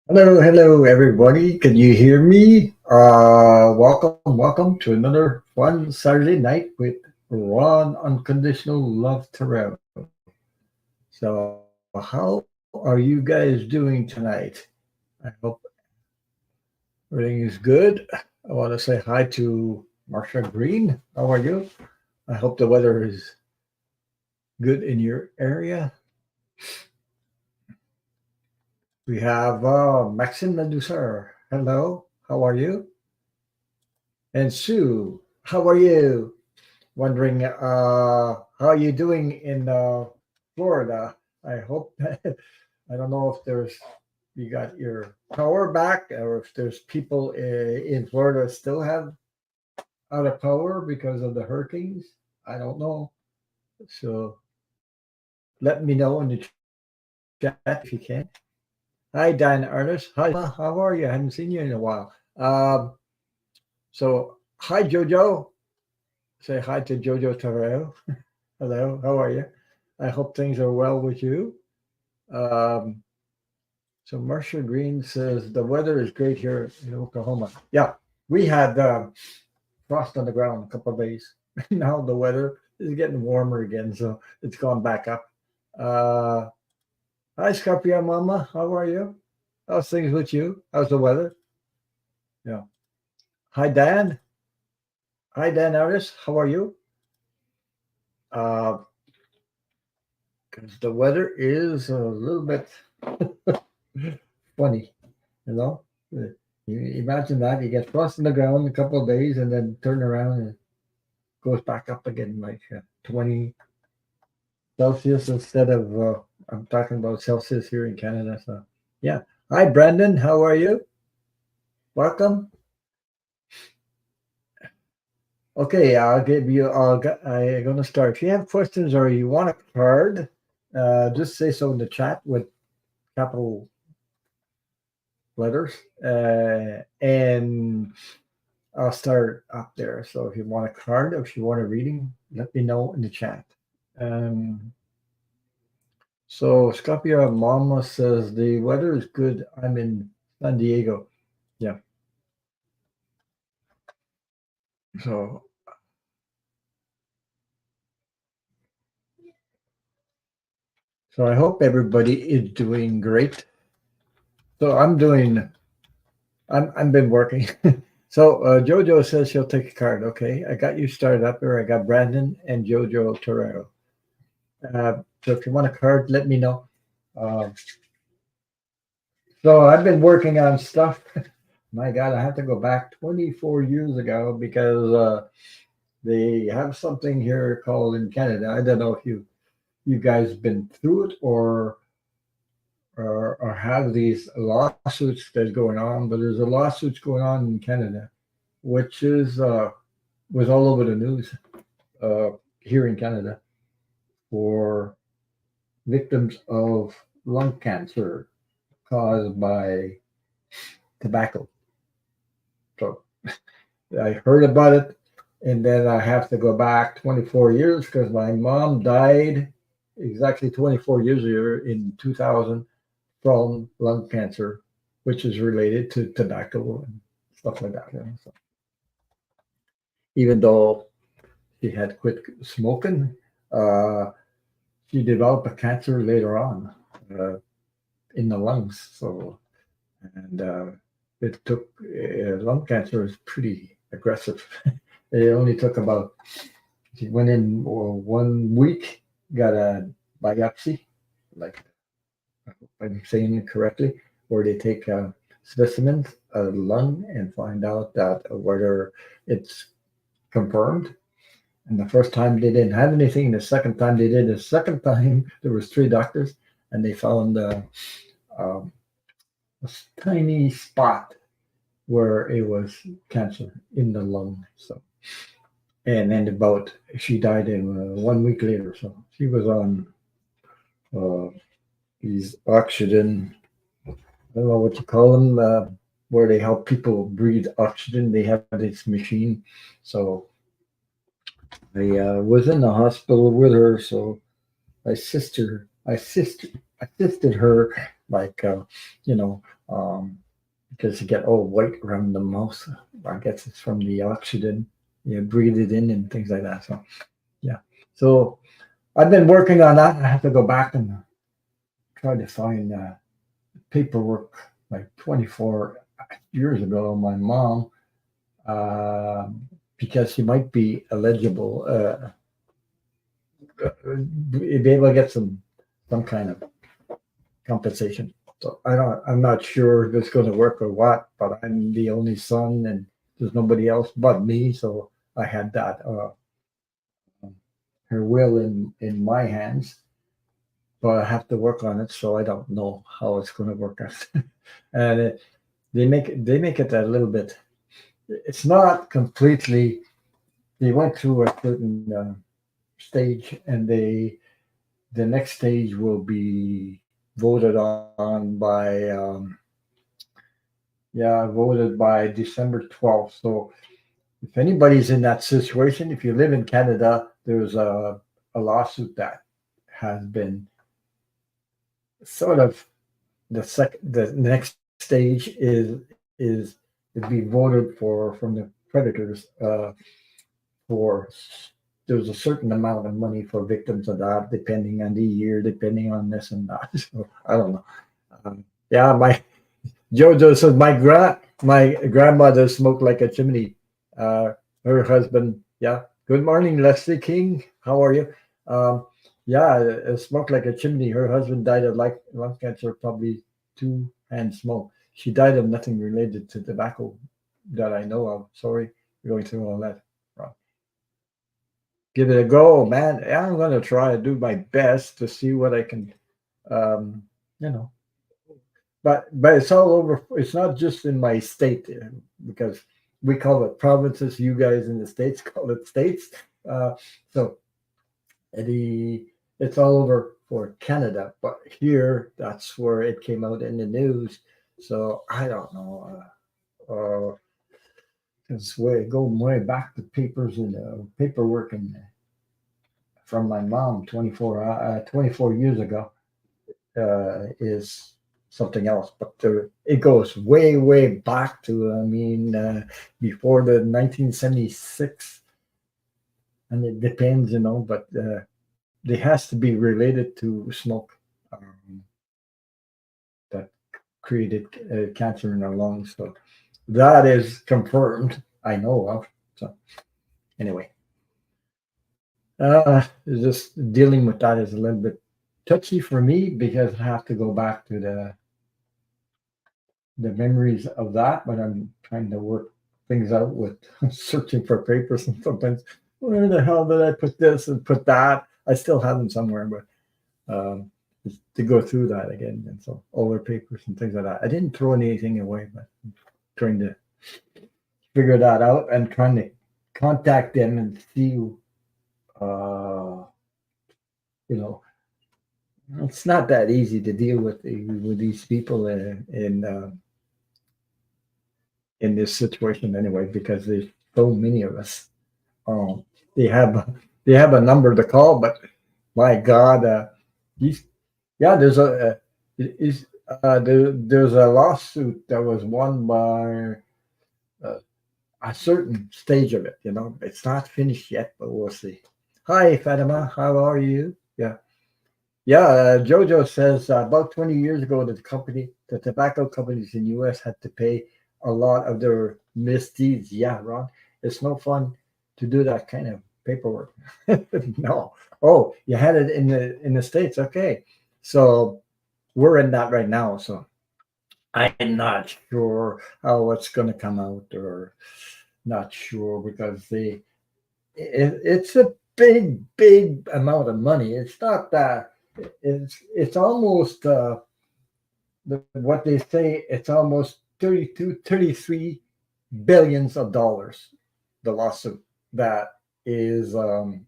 Hello, everybody. Can you hear me? Welcome to another fun Saturday night with Ron Unconditional Love Terrell. So, how are you guys doing tonight? I hope everything is good. I want to say hi to Marsha Green. How are you? I hope the weather is good in your area. We have Maxine Medusa. Hello, how are you? And Sue, how are you? Wondering how you doing in Florida. I hope I don't know if there's you got your power back or if there's people in Florida still have out of power because of the hurricanes. I don't know. So let me know in the chat if you can. Hi, Dan Ernest. Hi, how are you? I haven't seen you in a while. So hi, Jojo. Say hi to Jojo Terrell. Hello, how are you? I hope things are well with you. Um, so Marcia Green says the weather is great here in Oklahoma. Yeah, we had frost on the ground a couple of days. Now the weather is getting warmer again, so it's gone back up. Uh, Hi, Scorpio Mama. How are you? How's things with you? How's the weather? Yeah. Hi, Dan. Hi, Dan Artis. How are you? Uh, Because the weather is a little bit funny, you know. You imagine that you get frost in the ground a couple of days and then turn around and it goes back up again, like 20 Celsius instead of, I'm talking about Celsius here in Canada. So, yeah. Hi, Brandon. How are you? Welcome. Okay, I'll give you, I'm going to start. If you have questions or you want a card, just say so in the chat with capital letters. And I'll start up there. So if you want a card or if you want a reading, let me know in the chat. Um, so Scapia Mama says the weather is good. I'm in San Diego. Yeah. So so I hope everybody is doing great. So I've been working. So Jojo says she'll take a card. Okay, I got you started up here. I got Brandon and Jojo Torero. So if you want a card, let me know. Uh, so I've been working on stuff. My God, I have to go back 24 years ago because they have something here called in Canada. I don't know if you guys been through it or have these lawsuits that's going on, but there's a lawsuits going on in Canada, which is was all over the news uh, here in Canada for victims of lung cancer caused by tobacco. So I heard about it, and then I have to go back 24 years because my mom died exactly 24 years ago in 2000 from lung cancer, which is related to tobacco and stuff like that. So even though she had quit smoking, uh, she developed a cancer later on uh, in the lungs. So, and it took lung cancer is pretty aggressive. It only took about she went in 1 week, got a biopsy, like if I'm saying it correctly, where they take specimens of the lung and find out that whether it's confirmed. And the first time they didn't have anything. The second time they did. The second time there was three doctors, and they found um, a tiny spot where it was cancer in the lung. So and then about she died in 1 week later. So she was on uh, these oxygen. I don't know what you call them, where they help people breathe oxygen. They have this machine. So I was in the hospital with her. So I assisted her like you know, um, because you get all white around the mouth. I guess it's from the oxygen you breathe it in and things like that. So yeah, so I've been working on that. I have to go back and try to find paperwork like 24 years ago. My mom, uh, because she might be eligible, be able to get some kind of compensation. So I'm not sure if it's going to work or what, but I'm the only son and there's nobody else but me. So I had that her will in my hands, but I have to work on it. So I don't know how it's going to work out. And they make it a little bit. It's not completely. They went through a certain stage, and the next stage will be voted on by voted by December 12th. So if anybody's in that situation, if you live in Canada, there's a lawsuit that has been sort of the next stage is to be voted for from the creditors for there's a certain amount of money for victims of that, depending on the year, depending on this and that. So I don't know. Yeah, my Jojo says my grandmother smoked like a chimney. Uh, Her husband, yeah. Good morning, Leslie King. How are you? Um, yeah, smoked like a chimney. Her husband died of like lung cancer, probably two hand smoke. She died of nothing related to tobacco that I know of. Sorry, we're going through all that. Right. Give it a go, man. Yeah, I'm gonna try to do my best to see what I can, um, you know, but it's all over. It's not just in my state because we call it provinces. You guys in the states call it states. Uh, so the it's all over for Canada, but here that's where it came out in the news. So I don't know. It's way going way back to papers and paperwork and from my mom 24 years ago is something else. But it goes way, way back to, I mean, before the 1976, and it depends, but it has to be related to smoke that created cancer in our lungs. So that is confirmed, I know of. So anyway, just dealing with that is a little bit touchy for me because I have to go back to the memories of that, but I'm trying to work things out with searching for papers and sometimes where the hell did I put this and put that? I still have them somewhere, but just to go through that again and so older papers and things like that. I didn't throw anything away, but I'm trying to figure that out and trying to contact them and see uh you know it's not that easy to deal with these people in this situation anyway because there's so many of us. Um, they have they have a number to call, but my God, these yeah, there's a lawsuit that was won by uh, a certain stage of it. It's not finished yet, but we'll see. Hi, Fatima, how are you? Yeah. Yeah, Jojo says about 20 years ago, the tobacco companies in U.S. had to pay a lot of their misdeeds. Yeah, Ron, it's no fun to do that kind of paperwork. No. Oh, you had it in the States. Okay, so we're in that right now. So I'm not sure how it's going to come out, or not sure because it's a big, big amount of money. It's not that. It's almost what they say. It's almost 32, 33 billions of dollars. The lawsuit that is one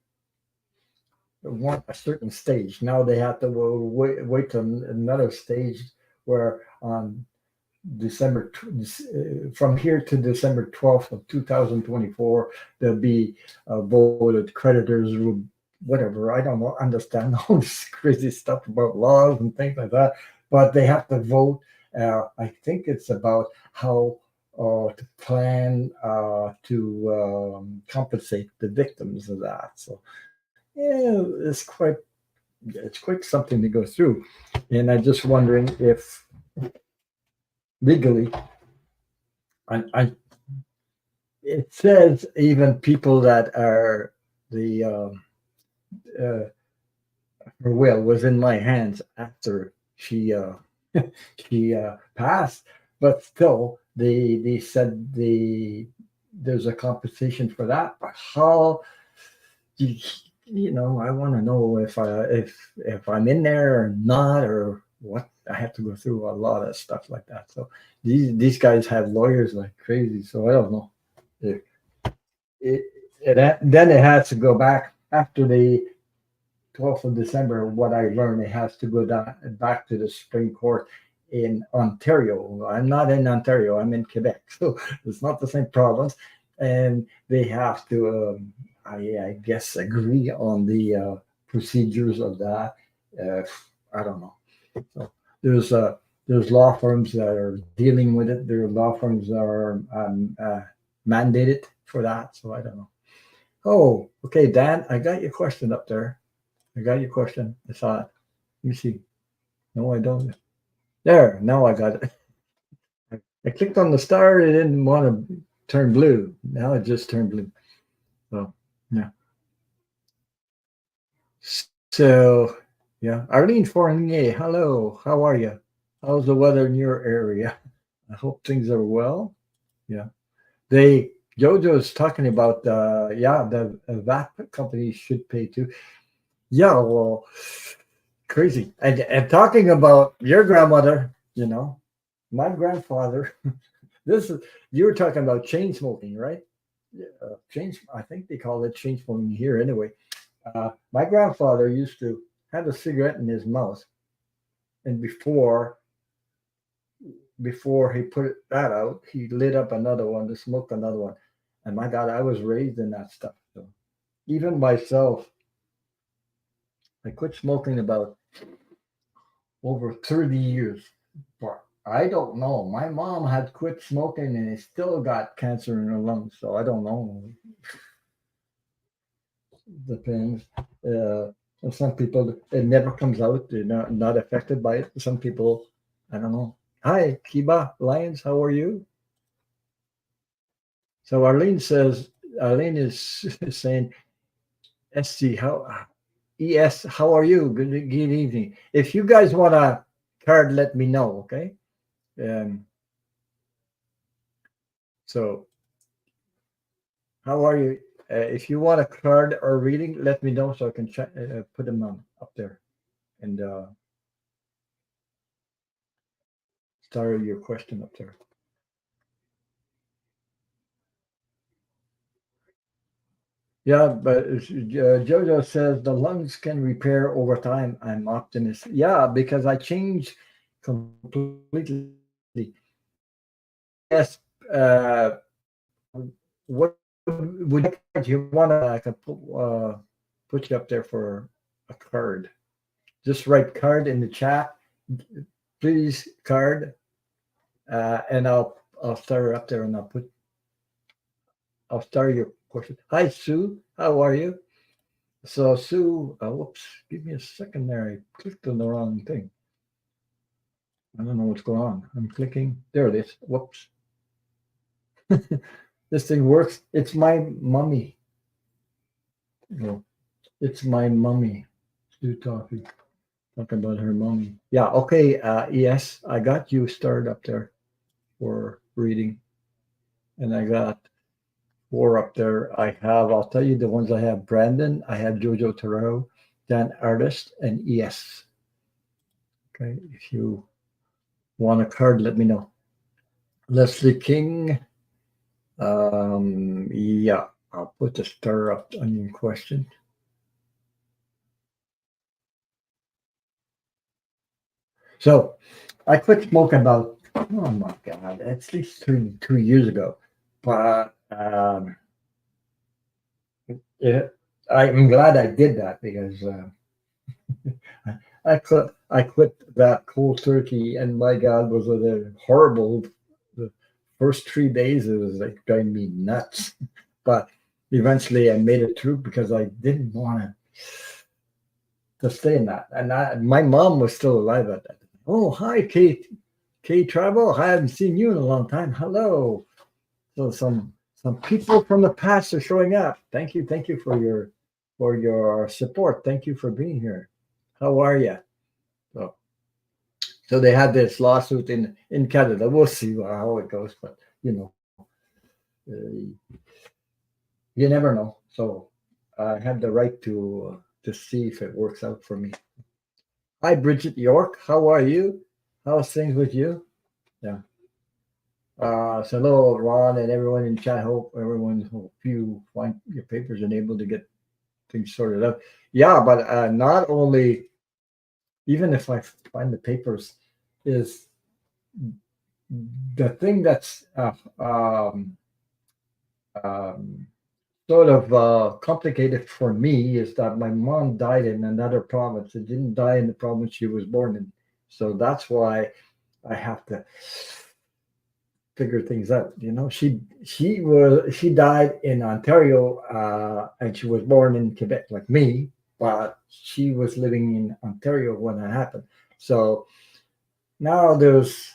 a certain stage. Now they have to wait to another stage where on from here to December 12th of 2024, there'll be voted creditors, whatever. I don't understand all this crazy stuff about laws and things like that. but they have to vote. I think it's about how to plan to compensate the victims of that. So yeah, it's quite something to go through, and I'm just wondering if legally, I it says even people that are the uh, her will was in my hands after she passed, but still they said there's a compensation for that. But how you, you know, I want to know if I'm in there or not or what. I have to go through a lot of stuff like that. So these guys have lawyers like crazy. So I don't know. It, it, then it has to go back after the 12th of December. What I learned, it has to go down back to the Supreme Court in Ontario. I'm not in Ontario. I'm in Quebec, so it's not the same province, and they have to, I guess, agree on the procedures of that. Uh, I don't know. So there's law firms that are dealing with it. There are law firms that are mandated for that. So I don't know. Oh, okay, Dan, I got your question up there. I got your question. I saw it. Let me see. No, I don't. There, now I got it. I clicked on the star. It didn't want to turn blue. Now it just turned blue. So, yeah. So, yeah. Arlene Fournier, hello. How are you? How's the weather in your area? I hope things are well. Yeah. They, Jojo's talking about, yeah, the VAT company should pay too. Yeah, well, crazy. And talking about your grandmother, my grandfather, this is, you were talking about chain smoking, right? Yeah, I think they call it chain smoking here anyway. My grandfather used to have a cigarette in his mouth, and before he put that out, he lit up another one to smoke another one. And my God, I was raised in that stuff. So even myself, I quit smoking about over 30 years. But I don't know. My mom had quit smoking and it still got cancer in her lungs. So I don't know the things. Some people, it never comes out. They're not affected by it. Some people, I don't know. Hi, Kiba Lions, how are you? So Arlene is saying, SC, ES, how are you? Good evening. If you guys want a card, let me know, okay? Um, so how are you? If you want a card or reading, let me know so I can put them on up there and start your question up there. Yeah, but Jojo says the lungs can repair over time. I'm optimistic. Yeah, because I changed completely. Yes. What would you want to? I can put you up there for a card. Just write card in the chat, please. Card, and I'll start her up there, and I'll start your question. Hi, Sue. How are you? So Sue, whoops, give me a second there. I clicked on the wrong thing. I don't know what's going on. I'm clicking. There it is. Whoops. This thing works. It's my mummy. No, it's my mummy. Sue talking about her mummy. Yeah. Okay. Yes, I got you started up there for reading, and I got four up there. I'll tell you the ones I have: Brandon, I have Jojo Terrell, Dan Artist, and ES. Okay. If you want a card, let me know. Leslie King. Yeah, I'll put the star up on your question. So I quit smoking about, oh my God, at least 2 years ago. But I'm glad I did that because I could I quit that cold turkey, and my God, was it a horrible. The first 3 days, it was like driving me nuts. But eventually, I made it through because I didn't want to stay in that. And my mom was still alive at that. Oh, hi, Kate. Kate Travel. I haven't seen you in a long time. Hello. So some people from the past are showing up. Thank you for your support. Thank you for being here. How are you? So so they had this lawsuit in Canada. We'll see how it goes, but you know, uh, you never know. So I have the right to see if it works out for me. Hi, Bridget York. How are you? How's things with you? Yeah. So hello, Ron, and everyone in chat. Hope you find your papers and able to get things sorted out. Yeah, but not only, even if I find the papers, is the thing that's um, sort of complicated for me is that my mom died in another province. It didn't die in the province she was born in. So that's why I have to figure things out. You know, she died in Ontario, and she was born in Quebec like me, but she was living in Ontario when that happened. So now there's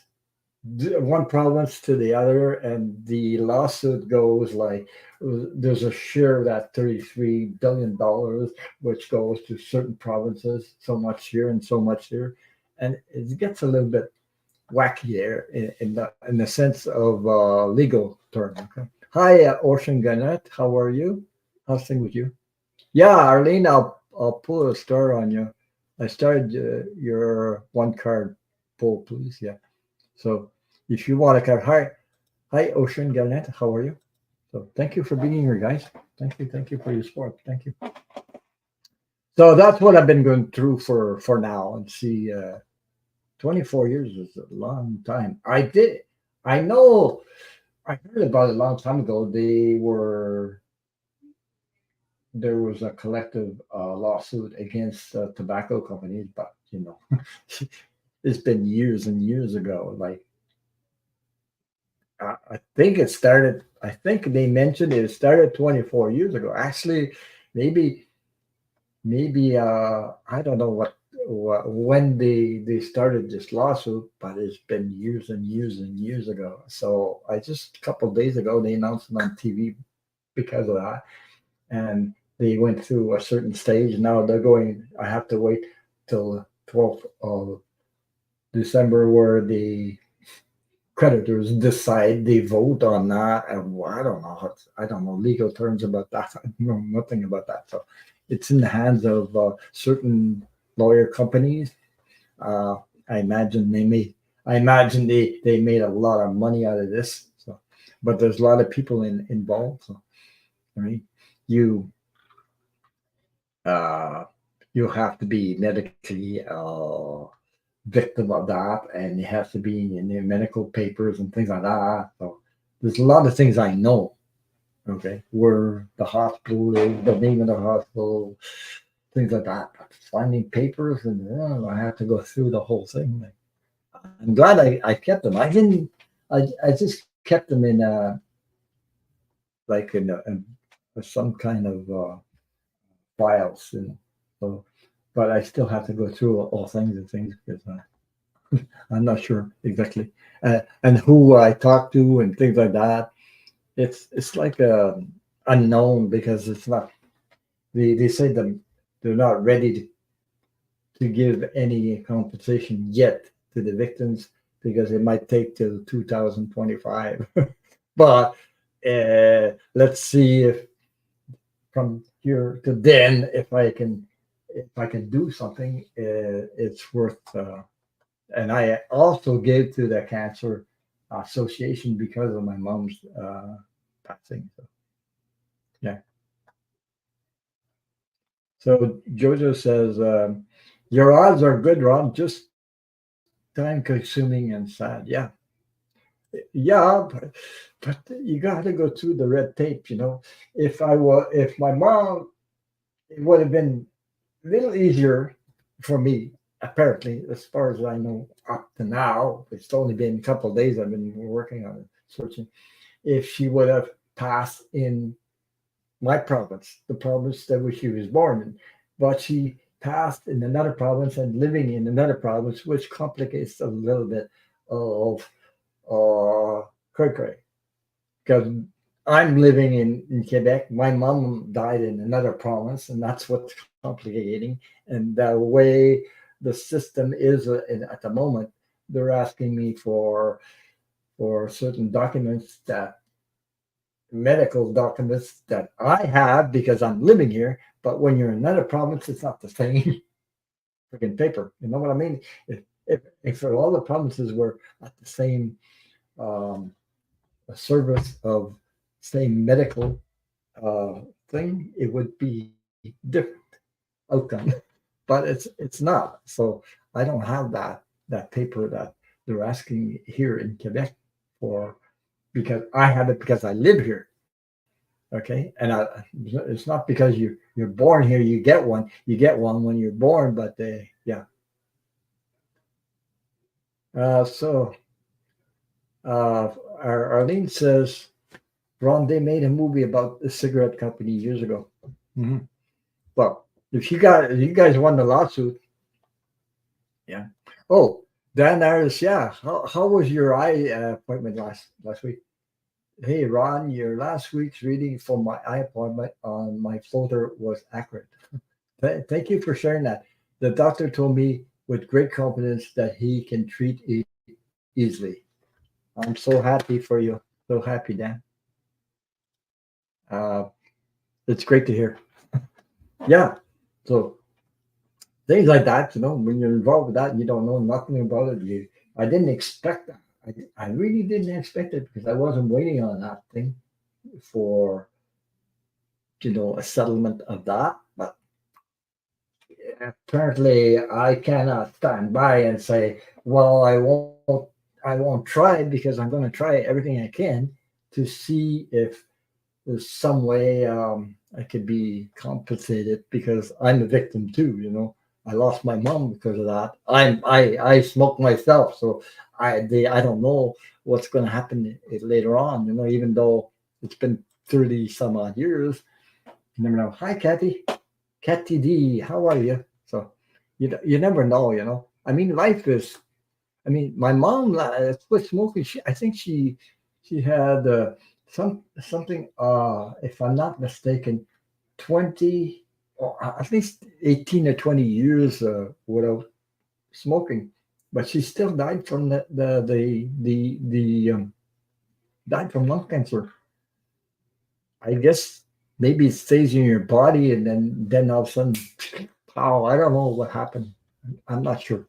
one province to the other, and the lawsuit goes like there's a share of that $33 billion, which goes to certain provinces, so much here and so much here, and it gets a little bit wacky there in the sense of legal term. Okay. Hi, Ocean Gannett. How are you? How's things with you? Yeah, Arlene, I'll pull a star on you. I started your one card pull, please. Yeah. So if you want to card, hi, Ocean Gannett. How are you? So thank you for being here, guys. Thank you for your support. Thank you. So that's what I've been going through for now, and see. 24 years is a long time. I know, I heard about it a long time ago. There was a collective lawsuit against tobacco companies, but it's been years and years ago. Like, I think it started, I think they mentioned it started 24 years ago. Actually, maybe I don't know when they started this lawsuit, but it's been years and years and years ago. So I just a couple of days ago they announced it on TV because of that, and they went through a certain stage. Now they're going. I have to wait till 12th of December where the creditors decide, they vote on that, and well, I don't know legal terms about that. I know nothing about that. So it's in the hands of certain lawyer companies. uh, I imagine they made a lot of money out of this. So, but there's a lot of people involved. So I mean, you uh, you have to be medically victim of that, and you have to be in the medical papers and things like that. So there's a lot of things I know. Okay, where the hospital is, the name of the hospital, things like that. But finding papers, and I have to go through the whole thing. Like, I'm glad I kept them. I didn't. I just kept them in like in some kind of files, so, but I still have to go through all things and things because I'm not sure exactly, and who I talk to and things like that. It's like unknown because it's not. They say they're not ready to give any compensation yet to the victims because it might take till 2025. But let's see if from here to then, if I can do something, it's worth. And I also gave to the cancer association because of my mom's passing. So yeah. So Jojo says, your odds are good, Ron. Just time consuming and sad. Yeah. Yeah, but you got to go through the red tape, if my mom, it would have been a little easier for me. apparently, as far as I know, up to now, it's only been a couple of days I've been working on it, searching, if she would have passed in my province, the province that she was born in. But she passed in another province and living in another province, which complicates a little bit of cray cray. Because I'm living in Quebec. My mom died in another province, and that's what's complicating. And the way the system is at the moment, they're asking me for certain documents, that medical documents that I have because I'm living here. But when you're in another province, it's not the same freaking paper. You know what I mean? If all the provinces were at the same um, service of same medical thing, it would be different outcome. But it's not. So I don't have that paper that they're asking here in Quebec for, because I have it because I live here. Okay, and it's not because you're born here you get one. You get one when you're born, but yeah. So Arlene says, Ron, they made a movie about a cigarette company years ago. Mhm. Well, if you guys won the lawsuit, yeah. Oh, Dan Harris, yeah. How was your eye appointment last week? Hey, Ron, your last week's reading for my eye appointment on my folder was accurate. Thank you for sharing that. The doctor told me with great confidence that he can treat it easily. I'm so happy for you. So happy, Dan. Uh, it's great to hear. Yeah. So things like that, when you're involved with that and you don't know nothing about it, I didn't expect that. I really didn't expect it because I wasn't waiting on that thing for, a settlement of that. But apparently I cannot stand by and say, well, I won't try because I'm going to try everything I can to see if there's some way I could be compensated, because I'm a victim too. I lost my mom because of that. I smoke myself, so I don't know what's going to happen later on. Even though it's been 30 some odd years, you never know. Hi, Kathy D. How are you? So you never know. I mean, life is. I mean, my mom quit smoking. I think she had something. If I'm not mistaken, 20 or at least 18 or 20 years without smoking, but she still died from died from lung cancer. I guess maybe it stays in your body, and then all of a sudden, oh, I don't know what happened. I'm not sure.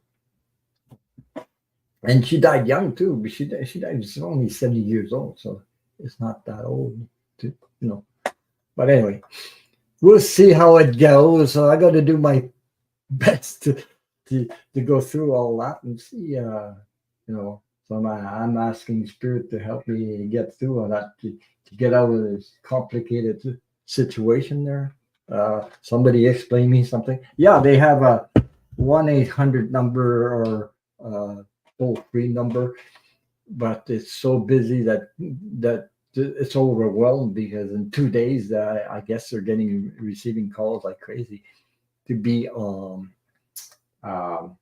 And she died young too. But she died. She's only 70 years old, so it's not that old, to, you know. But anyway, we'll see how it goes. So I got to do my best to go through all that and see. So I'm asking Spirit to help me get through all that, to get out of this complicated situation there. Somebody explain me something. Yeah, they have a 1-800 number, or toll free number, but it's so busy that it's overwhelmed, because in 2 days, I guess they're receiving calls like crazy to be um, on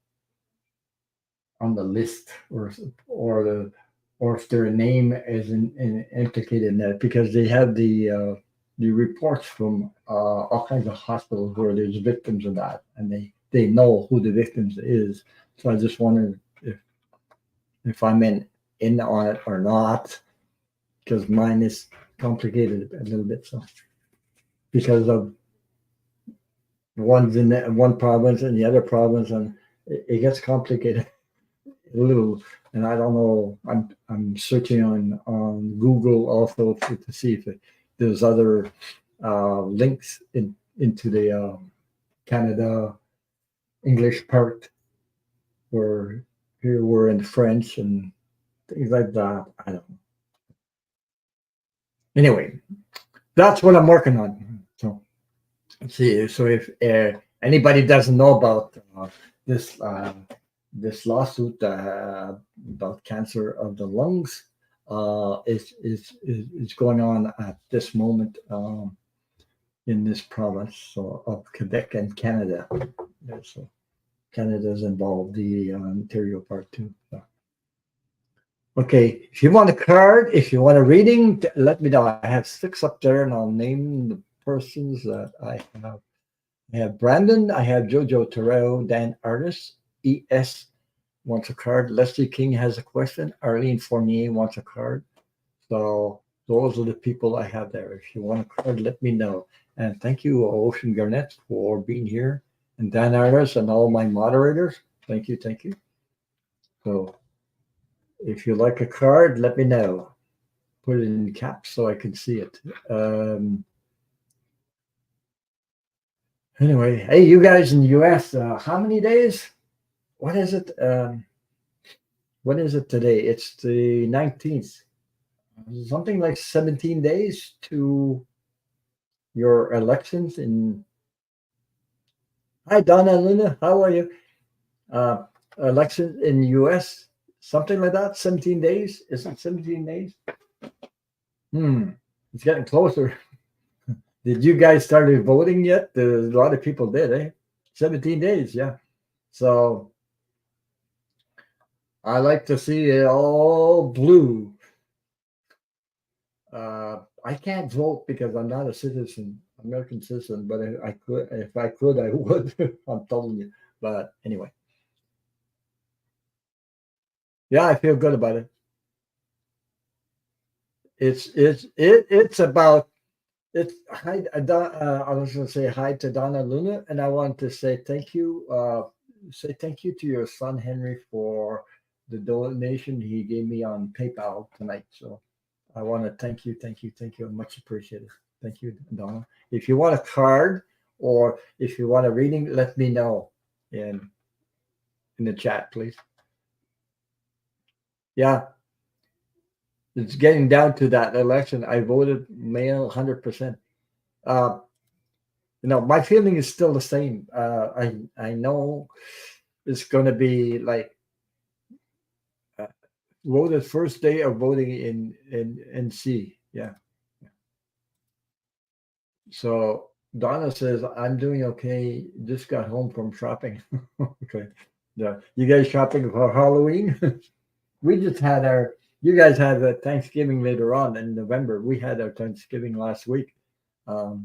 the list, or if their name is implicated in that, because they have the reports from all kinds of hospitals where there's victims of that, and they know who the victims is. So I just wondered if I'm in on it or not, because mine is complicated a little bit. So because of one's in one province and the other province, and it gets complicated a little. And I don't know. I'm searching on Google also to see if there's other links into the Canada English part, where here we're in French and things like that. I don't know. Anyway, that's what I'm working on. So let's see. So if anybody doesn't know about this this lawsuit about cancer of the lungs is going on at this moment in this province so, of Quebec and Canada. Yeah, so Canada's involved, the Ontario part too. So. Okay, if you want a card, if you want a reading, let me know. I have 6 up there, and I'll name the persons that I have. I have Brandon, I have Jojo Terrell, Dan Artis, ES wants a card, Leslie King has a question, Arlene Fournier wants a card. So those are the people I have there. If you want a card, let me know. And thank you, Ocean Garnett, for being here, and Dan Artis and all my moderators. Thank you, thank you. So if you like a card, let me know. Put it in caps so I can see it. Anyway, hey, you guys in the US, how many days? What is it? What is it today? It's the 19th. Something like 17 days to your elections in. Hi, Donna and Luna. How are you? Election in the US, something like that. 17 days. Is it 17 days? It's getting closer. Did you guys started voting yet? A lot of people did, eh? 17 days, yeah. So I like to see it all blue. I can't vote because I'm not a citizen, American citizen, but if I could, I would. I'm telling you. But anyway. Yeah, I feel good about it. It's about it's hi. I was going to say hi to Donna Luna, and I want to say thank you. Say thank you to your son Henry for the donation he gave me on PayPal tonight. So I want to thank you, much appreciated. Thank you, Donna. If you want a card or if you want a reading, let me know in the chat, please. Yeah, it's getting down to that election. I voted mail 100%. My feeling is still the same. I know it's going to be like voted first day of voting in NC. Yeah. So Donna says I'm doing okay. Just got home from shopping. Okay. Yeah. You guys shopping for Halloween? We just had our. You guys had a Thanksgiving later on in November. We had our Thanksgiving last week. So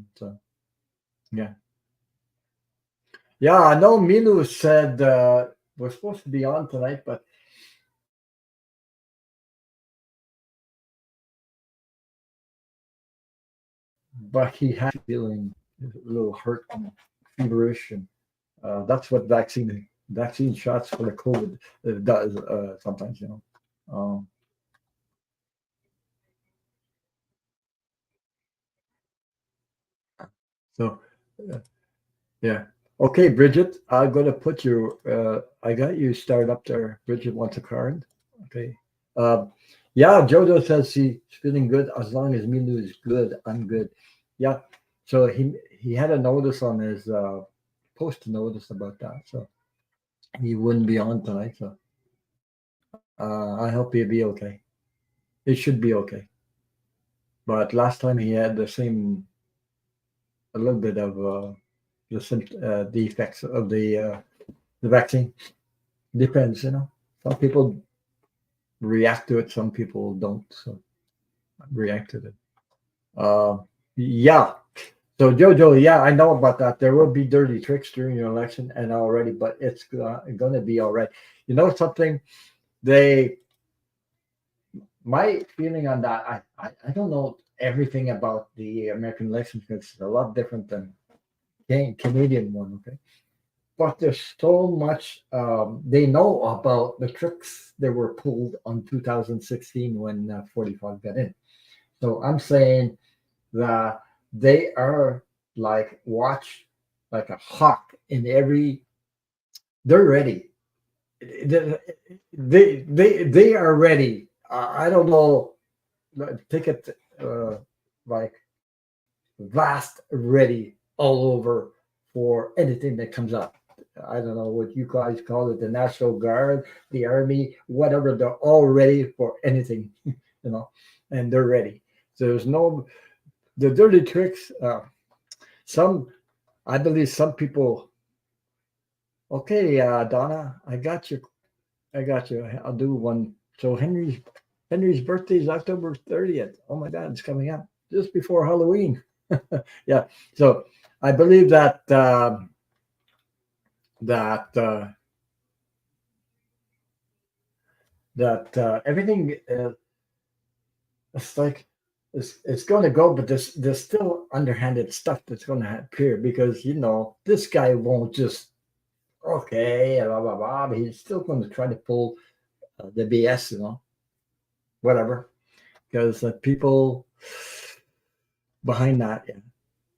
yeah. Yeah, I know Milu said we're supposed to be on tonight, but he had feeling a little hurt and feverish, and that's what vaccine shots for the COVID does sometimes, you know. Um, so yeah. Okay, Bridget, I'm gonna put you. I got you started up there. Bridget wants a card. Okay. Uh, yeah, Jojo says he's feeling good as long as Milu is good. I'm good. Yeah. So he had a notice on his post notice about that, so he wouldn't be on tonight. So I hope he'll be okay. It should be okay. But last time he had a little bit of the effects of the vaccine. Depends, you know. Some people react to it, some people don't. So react to it. Yeah. So Jojo, yeah, I know about that. There will be dirty tricks during your election, and already, but it's going to be all right. You know something? My feeling on that, I don't know everything about the American election because it's a lot different than Canadian one. Okay, but there's so much they know about the tricks that were pulled on 2016 when 45 got in. So I'm saying that they are like watch like a hawk in every. They're ready. They are ready. I don't know. Take it like vast ready all over for anything that comes up. I don't know what you guys call it, the National Guard, the Army, whatever. They're all ready for anything, and they're ready. There's no the dirty tricks. Some I believe some people. Okay, Donna, I got you. I got you. I'll do one. So Henry's birthday is October 30th. Oh my God, it's coming up just before Halloween. Yeah. So I believe that everything it's like it's going to go, but there's still underhanded stuff that's going to appear because this guy won't just okay blah blah blah. But he's still going to try to pull the BS, whatever, because people behind that. Yeah.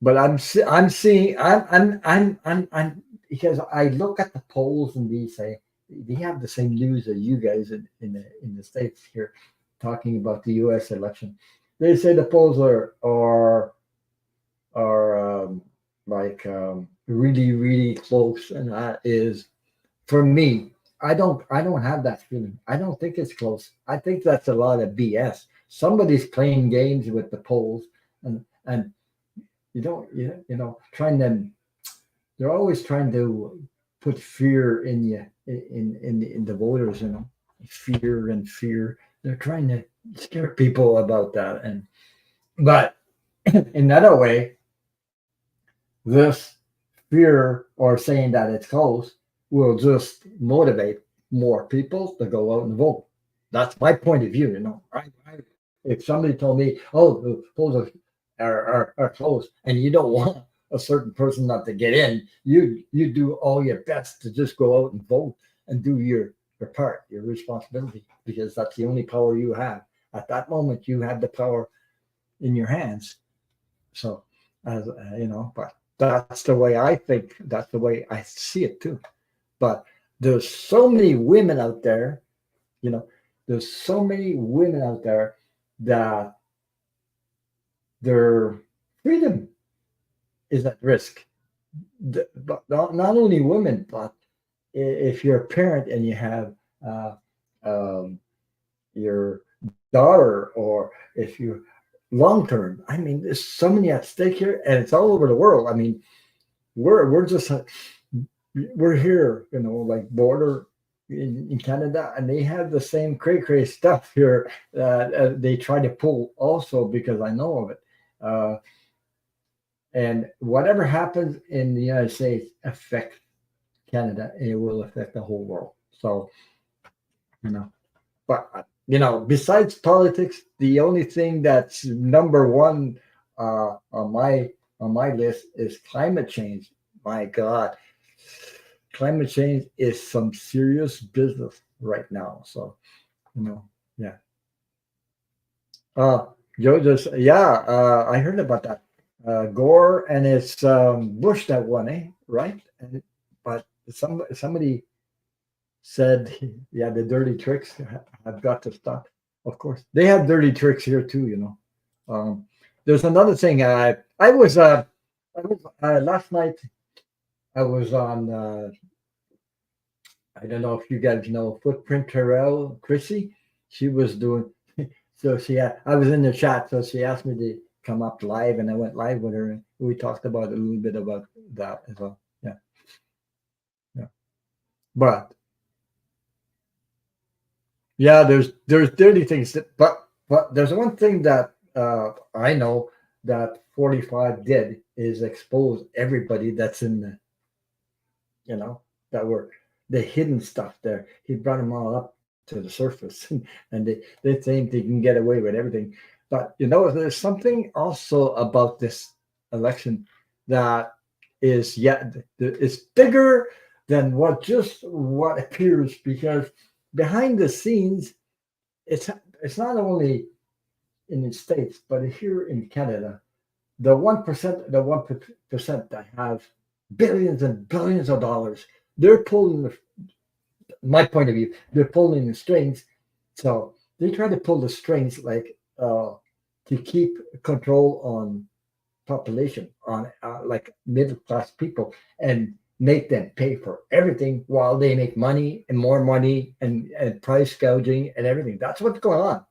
But I'm seeing I'm because I look at the polls and they say they have the same news as you guys in the states here, talking about the U.S. election. They say the polls are like really really close, and that is for me. I don't have that feeling. I don't think it's close. I think that's a lot of BS. Somebody's playing games with the polls, and trying to they're always trying to put fear in you in the voters, fear and fear. They're trying to scare people about that, but in another way, this fear or saying that it's close will just motivate more people to go out and vote. That's my point of view. If somebody told me, "Oh, the polls are closed," and you don't want a certain person not to get in, you do all your best to just go out and vote and do your part, your responsibility, because that's the only power you have. At that moment, you have the power in your hands. So, as but that's the way I think. That's the way I see it too. But there's so many women out there, you know, there's so many women out there that their freedom is at risk. But not only women, but if you're a parent and you have uh, um, your daughter, or if you long term, I mean, there's so many at stake here, and it's all over the world. I mean, we're just we're here, like border in Canada, and they have the same cray stuff here that they try to pull also because I know of it. Uh, and whatever happens in the United States affects Canada, and it will affect the whole world. So, you know, but besides politics, the only thing that's number one on my list is climate change. My God, climate change is some serious business right now. So, yeah. Uh, Joe just, yeah, I heard about that. Gore and it's Bush that won, right? But somebody said, yeah, the dirty tricks have got to stop. Of course, they have dirty tricks here too. There's another thing. I was last night. I was on. I don't know if you guys know Footprint Terrell, Chrissy. She was doing. So I was in the chat, so she asked me to come up live, and I went live with her, and we talked about a little bit about that as well. Yeah, yeah. But yeah, there's dirty things, but there's one thing that I know that 45 did is expose everybody that's in the that were the hidden stuff there. He brought them all up to the surface, and they think they can get away with everything. But there's something also about this election that is yet it's bigger than what appears, because behind the scenes, it's not only in the States, but here in Canada, the 1% that have billions and billions of dollars, they're pulling my point of view, they're pulling the strings. So they try to pull the strings like to keep control on population, on like middle class people, and make them pay for everything while they make money and more money and price gouging and everything. That's what's going on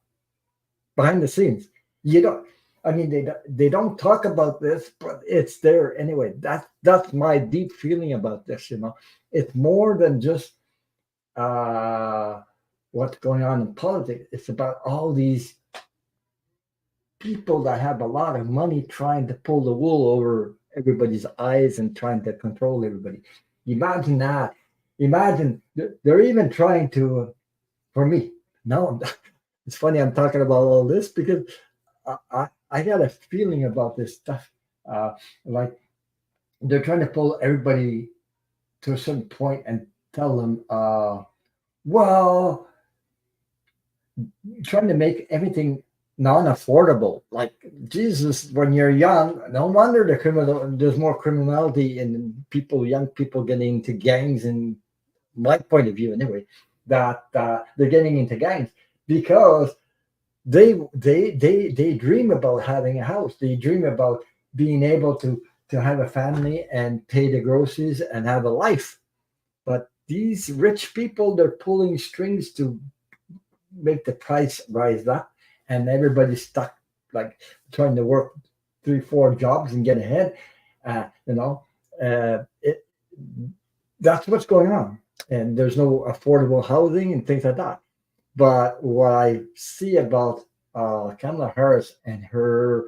behind the scenes. You don't. I mean, they don't talk about this, but it's there anyway. That's my deep feeling about this. It's more than just uh, what's going on in politics. It's about all these people that have a lot of money trying to pull the wool over everybody's eyes and trying to control everybody. Imagine that. Imagine they're even trying to. For me, no, it's funny I'm talking about all this because I got a feeling about this stuff. Like they're trying to pull everybody to a certain point and tell them, well, trying to make everything non-affordable. Like Jesus, when you're young, no wonder there's more criminality in people, young people getting into gangs. In my point of view, anyway, that they're getting into gangs because they dream about having a house. They dream about being able to have a family and pay the groceries and have a life. But these rich people, they're pulling strings to make the price rise up, and everybody's stuck like trying to work 3 4 jobs and get ahead. You know, it that's what's going on, and there's no affordable housing and things like that. But what I see about Kamala Harris and her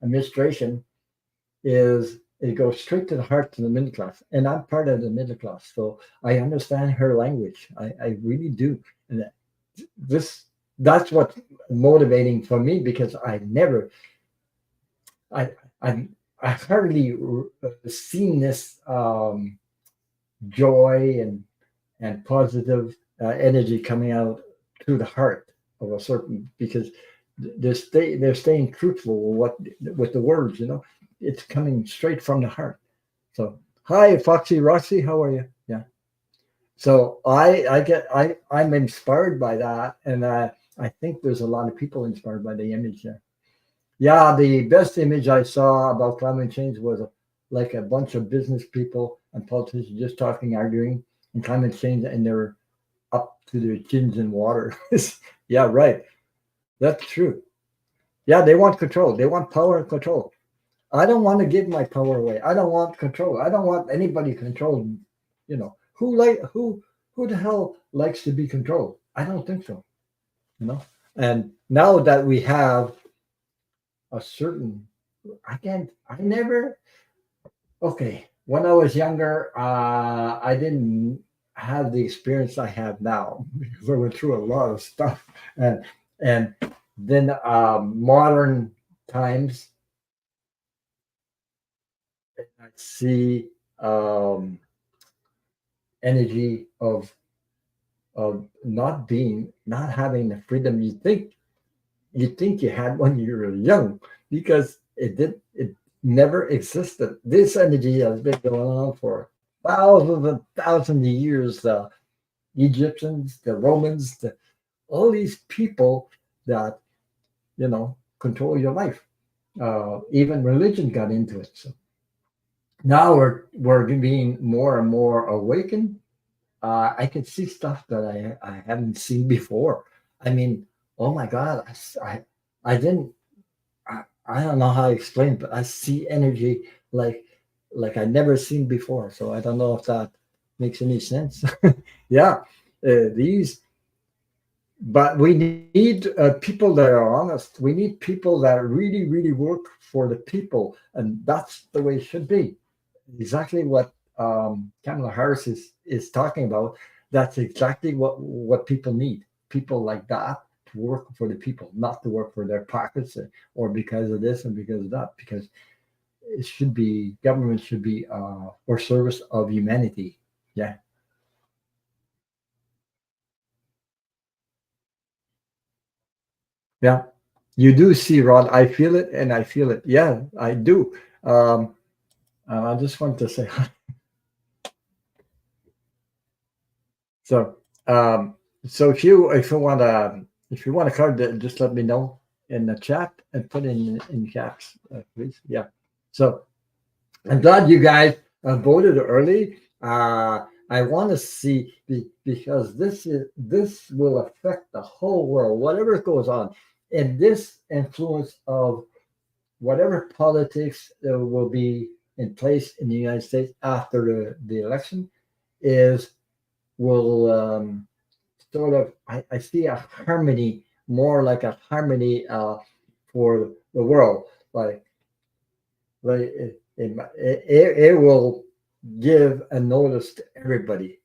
administration is it goes straight to the heart to the middle class, and I'm part of the middle class, so I understand her language. I really do, and this that's what's motivating for me because I I I hardly seen this joy and positive energy coming out through the heart of a certain because they're staying truthful with the words. It's coming straight from the heart. So hi Foxy Roxy, how are you? Yeah. So I'm inspired by that, and I think there's a lot of people inspired by the image there. Yeah, the best image I saw about climate change was like a bunch of business people and politicians just talking, arguing, and climate change, and they're up to their chins in water. Yeah, right. That's true. Yeah, they want control. They want power and control. I don't want to give my power away. I don't want control. I don't want anybody controlled. Who the hell likes to be controlled? I don't think so. You know. And now that we have a certain, I never. Okay, when I was younger, I didn't have the experience I have now because I went through a lot of stuff, and then modern times, I see energy of not having the freedom you think you had when you were young because it never existed. This energy has been going on for thousands and thousands of years. The Egyptians, the Romans, all these people that control your life. Even religion got into it. So now we're being more and more awakened. I can see stuff that I haven't seen before. I mean, oh my God, I didn't I don't know how to explain, but I see energy like I never seen before. So I don't know if that makes any sense. Yeah, these, but we need people that are honest. We need people that really, really work for the people, and that's the way it should be. Exactly what Kamala Harris is talking about. That's exactly what people need. People like that to work for the people, not to work for their pockets or because of this and because of that. Because it should be government should be for service of humanity. Yeah, yeah. You do see, Rod. I feel it, and I feel it. Yeah, I do. Um, I just want to say so. Um, so if you want to card, just let me know in the chat and put in caps, please. Yeah. So I'm glad you guys voted early. I want to see because this will affect the whole world, whatever goes on, and this influence of whatever politics will be in place in the United States after the election is will sort of I see a harmony more like a harmony for the world like it will give a notice to everybody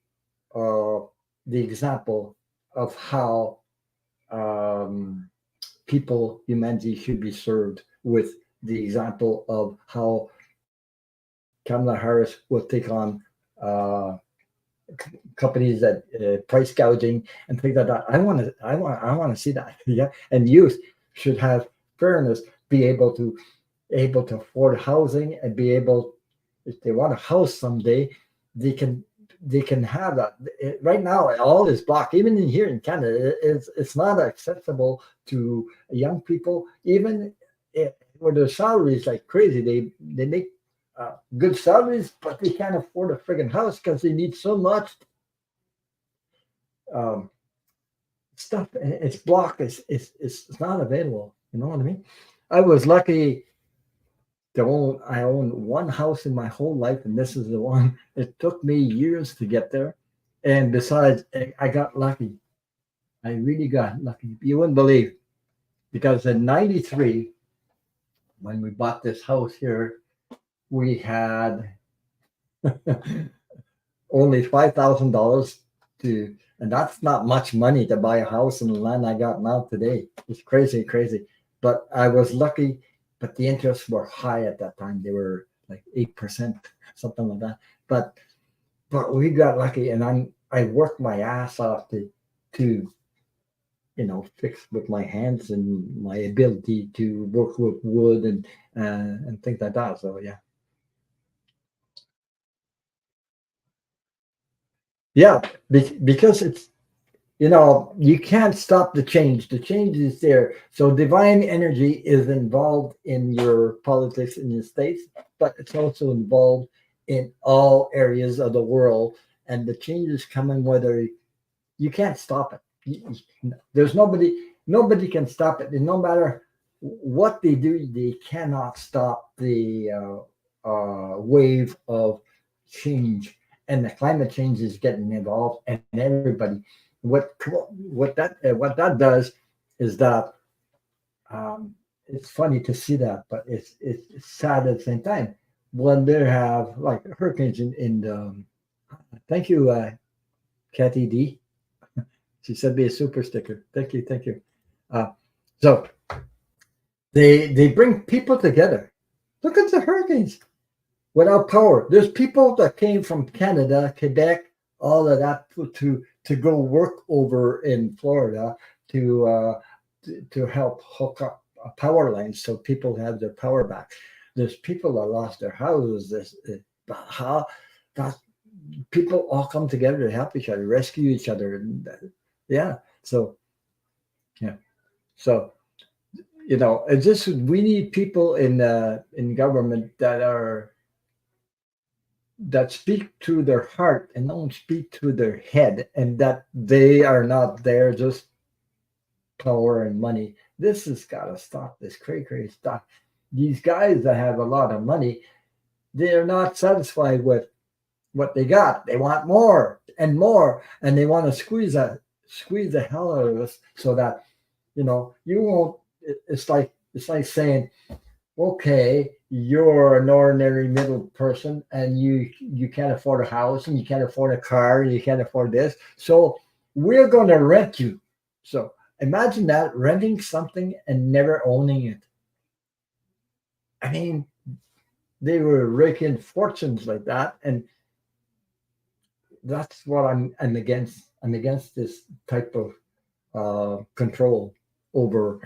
uh, the example of how um, people humanity should be served with the example of how Kamala Harris will take on uh, companies that price gouging and things like that. I want to see that. Yeah, and youth should have fairness, be able to afford housing and be able, if they want a house someday, they can they can have that. Right now, all is blocked. Even in here in Canada, it's not accessible to young people. Even where their salaries like crazy, they make good salaries, but they can't afford a friggin' house because they need so much um, stuff. It's blocked. It's not available. You know what I mean? I was lucky I owned one house in my whole life, and this is the one. It took me years to get there, and besides, I got lucky. I really got lucky. You wouldn't believe because in '93, when we bought this house here, we had only $5,000 to, and that's not much money to buy a house in the land I got now today. It's crazy, crazy. But I was lucky, but the interests were high at that time. They were like 8%, something like that. But we got lucky, and I worked my ass off to fix with my hands and my ability to work with wood and things like that. So yeah, yeah, because it's you can't stop the change. The change is there. So divine energy is involved in your politics in the states, but it's also involved in all areas of the world. And the change is coming whether you can't stop it. There's nobody can stop it. And no matter what they do, they cannot stop the wave of change. And the climate change is getting involved, and everybody. What that does is that it's funny to see that, but it's sad at the same time when they have like hurricanes in the. Thank you, Kathy D. She sent me a super sticker. Thank you, thank you. Uh, so they bring people together. Look at the hurricanes without power. There's people that came from Canada, Quebec, all of that to go work over in Florida to help hook up a power line so people have their power back. There's people that lost their houses. How that people all come together to help each other, rescue each other, and yeah. So yeah. So it's just we need people in government that speak to their heart and don't speak to their head, and that they are not there just power and money. This has got to stop. This crazy stuff. These guys that have a lot of money, they're not satisfied with what they got. They want more, and they want to squeeze the hell out of us so that you won't. It's like saying, okay, you're an ordinary middle person, and you can't afford a house, and you can't afford a car, and you can't afford this, so we're going to rent you. So imagine that, renting something and never owning it. I mean, they were raking fortunes like that, and that's what I'm against. I'm against this type of control over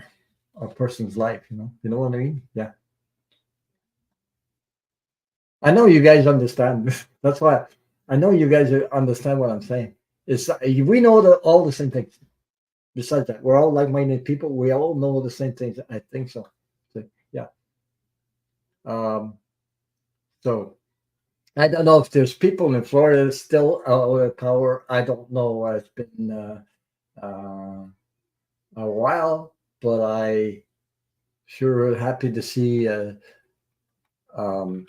a person's life. You know what I mean? Yeah. I know you guys understand. That's why I know you guys understand what I'm saying. It's we know all the same things. Besides that, we're all like-minded people. We all know the same things. I think so. So yeah. Um, so I don't know if there's people in Florida still with power. I don't know. It's been a while, but I sure happy to see um,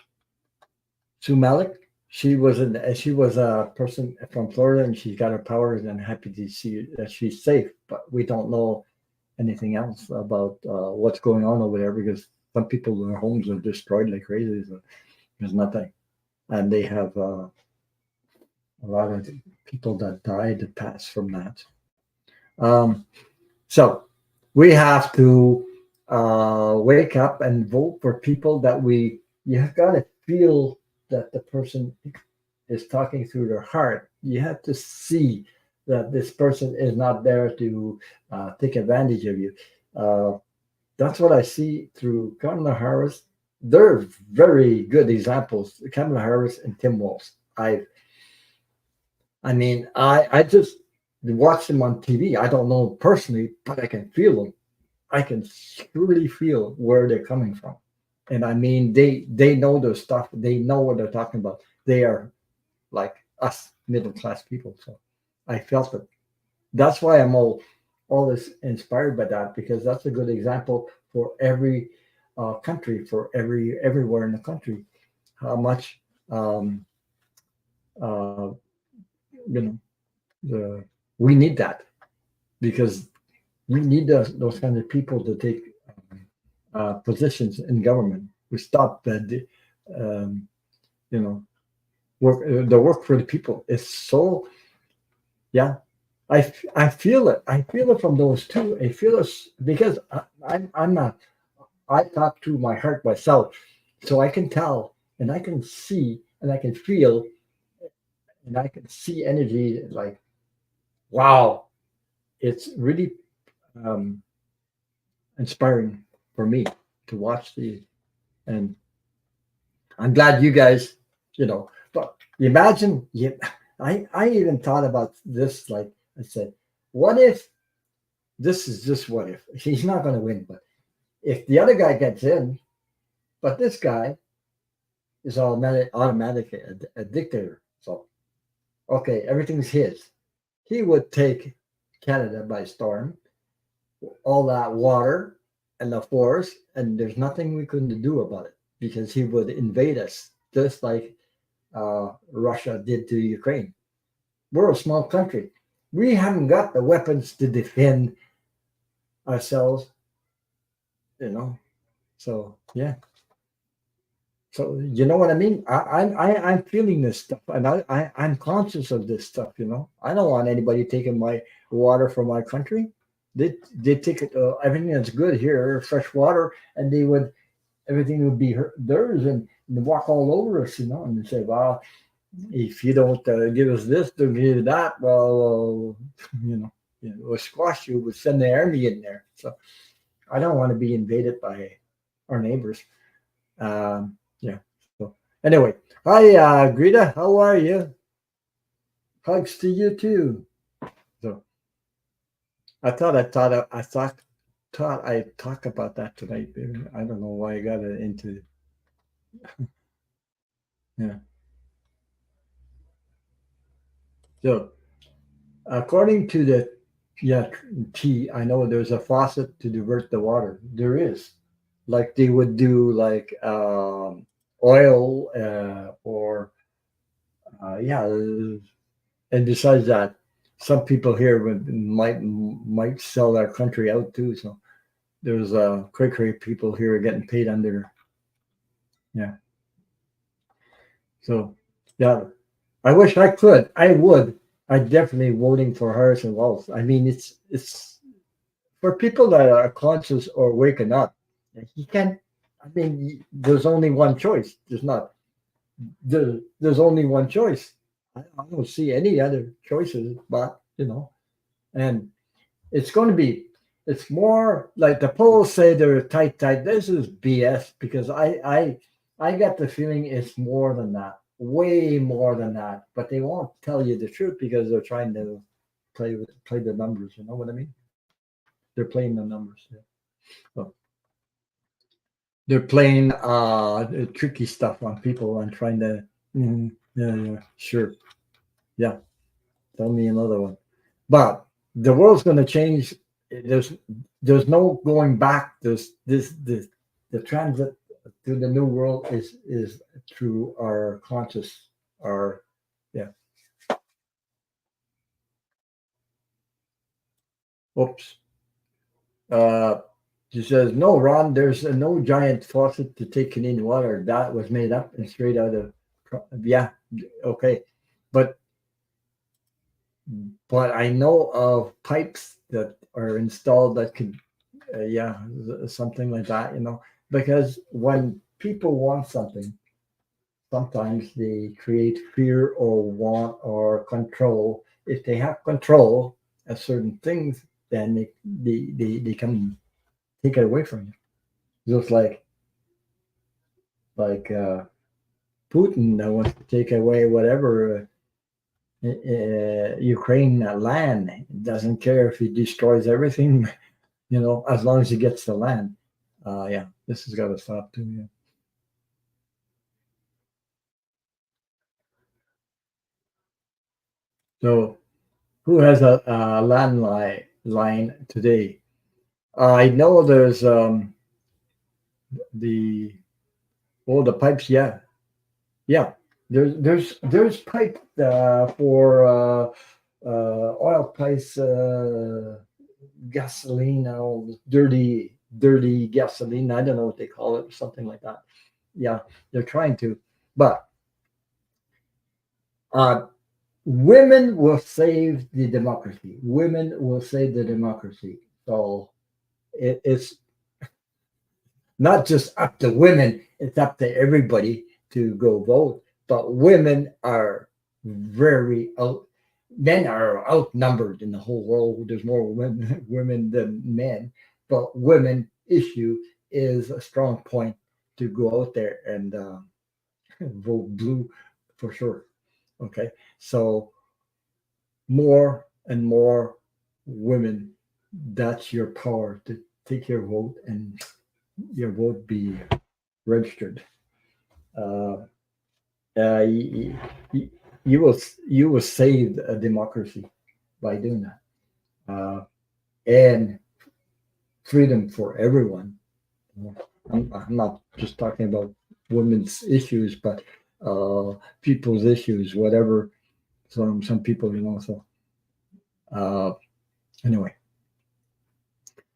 Sue Malik. She was a person from Florida, and she's got her powers. And happy to see that she's safe. But we don't know anything else about what's going on over there because some people their homes are destroyed like crazy. So there's nothing, and they have a lot of people that died that passed from that. Um, so we have to wake up and vote for people that we. You have got to feel that the person is talking through their heart. You have to see that this person is not there to take advantage of you. Uh, that's what I see through Kamala Harris. They're very good examples, Kamala Harris and Tim Walz. I just watch them on TV. I don't know personally, but I can feel them. I can really feel where they're coming from. And I mean, they know their stuff. They know what they're talking about. They are like us middle class people. So I felt it. That's why I'm all this inspired by that because that's a good example for every country, for everywhere in the country, how much um, uh, you know the we need that because we need those kind of people to take positions in government. We stop um, you know work the work for the people. It's so yeah. I feel it. I feel it from those two. I feel it because I'm not. I talk to my heart myself, so I can tell and I can see and I can feel and I can see energy like wow. It's really um, inspiring for me to watch these, and I'm glad you guys, But imagine, I even thought about this. Like I said, what if this is just what if he's not going to win, but if the other guy gets in, but this guy is automatically a dictator. So okay, everything's his. He would take Canada by storm, all that water and the forest, and there's nothing we couldn't do about it because he would invade us just like Russia did to Ukraine. We're a small country. We haven't got the weapons to defend ourselves, you know. So yeah. So you know what I mean? I'm feeling this stuff, and I'm conscious of this stuff. I don't want anybody taking my water from my country. They take it, everything that's good here, fresh water, and everything would be theirs, and walk all over us, and they say, well, if you don't give us this, they'll give you that. Well, we'll squash you. We'll send the army in there. So I don't want to be invaded by our neighbors. Yeah. So anyway, hi, Greta. How are you? Hugs to you too. So I thought I'd talk about that tonight. I don't know why I got it into. Yeah. So according to the T, I know there's a faucet to divert the water. There is, like they would do like oil or yeah, and besides that, some people here might sell their country out too. So there's Quaker people here getting paid under. Yeah. So yeah, I wish I could. I would. I definitely voting for Harrison Wells. I mean, it's for people that are conscious or waking up. He can't. I mean, there's only one choice. There's only one choice. I don't see any other choices, but and it's going to be. It's more like the polls say they're tight. This is BS because I get the feeling it's more than that, way more than that. But they won't tell you the truth because they're trying to play the numbers. You know what I mean? They're playing the numbers. Yeah. So they're playing tricky stuff on people and trying to Yeah, yeah, sure. Yeah, tell me another one. But the world's going to change. There's there's no going back. There's this the transit to the new world is through our conscious, our yeah. Oops. Uh, she says, no, Ron, there's no giant faucet to take Canadian water. That was made up and straight out of, yeah, okay. But I know of pipes that are installed that could, yeah, something like that, because when people want something, sometimes they create fear or want or control. If they have control of certain things, then they can take it away from you. Just like Putin that wants to take away whatever Ukraine land. Doesn't care if he destroys everything, as long as he gets the land. Yeah, this has got to stop too. Yeah. So, who has a landline line today? I know there's the the pipes. Yeah, yeah. There's pipe for oil pipes. Gasoline, dirty gasoline. I don't know what they call it, something like that. Yeah, they're trying to, but uh, women will save the democracy. Women will save the democracy. So it's not just up to women; it's up to everybody to go vote. But women are very out. Men are outnumbered in the whole world. There's more women than men, but women issue is a strong point to go out there and vote blue for sure. Okay, so more and more women. That's your power to take your vote and your vote be registered. Uh, you, you will save a democracy by doing that, and freedom for everyone. I'm not just talking about women's issues, but people's issues, whatever. Some people, So uh, anyway,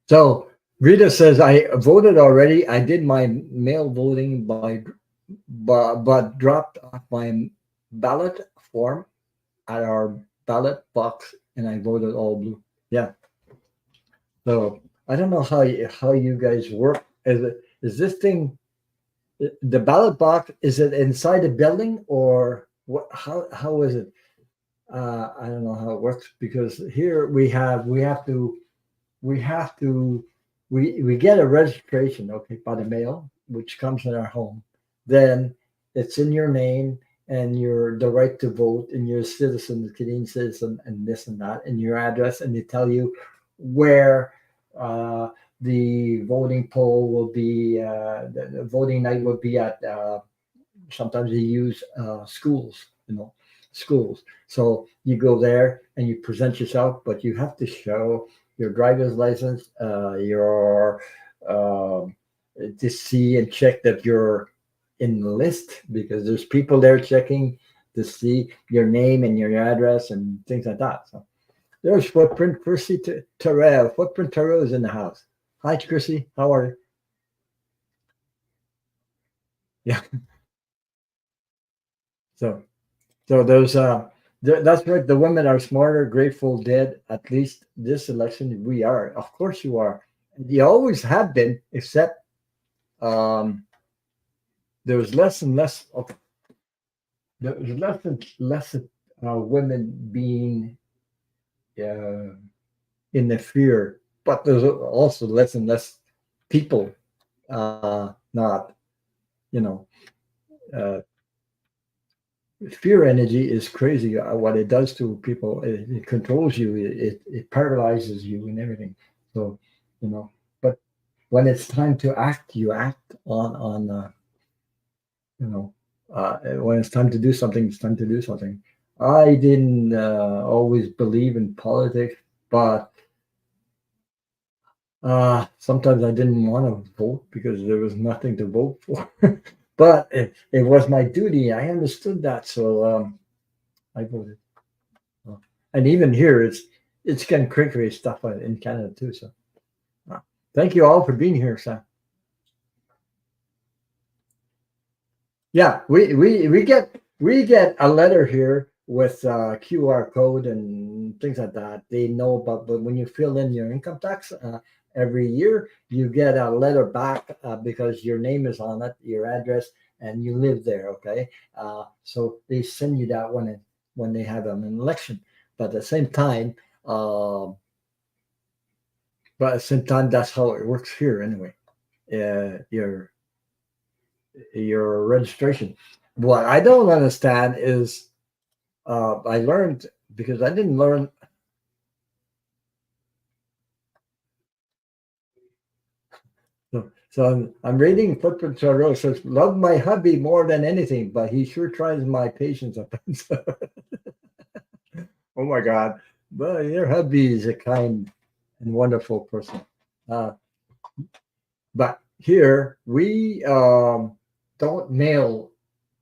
so Rita says I voted already. I did my mail voting but dropped off my ballot form at our ballot box, and I voted all blue. Yeah. So I don't know how you guys work. Is this thing the ballot box? Is it inside the building or what? How is it? I don't know how it works because here we have to we get a registration, okay, by the mail, which comes in our home. Then it's in your name and your the right to vote and you're a citizen, the Canadian citizen, and this and that, and your address, and they tell you where uh, the voting poll will be. The voting night will be at. Sometimes they use schools, schools. So you go there and you present yourself, but you have to show your driver's license, your to see and check that you're in the list because there's people there checking to see your name and your address and things like that. So there's Footprint Chrissy Terrell. Footprint Terrell is in the house. Hi, Chrissy. How are you? Yeah. So So those that's right. The women are smarter, Grateful Dead. At least this election, we are. Of course, you are. You always have been, except um, there was less and less of there was less and less women being uh, in the fear, but there's also less and less people not you know uh, fear energy is crazy. What it does to people, it controls you. It paralyzes you and everything. So, you know, but when it's time to act, you act on you know. When it's time to do something, it's time to do something. I didn't always believe in politics, but sometimes I didn't want to vote because there was nothing to vote for. But it was my duty. I understood that, so I voted. Uh, And even here, it's getting cray stuff in Canada too. So uh, thank you all for being here, Sam. Yeah, we get a letter here with QR code and things like that. They know about, but when you fill in your income tax every year, you get a letter back because your name is on it, your address, and you live there. Okay, so they send you that when they have an election. But at the same time, uh, that's how it works here anyway. Your registration. What I don't understand is I learned because I didn't learn. So I'm reading Footprints on the Road. It says, "Love my hubby more than anything, but he sure tries my patience at times." Oh my God! But your hubby is a kind and wonderful person. Uh, but here we don't mail.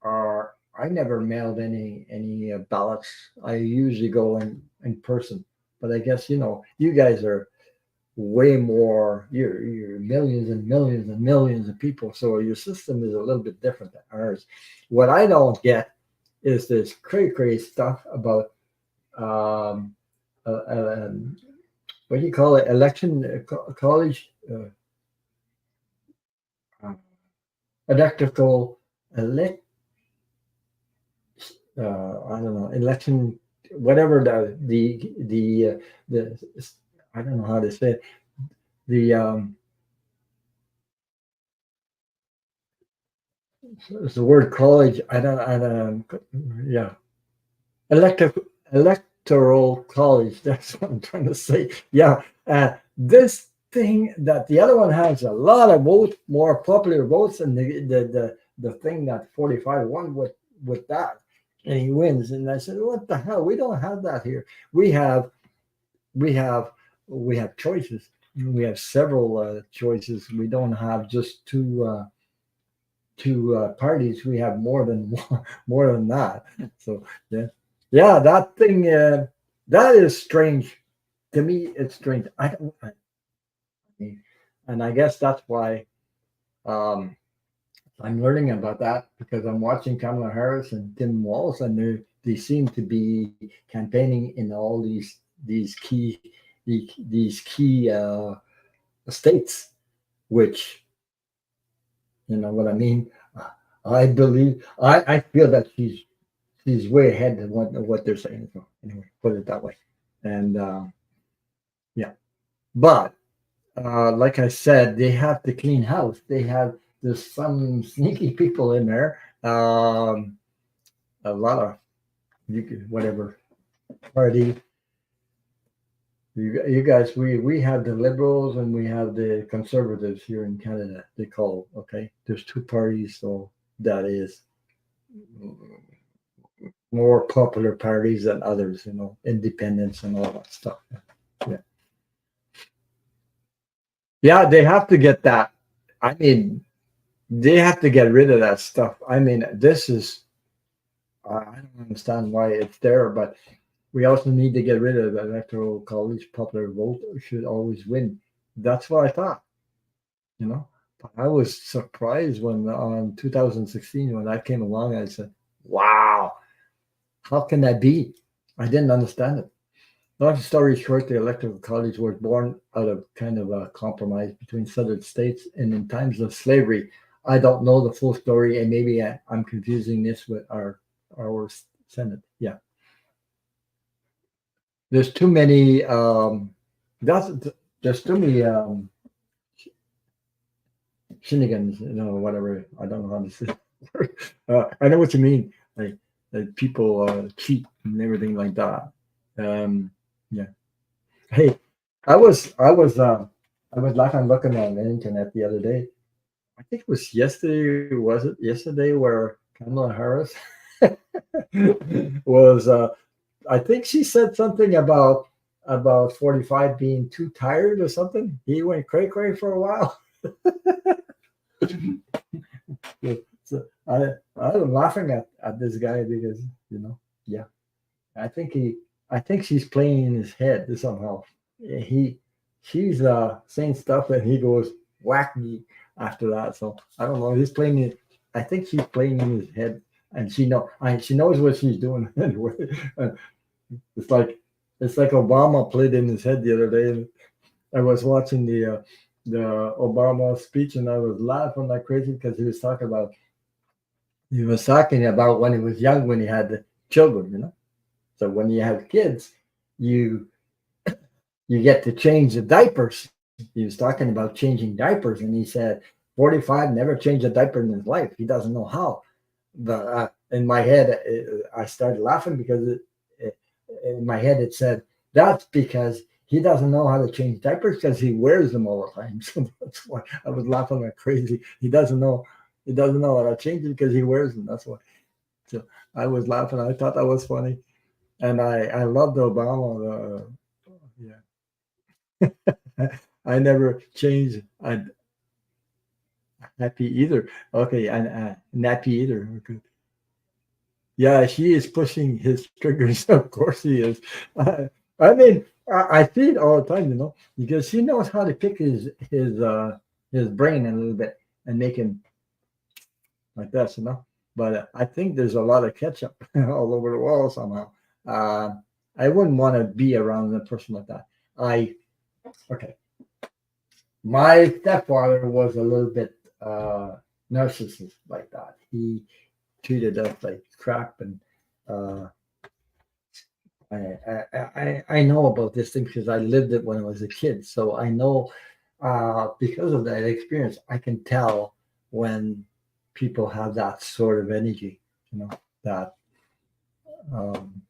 I never mailed any ballots. I usually go in person. But I guess you guys are way more. You're millions and millions and millions of people, so your system is a little bit different than ours. What I don't get is this crazy stuff about um, what do you call it? Election college, uh, electrical elect. I don't know, election, whatever the I don't know how to say it. The it's the word college. I don't. Yeah, elective electoral college. That's what I'm trying to say. Yeah, this thing that the other one has a lot of votes, more popular votes, and the thing that 45 won with that, and he wins. And I said, what the hell? We don't have that here. We have we have we have choices. We have several choices. We don't have just two parties. We have more than one, more than that. So yeah, yeah, that thing that is strange to me. It's strange. I don't. Mean, and I guess that's why um, I'm learning about that because I'm watching Kamala Harris and Tim Walz, and they seem to be campaigning in all these key states, which you know what I mean. I believe I feel that she's way ahead of what they're saying. So anyway, put it that way. And yeah, but like I said, they have to clean house. There's some sneaky people in there. A lot of whatever party. You guys, we have the liberals and we have the conservatives here in Canada. They call okay. There's two parties, so that is more popular parties than others. Independence and all that stuff. Yeah, yeah. They have to get that. I mean, they have to get rid of that stuff. I mean, this is I don't understand why it's there, but we also need to get rid of the electoral college popular vote should always win. That's what I thought, you know. But I was surprised when on 2016 when that came along. I said, "Wow, how can that be?" I didn't understand it. Long story short, the electoral college was born out of kind of a compromise between southern states and in times of slavery. I don't know the full story, and maybe I'm confusing this with our Senate. Yeah, there's too many. That's there's too many shenanigans, whatever. I don't know how to say. I know what you mean. Like people cheat and everything like that. Yeah. Hey, I was looking on the internet the other day. I think it was yesterday. Was it yesterday where Kamala Harris was I think she said something about 45 being too tired or something. He went cray cray for a while. So I'm laughing at this guy because yeah, I think I think she's playing in his head somehow. He she's saying stuff and he goes whack me after that. So I don't know. He's playing it. I think she's playing in his head, and she knows what she's doing anyway. Uh, It's like Obama played in his head the other day. And I was watching the Obama speech, and I was laughing like crazy because he was talking about when he was young, when he had children. So when you have kids, you you get to change the diapers. He was talking about changing diapers, and he said 45 never changed a diaper in his life. He doesn't know how. But in my head, I started laughing because it, in my head it said that's because he doesn't know how to change diapers because he wears them all the time. So that's why I was laughing like crazy. He doesn't know. He doesn't know how to change it because he wears them. That's why. So I was laughing. I thought that was funny, and I loved Obama. Yeah, I never changed. I happy either. Okay, and nappy either. Okay. Yeah, he is pushing his triggers. Of course he is. Uh, I mean, I see it all the time, because he knows how to pick his brain a little bit and make him like this. But I think there's a lot of ketchup all over the wall somehow. Uh, I wouldn't want to be around a person like that. I Okay. My stepfather was a little bit narcissist like that. He treated us like crap, and uh, I know about this thing because I lived it when I was a kid. So I know because of that experience, I can tell when people have that sort of energy, that um,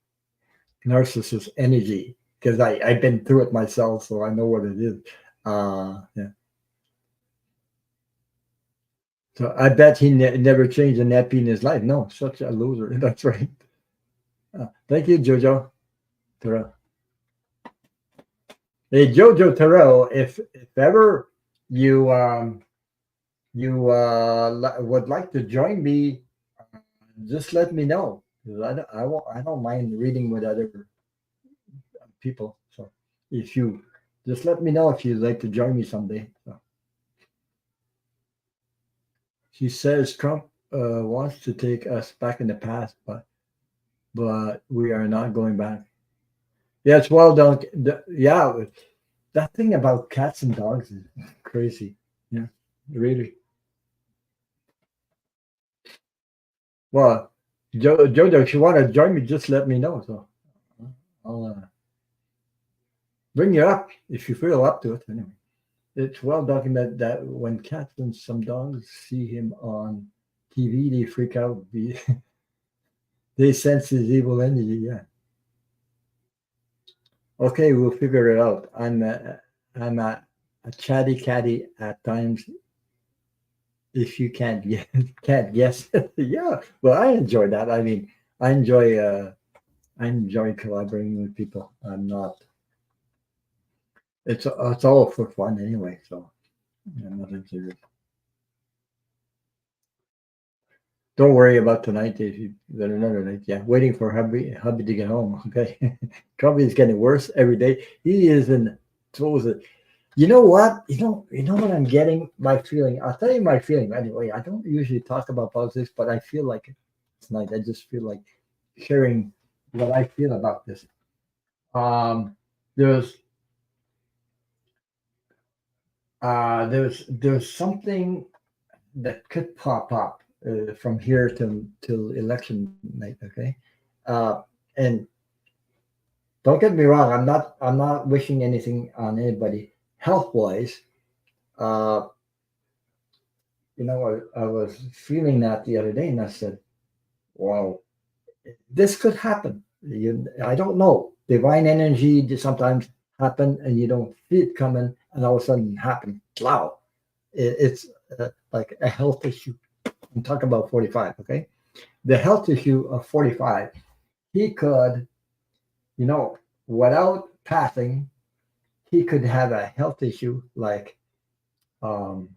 narcissist energy. Because I've been through it myself, so I know what it is. Yeah. So I bet he never changed a nappy in his life. No, such a loser. That's right. Thank you, Jojo Terrell. Hey, Jojo Terrell, if ever you would like to join me, just let me know. 'Cause I don't mind reading with other people. So if you just let me know if you'd like to join me someday. So she says Trump wants to take us back in the past, but we are not going back. Yes, well done. Yeah, that thing about cats and dogs is crazy. Yeah, really. Well, Jojo, if you want to join me, just let me know. So I'll bring you up if you feel up to it. Anyway, it's well documented that when cats and some dogs see him on TV, they freak out. They sense his evil energy. Yeah. Okay, we'll figure it out. I'm a chatty catty at times. If you can't guess, yeah. Well, I enjoy that. I mean, I enjoy uh, I enjoy collaborating with people. I'm not. It's all for fun anyway. So I'm nothing serious. Don't worry about tonight. If you got another night, yeah. Waiting for hubby to get home. Okay, trouble is getting worse every day. He is in. Suppose it. You know what? You know what I'm getting. My feeling. I'll tell you my feeling anyway. I don't usually talk about politics, but I feel like it tonight. I just feel like sharing what I feel about this. Um, there's there's something that could pop up from here till election night. Okay, and don't get me wrong. I'm not wishing anything on anybody health wise. Uh, I was feeling that the other day, and I said, "Wow, this could happen." I don't know. Divine energy just sometimes happen, and you don't see it coming, and all of a sudden happen. Wow, it's like a health issue. I'm talking about 45. Okay, The health issue of 45, he could, you know, without passing, he could have a health issue like, um,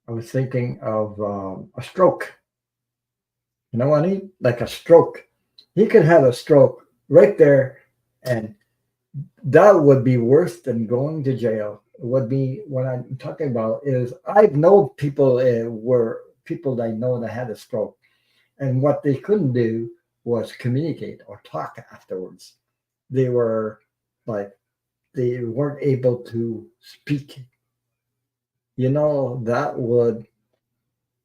I was thinking of a stroke. You know what I mean? Like a stroke. He could have a stroke right there, and that would be worse than going to jail. Would be what I'm talking about is I know people were people that I know that had a stroke, and what they couldn't do was communicate or talk afterwards. They were like they weren't able to speak. You know, that would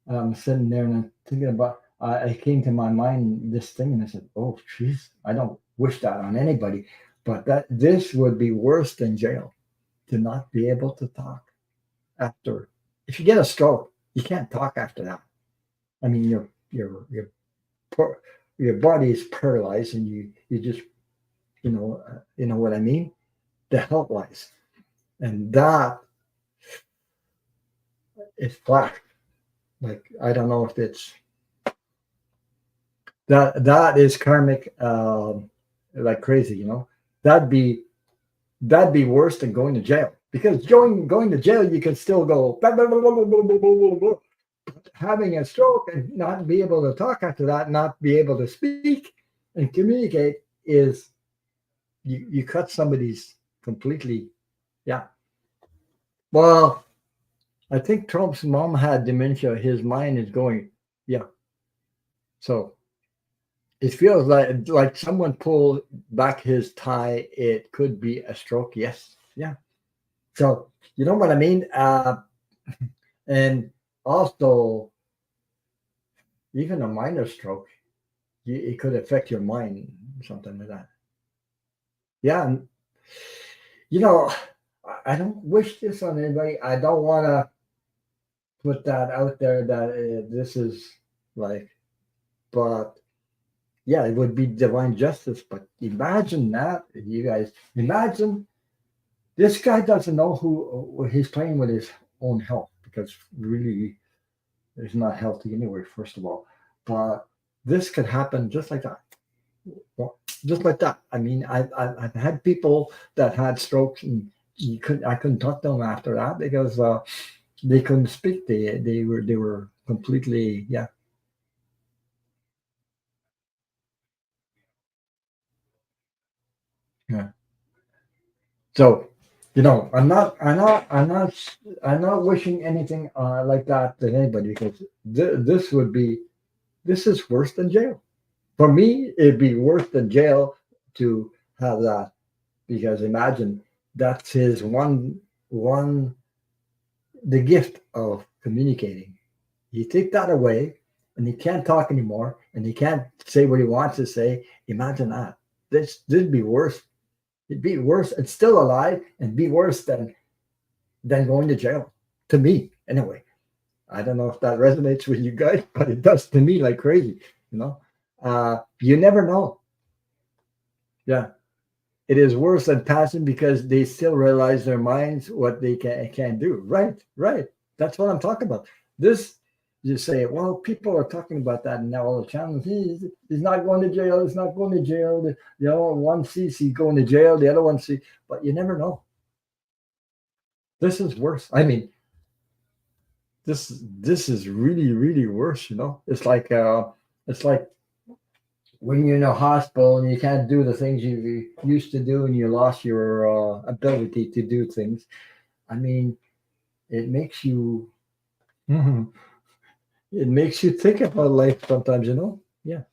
I'm sitting there and I'm thinking about. I came to my mind this thing, and I said, "Oh, jeez, I don't wish that on anybody." But that this would be worse than jail to not be able to talk after. If you get a stroke, you can't talk after that. I mean, your your body is paralyzed, and you just you know what I mean. The health wise, and that is flat. Like I don't know if it's that is karmic, like crazy. You know, that'd be that'd be worse than going to jail because going to jail you can still go blah, blah, blah, blah, blah, blah, blah, blah. Having a stroke and not be able to talk after that, not be able to speak and communicate is you cut somebody's completely. Yeah. Well, I think Trump's mom had dementia. His mind is going. Yeah. So it feels like someone pulled back his tie. It could be a stroke. Yes. Yeah. So you know what I mean? And also, even a minor stroke, it could affect your mind, something like that. Yeah. And, you know, I don't wish this on anybody. I don't want to put that out there that this is like, but yeah, it would be divine justice. But imagine that, you guys. Imagine this guy doesn't know who he's playing with his own health because really it's not healthy anyway, first of all. But this could happen just like that. Well, just like that. I mean, I've had people that had strokes and I couldn't talk to them after that because they couldn't speak. They were completely yeah. Yeah. So, I'm not wishing anything like that to anybody because this would be this is worse than jail. For me, it'd be worse than jail to have that because imagine that's his one the gift of communicating. You take that away and he can't talk anymore and he can't say what he wants to say. Imagine that. This'd be worse. It'd be worse. It's still alive and be worse than going to jail. To me, anyway. I don't know if that resonates with you guys, but it does to me like crazy, you know. You never know. Yeah. It is worse than passing because they still realize their minds what they can do. Right, right. That's what I'm talking about. This you say, well, people are talking about that now all the time. He's not going to jail. He's not going to jail. The other one sees he's going to jail. The other one sees, but you never know. This is worse. I mean, this is really worse. You know, it's like when you're in a hospital and you can't do the things you used to do and you lost your ability to do things. I mean, it makes you it makes you think about life sometimes, you know? Yeah.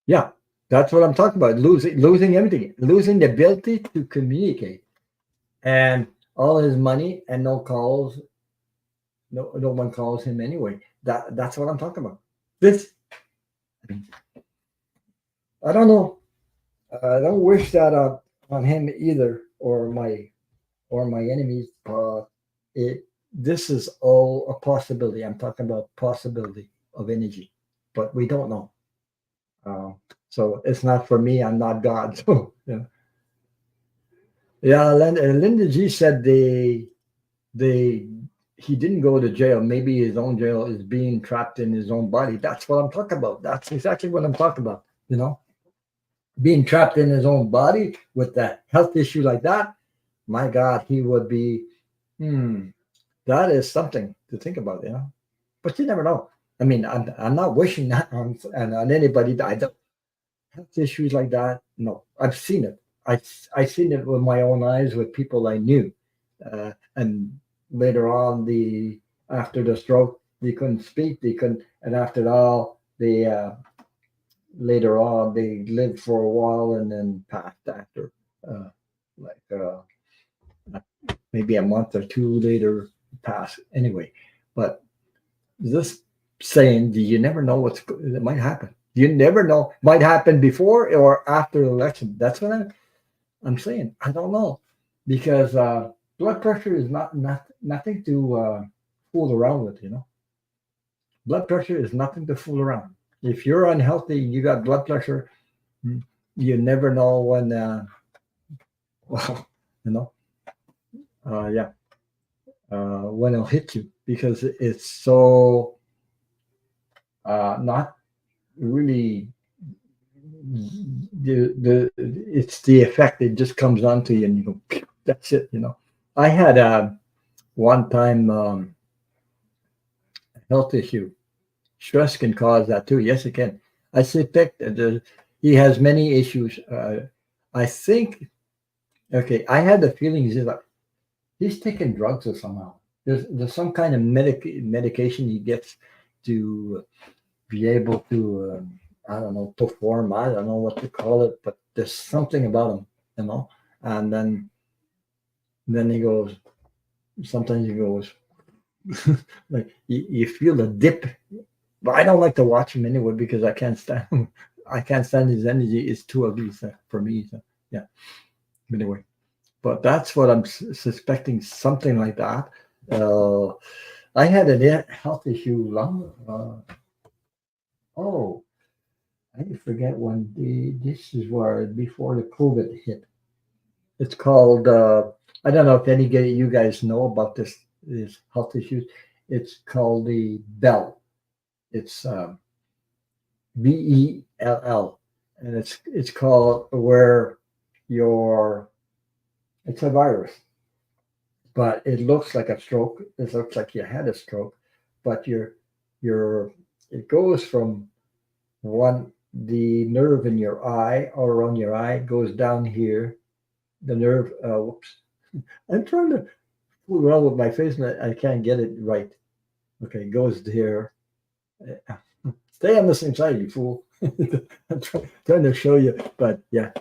Yeah. That's what I'm talking about. Losing everything, losing the ability to communicate and all his money and no calls. No one calls him anyway. That's what I'm talking about. This I don't know. I don't wish that on him either or my enemies, but it this is all a possibility. I'm talking about possibility of energy, but we don't know. Uh, so it's not for me. I'm not God. So yeah, yeah. Linda G said they he didn't go to jail. Maybe his own jail is being trapped in his own body. That's what I'm talking about. That's exactly what I'm talking about. Being trapped in his own body with a health issue like that. My God, he would be. Hmm, that is something to think about. But you never know. I mean, I'm not wishing that on anybody that I don't have issues like that. No, I've seen it. I seen it with my own eyes with people I knew, and later on, the after the stroke, they couldn't speak. They couldn't, and after it all, they later on they lived for a while and then passed after, uh, like maybe a month or two later, passed anyway. But this saying, do you never know that might happen? You never know. Might happen before or after the election. That's what I'm saying. I don't know because blood pressure is nothing to fool around with. Blood pressure is nothing to fool around. If you're unhealthy, you got blood pressure. You never know when. Well, you know, yeah, when it'll hit you because it's so not really the it's the effect. It just comes onto you and you go, that's it. I had one time health issue. Stress can cause that too. Yes, it can. I suspect that he has many issues. I think. Okay, I had the feeling he's taking drugs or somehow. There's some kind of medication he gets to be able to I don't know, perform. I don't know what to call it, but there's something about him. And then he goes. Sometimes he goes like you feel the dip, but I don't like to watch him anyway because I can't stand him. I can't stand his energy. It's too ugly for me. So, yeah. Anyway, but that's what I'm suspecting. Something like that. I had a health issue long. Oh, I forget when this is where before the COVID hit. It's called. I don't know if any of you guys know about this health issues. It's called the Bell. It's Bell, and it's called where your it's a virus, but it looks like a stroke. It looks like you had a stroke, but your it goes from the nerve in your eye or around your eye goes down here. The nerve. Whoops. I'm trying to fool around with my face and I can't get it right. Okay, it goes here. Stay on the same side, you fool. I'm trying to show you, but yeah.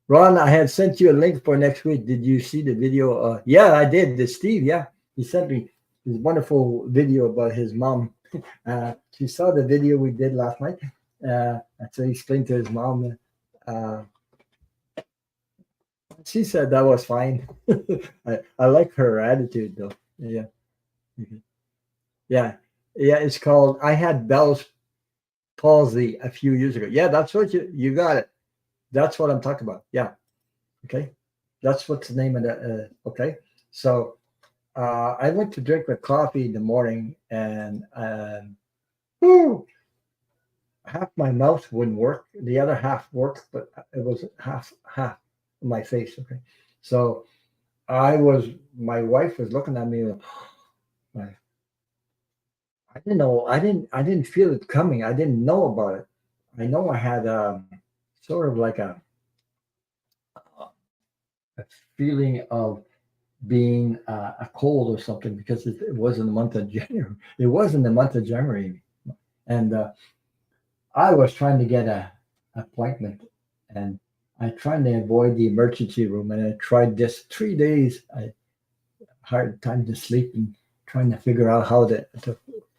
Ron, I had sent you a link for next week. Did you see the video? Yeah, I did. The Steve, yeah, he sent me his wonderful video about his mom. She saw the video we did last night. So he explained to his mom. She said that was fine. I like her attitude though. Yeah. Mhm. Yeah. Yeah. It's called I had Bell's palsy a few years ago. Yeah, that's what you got it. That's what I'm talking about. Yeah. Okay. That's what's the name of that. Okay. So I went to drink my coffee in the morning and whew, half my mouth wouldn't work. The other half worked, but it was half my face. Okay. So my wife was looking at me. Like, I didn't know. I didn't feel it coming. I didn't know about it. I know I had sort of like a feeling of being a cold or something because it was in the month of January. It was in the month of January, and I was trying to get a appointment, and I tried to avoid the emergency room, and I tried this 3 days. I hard time to sleep and trying to figure out how to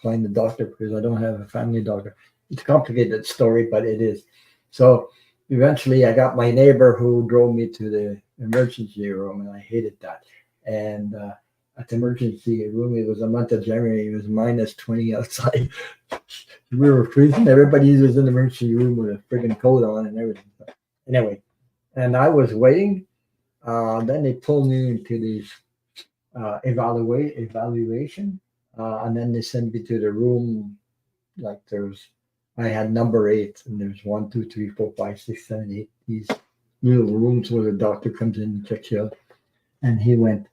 find the doctor because I don't have a family doctor. It's a complicated story, but it is. So eventually I got my neighbor who drove me to the emergency room and I hated that. And at the emergency room, it was a month of January, it was minus 20 outside. We were freezing. Everybody was in the emergency room with a friggin' coat on and everything. But anyway, and I was waiting. Then they pulled me into these evaluation, and then they sent me to the room. Like there's, I had number eight, and there's one, two, three, four, five, six, seven, eight. These little rooms where the doctor comes in and checks you out. And he went.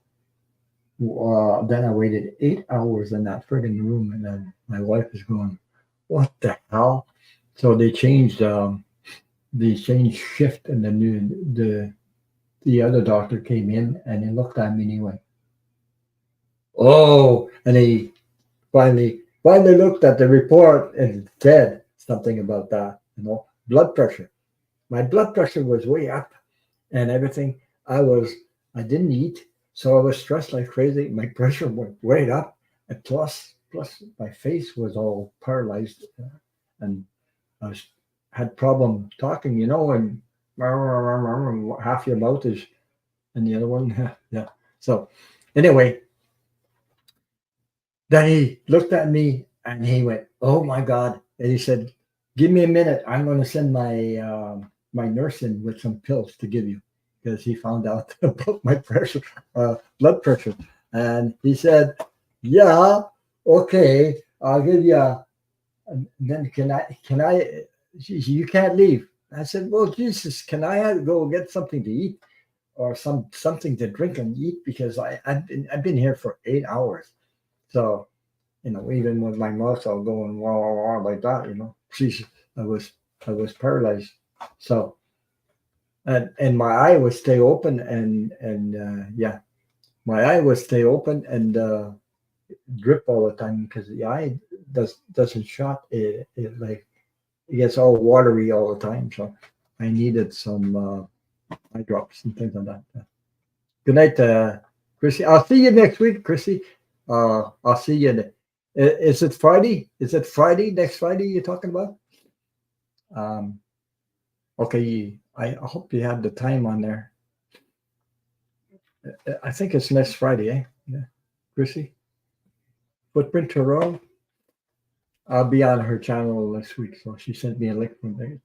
Then I waited 8 hours in that friggin' room, and then my wife is going, "What the hell?" So they changed shift, and the other doctor came in, and he looked at me and he went, "Oh!" And he finally looked at the report and said something about that, blood pressure. My blood pressure was way up and everything. I didn't eat, so I was stressed like crazy. My pressure went way up, and plus my face was all paralyzed, and I had problem talking, and half your mouth is, and the other one, yeah. So anyway, then he looked at me and he went, "Oh my God!" And he said, "Give me a minute. I'm going to send my nurse in with some pills to give you," because he found out about my pressure, blood pressure. And he said, "Yeah, okay, I'll give you." And then can I? You can't leave. I said, "Well, Jesus, can I go get something to eat or something to drink and eat because I've been here for 8 hours." So even with my mouth all going wah wah wah like that, she's I was I was paralyzed. So and my eye would stay open and yeah, my eye would stay open and drip all the time because the eye doesn't shut. It like it gets all watery all the time. So I needed some eye drops and things like that. Yeah. Good night, Chrissy. I'll see you next week, Chrissy. I'll see you. Is it Friday? Is it Friday? Next Friday you're talking about? Um, okay. I hope you have the time on there. I think it's next Friday, eh? Yeah. Chrissy, Footprint Toronto. I'll be on her channel next week, so she sent me a link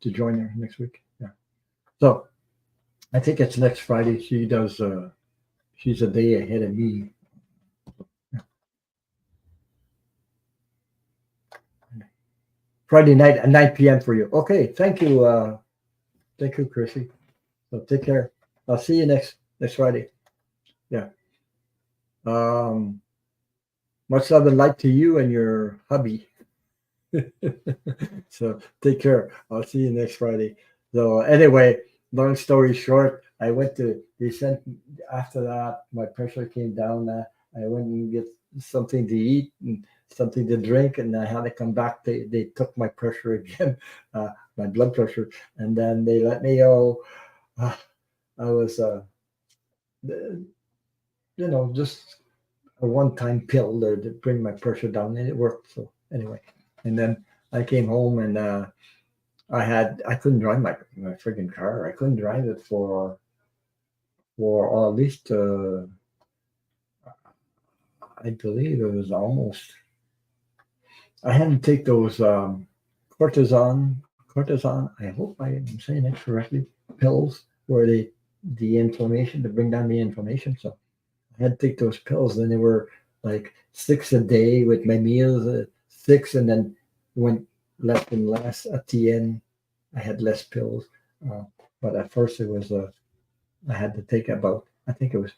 to join her next week. Yeah. So I think it's next Friday. She does. She's a day ahead of me. Yeah. Friday night at 9 p.m. for you. Okay. Thank you. Thank you, Chrissy. So take care. I'll see you next Friday. Yeah. Um, much love and light to you and your hubby. So take care. I'll see you next Friday. So anyway, long story short, I went to they sent after that my pressure came down. I went and get something to eat and something to drink, and I had to come back. They took my pressure again, my blood pressure, and then they let me go. Uh, I was just a one-time pill to bring my pressure down, and it worked. So anyway, and then I came home and I couldn't drive my friggin' car. I couldn't drive it for at least I believe it was almost. I had to take those cortisone. I hope I am saying it correctly. Pills where the inflammation to bring down the inflammation. So I had to take those pills, and they were like six a day with my meals, six, and then went less and less. At the end, I had less pills, uh, but at first it was I had to take about I think it was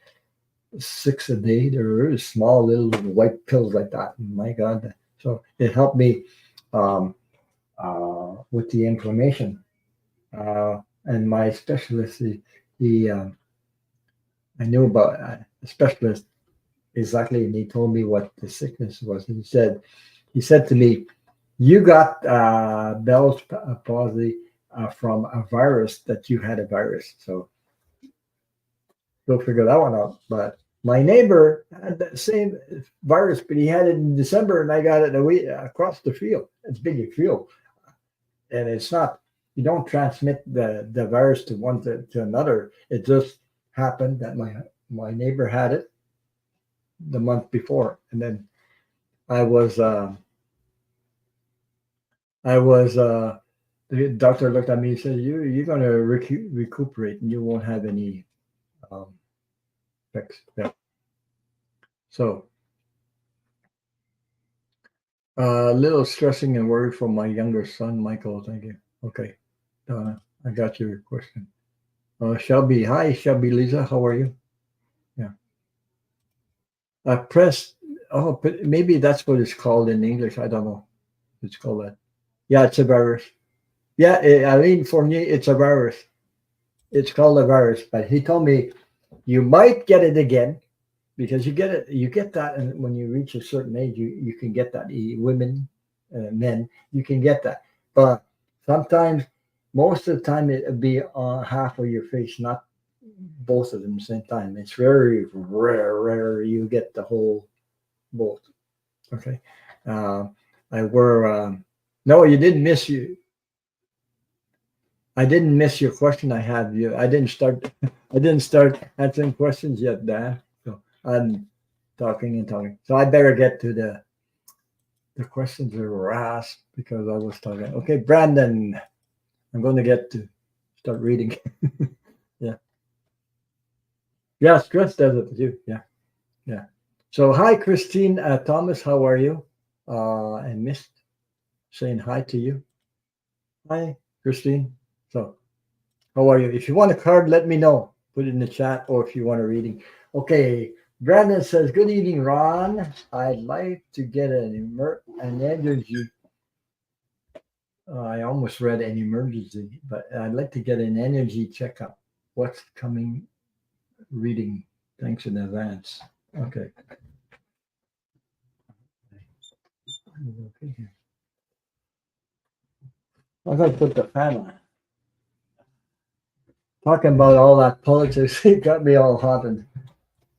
six a day. They were really small little white pills like that. My God! So it helped me um, with the inflammation. And my specialist, he I knew about a specialist exactly, and he told me what the sickness was. He said to me, "You got Bell's palsy from a virus that you had a virus." So go figure that one out. But my neighbor had that same virus, but he had it in December, and I got it across the field. It's big field, and it's not. You don't transmit the virus to one to another. It just happened that my neighbor had it the month before, and then I was uh, I was the doctor looked at me and said, You're going to recuperate and you won't have any effects." Yeah. So a little stressing and worry from my younger son, Michael. Thank you. Okay, I got your question. Shelby, hi, Shelby Lisa, how are you? Yeah. Press. Oh, but maybe that's what it's called in English. I don't know. It's called that. Yeah, it's a virus. Yeah, I mean, for me, it's a virus. It's called a virus. But he told me you might get it again because you get it. You get that, and when you reach a certain age, you can get that. Women, men, you can get that. But sometimes, most of the time, it'll be on half of your face, not both of them at the same time. It's very rare you get the whole both. Okay. Uh, I were no, you didn't miss you. I didn't miss your question. I had you. I didn't start. I didn't start answering questions yet, Dan. So I'm talking and talking. So I better get to the questions that were asked because I was talking. Okay, Brandon, I'm going to get to start reading. Yeah, yeah. Stress does it too. Yeah, yeah. So hi, Christine Thomas. How are you? And missed saying hi to you. Hi, Christine. So how are you? If you want a card, let me know. Put it in the chat, or if you want a reading. Okay, Brandon says, "Good evening, Ron. I'd like to get an energy. I almost read an emergency, but I'd like to get an energy checkup. What's coming? Reading. Thanks in advance." Okay. Okay. I'm gonna put the fan on. Talking about all that politics, it got me all hot and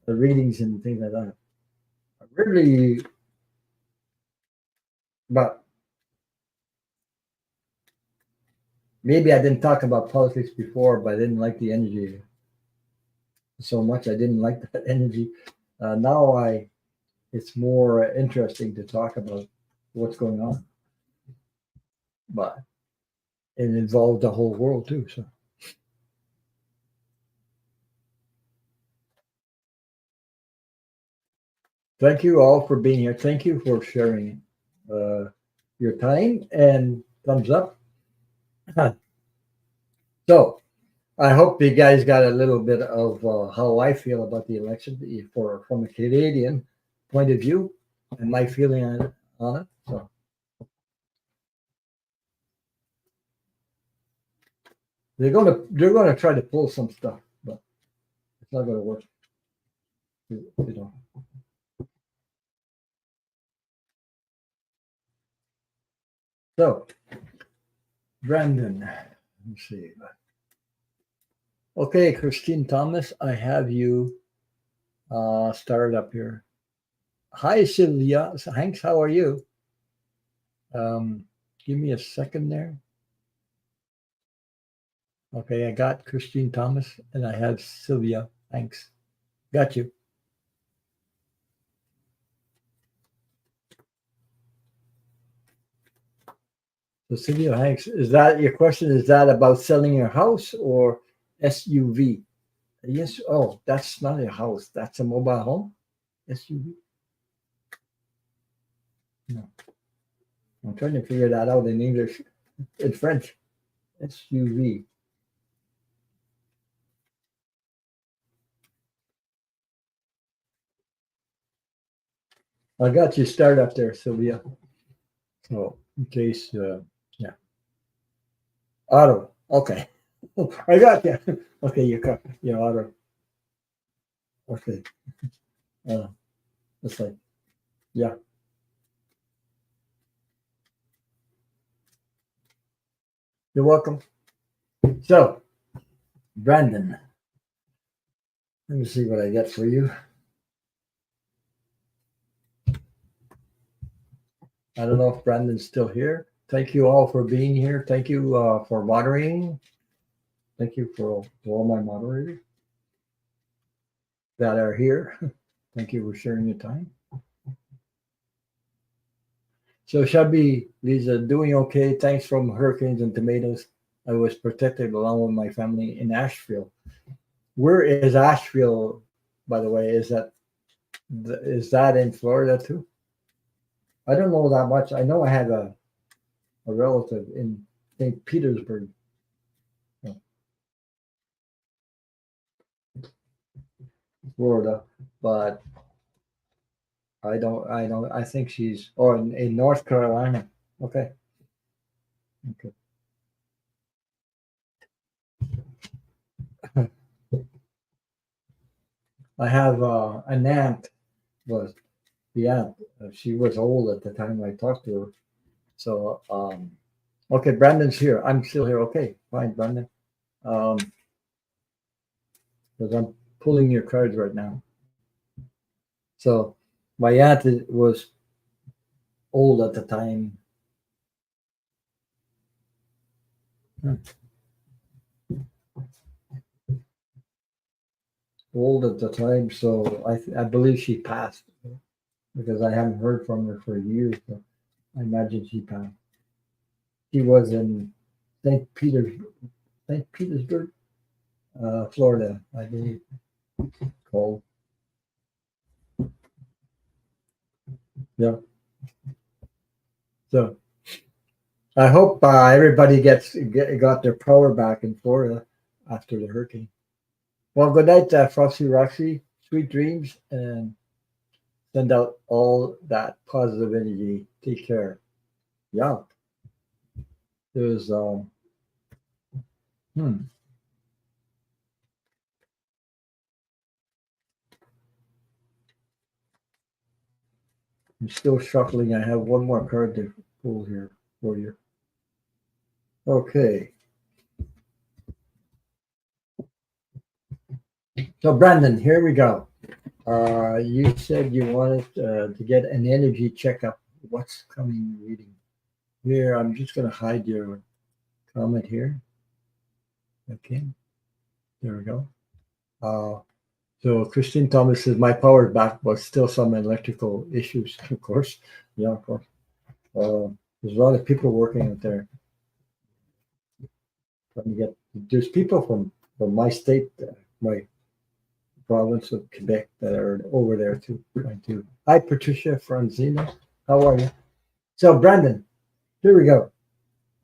the readings and things like that. Really, but maybe I didn't talk about politics before, but I didn't like the energy so much. I didn't like that energy. Now it's more interesting to talk about what's going on, but it involved the whole world too. So thank you all for being here. Thank you for sharing your time and thumbs up. So I hope you guys got a little bit of how I feel about the election for from a Canadian point of view and my feeling on it. So they're gonna try to pull some stuff, but it's not gonna work. You know. So Brandon, let's see. Okay, Christine Thomas, I have you started up here. Hi, Sylvia. Hanks, how are you? Give me a second there. Okay, I got Christine Thomas and I have Sylvia. Thanks. Got you. So Sylvia Hanks, is that your question? Is that about selling your house or SUV? Yes. Oh, that's not a house. That's a mobile home. SUV. No, I'm trying to figure that out in English. In French. SUV. I got you started up there, Sylvia. So in case, yeah, auto. Okay, I got you. Okay, your auto. Okay, that's like, yeah. You're welcome. So, Brandon, let me see what I get for you. I don't know if Brandon's still here. Thank you all for being here. Thank you for moderating. Thank you for all my moderators that are here. Thank you for sharing your time. So Shabby, Lisa, doing okay. Thanks from hurricanes and tomatoes. I was protected along with my family in Asheville. Where is Asheville, by the way? Is that Is that in Florida too? I don't know that much. I know I had a relative in St. Petersburg, Florida, but I think she's, oh, in North Carolina. Okay. Okay. I have an aunt, was the aunt. She was old at the time I talked to her. So, okay, Brandon's here. I'm still here. Okay, fine, Brandon. Um, because I'm pulling your cards right now. So, my aunt was old at the time. Hmm. Old at the time, so I believe she passed because I haven't heard from her for years. So I imagine she passed. She was in St. Peter, St. Petersburg, Florida, I believe. Called. Yeah. So I hope everybody got their power back in Florida after the hurricane. Well, good night, Frosty Roxy. Sweet dreams, and send out all that positive energy. Take care. Yeah. There's hmm, I'm still shuffling. I have one more card to pull here for you. Okay. So Brandon, here we go. You said you wanted to get an energy checkup. What's coming reading? Here, I'm just going to hide your comment here. Okay, there we go. So Christine Thomas says, my power back, but still some electrical issues, of course. Yeah, of course. There's a lot of people working out there trying to get, there's people from my state, my province of Quebec that are over there too, trying to. Hi, Patricia Franzino. How are you? So, Brandon, here we go.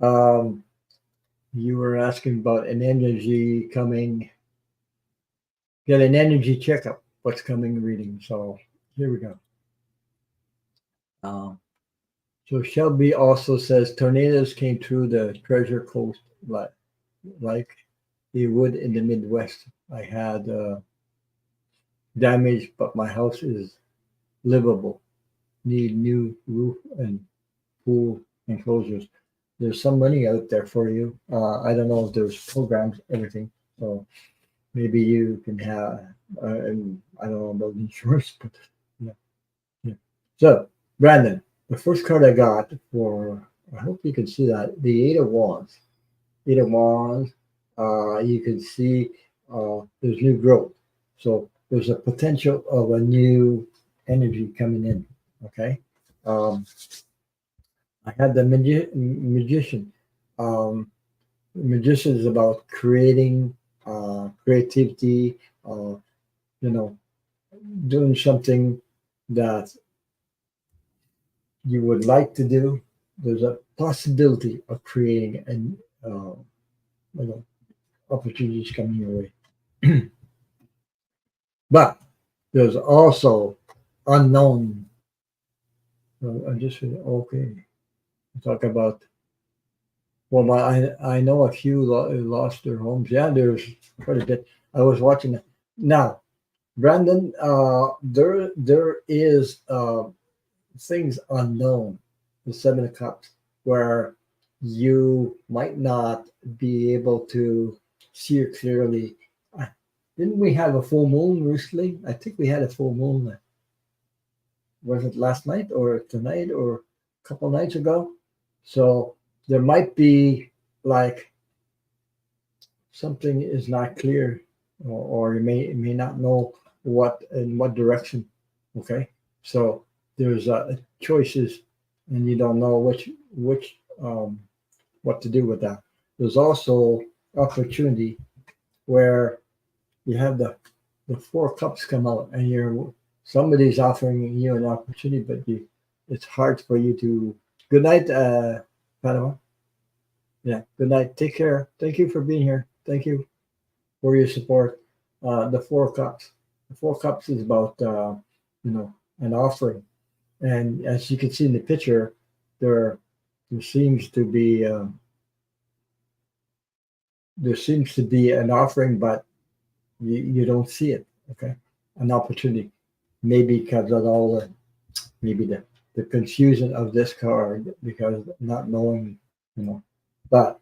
Um, you were asking about an energy coming, get an energy checkup. What's coming reading? So, here we go. Um, so, Shelby also says tornadoes came through the Treasure Coast like they would in the Midwest. I had damage, but my house is livable. Need new roof and pool enclosures. There's some money out there for you. I don't know if there's programs, everything. So maybe you can have, and I don't know about insurance, but yeah, yeah. So, Brandon, the first card I got for, I hope you can see that, the Eight of Wands. Eight of Wands, you can see there's new growth. So there's a potential of a new energy coming in. Okay. Um, I had the magician. Um, magician is about creating, creativity, you know, doing something that you would like to do. There's a possibility of creating and you know, opportunities coming your way. But there's also unknown. I just okay. Talk about, well, I know a few lost their homes. Yeah, there's quite a bit. I was watching it. Now, Brandon, there is things unknown, the Seven of Cups, where you might not be able to see it clearly. Uh, Didn't we have a full moon recently? I think we had a full moon. Was it last night or tonight or a couple nights ago? So there might be like something is not clear, or you may not know what in what direction. Okay, so there's choices, and you don't know which what to do with that. There's also opportunity where you have the four cups come out, and you're somebody's offering you an opportunity, but it's hard for you to. Good night, Panama. Yeah, good night. Take care. Thank you for being here. Thank you for your support. The Four Cups. The Four Cups is about an offering, and as you can see in the picture, there there seems to be an offering, but you don't see it. Okay, an opportunity, maybe because of all maybe the confusion of this card because not knowing, you know, but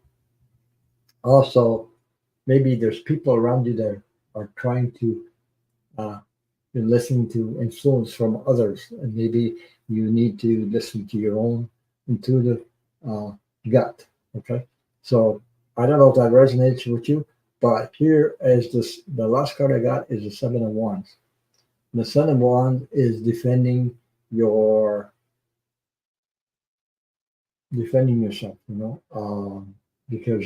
also maybe there's people around you that are trying to uh, you're listening to influence from others, and maybe you need to listen to your own intuitive uh, gut. Okay, so I don't know if that resonates with you, but here is this: the last card I got is the Seven of Wands. The Seven of Wands is your defending yourself. Because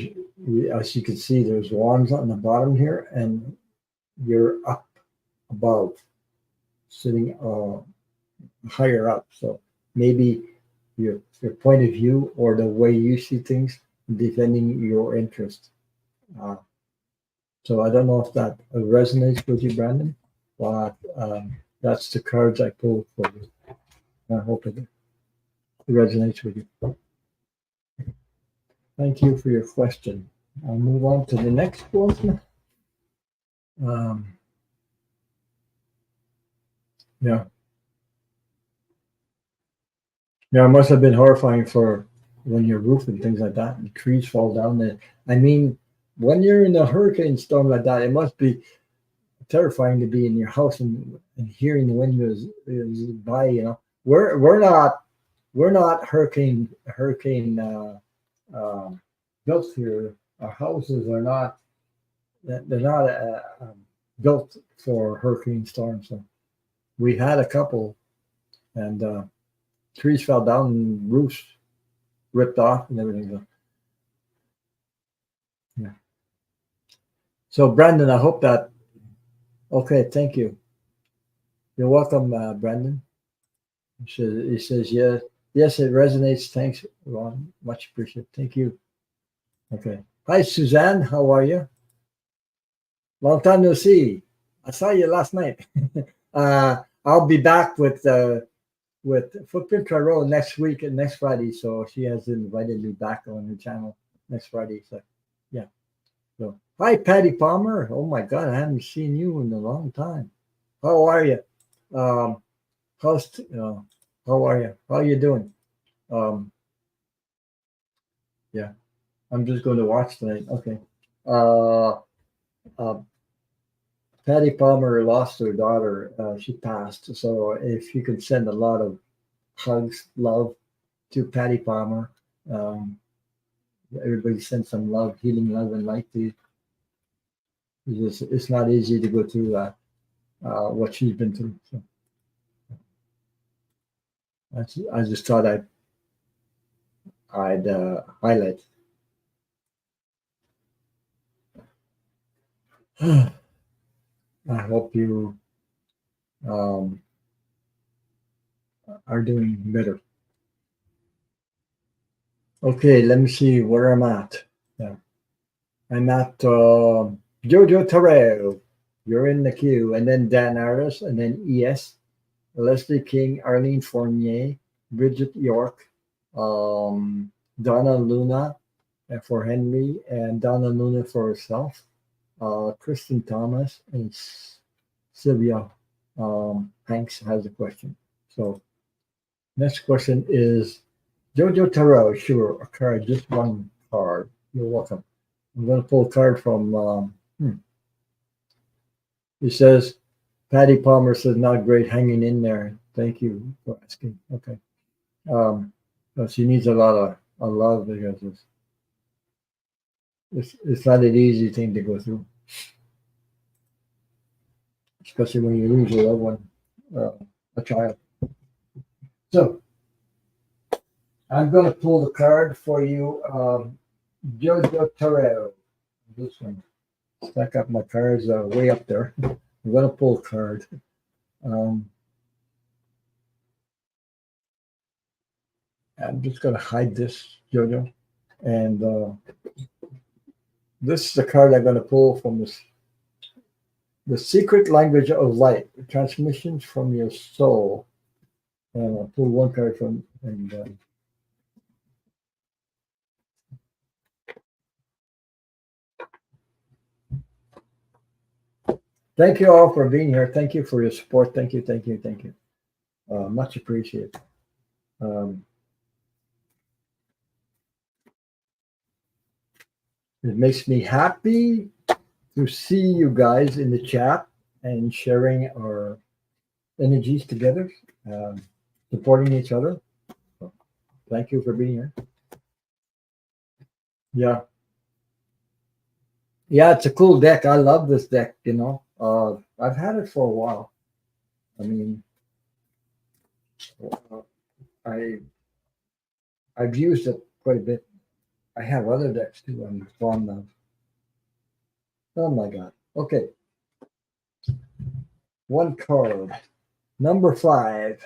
as you can see, there's wands on the bottom here, and you're up above, sitting higher up. So maybe your point of view or the way you see things, defending your interest. Uh, so I don't know if that resonates with you, Brandon, but that's the cards I pulled for you. I hope it resonates with you. Thank you for your question. I'll move on to the next one. Um, yeah, yeah, it must have been horrifying for when your roof and things like that, and trees fall down. And I mean, when you're in a hurricane storm like that, it must be terrifying to be in your house and hearing the wind is by. We're not hurricane built here. Our houses are not they're not built for hurricane storms. So we had a couple, and trees fell down and roofs ripped off and everything. So, yeah. So Brandon, I hope that. Okay, thank you. You're welcome, Brandon. He says yes. Yes, it resonates. Thanks, Ron. Much appreciated. Thank you. Okay. Hi, Suzanne. How are you? Long time no see. I saw you last night. I'll be back with Footprint Tarot next week and next Friday. So she has invited me back on her channel next Friday. So yeah. So hi, Patty Palmer. Oh my God, I haven't seen you in a long time. How are you? Um, how's how are you? How are you doing? Um, yeah, I'm just going to watch tonight. Okay. Uh, uh, Patty Palmer lost her daughter. She passed. So if you could send a lot of hugs, love to Patty Palmer. Um, Everybody send some love, healing love, and light to you. It's not easy to go through what she's been through. So I just thought I'd highlight. I hope you um, are doing better. Okay, let me see where I'm at. Yeah. I'm at Jojo Terrell. You're in the queue. And then Dan Aris, and then ES, Leslie King, Arlene Fournier, Bridget York, Donna Luna for Henry, and Donna Luna for herself, Kristen Thomas, and Sylvia Hanks has a question. So next question is Jojo Tarot. Sure, a card, just one card. You're welcome. I'm going to pull a card from. He says, Patty Palmer says, not great hanging in there. Thank you for asking. Okay. So she needs a lot of love because it's not an easy thing to go through, especially when you lose a loved one, a child. So I'm going to pull the card for you, Jojo Terrell. This one. Stack up my cards way up there. I'm going to pull a card. I'm just going to hide this, Jojo. And this is the card I'm going to pull from this. The secret language of light, transmissions from your soul. And I'll pull one card from, and thank you all for being here. Thank you for your support. Thank you, thank you, thank you. Much appreciated. Um, it makes me happy to see you guys in the chat and sharing our energies together, supporting each other. So thank you for being here. Yeah. Yeah, it's a cool deck. I love this deck, you know. I've had it for a while. I mean, I I've used it quite a bit. I have other decks too I'm fond of. Oh my god. Okay. One card. Number five.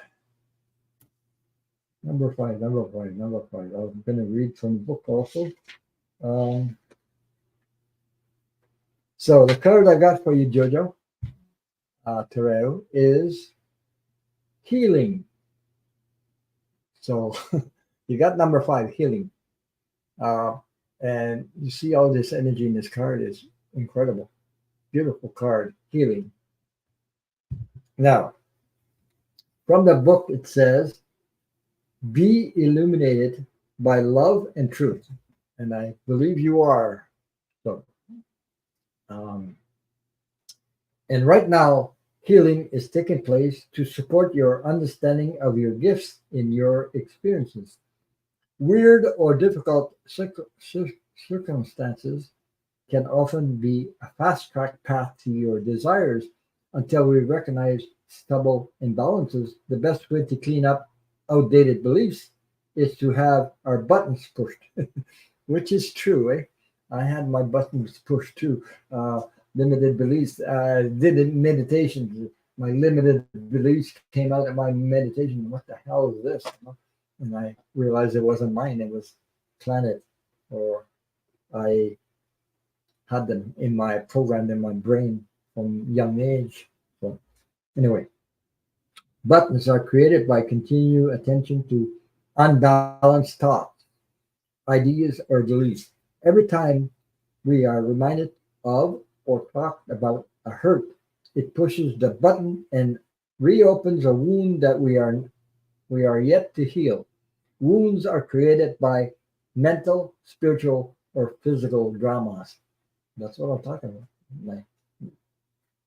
Number five, number five, number five. I'm gonna read from the book also. Um, so the card I got for you, Jojo, Terrell, is healing. So you got number five, healing. Uh, and you see all this energy in this card is incredible. Beautiful card, healing. Now, from the book, it says, be illuminated by love and truth. And I believe you are. So, um, and right now, healing is taking place to support your understanding of your gifts in your experiences. Weird or difficult circumstances can often be a fast track path to your desires until we recognize stubble imbalances. The best way to clean up outdated beliefs is to have our buttons pushed, which is true. I had my buttons pushed too. Limited beliefs. Did meditations. My limited beliefs came out of my meditation. What the hell is this? You know? And I realized it wasn't mine. It was planet, or I had them in my programmed in my brain from young age. So anyway, buttons are created by continued attention to unbalanced thoughts, ideas, or beliefs. Every time we are reminded of or talked about a hurt, it pushes the button and reopens a wound that we are yet to heal. Wounds are created by mental, spiritual, or physical dramas. That's what I'm talking about.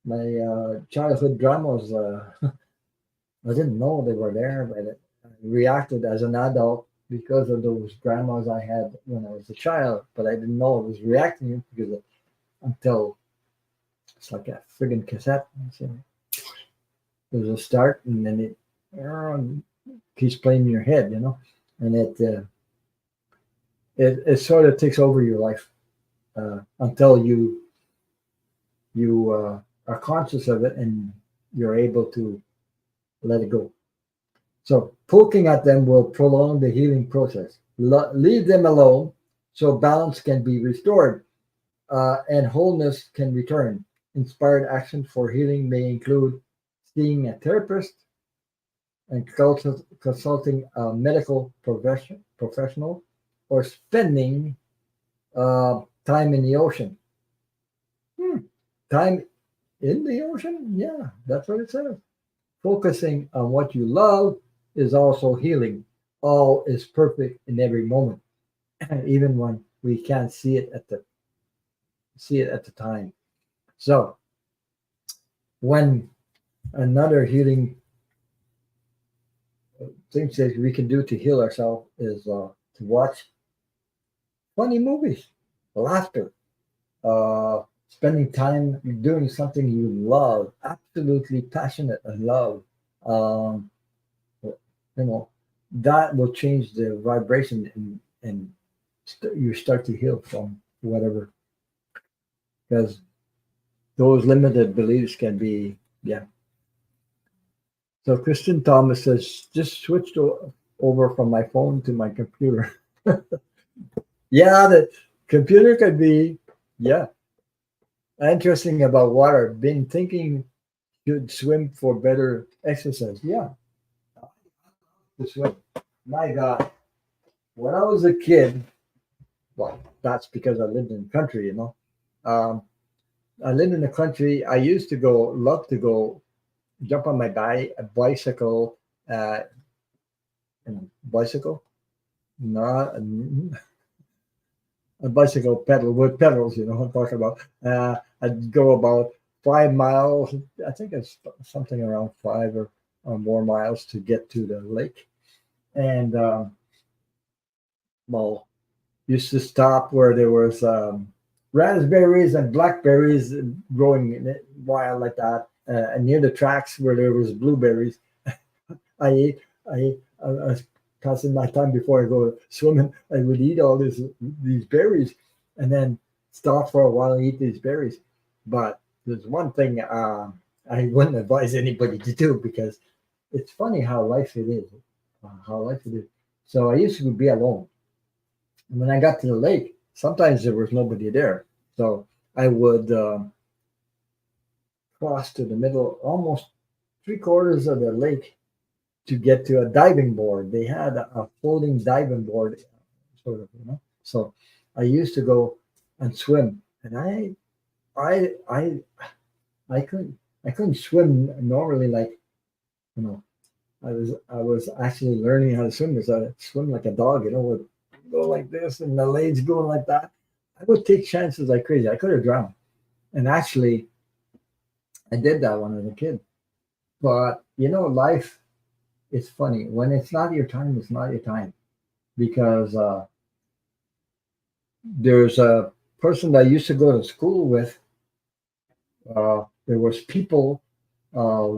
My childhood dramas. I didn't know they were there, but I reacted as an adult because of those dramas I had when I was a child. But I didn't know I was reacting because until it's like a friggin' cassette. So there's a start, and then it keeps playing in your head, you know, and it sort of takes over your life until you are conscious of it and you're able to let it go. So poking at them will prolong the healing process. Leave them alone so balance can be restored and wholeness can return. Inspired action for healing may include seeing a therapist and consulting a medical professional, or spending time in the ocean. Time in the ocean? Yeah, that's what it says. Focusing on what you love is also healing. All is perfect in every moment, even when we can't see it at the time. So when another healing thing that we can do to heal ourselves is to watch funny movies, laughter, spending time doing something you love, absolutely passionate and love. Um, you know, that will change the vibration and you start to heal from whatever, because those limited beliefs can be, yeah. So Kristen Thomas says, just switched over from my phone to my computer. Yeah, the computer could be, yeah, interesting about water. Been thinking should swim for better exercise. Yeah, to swim. My God, when I was a kid, well, that's because I lived in the country, you know. Um, I lived in the country. I used to go, love to go jump on my bicycle, uh, bicycle, not a bicycle pedal with pedals, you know what I'm talking about. I'd go about 5 miles. I think it's something around or more miles to get to the lake. And well, used to stop where there was raspberries and blackberries growing wild like that, and near the tracks where there was blueberries. I ate. I was passing my time before I go swimming. I would eat all these berries, and then stop for a while and eat these berries. But there's one thing I wouldn't advise anybody to do because it's funny how life it is. How life it is. So I used to be alone. And when I got to the lake, sometimes there was nobody there. So I would cross to the middle, almost three-quarters of the lake to get to a diving board. They had a floating diving board, sort of, you know. So I used to go and swim, and I, I, I couldn't swim normally. Like, you know, I was actually learning how to swim because I swim like a dog, you know, would go like this and the legs going like that. I would take chances like crazy. I could have drowned, and actually, I did that when I was a kid. But you know, life is funny. When it's not your time, it's not your time because there's a person that I used to go to school with. There was people uh,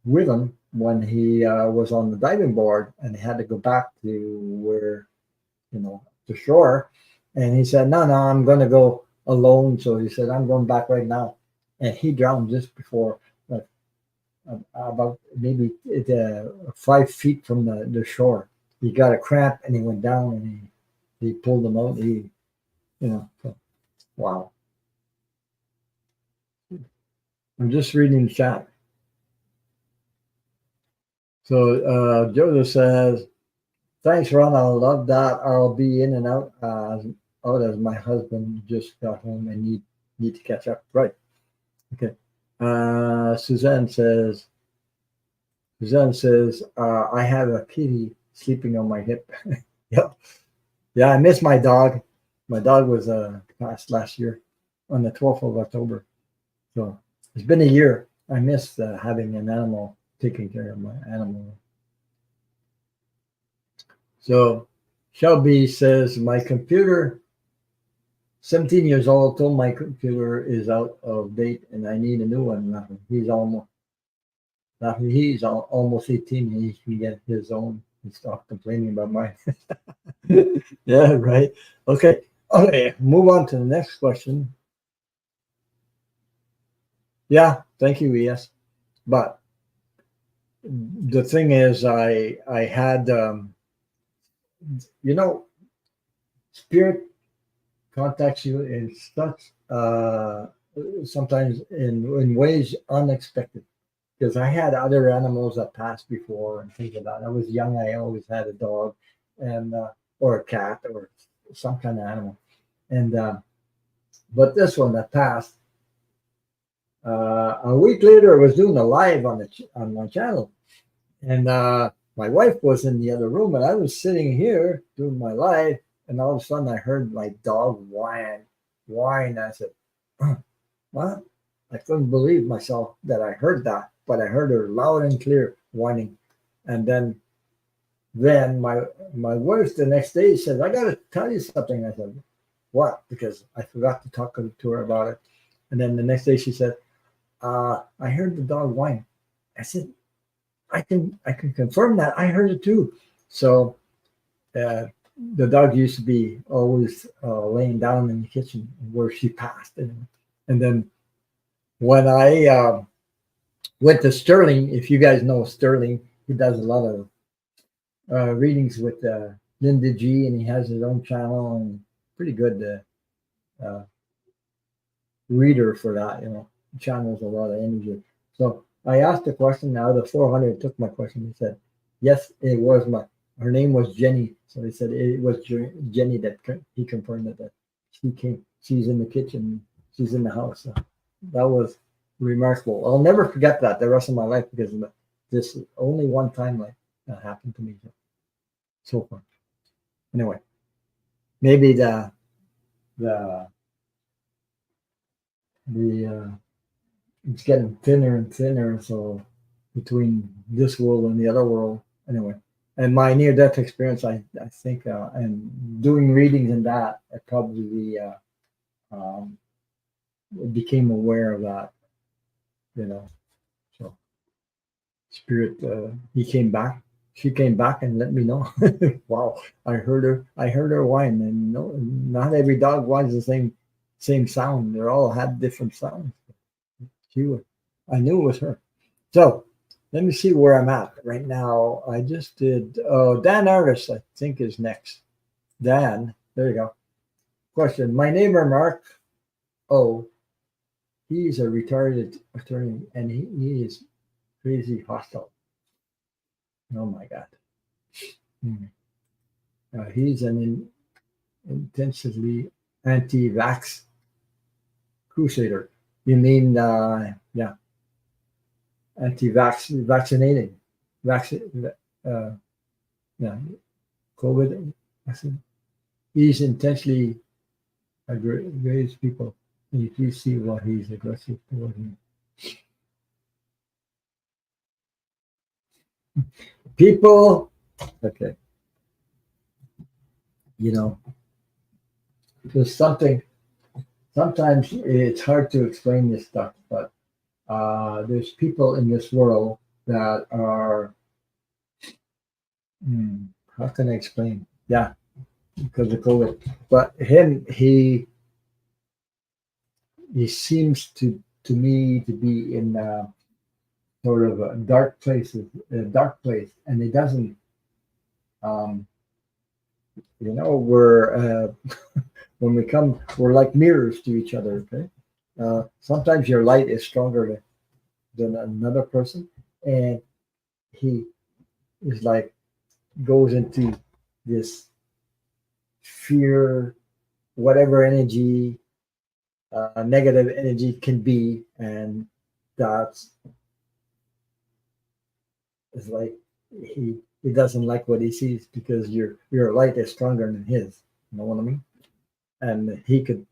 with him when he was on the diving board, and he had to go back to where the shore. And he said, "No, no, I'm going to go alone." So he said, "I'm going back right now," and he drowned just before, like about maybe 5 feet from the shore. He got a cramp and he went down and he pulled him out. So, wow. I'm just reading the chat. So Joseph says, "Thanks, Ron. I love that. I'll be in and out as my husband just got home and need to catch up." Right. Okay. Suzanne says, I have a kitty sleeping on my hip. Yep. Yeah, I miss my dog. My dog was passed last year on the 12th of October. So it's been a year. I miss having an animal, taking care of my animal. So Shelby says, my computer, 17 years old, told my computer is out of date and I need a new one. He's almost 18. He can get his own and stop complaining about mine. Yeah, right. Okay. Okay. Move on to the next question. Yeah. Thank you. Yes. But the thing is, I had, you know, spirit contacts you in such, sometimes in ways unexpected. Because I had other animals that passed before and things like that. I was young. I always had a dog, and or a cat or some kind of animal. And but this one that passed a week later, I was doing a live on my channel, and my wife was in the other room, and I was sitting here doing my live, and all of a sudden I heard my dog whine. I said, "What?" I couldn't believe myself that I heard that, but I heard her loud and clear whining. And then my wife the next day said, "I got to tell you something." I said, "What?" Because I forgot to talk to her about it. And then the next day she said, "I heard the dog whine." I said, I can confirm that. I heard it too." So the dog used to be always laying down in the kitchen where she passed. And then when I went to Sterling, if you guys know Sterling, he does a lot of readings with Linda G, and he has his own channel and pretty good reader for that. Channels a lot of energy. So I asked the question. Out of 400, took my question. He said, "Yes, it was my. Her name was Jenny." So he said it was Jenny that he confirmed that she came. She's in the kitchen. She's in the house. So that was remarkable. I'll never forget that the rest of my life because this only one time like that happened to me so far. Anyway, maybe the the it's getting thinner and thinner. So between this world and the other world, anyway. And my near death experience, I think, and doing readings and that, I probably um, became aware of that, you know. So spirit, he came back. She came back and let me know. Wow, I heard her. I heard her whine, and no, not every dog whines the same sound. They all had different sounds. She was, I knew it was her. So let me see where I'm at right now. I just did. Oh, Dan Artis, I think, is next. Dan, there you go. Question: my neighbor Mark. Oh, he's a retired attorney, and he is crazy hostile. Oh my God. Hmm. He's an intensively anti-vax crusader. You mean, yeah, vaccinating, vaccine, uh, yeah, COVID. He's intentionally aggravates people. And if you see what he's aggressive toward him. People, okay, you know, there's something, sometimes it's hard to explain this stuff, but there's people in this world that are, hmm, how can I explain? Yeah, because of COVID. But he seems to me to be in sort of a dark place, and it doesn't. Um, we're when we come, we're like mirrors to each other. Okay, sometimes your light is stronger than another person, and he is like goes into this fear, whatever energy, negative energy can be, and that's it's like he doesn't like what he sees because your light is stronger than his. You know what I mean? And he could,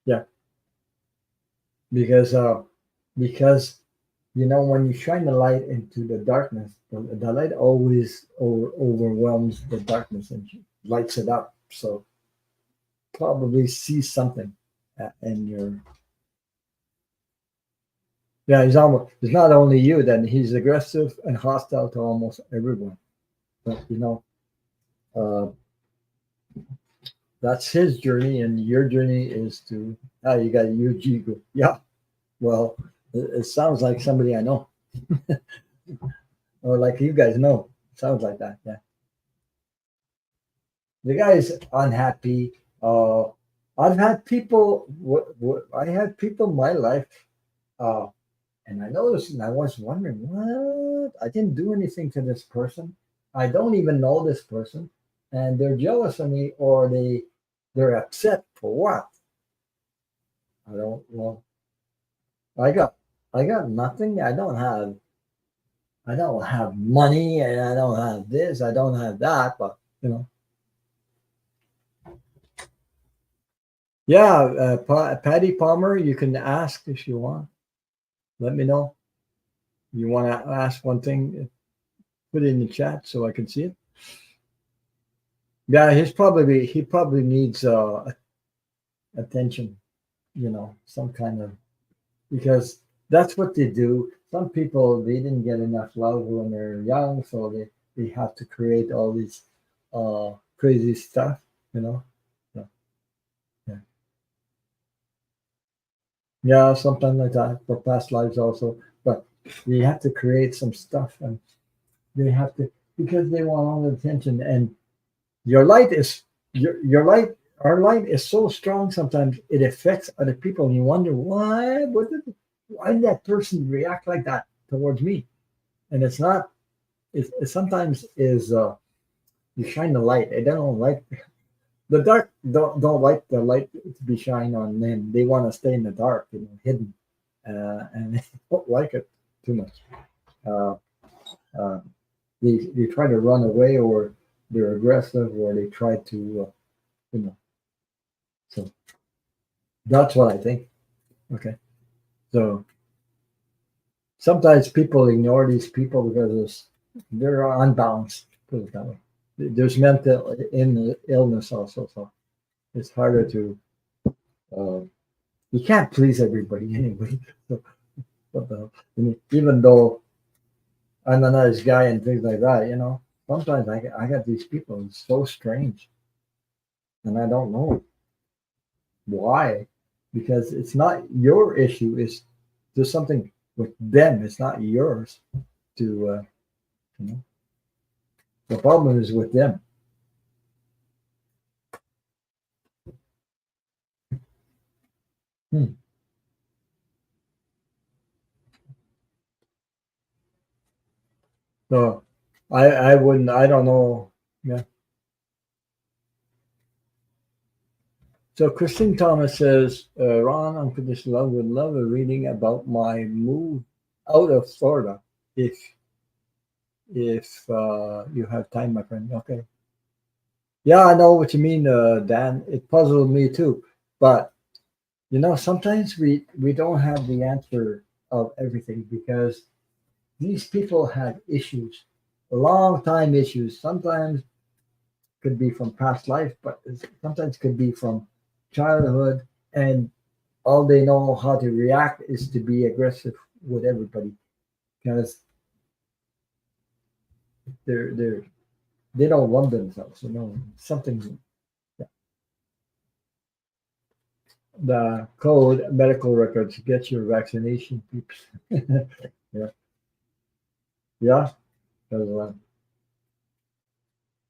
yeah, because because when you shine the light into the darkness, the light always overwhelms the darkness and lights it up. So probably see something in your, yeah, he's not only you, then he's aggressive and hostile to almost everyone. But uh, that's his journey, and your journey is to, you got a huge ego. Yeah, well, it sounds like somebody I know, or like you guys know. Sounds like that. Yeah, the guy is unhappy. I've had people. I had people in my life, uh, and I noticed, and I was wondering, what? I didn't do anything to this person. I don't even know this person, and they're jealous of me, or they're upset for what? I don't know. I got I got nothing. I don't have money, and I don't have this. I don't have that. But yeah. Patty Palmer, you can ask if you want. Let me know. You want to ask one thing? Put it in the chat so I can see it. Yeah, he probably needs attention. Some kind of, because that's what they do. Some people, they didn't get enough love when they're young, so they have to create all these crazy stuff. Yeah, yeah, yeah, something like that for past lives also. But they have to create some stuff, and they have to. because they want all the attention. And your light is your light. Our light is so strong. Sometimes it affects other people, and you wonder why. Why did that person react like that towards me? And it's not. It sometimes is. You shine the light. They don't like the dark. Don't like the light to be shined on them. They want to stay in the dark, hidden, and they don't like it too much. Uh, uh, they try to run away, or they're aggressive, or they try to you know. So that's what I think. Okay, so sometimes people ignore these people because they're unbalanced. Put it that way. There's mental illness also, so it's harder to. Uh, you can't please everybody anyway. So what the hell? I mean, even though I'm a nice guy and things like that, sometimes I got these people. It's so strange, and I don't know why, because it's not your issue. It's there's something with them. It's not yours. To you know, the problem is with them. Hmm. So I wouldn't. I don't know. Yeah. So Christine Thomas says, Ron, unconditional love would love a reading about my move out of Florida if you have time, my friend. Okay. Yeah, I know what you mean, Dan. It puzzled me too. But sometimes we don't have the answer of everything because these people have issues, long time issues. Sometimes could be from past life, but sometimes could be from childhood, and all they know how to react is to be aggressive with everybody because they're they don't love themselves. Something. The code medical records get your vaccination, peeps. Yeah, yeah. 'Cause,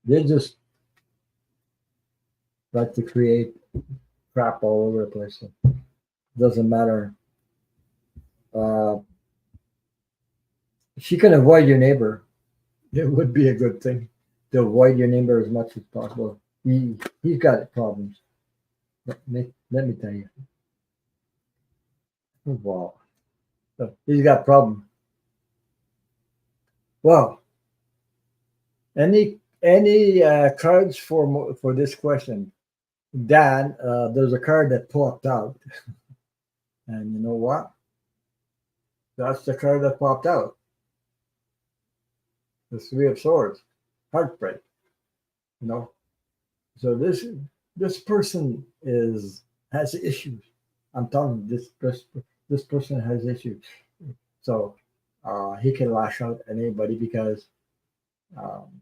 they just like to create crap all over the place. So doesn't matter. Uh, if you can avoid your neighbor, it would be a good thing to avoid your neighbor as much as possible. He's got problems. Let me tell you. Wow. So he's got problems. Well, any cards for this question? Dan, there's a card that popped out, and you know what? That's the card that popped out. The Three of Swords, heartbreak. You know, so this person has issues. I'm telling you, this person has issues. So he can lash out at anybody because um,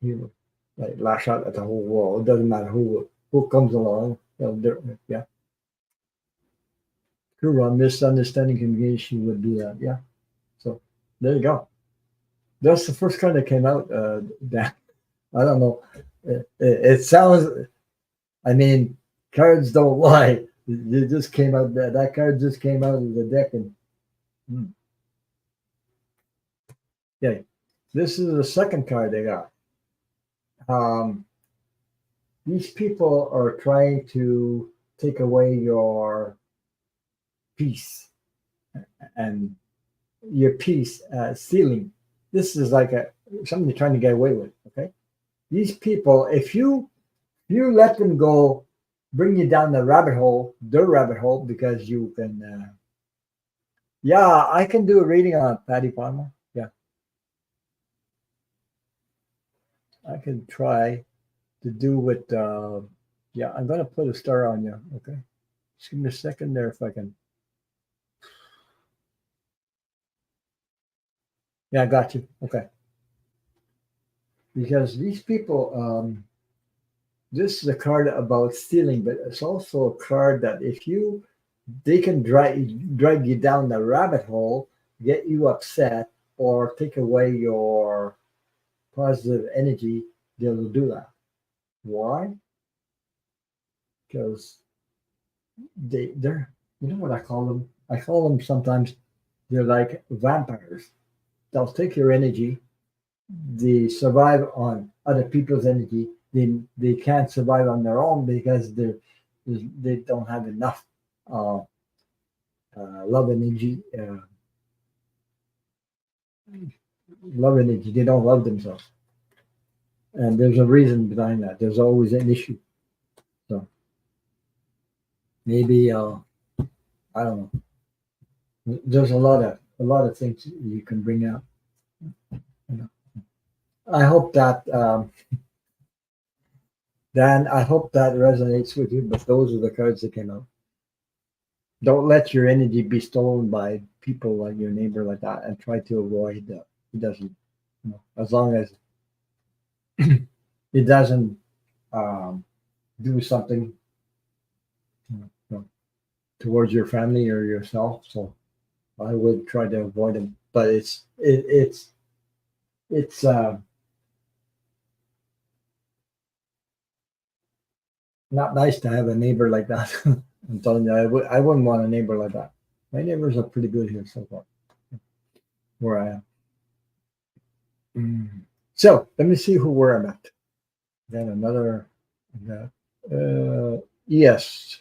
he would like lash out at the whole world. It doesn't matter who comes along. Yeah, true. Misunderstanding communication would be that. Yeah. So there you go. That's the first card that came out. That I don't know. It sounds. I mean, cards don't lie. It just came out. That card just came out of the deck, and hmm, yeah, this is the second card they got. Um, these people are trying to take away your peace and your peace stealing. This is like something you're trying to get away with. Okay, these people, if you let them go, bring you down the rabbit hole, their rabbit hole, because you can. Yeah, I can do a reading on Patty Palmer. Yeah, I can try to do with. Yeah, I'm gonna put a star on you. Okay, just give me a second there if I can. Yeah, I got you. Okay, because these people, this is a card about stealing, but it's also a card that if you, they can drag you down the rabbit hole, get you upset, or take away your. positive energy, they'll do that. Why? Because they're, you know what I call them? I call them sometimes, they're like vampires. They'll take your energy. They survive on other people's energy. They can't survive on their own because they don't have enough uh, love energy. Love energy. They don't love themselves, and there's a reason behind that. There's always an issue. So maybe I don't know. There's a lot of things you can bring out. You know. I hope that Dan. I hope that resonates with you. But those are the cards that came out. Don't let your energy be stolen by people like your neighbor like that, and try to avoid that. It doesn't. As long as it doesn't um, do something you know, towards your family or yourself. So I would try to avoid them. But it's not nice to have a neighbor like that. I'm telling you, I wouldn't want a neighbor like that. My neighbors are pretty good here so far, where I am. So let me see who where I'm at. Then another. Yes.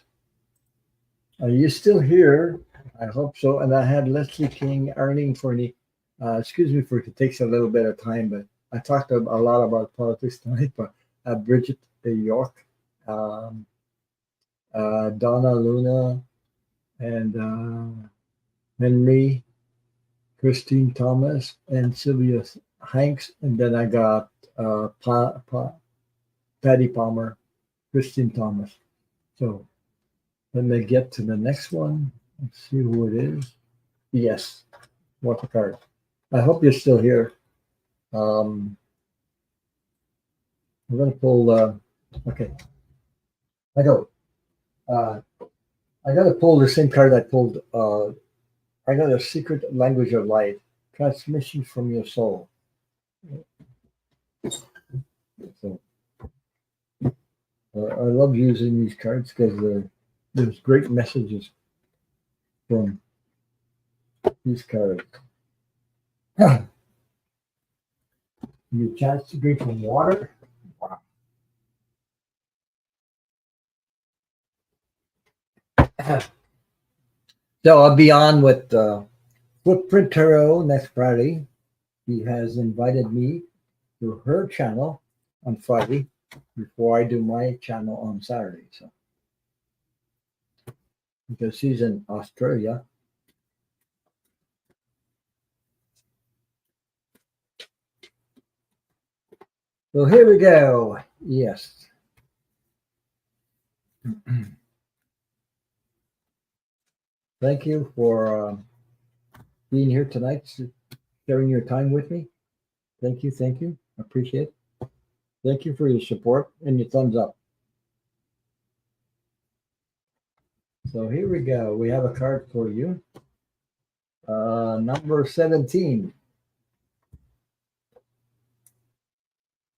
Are you still here? I hope so. And I had Leslie King, Arlene Forney. Excuse me for it takes a little bit of time, but I talked a lot about politics tonight. But Bridget York, um, Donna Luna, and Henry, Christine Thomas, and Sylvia Hanks. And then I got Patty Palmer, Christine Thomas. So let me get to the next one. Let's see who it is. Yes, what a card. I hope you're still here. Um, we're going to pull. Okay, I go. Uh, I got to pull the same card I pulled. I got a secret language of light, transmission from your soul. So I love using these cards because there's great messages from these cards. Give you a chance to drink some water. So I'll be on with Footprint Tarot next Friday. She has invited me to her channel on Friday before I do my channel on Saturday. So because she's in Australia. So here we go. Yes. Thank you for being here tonight, sharing your time with me. Thank you. Thank you. Appreciate it. Thank you for your support and your thumbs up. So here we go. We have a card for you. Number 17.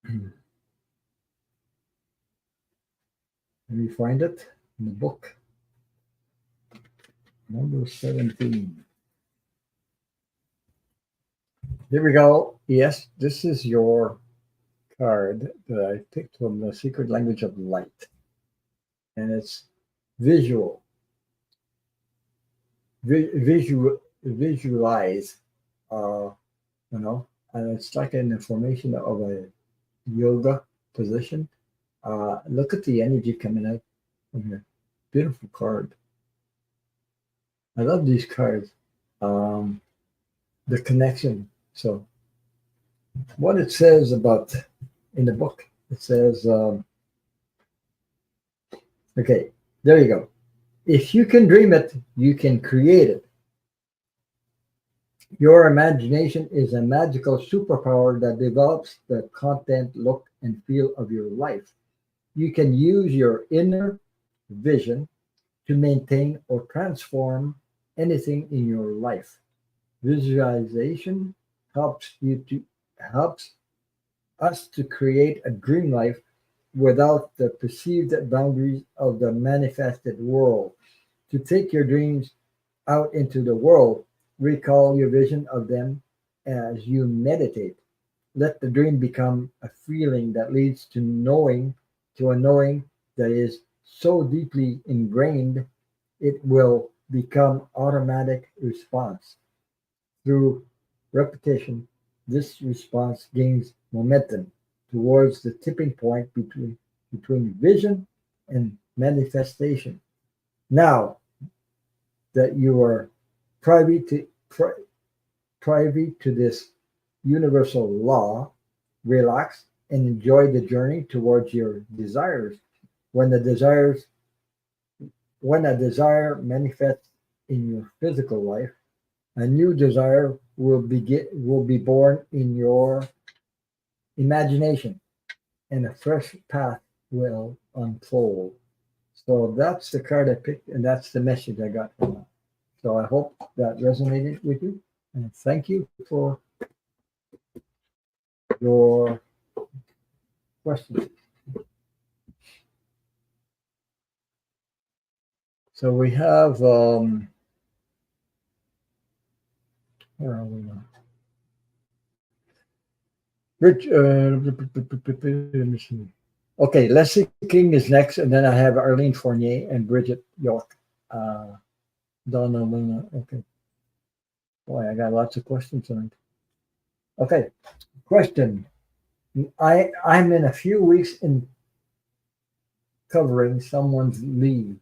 Let me find it in the book. Number 17. Here we go. Yes, this is your card that I picked from the Secret Language of Light. And it's visual. Visualize, and it's like in the formation of a yoga position. Look at the energy coming out from here. Beautiful card. I love these cards. The connection. So, what it says about in the book, it says, okay, there you go. If you can dream it, you can create it. Your imagination is a magical superpower that develops the content, look, and feel of your life. You can use your inner vision to maintain or transform anything in your life. Visualization helps you to helps us to create a dream life without the perceived boundaries of the manifested world. To take your dreams out into the world, recall your vision of them as you meditate. Let the dream become a feeling that leads to a knowing that is so deeply ingrained it will become automatic response. Through repetition, this response gains momentum towards the tipping point between vision and manifestation. Now that you are privy to pri- privy to this universal law, relax and enjoy the journey towards your desires. When the desires when a desire manifests in your physical life, a new desire will be born in your imagination, and a fresh path will unfold. So that's the card I picked, and that's the message I got from that. So I hope that resonated with you, and thank you for your questions. So we have where are we now? Rich, let me see. Okay, Leslie King is next, and then I have Arlene Fournier and Bridget York. Uh, Donna Luna. Okay. Boy, I got lots of questions tonight. Okay, question. I'm in a few weeks in covering someone's leave.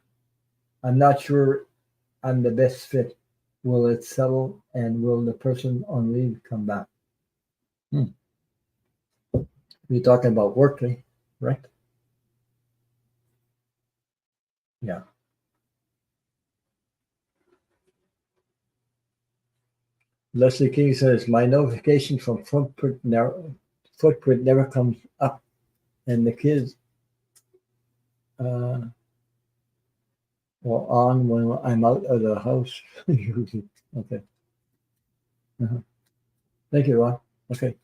I'm not sure I'm the best fit. Will it settle and will the person on leave come back? Hmm. You're talking about work, right? Yeah. Leslie King says, my notification from footprint never comes up, and the kids uh, are on when I'm out of the house. Okay. Uh-huh. Thank you, Ron. Okay.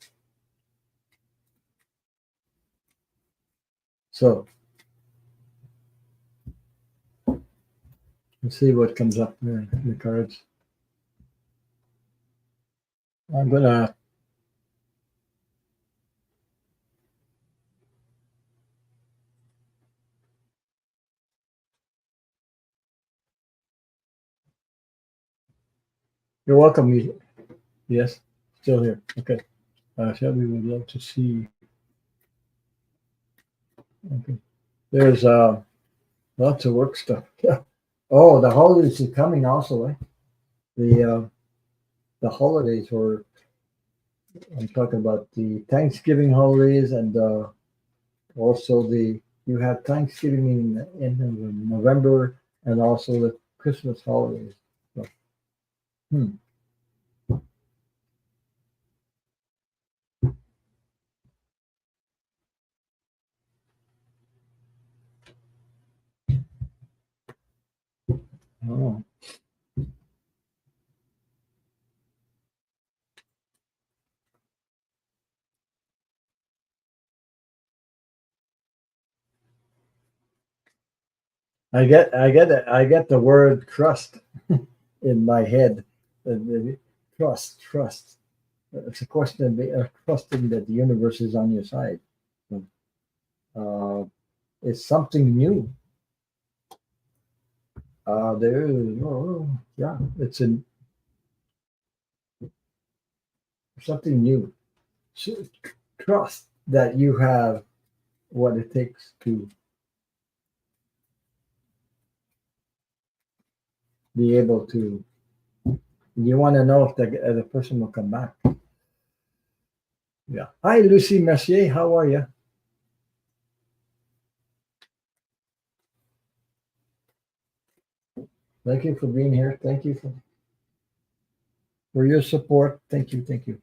So let's see what comes up there in the cards. I'm gonna. You're welcome. Yes, still here. Okay. Shelby would love to see. Okay. There's lots of work stuff. Yeah. Oh, the holidays are coming also. The holidays were. I'm talking about the Thanksgiving holidays and also the you have Thanksgiving in November and also the Christmas holidays. So, hmm. Oh. I get the word trust in my head. Trust. It's a question of trusting that the universe is on your side. Uh, it's something new. Yeah, something new. So, trust that you have what it takes to be able to. You want to know if the person will come back. Yeah. Hi, Lucy Mercier. How are you? Thank you for being here. Thank you for your support. Thank you. Thank you.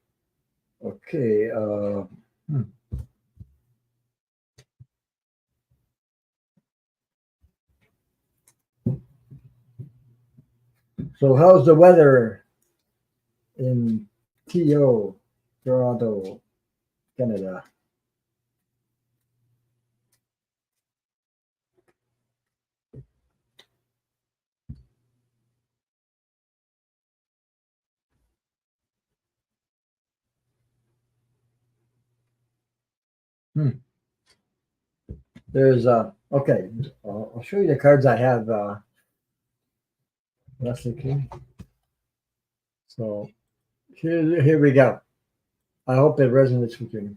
Okay. Hmm. So, how's the weather in TO, Toronto, Canada? Hmm. There's okay. I'll show you the cards I have. That's okay. So here we go. I hope it resonates with you.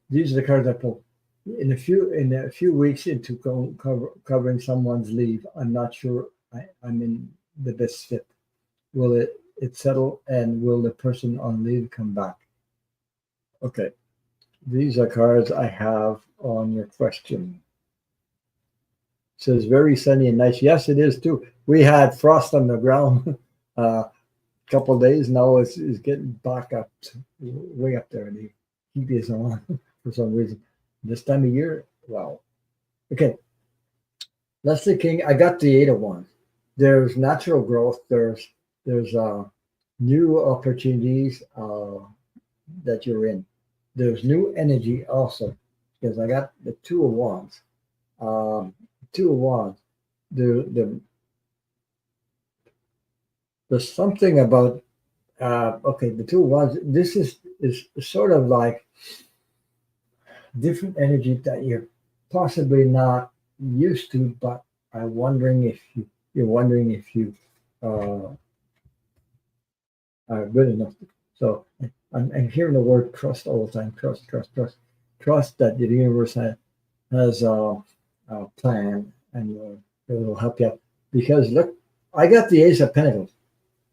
These are the cards I pulled. In a few weeks into covering someone's leave, I'm not sure I'm in the best fit. Will it settle, and will the person on leave come back? Okay, these are cards I have on your question. It says very sunny and nice. Yes, it is too. We had frost on the ground a couple of days. Now it's getting back up, way up there. The heat is on for some reason. This time of year, wow. Okay, Leslie King. I got the 8 of Wands. There's natural growth. There's new opportunities that you're in. There's new energy also because I got the 2 of Wands. Um, 2 of Wands. The there's something about okay, the 2 of Wands. This is sort of like different energy that you're possibly not used to, but I'm wondering if you're wondering if you uh, are good enough. So I'm hearing the word trust all the time. Trust, trust, trust, trust that the universe has a plan, and it will help you out. Because look, I got the Ace of Pentacles.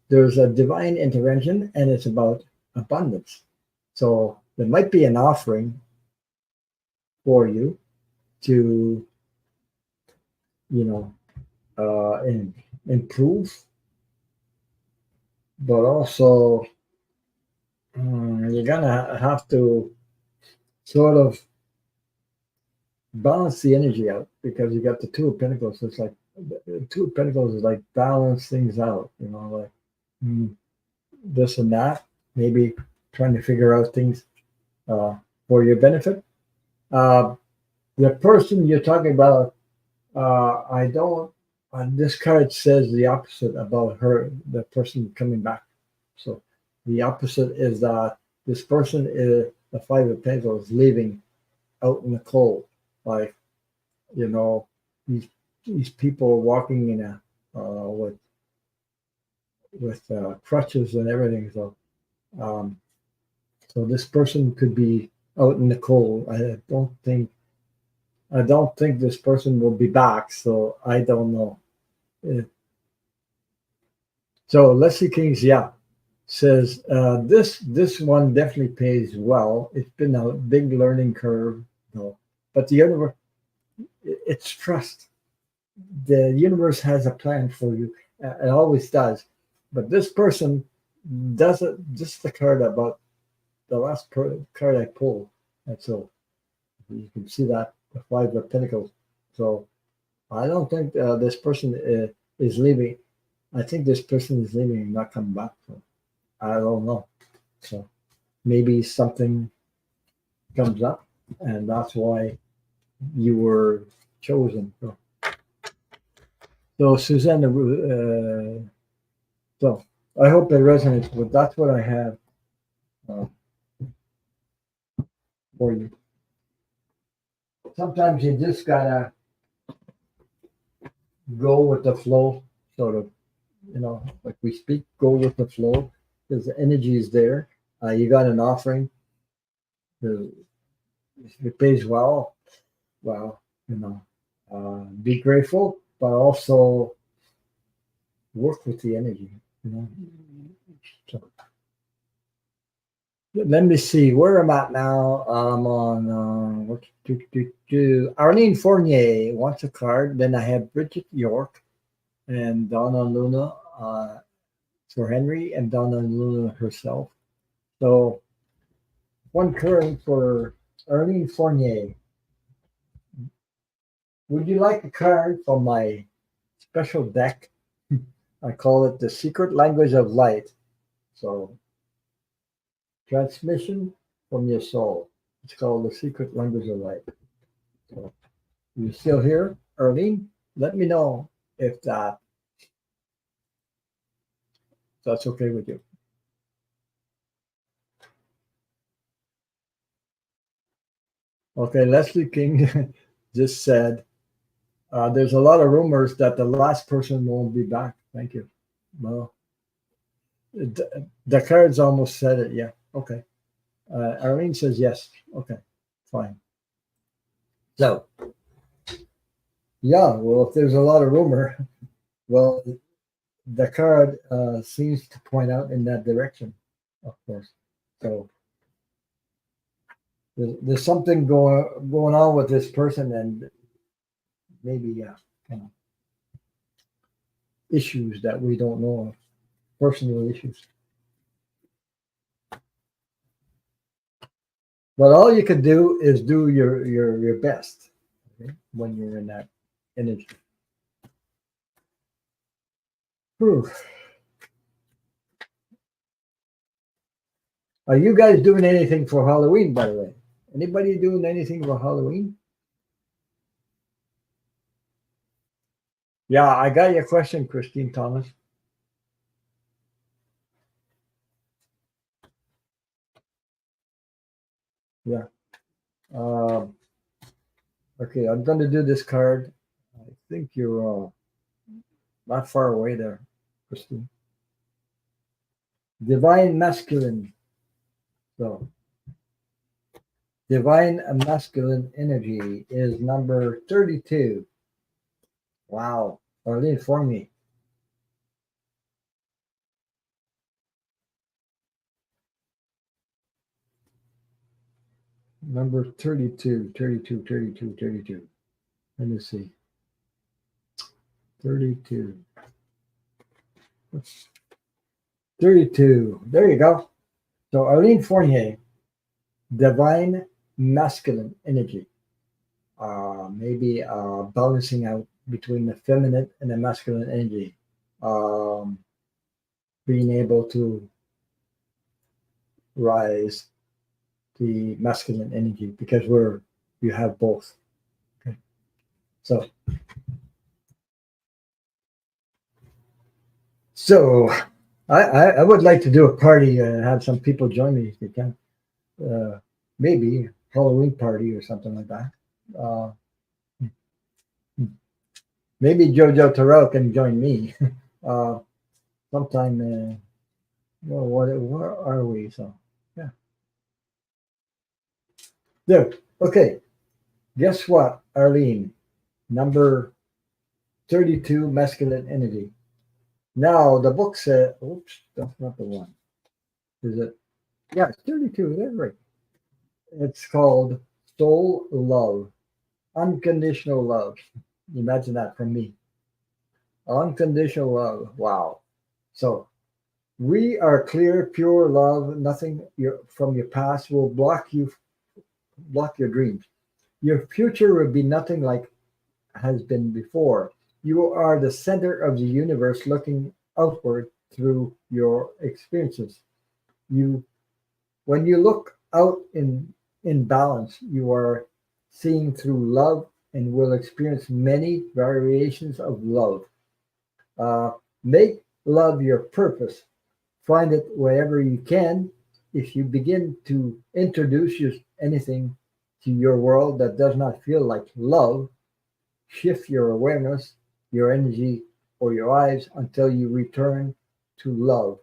There's a divine intervention, and it's about abundance. So there might be an offering for you to, you know, improve, but also you're gonna have to sort of balance the energy out because you got the 2 of Pentacles. So it's like the 2 of Pentacles is like balance things out, like mm, this and that. Maybe trying to figure out things uh, for your benefit. Uh, the person you're talking about, I don't. This card says the opposite about her, the person coming back. So the opposite is that this person is the 5 of Pentacles leaving out in the cold, like you know these these people walking in a with crutches and everything. Um, so this person could be out in the cold. I don't think this person will be back. So I don't know. Uh, So Leslie King's says this one definitely pays well. It's been a big learning curve, though. But the universe, it's trust. The universe has a plan for you. It always does. But this person doesn't. Just the card about the last card I pulled, and so you can see that the 5 of Pentacles. So I don't think this person is leaving. I think this person is leaving and not coming back. So I don't know. So maybe something comes up, and that's why you were chosen. So Susanna, so I hope it resonates. But that's what I have uh, for you. Sometimes you just gotta go with the flow, sort of. Like we speak, go with the flow because the energy is there. You got an offering. If it pays well, well, be grateful, but also work with the energy. You know. So, let me see where I'm at now. I'm on Arlene Fournier wants a card. Then I have Bridget York and Donna Luna for Henry and Donna Luna herself. So one card for Arlene Fournier. Would you like a card from my special deck? I call it the Secret Language of Light. So transmission from your soul. It's called the Secret Language of Light. So you're still here, Arlene? Let me know if that's okay with you. Okay, Leslie King just said, there's a lot of rumors that the last person won't be back. Thank you. Well, the cards almost said it. Yeah. Okay. Arlene says yes. Okay. Fine. So, yeah, well, if there's a lot of rumor, well, the card seems to point out in that direction, of course. So there's something going on with this person, and maybe you know, issues that we don't know of, personal issues. But all you can do is do your best, okay, when you're in that energy. Whew. Are you guys doing anything for Halloween, by the way? Anybody doing anything for Halloween? Yeah, I got your question, Christine Thomas. Yeah. Um, okay, I'm going to do this card. I think you're not far away there, Christine. Divine masculine. So, divine masculine energy is number 32. Wow. Arlene, for me. Number 32, 32, 32, 32. Let me see. 32. 32. There you go. So Arlene Fournier, divine masculine energy. Maybe balancing out between the feminine and the masculine energy. Um, being able to rise the masculine energy because you have both. Okay. So so I would like to do a party and have some people join me if they can. Uh, maybe Halloween party or something like that. Uh, maybe Jojo Terrell can join me uh, sometime. Well, where are we? So yeah, there. Okay, guess what, Arlene? Number 32, masculine energy. Now the book said, oops, that's not the one. Is it? Yeah, it's 32. That's right. It's called Soul Love, Unconditional Love. Imagine that from me. Unconditional love. Wow. So we are clear, pure love. Nothing from your past will block your dreams. Your future will be nothing like has been before. You are the center of the universe looking outward through your experiences. You When you look out in balance, you are seeing through love and will experience many variations of love. Uh, make love your purpose. Find it wherever you can. If you begin to introduce anything to your world that does not feel like love, shift your awareness, your energy, or your eyes until you return to love.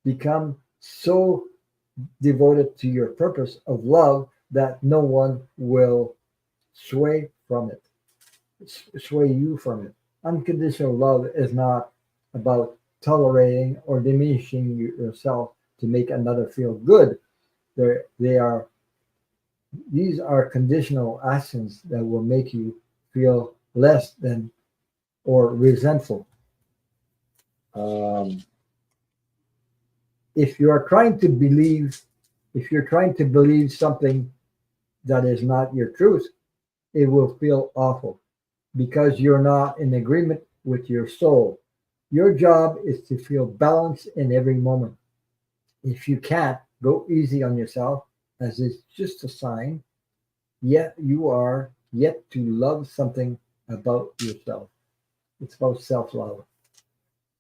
Become so devoted to your purpose of love that no one will sway from it, sway you from it. Unconditional love is not about tolerating or diminishing yourself to make another feel good. They are These are conditional actions that will make you feel less than or resentful. Um, if you are trying to believe, if you're trying to believe something that is not your truth, it will feel awful because you're not in agreement with your soul. Your job is to feel balance in every moment. If you can't, go easy on yourself, as it's just a sign, yet you are yet to love something about yourself. It's about self love.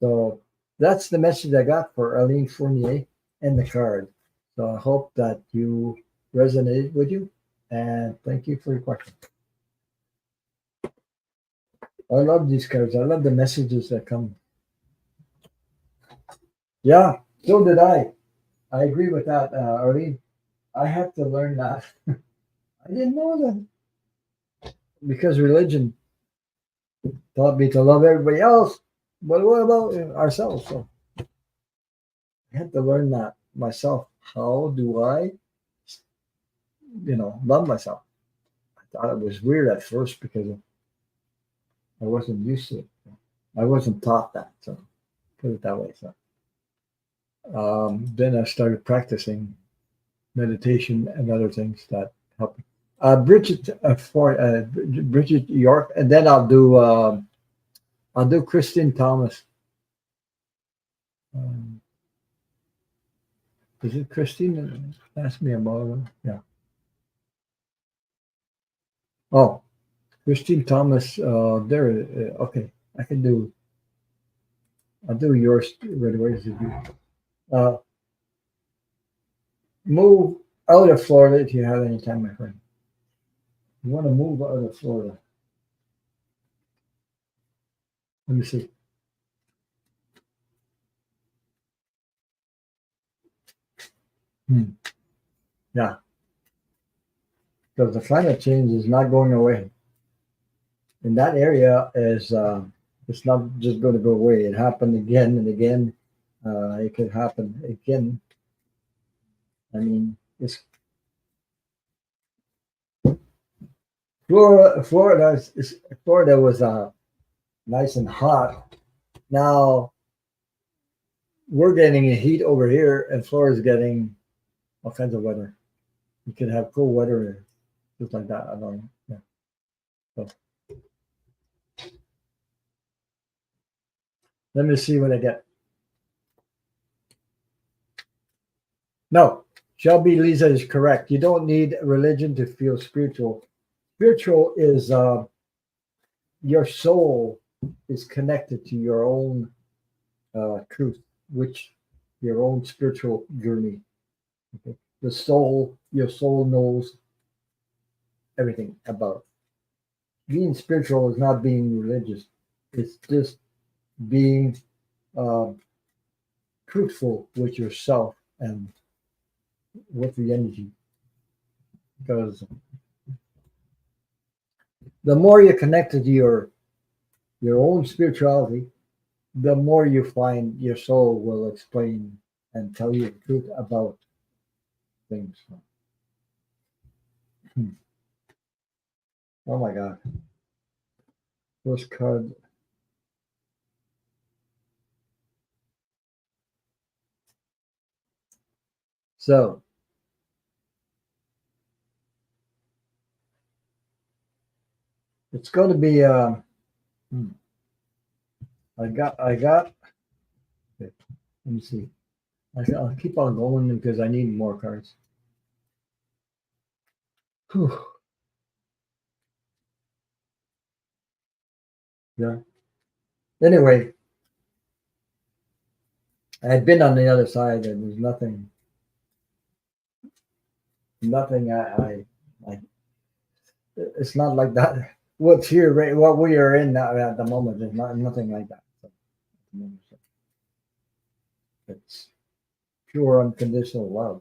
So that's the message I got for Arlene Fournier and the card. So I hope that you resonated with you. And thank you for your question. I love these cards. I love the messages that come. Yeah, so did I. I agree with that, Arlene. I had to learn that. I didn't know that because religion taught me to love everybody else, but what about ourselves? So I had to learn that myself. How do I, love myself? I thought it was weird at first because I wasn't used to it. I wasn't taught that. So put it that way. So then I started practicing meditation and other things that help. Bridget York, and then I'll do Christine Thomas. Um, is it Christine? Ask me about it. Yeah. Oh, Christine Thomas. There. Okay, I can do. I'll do yours right away. Uh, Move out of Florida if you have any time, my friend. You want to move out of Florida? Let me see. Hmm. Yeah, because the climate change is not going away. In that area is it's not just going to go away. It happened again and again. It could happen again. I mean, it's Florida was nice and hot. Now we're getting a heat over here, and Florida's getting all kinds of weather. You could have cool weather, just like that. I don't know. Yeah. So let me see what I get. No, Shelby Lisa is correct. You don't need religion to feel spiritual. Spiritual is your soul is connected to your own truth, which your own spiritual journey. Okay? Your soul knows everything about it. Being spiritual is not being religious. It's just being uh, truthful with yourself and with the energy. Because the more you're connected to your own spirituality, the more you find your soul will explain and tell you the truth about things. Hmm. Oh my God. First card. So it's going to be, hmm, I got, okay, let me see. I'll keep on going because I need more cards. Whew. Yeah. Anyway, I had been on the other side and there's nothing I it's not like that. What's here, right? What we are in now at the moment is nothing like that. So it's pure unconditional love.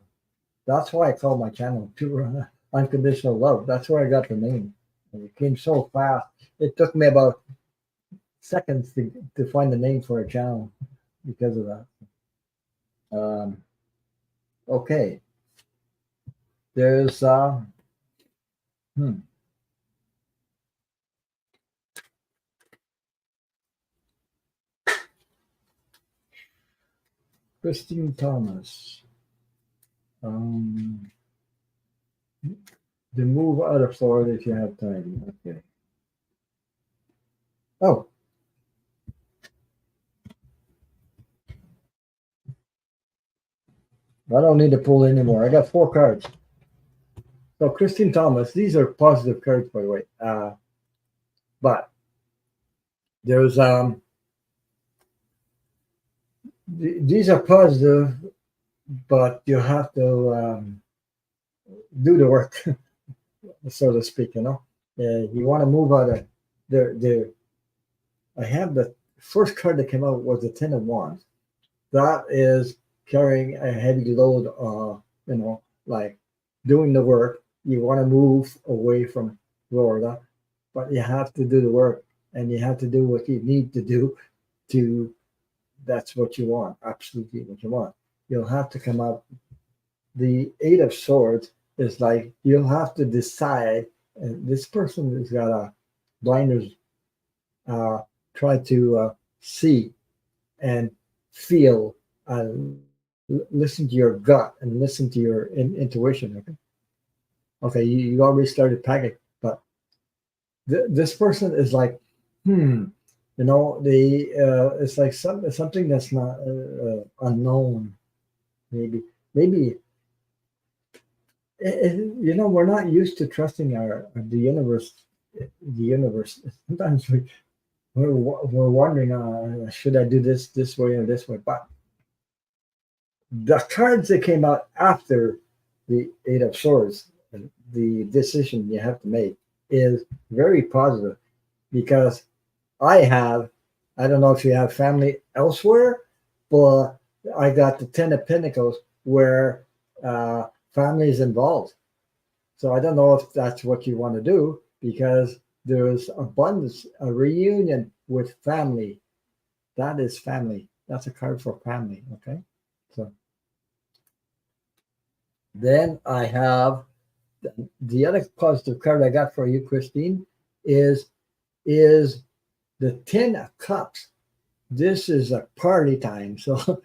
That's why I call my channel Pure Unconditional Love. That's where I got the name. And it came so fast. It took me about seconds to find the name for a channel because of that. Okay. There's hmm, Christine Thomas. Um, the move out of Florida if you have time. Okay. Oh, I don't need to pull anymore. I got 4 cards. So Christine Thomas, these are positive cards, by the way. But there's these are positive, but you have to do the work. so to speak. You want to move out of the. I have the first card that came out was the Ten of Wands. That is carrying a heavy load. Like doing the work. You want to move away from Florida, but you have to do the work, and you have to do what you need to do to. That's what you want. Absolutely what you want. You'll have to come up. The Eight of Swords is like you'll have to decide. And this person has got a blinders. Try to see and feel. Listen to your gut and listen to your intuition. Okay. Okay. You already started packing, but this person is like, it's like something that's not unknown. Maybe we're not used to trusting the universe. The universe. Sometimes we're wondering, should I do this way or this way? But the cards that came out after the Eight of Swords, the decision you have to make is very positive because I don't know if you have family elsewhere, but I got the Ten of Pentacles where family is involved. So I don't know if that's what you want to do because there's abundance, a reunion with family. That is family. That's a card for family. Okay. So then I have the other positive card I got for you, Christine, is the Ten of Cups. This is a party time. So,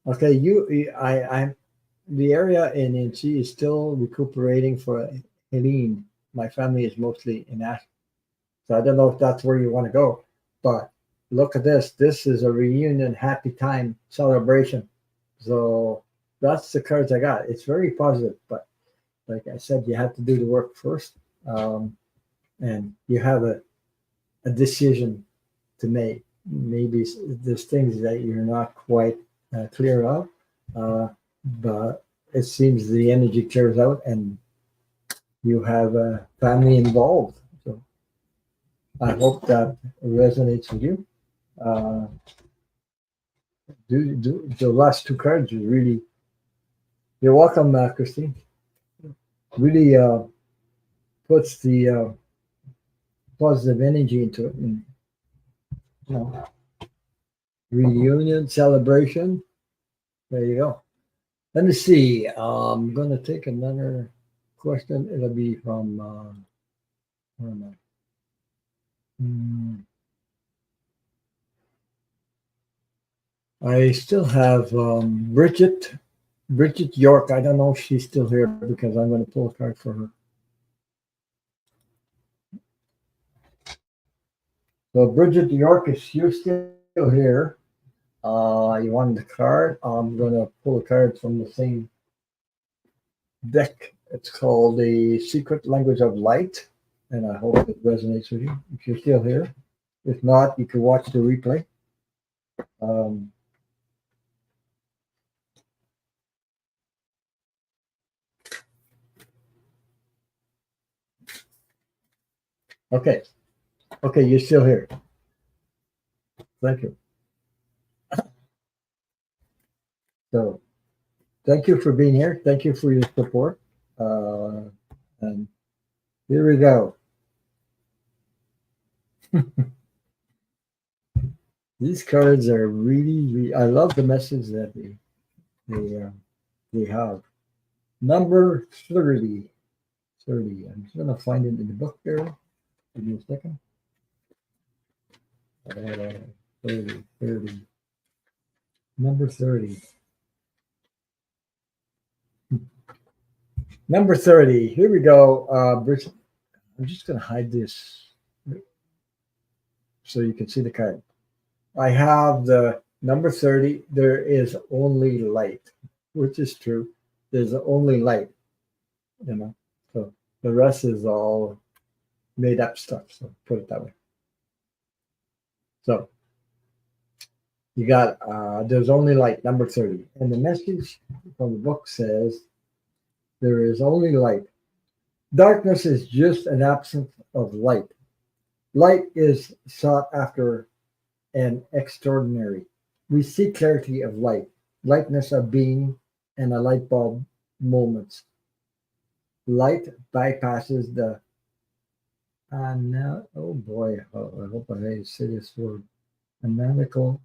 okay, I'm the area in NC is still recuperating for Helene. My family is mostly in Ashland. So I don't know if that's where you want to go, but look at this. This is a reunion, happy time celebration. So that's the cards I got. It's very positive, but like I said, you have to do the work first. And you have a decision to make. Maybe there's things that you're not quite clear of, but it seems the energy clears out and you have a family involved. So I hope that resonates with you. The last two cards are really, you're welcome, Christine. Really puts the positive energy into it. And, reunion, celebration. There you go. Let me see. I'm going to take another question. It'll be from, where am I? I still have Bridget York. I don't know if she's still here because I'm going to pull a card for her. So Bridget York, if you're still here, you wanted the card. I'm going to pull a card from the same deck. It's called The Secret Language of Light, and I hope it resonates with you if you're still here. If not, you can watch the replay. Okay, you're still here. Thank you. So, thank you for being here. Thank you for your support. And here we go. These cards are really, I love the message that they have. Number 30. 30. I'm just going to find it in the book there. Give me a second. 30. Number 30. Number 30. Here we go. I'm just going to hide this so you can see the card. I have the number 30. There is only light, which is true. There's only light, So the rest is all made up stuff. So put it that way. So you got there's only light, number 30. And the message from the book says there is only light. Darkness is just an absence of light. Light is sought after and extraordinary. We see clarity of light, lightness of being, and a light bulb moments. Light bypasses the oh boy, I hope I say this word analytical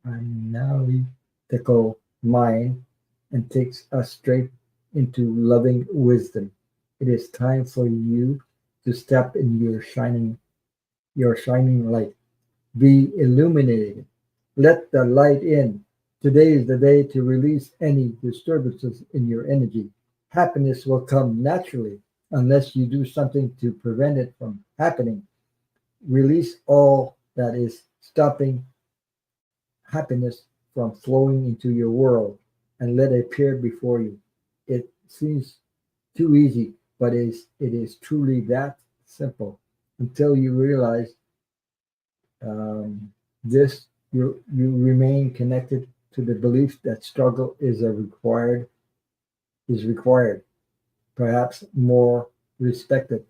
analytical mind and takes us straight into loving wisdom. It is time for you to step in your shining light. Be illuminated. Let the light in. Today is the day to release any disturbances in your energy. Happiness will come naturally unless you do something to prevent it from happening. Release all that is stopping happiness from flowing into your world and let it appear before you. It seems too easy, but it is truly that simple until you realize this, you remain connected to the belief that struggle is required, perhaps more respected,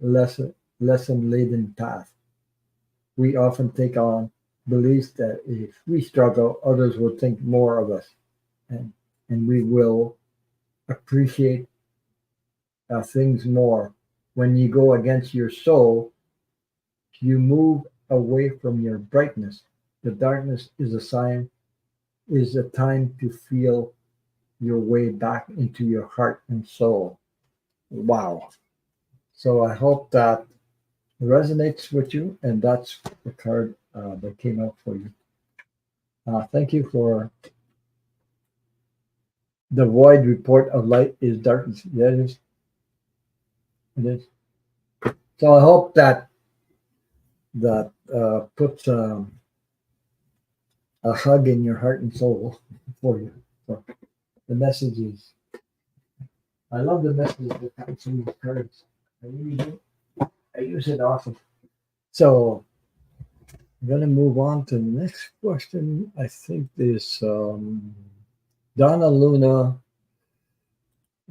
less lesson laden path. We often take on beliefs that if we struggle, others will think more of us, and and we will appreciate things more. When you go against your soul, you move away from your brightness. The darkness is a time to feel your way back into your heart and soul. Wow. So I hope that resonates with you, and that's the card that came out for you. Thank you for the void report of light is darkness. Yeah, it is. It is. So I hope that puts a hug in your heart and soul for you. So the message is, I love the message that comes from these cards. I really do. I use it often. So I'm going to move on to the next question. I think this Donna Luna.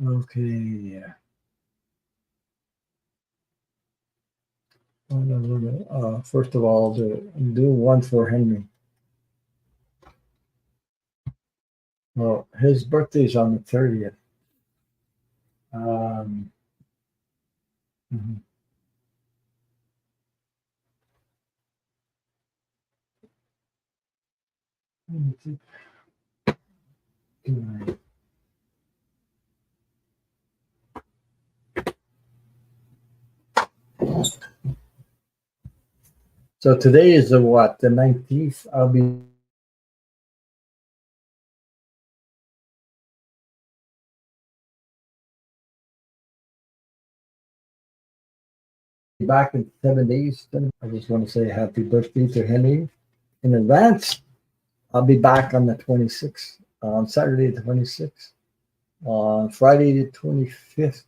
Okay, yeah. Donna Luna. First of all, do one for Henry. Well, his birthday is on the 30th. Um, mhm. Let me think. So today is the what? The 19th. I'll be back in 7 days. I just want to say happy birthday to Henry in advance. I'll be back on the 26th, on Saturday the 26th, on Friday the 25th.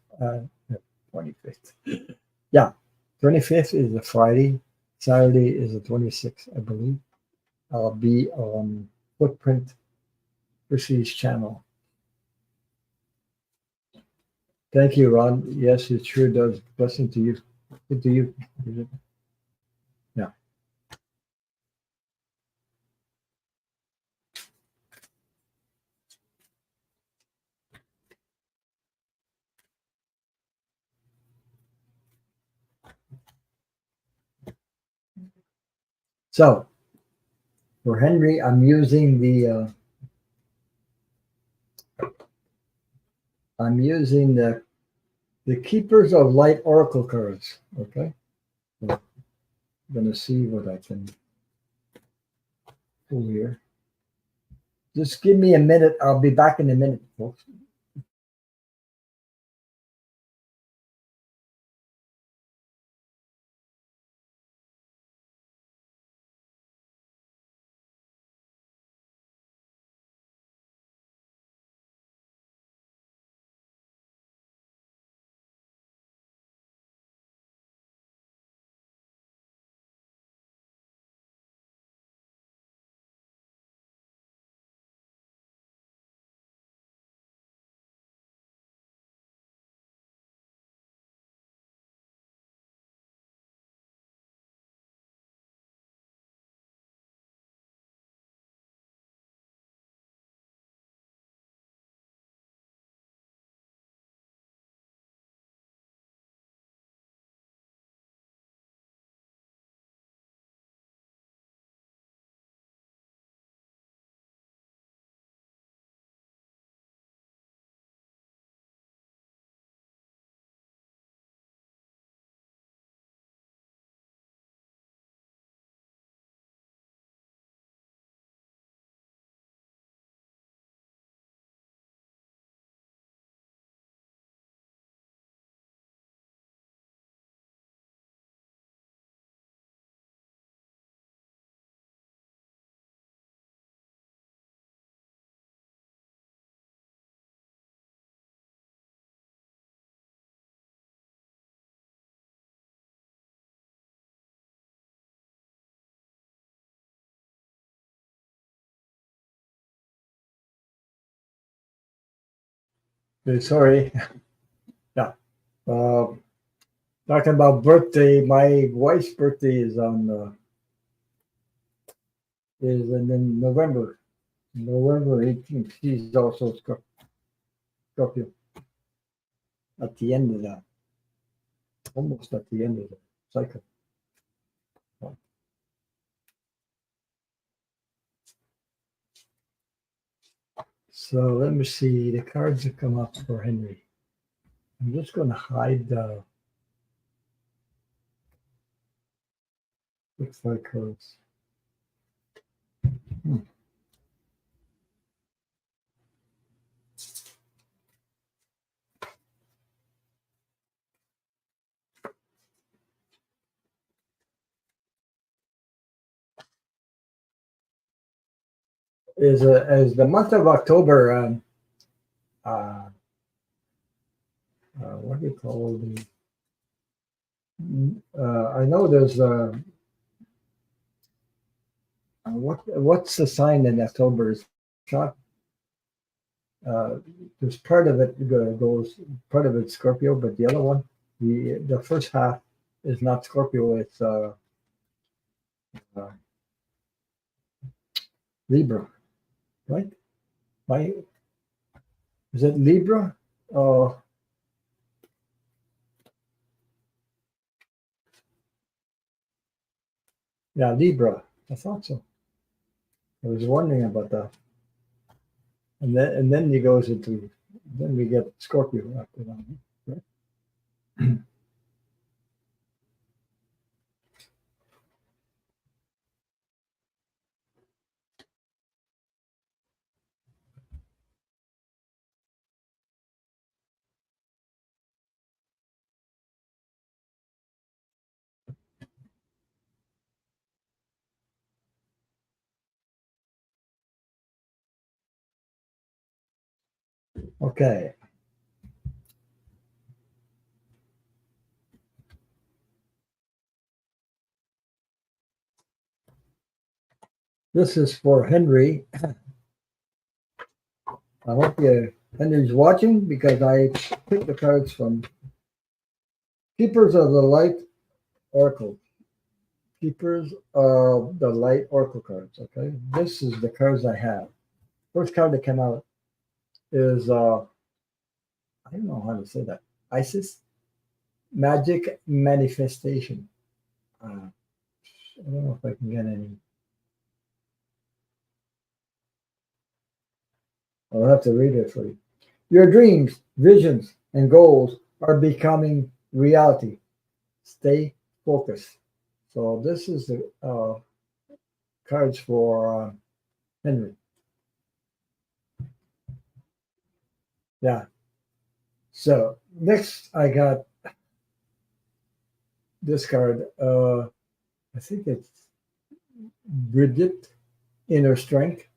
25th. Yeah, 25th is a Friday. Saturday is the 26th, I believe. I'll be on Footprint Chrissy's channel. Thank you, Ron. Yes, it sure does. Blessing to you. Good to you. Yeah. So for Henry, I'm using the Keepers of Light Oracle cards. Okay. So I'm gonna see what I can pull here. Just give me a minute. I'll be back in a minute, folks. Sorry. Yeah. Uh, Talking about birthday, my wife's birthday is on is in November. November 18th. She's also Scorpio at the end of that, almost at the end of the cycle. So let me see the cards that come up for Henry. I'm just going to hide the looks like cards. Hmm. Is the month of October? Uh, what do you call the? I know there's what's the sign in October? Is not there's part of it goes part of it's Scorpio, but the other one, the first half is not Scorpio. It's uh, Libra, right? My is it Libra? Oh, yeah, Libra. I thought so. I was wondering about that. And then he goes into then we get Scorpio after that. Right? Okay. This is for Henry. I hope Henry's watching because I picked the cards from Keepers of the Light Oracle. Keepers of the Light Oracle cards. Okay. This is the cards I have. First card that came out is I don't know how to say that. Isis Magic Manifestation. I don't know if I can get any. I'll have to read it for you. Your dreams, visions, and goals are becoming reality. Stay focused. So this is the cards for Henry. Yeah. So next, I got this card. I think it's Bridget, Inner Strength.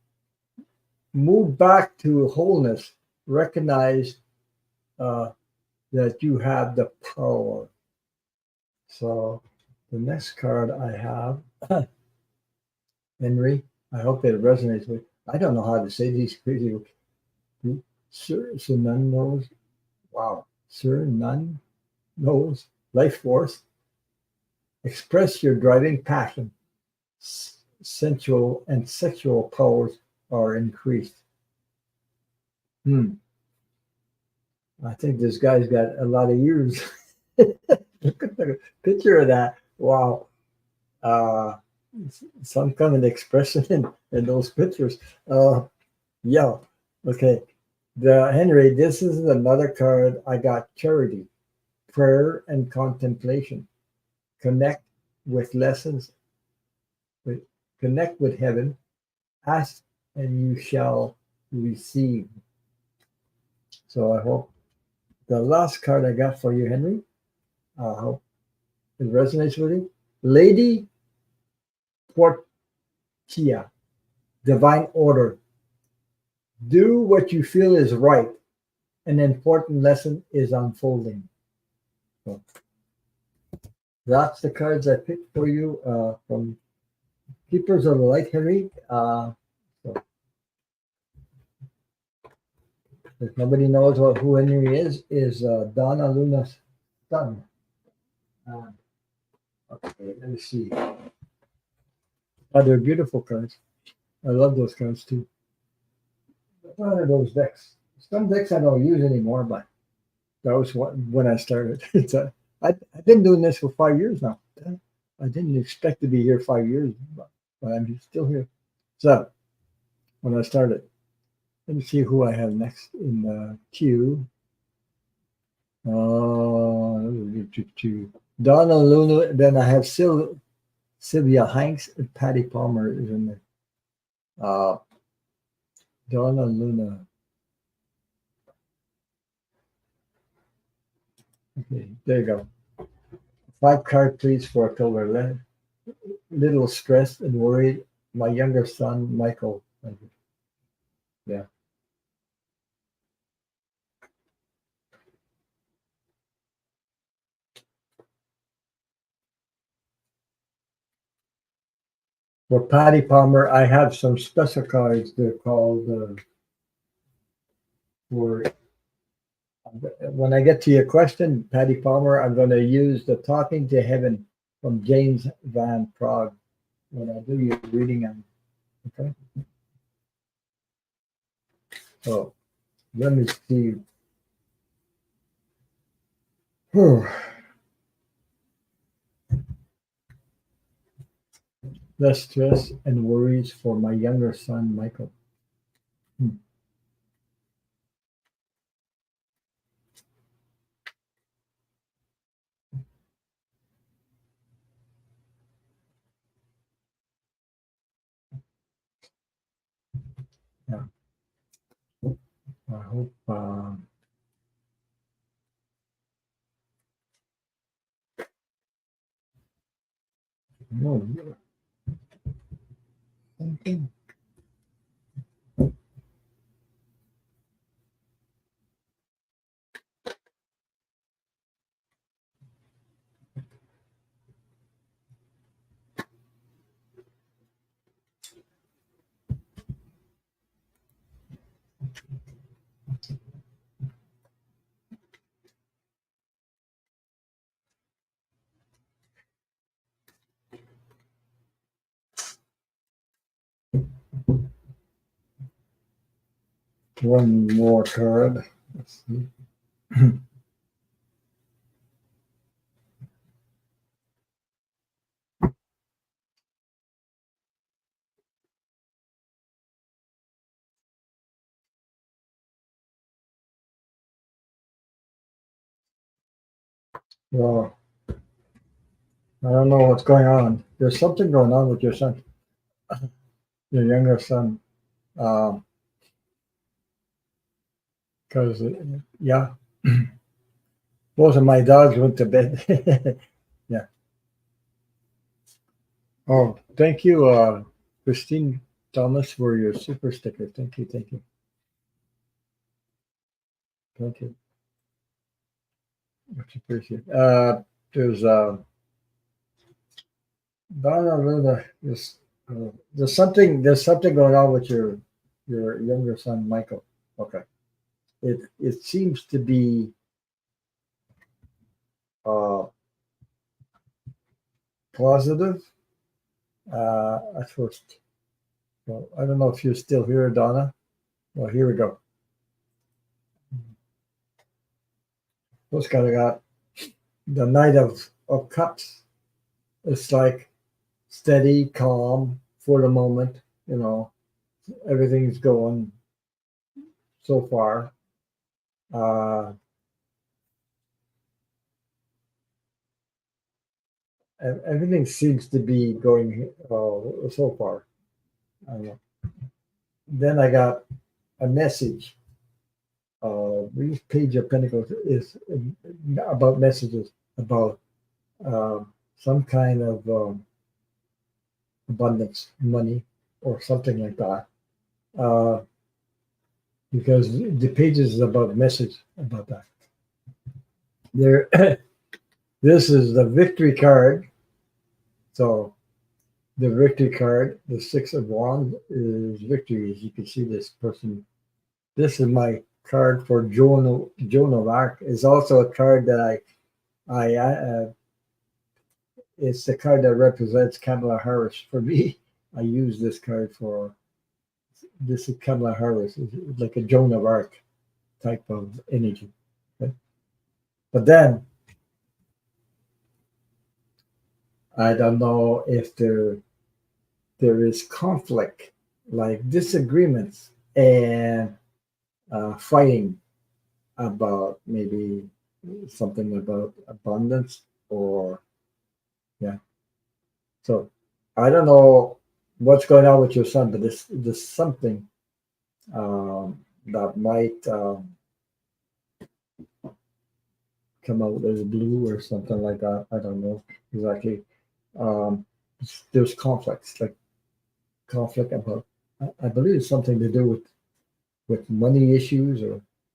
Move back to wholeness. Recognize uh, that you have the power. So the next card I have, Henry. I hope it resonates with. I don't know how to say these crazy. Sir None knows. Wow. Sir None knows. Life force. Express your driving passion. Sensual and sexual powers are increased. Hmm. I think this guy's got a lot of years. Look at the picture of that. Wow. Uh, some kind of expression in those pictures. Yeah. Okay. The Henry, this is another card. I got charity, prayer, and contemplation. Connect with lessons. With, connect with heaven. Ask and you shall receive. So I hope the last card I got for you, Henry. I hope it resonates with you. Lady Portia, divine order. Do what you feel is right. An important lesson is unfolding. So that's the cards I picked for you from Keepers of the Light, Henry. So If nobody knows who Henry is Donna Luna's son. Uh, okay, let me see. Oh, they're beautiful cards. I love those cards too. One of those decks. Some decks I don't use anymore, but that was what when I started. I've been doing this for 5 years now. I didn't expect to be here 5 years, but I'm still here. So when I started, let me see who I have next in the queue. Donna Luna. Then I have Sylvia Hanks and Patty Palmer is in there. Donna Luna. Okay, there you go. 5 card, please, for October. Little stressed and worried. My younger son, Michael. Yeah. For Patty Palmer, I have some special cards. They're called for when I get to your question, Patty Palmer, I'm going to use the Talking to Heaven from James Van Prague when I do your reading on. Okay. So let me see. Less stress and worries for my younger son, Michael. Yeah. I hope. No. Thinking. One more card. Let's see. Well, I don't know what's going on. There's something going on with your son, your younger son. Because, yeah, both of my dogs went to bed. Yeah. Oh, thank you, Christine Thomas, for your super sticker. Thank you. Thank you. Thank you. Much appreciated. There's Donna Luna. There's something going on with your younger son, Michael. Okay. It seems to be uh, positive at first. Well, I don't know if you're still here, Donna. Well, here we go. Those kind of got the Knight of Cups. It's like steady, calm for the moment. You know, everything's going so far. Everything seems to be going so far. Then I got a message. Page of Pentacles is about messages about some kind of abundance, money, or something like that. Because the pages is about message about that. There, this is the victory card. So the victory card, the 6 of Wands, is victory. As you can see, this person. This is my card for Joan of Arc is also a card that I it's the card that represents Kamala Harris. For me, I use this card for this is Kamala Harris. It's like a Joan of Arc type of energy. Okay? But then I don't know if there is conflict, like disagreements and fighting about maybe something about abundance or yeah. So I don't know what's going on with your son, but this something that might come out as blue or something like that. I don't know exactly. Um, there's conflicts, like conflict about. I believe it's something to do with money issues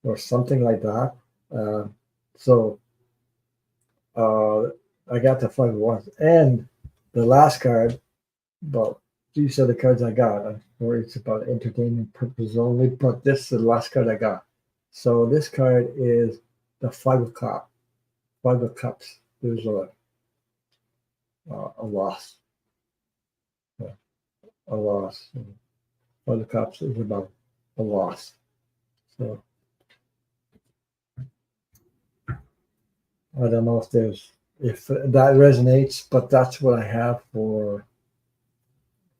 or something like that. Uh, so uh, I got the five of wands and the last card. But these are the cards I got. I'm worried it's about entertainment purposes only. But this is the last card I got. So this card is the five of cups. There's a loss, a loss. Five of cups is about a loss. So I don't know if that resonates, but that's what I have for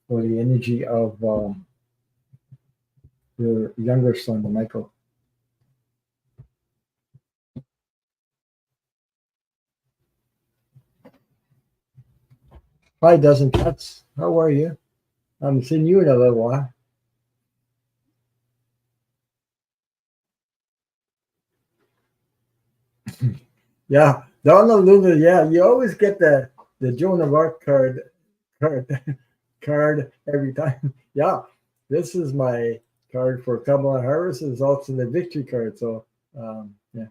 the energy of your younger son, Michael. Hi, dozen cuts. How are you? I haven't seen you in a little while. Yeah, the Honolulu. Yeah, you always get the Joan of Arc card card every time. Yeah, this is my card for Kamala Harris. Is also the victory card. So yeah,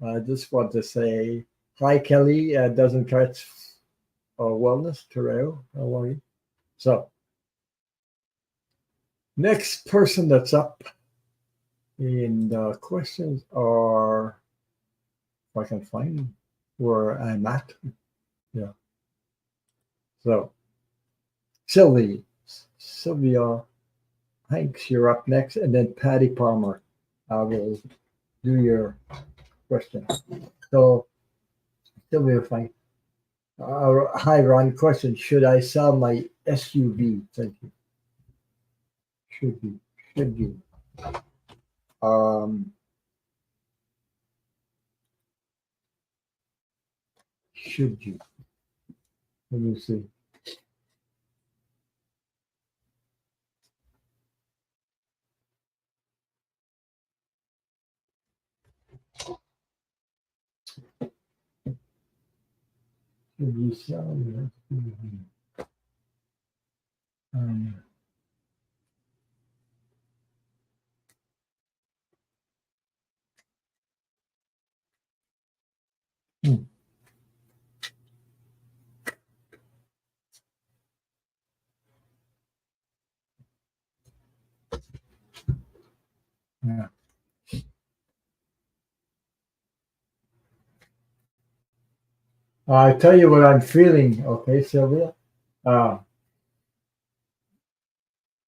I just want to say hi, Kelly. Doesn't catch wellness. Terrell, how are you? So next person that's up in the questions are if I can find where I'm at. Yeah. So Sylvia Hanks, you're up next, and then Patty Palmer. I will do your question. So, Sylvia Hanks. Hi, Ron. Question: should I sell my SUV? Thank you. Should you? Should you? Um, should you? Let me see. Should you sell your SUV? Um, hmm, yeah. I tell you what I'm feeling. Okay, Sylvia. Uh,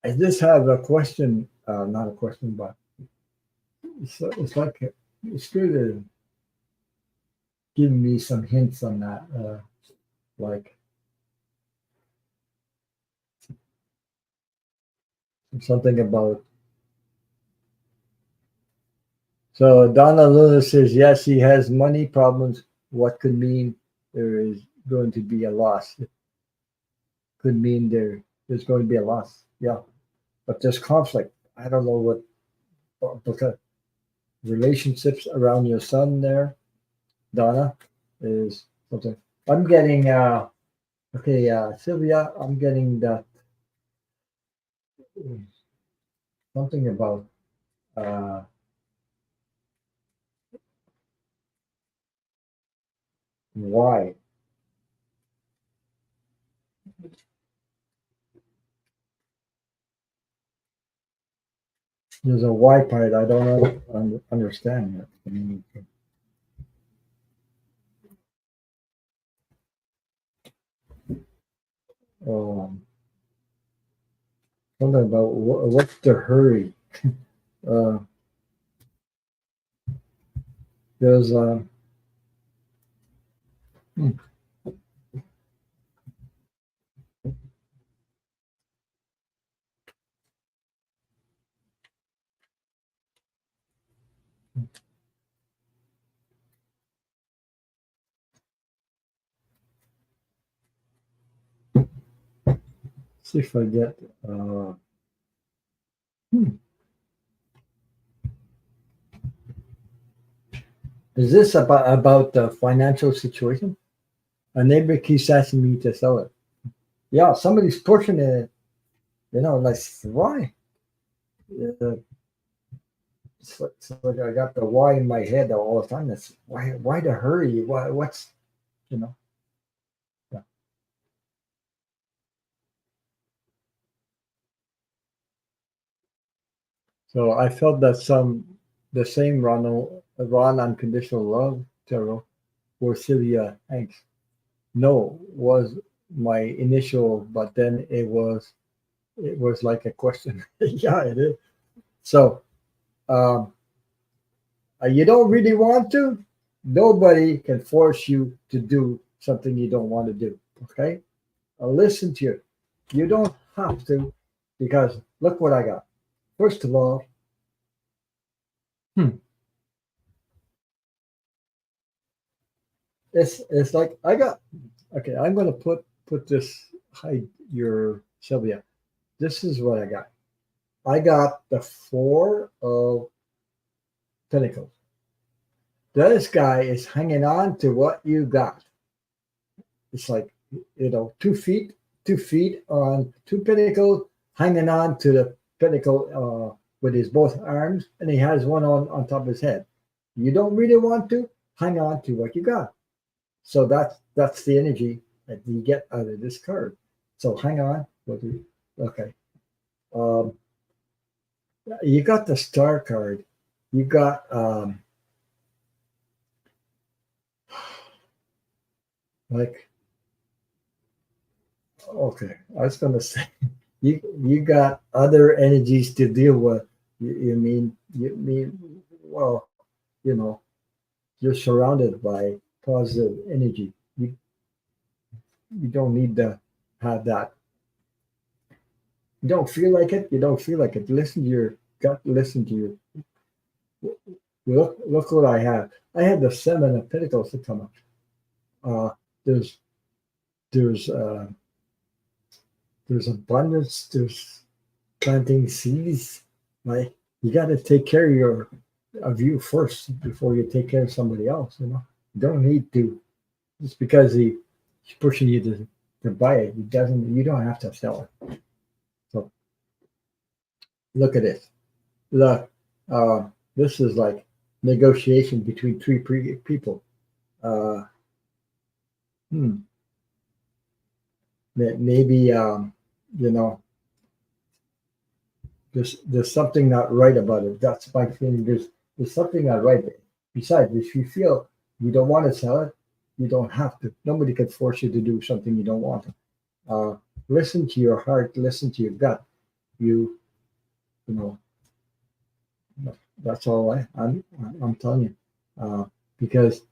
I just have a question. Not a question, but it's like it's good to give me some hints on that. Like something about. So Donna Luna says yes, he has money problems. What could mean there is going to be a loss? It could mean there's going to be a loss. Yeah, but there's conflict. I don't know what because relationships around your son there, Donna, is something. I'm getting okay, Sylvia. I'm getting that something about uh why. There's a why part I don't understand yet. Um, Something about what's the hurry? Uh, there's hmm, see if I get. Uh, hmm, is this about the financial situation? A neighbor keeps asking me to sell it. Yeah, somebody's pushing it. Like why? Uh, it's like I got the why in my head all the time. That's why. Why the hurry? What's you know? Yeah. So I felt that the same Ron unconditional love tarot for Sylvia Hanks. No was my initial, but then it was like a question. Yeah, it is. So um, you don't really want to. Nobody can force you to do something you don't want to do. Okay, listen to you. You don't have to, because look what I got. First of all, hmm, it's like I got. Okay, I'm gonna put this. Hi, your Sylvia. This is what I got. I got the four of Pentacles. This guy is hanging on to what you got. It's like 2 feet on two pinnacles, hanging on to the pinnacle with his both arms, and he has one on top of his head. You don't really want to hang on to what you got. So that's the energy that you get out of this card. So hang on. Okay. Um, you got the star card. You got like okay. I was gonna say you got other energies to deal with. You mean well, you know, you're surrounded by positive energy. You don't need to have that. You don't feel like it. You don't feel like it. Listen to your gut. Listen to your look what I have. I had the seven of pentacles to come up. Uh, there's there's uh, there's abundance. There's planting seeds. Right? You got to take care of you first before you take care of somebody else. You don't need to just because he's pushing you to buy it. He doesn't. You don't have to sell it. So look at this. Look, this is like negotiation between three people. Uh, hmm, maybe you know there's something not right about it. That's my feeling. There's something not right. Besides, if you feel you don't want to sell it, you don't have to. Nobody can force you to do something you don't want to. Listen to your heart. Listen to your gut. You you know that's all I'm telling you. Because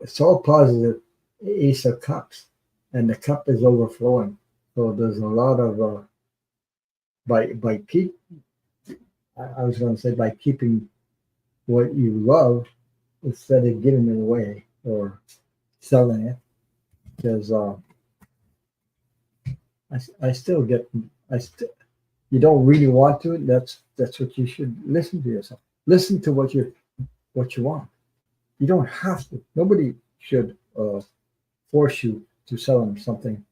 it's all positive. Ace of Cups, and the cup is overflowing. So there's a lot of by keep. I was going to say by keeping what you love instead of giving it away or selling it, because I still get I still you don't really want to. That's what you should listen to yourself. Listen to what you want. You don't have to. Nobody should force you to sell them something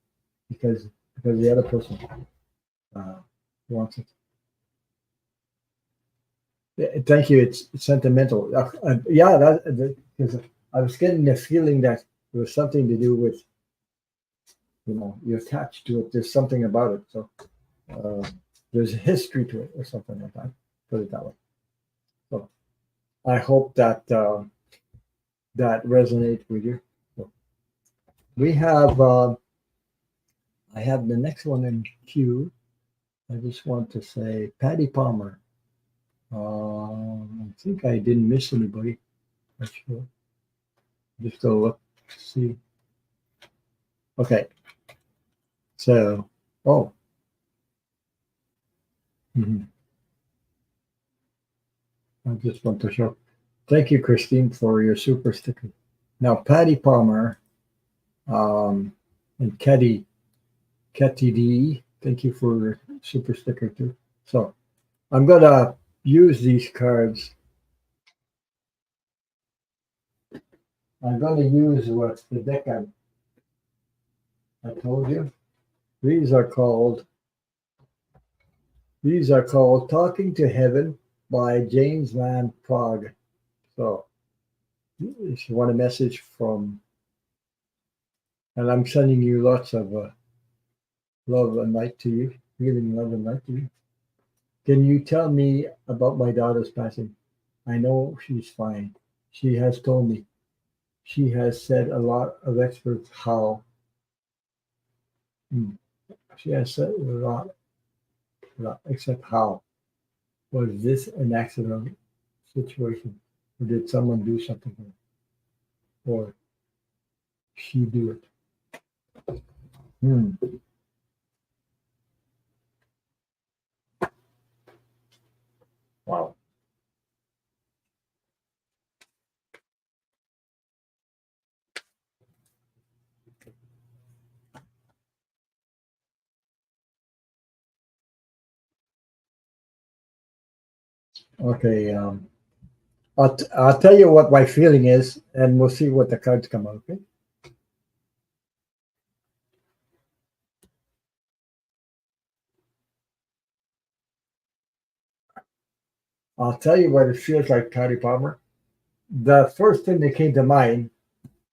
because the other person uh, wants it. Yeah, thank you. It's sentimental. Yeah, because I was getting the feeling that there was something to do with you're attached to it. There's something about it. So uh, there's a history to it or something like that. Put it that way. So I hope that that resonates with you. So we have I have the next one in queue. I just want to say Patty Palmer. I think I didn't miss anybody. Not sure. Just go look to see. Okay, so oh, mhm. I just want to show. Thank you, Christine, for your super sticker. Now, Patty Palmer and Ketty D, thank you for your super sticker too. So I'm gonna use these cards. I'm gonna use what's the deck I told you. These are called Talking to Heaven by James Van Prague. So if you want a message from, and I'm sending you lots of love and light to you, healing love and light to you. Can you tell me about my daughter's passing? I know she's fine. She has told me. She has said a lot of experts how. Hmm, she has said except how. Was this an accident situation? Or did someone do something to her? Or she do it? Hmm. Wow. Okay. I'll tell you what my feeling is, and we'll see what the cards come out. Okay. I'll tell you what it feels like, Patty Palmer. The first thing that came to mind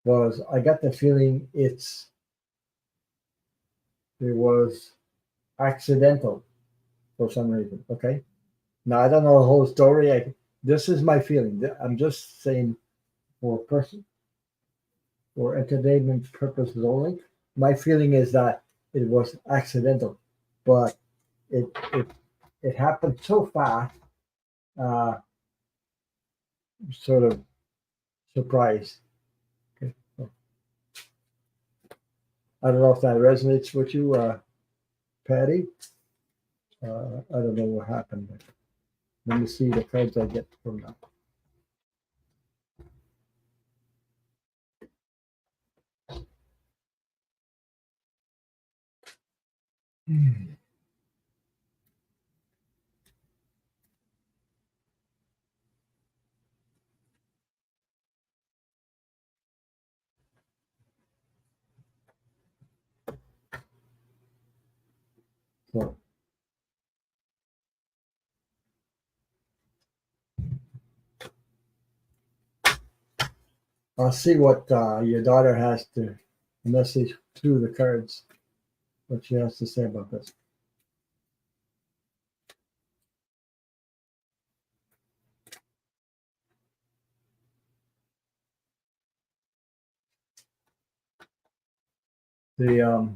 was I got the feeling it was accidental for some reason. Okay. Now I don't know the whole story. This is my feeling. I'm just saying for person for entertainment purposes only. My feeling is that it was accidental, but it it happened so fast. Uh, Sort of surprise. Okay. So I don't know if that resonates with you, Patty. I don't know what happened. But let me see the cards I get from that. So I'll see what your daughter has to message through the cards. What she has to say about this. The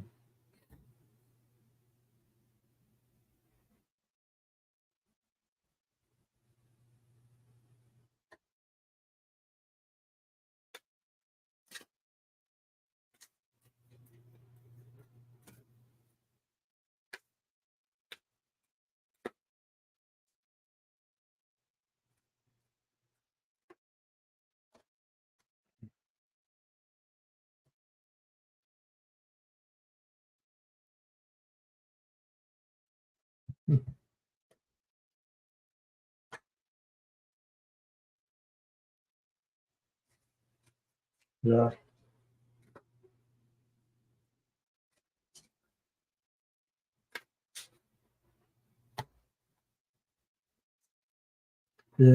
yeah,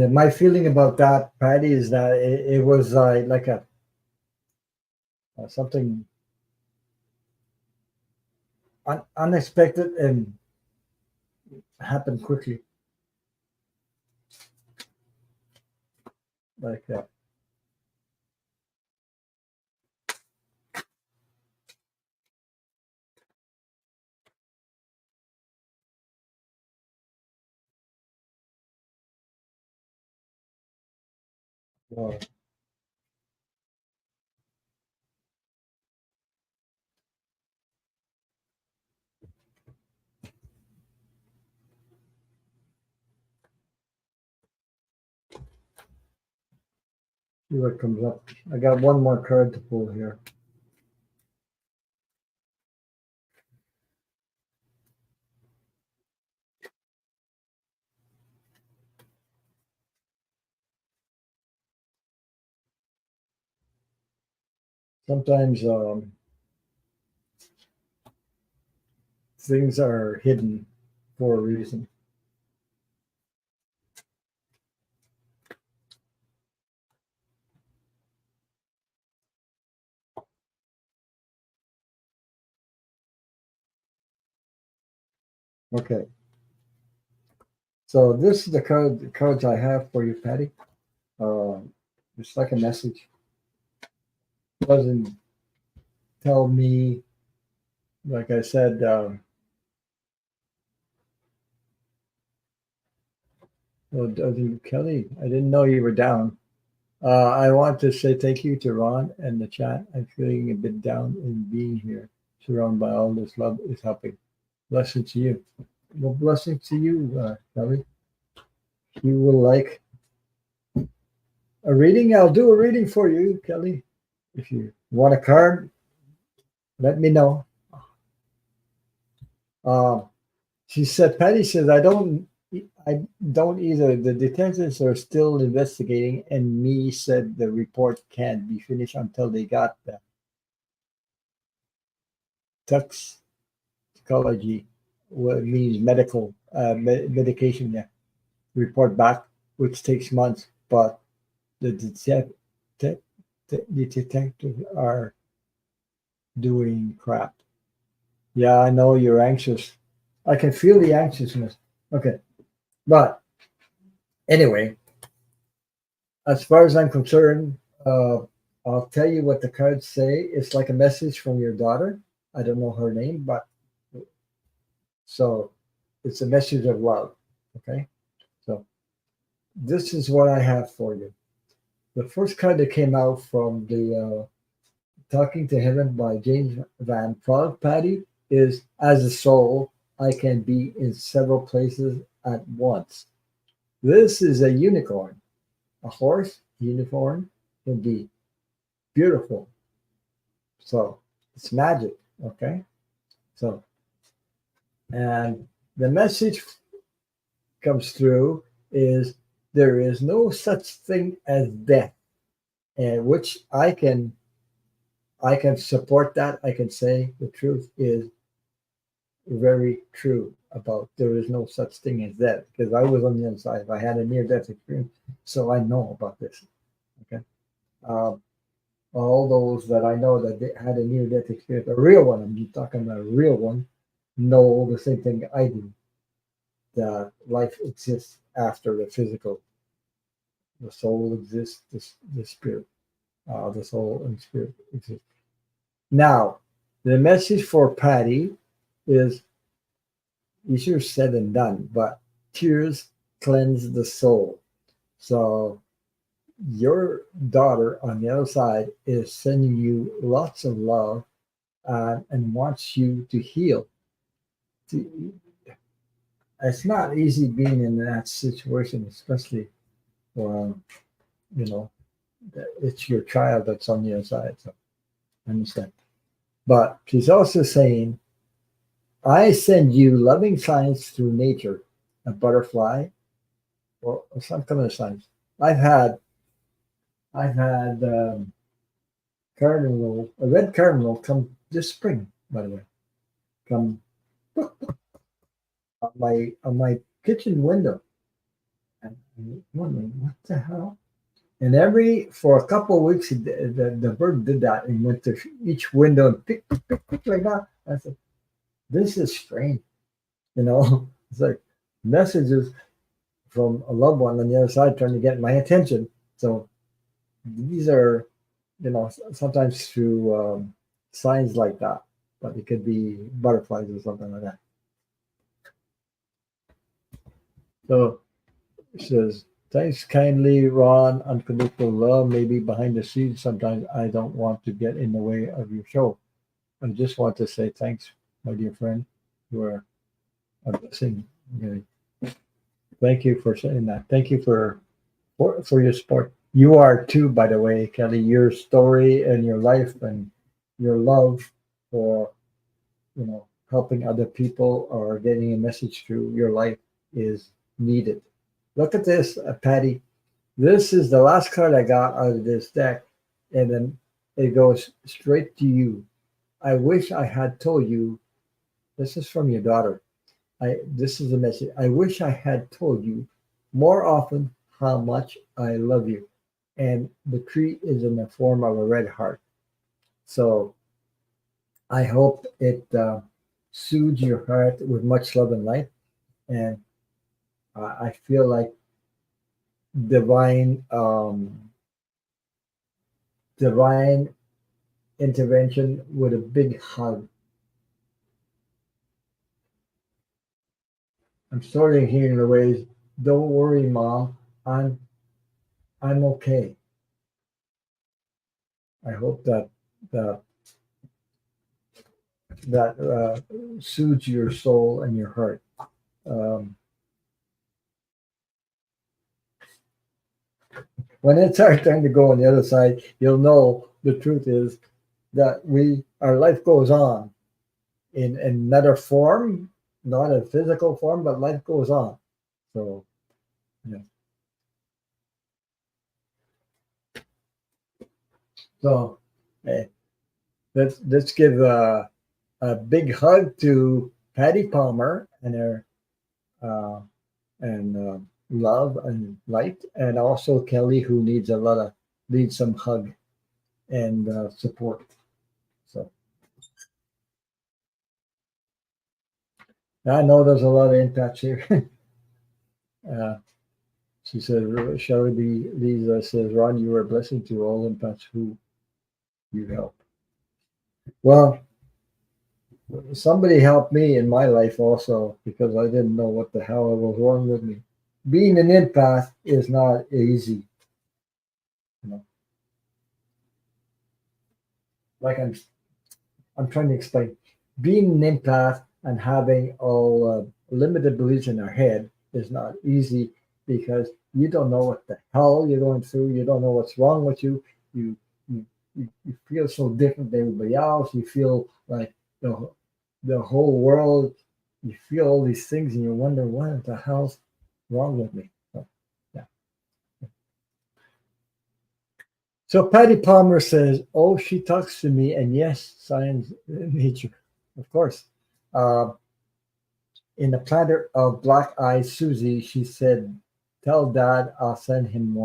my feeling about that, Patty, is that it was like a something unexpected and happened quickly. like that. Wow. See what comes up. I got one more card to pull here. Sometimes things are hidden for a reason. Okay. So this is the cards I have for you, Patty. Uh, it's like a message. It doesn't tell me, like I said, well, doesn't Kelly? I didn't know you were down. I want to say thank you to Ron and the chat. I'm feeling a bit down in being here, surrounded by all this love is helping. Blessing to you. Well, blessing to you, Kelly. If you will like a reading, I'll do a reading for you, Kelly. If you want a card, let me know. Uh, she said, Patty says, I don't either. The detectives are still investigating, and me said the report can't be finished until they got the toxicology, what means medical medication, yeah, report back, which takes months. But the te- the detectives are doing crap. Yeah, I know you're anxious. I can feel the anxiousness. Okay, but anyway, as far as I'm concerned, uh, I'll tell you what the cards say. It's like a message from your daughter. I don't know her name, but so it's a message of love. Okay, so this is what I have for you. The first card that came out from the Talking to Heaven by James Van Praagh, Patty, is as a soul, I can be in several places at once. This is a unicorn. A horse unicorn can be beautiful. So it's magic. Okay. So, and the message comes through is there is no such thing as death, and which I can support that. I can say the truth is very true about there is no such thing as death because I was on the other side. I had a near death experience, so I know about this. Okay. Um, all those that I know that they had a near death experience, a real one, I'm talking about a real one, know the same thing I do that life exists after the physical. The soul exists, the spirit, the soul and spirit exist. Now, the message for Patty is easier said than done, but tears cleanse the soul. So your daughter on the other side is sending you lots of love and wants you to heal. It's not easy being in that situation, especially when you know it's your child that's on the other side. So I understand. But she's also saying, I send you loving signs through nature, a butterfly or some kind of signs. I've had I've had a red cardinal come this spring, by the way, come on my kitchen window. And I'm wondering what the hell. And for a couple of weeks, the bird did that and went to each window and pick like that. I said, this is strange. You know, it's like messages from a loved one on the other side trying to get my attention. So these are, sometimes through signs like that, but it could be butterflies or something like that. So it says, thanks kindly, Ron. Unconditional love. Maybe behind the scenes, sometimes I don't want to get in the way of your show. I just want to say thanks, my dear friend. You are a blessing. Really. Thank you for saying that. Thank you for your support. You are too, by the way, Kelly. Your story and your life and your love for helping other people or getting a message through your life is needed. Look at this, Patty. This is the last card I got out of this deck, and then it goes straight to you. I wish I had told you. This is from your daughter. This is a message. I wish I had told you more often how much I love you. And the tree is in the form of a red heart. So I hope it soothes your heart with much love and light. And I feel like divine, divine intervention with a big hug. I'm sorry to hear the ways. Don't worry, Mom. I'm I'm okay. I hope that that soothes your soul and your heart. Um, when it's our time to go on the other side, you'll know the truth is that our life goes on in another form, not a physical form, but life goes on. So yeah. So eh, let's give a big hug to Patty Palmer and her uh, and love and light, and also Kelly, who needs some hug and support. So I know there's a lot of impacts here. uh, she said, Shelley B. Lisa says, Ron, you are a blessing to all impacts who you help. Well, somebody helped me in my life also because I didn't know what the hell was wrong with me. Being an empath is not easy. You know, like I'm trying to explain. Being an empath and having all limited beliefs in our head is not easy because you don't know what the hell you're going through. You don't know what's wrong with you. You you feel so different than everybody else. You feel like the the whole world. You feel all these things and you wonder what the hell's wrong with me. So, yeah. So Patty Palmer says, "Oh, she talks to me, and yes, science, nature, of course." Uh, in the platter of black eyed Susie, she said, "Tell Dad I'll send him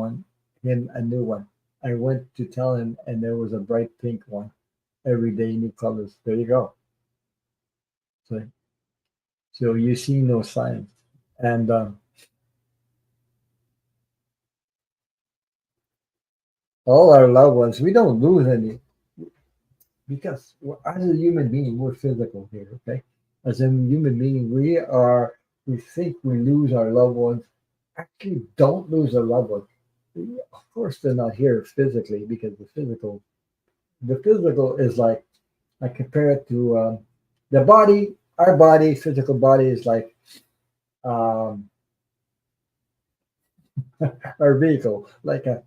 a new one." I went to tell him, and there was a bright pink one. Every day, new colors. There you go. So, so you see no signs, and all our loved ones, we don't lose any because as a human being, we're physical here. Okay, as a human being, we think we lose our loved ones. Actually, don't lose our loved ones. Of course, they're not here physically because the physical is like I compare it to the body. Our body, physical body, is like um, our vehicle, like a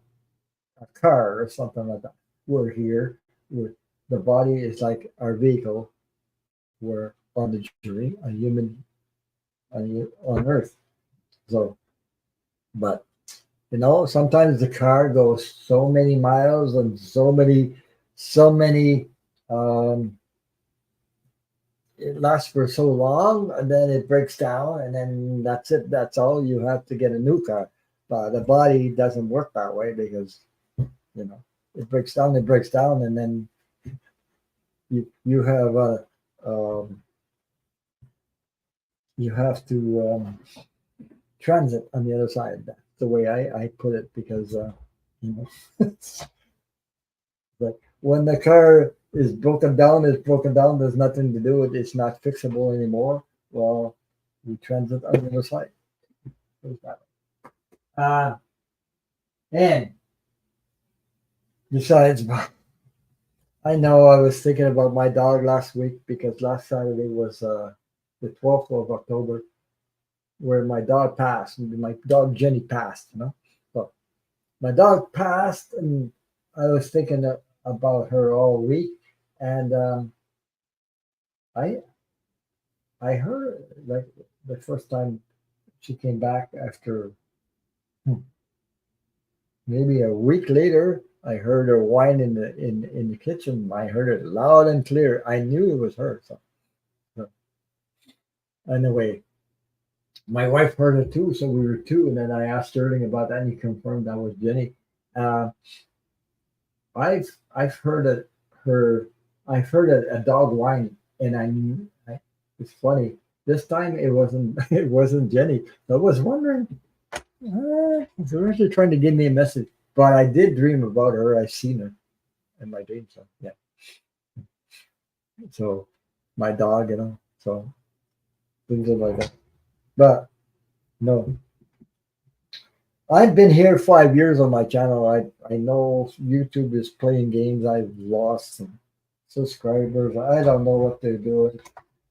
car or something like that. We're here. The body is like our vehicle. We're on the journey, a human on Earth. So, but sometimes the car goes so many miles and so many. Um, it lasts for so long, and then it breaks down, and then that's it. That's all. You have to get a new car. But the body doesn't work that way because you know it breaks down. It breaks down, and then you have a um, you have to transit on the other side. That's the way I put it because you know. But when the car is broken down, it's broken down. There's nothing to do with it. It's not fixable anymore. Well, we transit on the other side. There's that. Uh, and besides, I know I was thinking about my dog last week because last Saturday was the 12th of October, where my dog passed. My dog Jenny passed, you know. So my dog passed, and I was thinking about her all week. And I I heard like the first time she came back after hmm, maybe a week later. I heard her whine in the kitchen. I heard it loud and clear. I knew it was her. So anyway, my wife heard it too, so we were two. And then I asked Sterling about that, and he confirmed that was Jenny. Uh, I've heard it her I've heard a dog whine, and it's funny. This time it wasn't it wasn't Jenny. I was wondering, so where's she trying to give me a message? But I did dream about her. I seen her in my dreams. So yeah. So my dog, you know. So things are like that. But no, I've been here 5 years on my channel. I know YouTube is playing games. I've lost some subscribers. I don't know what they're doing.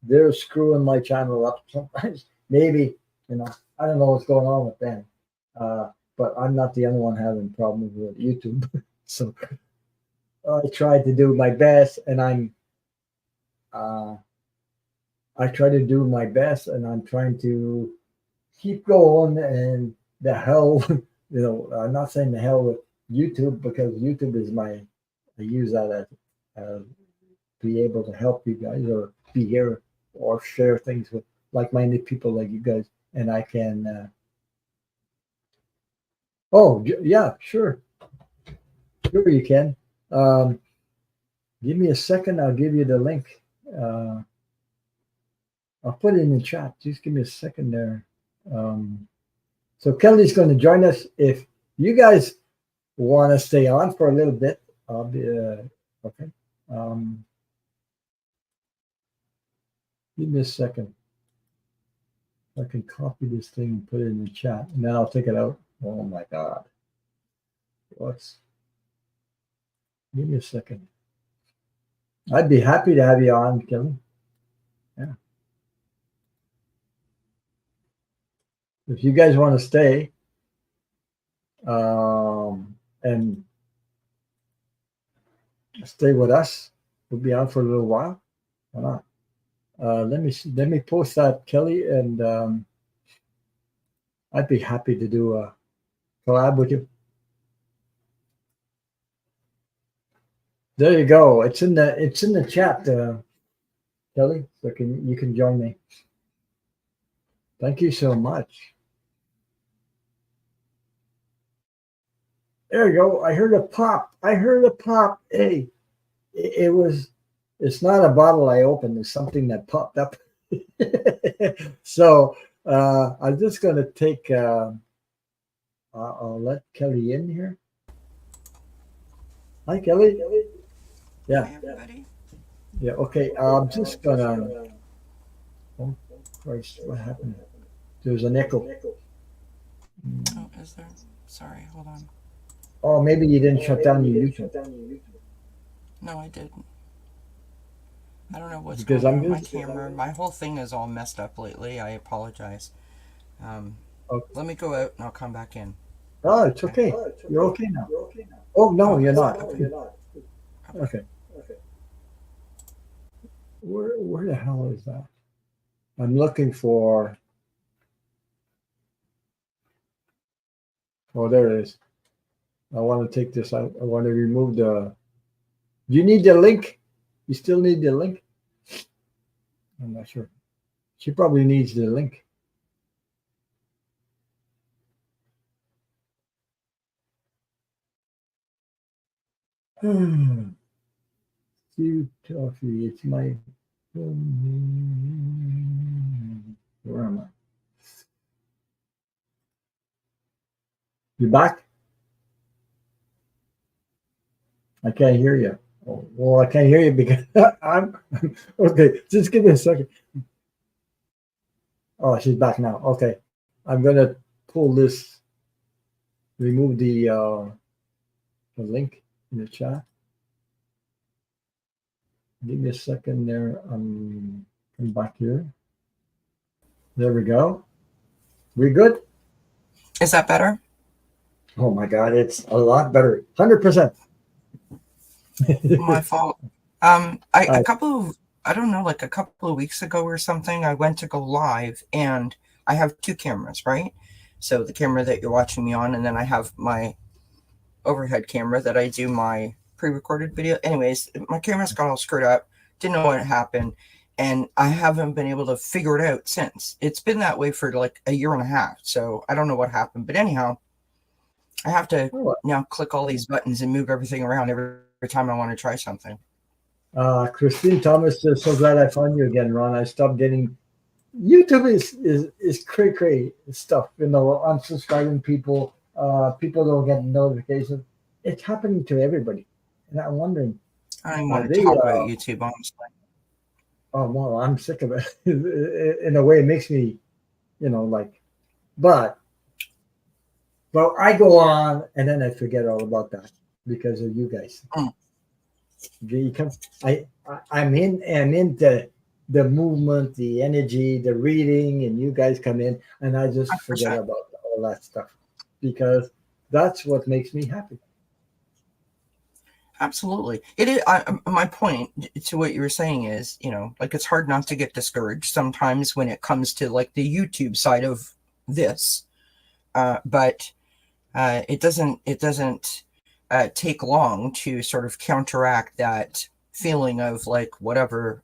They're screwing my channel up sometimes. Maybe, you know, I don't know what's going on with them. But I'm not the only one having problems with YouTube. So I try to do my best, and uh, I try to do my best, and I'm trying to keep going. And the hell, you know, I'm not saying the hell with YouTube because YouTube is I use that as be able to help you guys or be here or share things with like-minded people like you guys, and I can. Yeah, sure, sure you can. Um, Give me a second. I'll give you the link. Uh, I'll put it in the chat. Just give me a second there. Um, so Kelly's going to join us. If you guys want to stay on for a little bit, I'll be okay. Um, Give me a second. I can copy this thing and put it in the chat, and then I'll take it out. Oh my God! What's? Give me a second. I'd be happy to have you on, Kelly. Yeah. If you guys want to stay, and stay with us, we'll be on for a little while. Why not? Let me post that, Kelly, and I'd be happy to do a collab with you. There you go. It's in the chat, Kelly. So you can join me. Thank you so much. There you go. I heard a pop. I heard a pop. Hey, it's not a bottle I opened. It's something that popped up. So I'm just going to take, I'll let Kelly in here. Hi, Kelly. Yeah. Hi, everybody. Yeah. Okay. I'm just going to, oh, Christ, what happened? There's an echo. Oh, is there? Sorry, hold on. Oh, maybe you didn't shut down your YouTube. No, I didn't. I don't know what's Because going on I'm with my just camera. My whole thing is all messed up lately. I apologize. okay. Let me go out and I'll come back in. Oh, it's okay. You're okay now. Oh no, Oh, you're is not. it? Okay. Okay. Okay. Where the hell is that? I'm looking for. Oh, there it is. I want to take this out. I want to remove the. Do you need the link? You still need the link? I'm not sure. She probably needs the link. Steve Toffee, it's my. Where am I? You back? I can't hear you. Oh, well, I can't hear you because I'm okay. Just give me a second. Oh, she's back now. Okay, I'm gonna pull this, remove the link in the chat. Give me a second there. Come back here. There we go. We good? Is that better? Oh my God, it's a lot better. 100%. My fault. A couple of, I don't know, like a couple of weeks ago or something, I went to go live, and I have two cameras, right? So the camera that you're watching me on, and then I have my overhead camera that I do my pre-recorded video. Anyways, my camera's got all screwed up. Didn't know what happened, and I haven't been able to figure it out since. It's been that way for like a year and a half, so I don't know what happened. But anyhow, I have to now click all these buttons and move everything around every time I want to try something. Christine Thomas says, "So glad I found you again, Ron. I stopped getting YouTube is cray stuff. You know, unsubscribing people. People don't get notifications. It's happening to everybody, and I'm wondering. I don't even want to talk about YouTube, honestly. Oh well, I'm sick of it. In a way, it makes me, like, but I go on and then I forget all about that because of you guys. I'm into the movement, the energy, the reading, and you guys come in, and I just 100%. Forget about all that stuff because that's what makes me happy. Absolutely. It is. My point to what you were saying is, like it's hard not to get discouraged sometimes when it comes to like the YouTube side of this, but it doesn't take long to sort of counteract that feeling of like whatever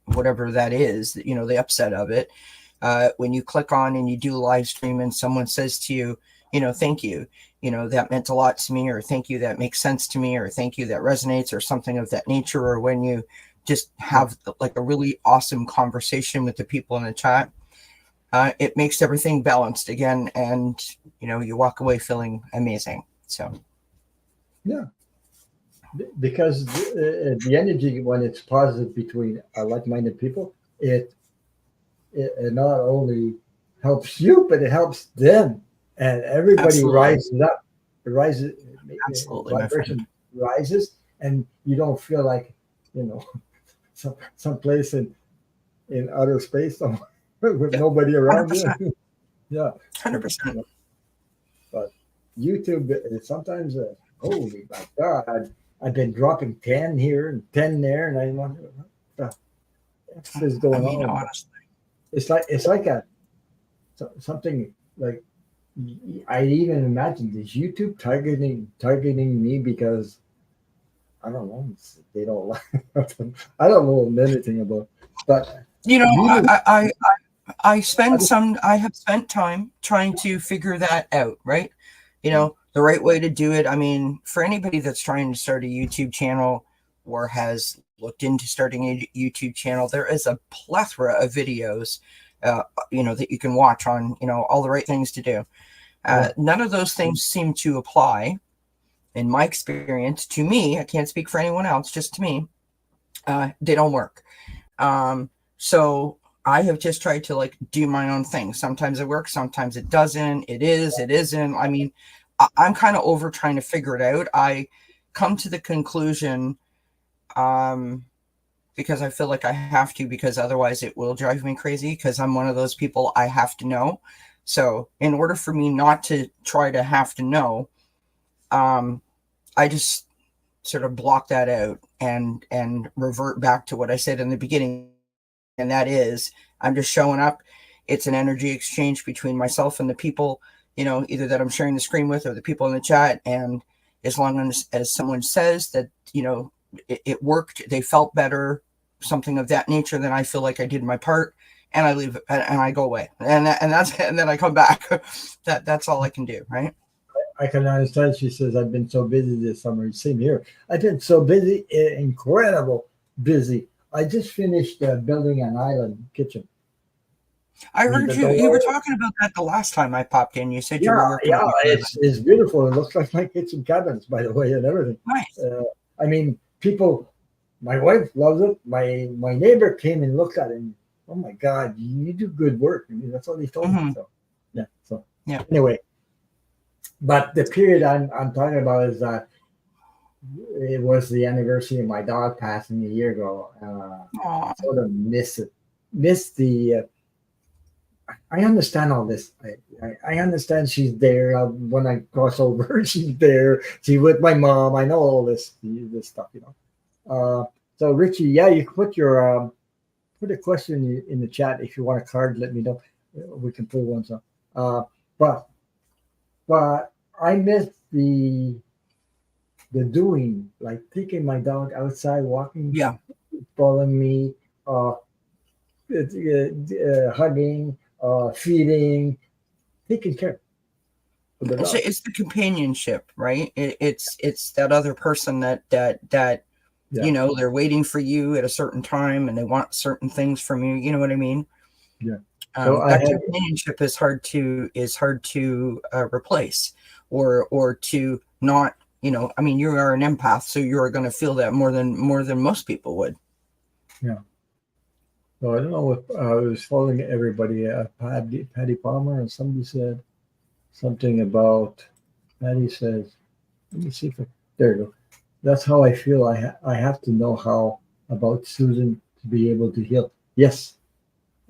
that is, the upset of it. When you click on and you do a live stream and someone says to you, thank you, that meant a lot to me, or thank you, that makes sense to me, or thank you, that resonates, or something of that nature, or when you just have like a really awesome conversation with the people in the chat, it makes everything balanced again, and you walk away feeling amazing. So yeah, because the energy, when it's positive between like-minded people, it not only helps you, but it helps them. And everybody Absolutely. Rises up. It rises. Absolutely, vibration rises, and you don't feel like some place in outer space with nobody around 100%. you. Yeah, 100%. But YouTube sometimes, holy my God, I've been dropping 10 here and 10 there, and I wonder what is going on. Honestly, it's like something like. I even imagine is YouTube targeting me because I don't know, they don't like. I don't know anything about, but I have spent time trying to figure that out, right? The right way to do it. I mean, for anybody that's trying to start a YouTube channel or has looked into starting a YouTube channel, there is a plethora of videos, that you can watch on, all the right things to do. None of those things seem to apply, in my experience, to me. I can't speak for anyone else, just to me. They don't work. So I have just tried to like do my own thing. Sometimes it works, sometimes it doesn't. It isn't. I mean, I'm kind of over trying to figure it out. I come to the conclusion, because I feel like I have to, because otherwise it will drive me crazy, because I'm one of those people, I have to know. So in order for me not to try to have to know, I just sort of block that out and revert back to what I said in the beginning. And that is, I'm just showing up. It's an energy exchange between myself and the people, either that I'm sharing the screen with or the people in the chat. And as long as someone says that, it worked, they felt better, something of that nature, then I feel like I did my part. And I leave and I go away, and then I come back. That's all I can do, right? I can understand. She says, "I've been so busy this summer." Same here. I've been so busy, incredible busy. I just finished building an island kitchen. I heard you were talking about that the last time I popped in. You said you were working. Yeah, it's beautiful. It looks like my kitchen cabins, by the way, and everything. Nice. I mean, people, my wife loves it. My neighbor came and looked at it. And, oh my God, you do good work. I mean, that's what he told me. Hmm. So yeah. So Yeah. anyway, but the period I'm talking about is that it was the anniversary of my dog passing a year ago. Aw. Sort of miss it, miss the. I understand all this. I understand she's there. When I cross over, she's there. She's with my mom. I know all this stuff, you know. So Richie, yeah, you can put your put a question in the chat if you want a card. Let me know. We can pull one. So, but but I miss the doing, like taking my dog outside, walking, Yeah. following me, hugging, feeding, taking care of the dog. It's the companionship, right? It's that other person that Yeah, you know, they're waiting for you at a certain time and they want certain things from you. You know what I mean? yeah. So I That have, companionship is hard to replace, or to not. You know, I mean, you are an empath, so you are going to feel that more than most people would. yeah. So I don't know if I was following everybody. Patty Palmer, and somebody said something about. Patty says, "Let me see if there you go. That's how I feel. I have to know how about Susan to be able to heal." Yes,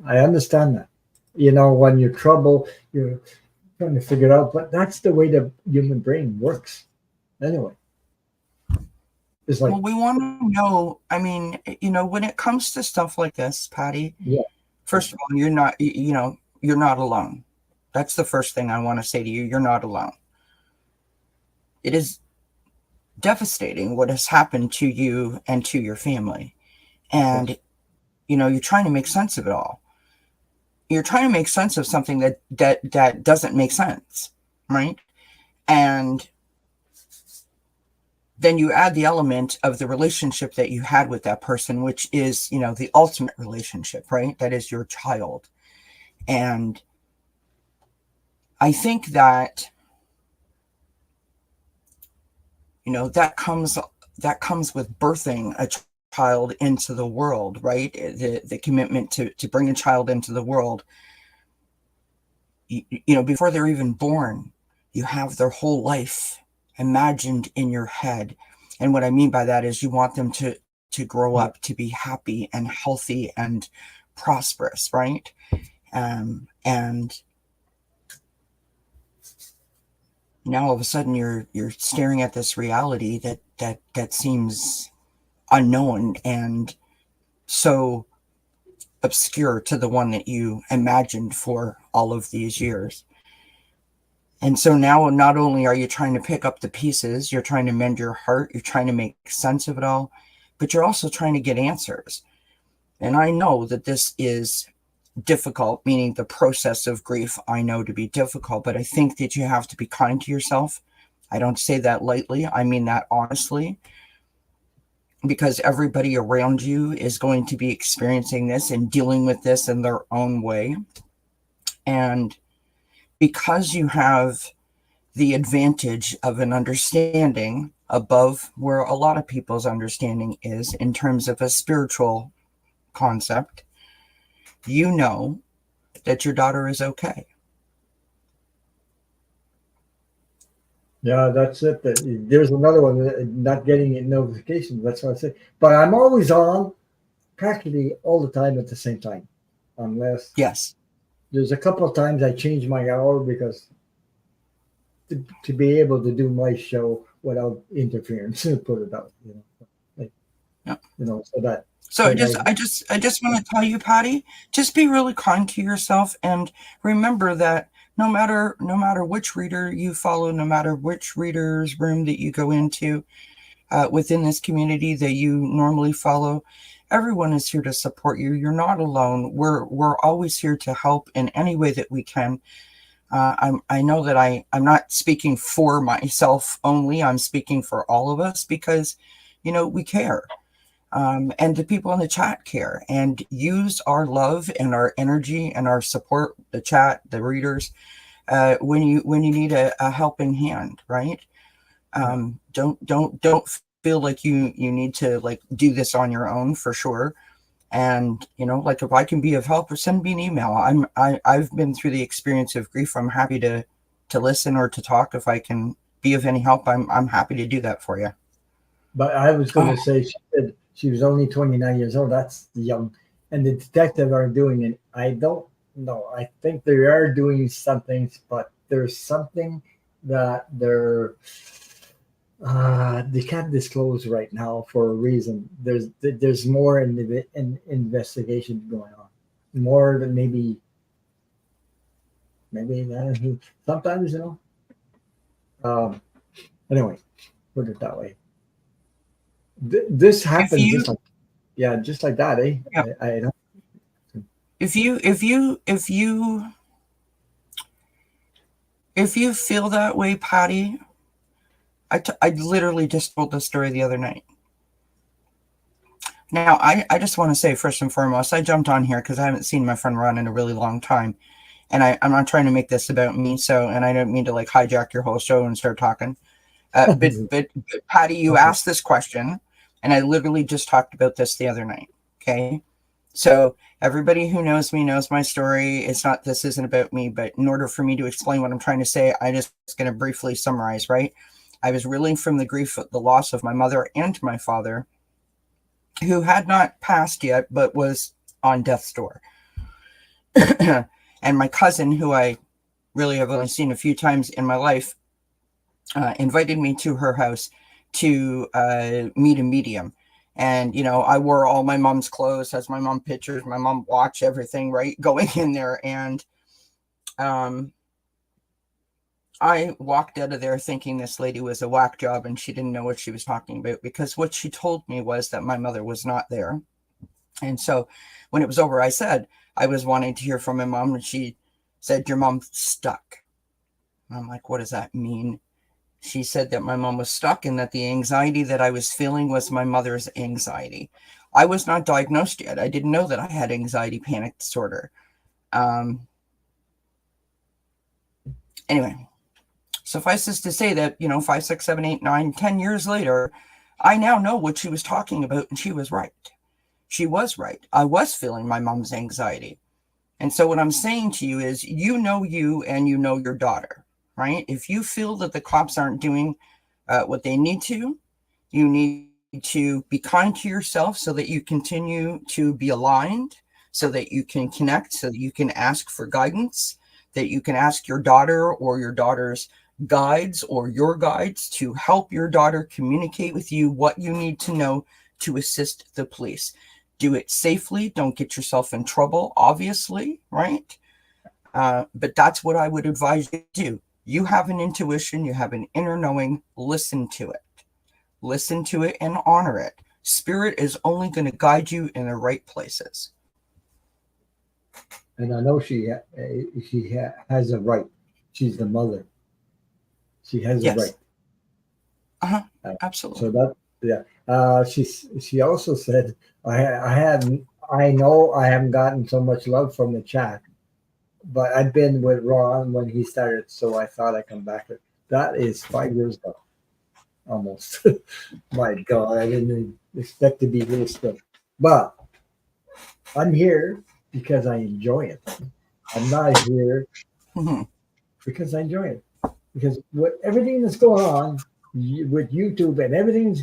I understand that. You know, when you're trouble, you're trying to figure it out, but that's the way the human brain works. Anyway, it's like, Well, we want to know. I mean, you know, when it comes to stuff like this, Patty, yeah, first of all, you're not. You know, you're not alone. That's the first thing I want to say to you. You're not alone. It is devastating what has happened to you and to your family. yes, And, you know, you're trying to make sense of it all. You're trying to make sense of something that doesn't make sense, right? And then you add the element of the relationship that you had with that person, which is, you know, the ultimate relationship, right? That is your child. And I think that, you know, that comes with birthing a child into the world, right? The commitment to bring a child into the world. You know, before they're even born, you have their whole life imagined in your head. And what I mean by that is you want them to grow yeah, up to be happy and healthy and prosperous, right? And now all of a sudden you're staring at this reality that seems unknown and so obscure to the one that you imagined for all of these years. And so now not only are you trying to pick up the pieces, you're trying to mend your heart, you're trying to make sense of it all, but you're also trying to get answers. And I know that this is difficult, meaning the process of grief, I know to be difficult, but I think that you have to be kind to yourself. I don't say that lightly, I mean that honestly, because everybody around you is going to be experiencing this and dealing with this in their own way. And because you have the advantage of an understanding above where a lot of people's understanding is in terms of a spiritual concept, you know that your daughter is okay. yeah. That's it. There's another one, not getting notifications. That's what I say. But I'm always on, practically all the time at the same time, unless Yes. there's a couple of times I change my hour because to be able to do my show without interference, put it out, you know, like, Yeah. you know, so that So like I, I just want to tell you, Patty, just be really kind to yourself and remember that no matter which reader you follow, no matter which reader's room that you go into within this community that you normally follow, everyone is here to support you. You're not alone. We're always here to help in any way that we can. I know that I'm not speaking for myself only. I'm speaking for all of us because, you know, we care. And the people in the chat care and use our love and our energy and our support, the chat, the readers, when you need a helping hand, right? Don't feel like you need to like do this on your own, for sure. And like if I can be of help, or send me an email. I've been through the experience of grief. I'm happy to listen or to talk. If I can be of any help, I'm happy to do that for you. But I was going Oh, to say she said she was only 29 years old. That's young. And the detective are doing it. I don't know. I think they are doing some things, but there's something that they can't disclose right now for a reason. There's more in the investigation going on, more than maybe that. Sometimes Um, anyway, put it that way. This if happened you just like just like that, eh? yeah, I don't. if you feel that way, Patty, I literally just told the story the other night. Now, I just want to say, first and foremost, I jumped on here because I haven't seen my friend Ron in a really long time. And I'm not trying to make this about me, and I don't mean to like hijack your whole show and start talking. But Patty, you Okay. asked this question, and I literally just talked about this the other night. Okay. So everybody who knows me knows my story. This isn't about me, but in order for me to explain what I'm trying to say, I just going to briefly summarize, right? I was reeling from the grief of the loss of my mother and my father, who had not passed yet, but was on death's door. And my cousin, who I really have only seen a few times in my life, invited me to her house to meet a medium. And, I wore all my mom's clothes, has my mom pictures, my mom watch, everything, right? Going in there. And I walked out of there thinking this lady was a whack job and she didn't know what she was talking about, because what she told me was that my mother was not there. And so when it was over, I said I was wanting to hear from my mom, and she said, "Your mom's stuck." And I'm like, what does that mean? She said that my mom was stuck and that the anxiety that I was feeling was my mother's anxiety. I was not diagnosed yet. I didn't know that I had anxiety panic disorder. Anyway, suffices to say that, 5, 6, 7, 8, 9, 10 years later, I now know what she was talking about, and she was right. She was right. I was feeling my mom's anxiety. And so what I'm saying to you is, you and you know your daughter, right? If you feel that the cops aren't doing what they need to, you need to be kind to yourself so that you continue to be aligned, so that you can connect, so that you can ask for guidance, that you can ask your daughter or your daughter's guides or your guides to help your daughter communicate with you what you need to know to assist the police. Do it safely. Don't get yourself in trouble, obviously, right? But that's what I would advise you to do. You have an intuition, you have an inner knowing, listen to it. Listen to it and honor it. Spirit is only going to guide you in the right places. And I know she has a right. She's the mother. She has a Yes. right. Absolutely. So that she also said I know I haven't gotten so much love from the chat, but I've been with Ron when he started, so I thought I'd come back. That is 5 years ago, almost. My God, I didn't expect to be this good, but I'm here because I enjoy it. I'm not here Mm-hmm. because I enjoy it. Because with everything that's going on with YouTube and everything's,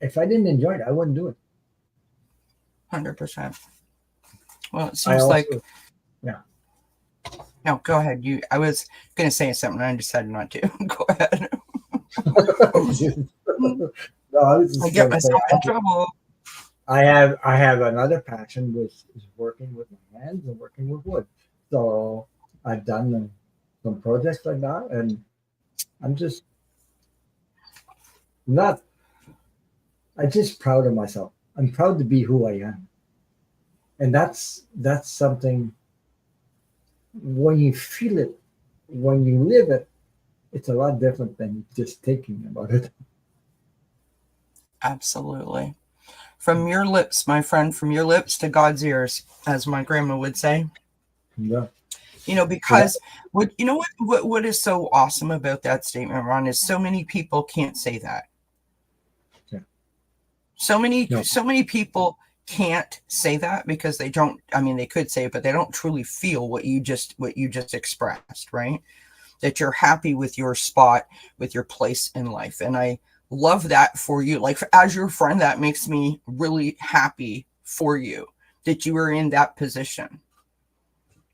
if I didn't enjoy it, I wouldn't do it. 100%. Well, it I seems like. also, yeah. No, go ahead. I was going to say something, and I decided not to. Go ahead. No, I was I just get going to say myself in trouble. I have another passion, which is working with my hands and working with wood. So I've done some projects like that, and I'm just not. I'm just proud of myself. I'm proud to be who I am, and that's something. When you feel it, when you live it, it's a lot different than just thinking about it. Absolutely. From your lips, my friend, from your lips to God's ears, as my grandma would say. Yeah. Because what is so awesome about that statement, Ron, is so many people can't say that. Yeah. So many people can't say that because they don't, I mean, they could say it, but they don't truly feel what you just expressed, right? That you're happy with your spot, with your place in life. And I love that for you. Like, as your friend, that makes me really happy for you that you are in that position.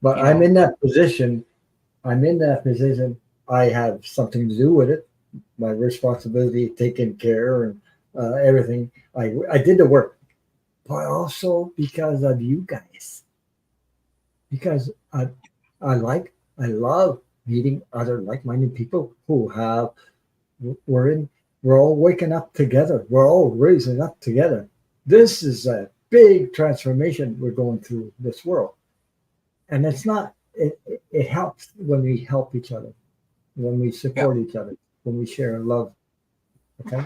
But I'm in that position. I have something to do with it. My responsibility, taking care and everything. I did the work, but also because of you guys. Because I love meeting other like-minded people who have we're in we're all waking up together. We're all raising up together. This is a big transformation we're going through this world, and it's not. It helps when we help each other, when we support each other, when we share love. Okay.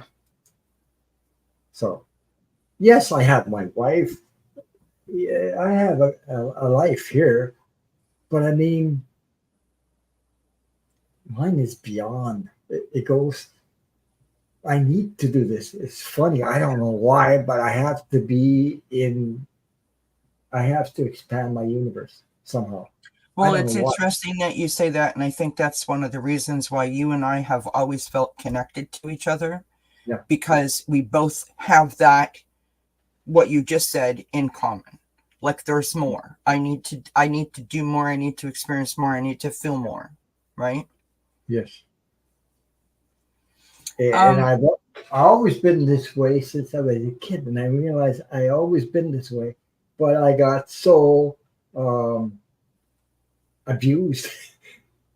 So yes, I have my wife. Yeah, I have a life here, but I mean, mine is beyond. It goes. I need to do this. It's funny. I don't know why, but I have to be in. I have to expand my universe somehow. Well, it's interesting that you say that, and I think that's one of the reasons why you and I have always felt connected to each other. Yeah. Because we both have that, what you just said, in common. Like, there's more. I need to do more. I need to experience more. I need to feel more. Right? Yes. And I've always been this way since I was a kid, and I realized I always been this way, but I got so abused,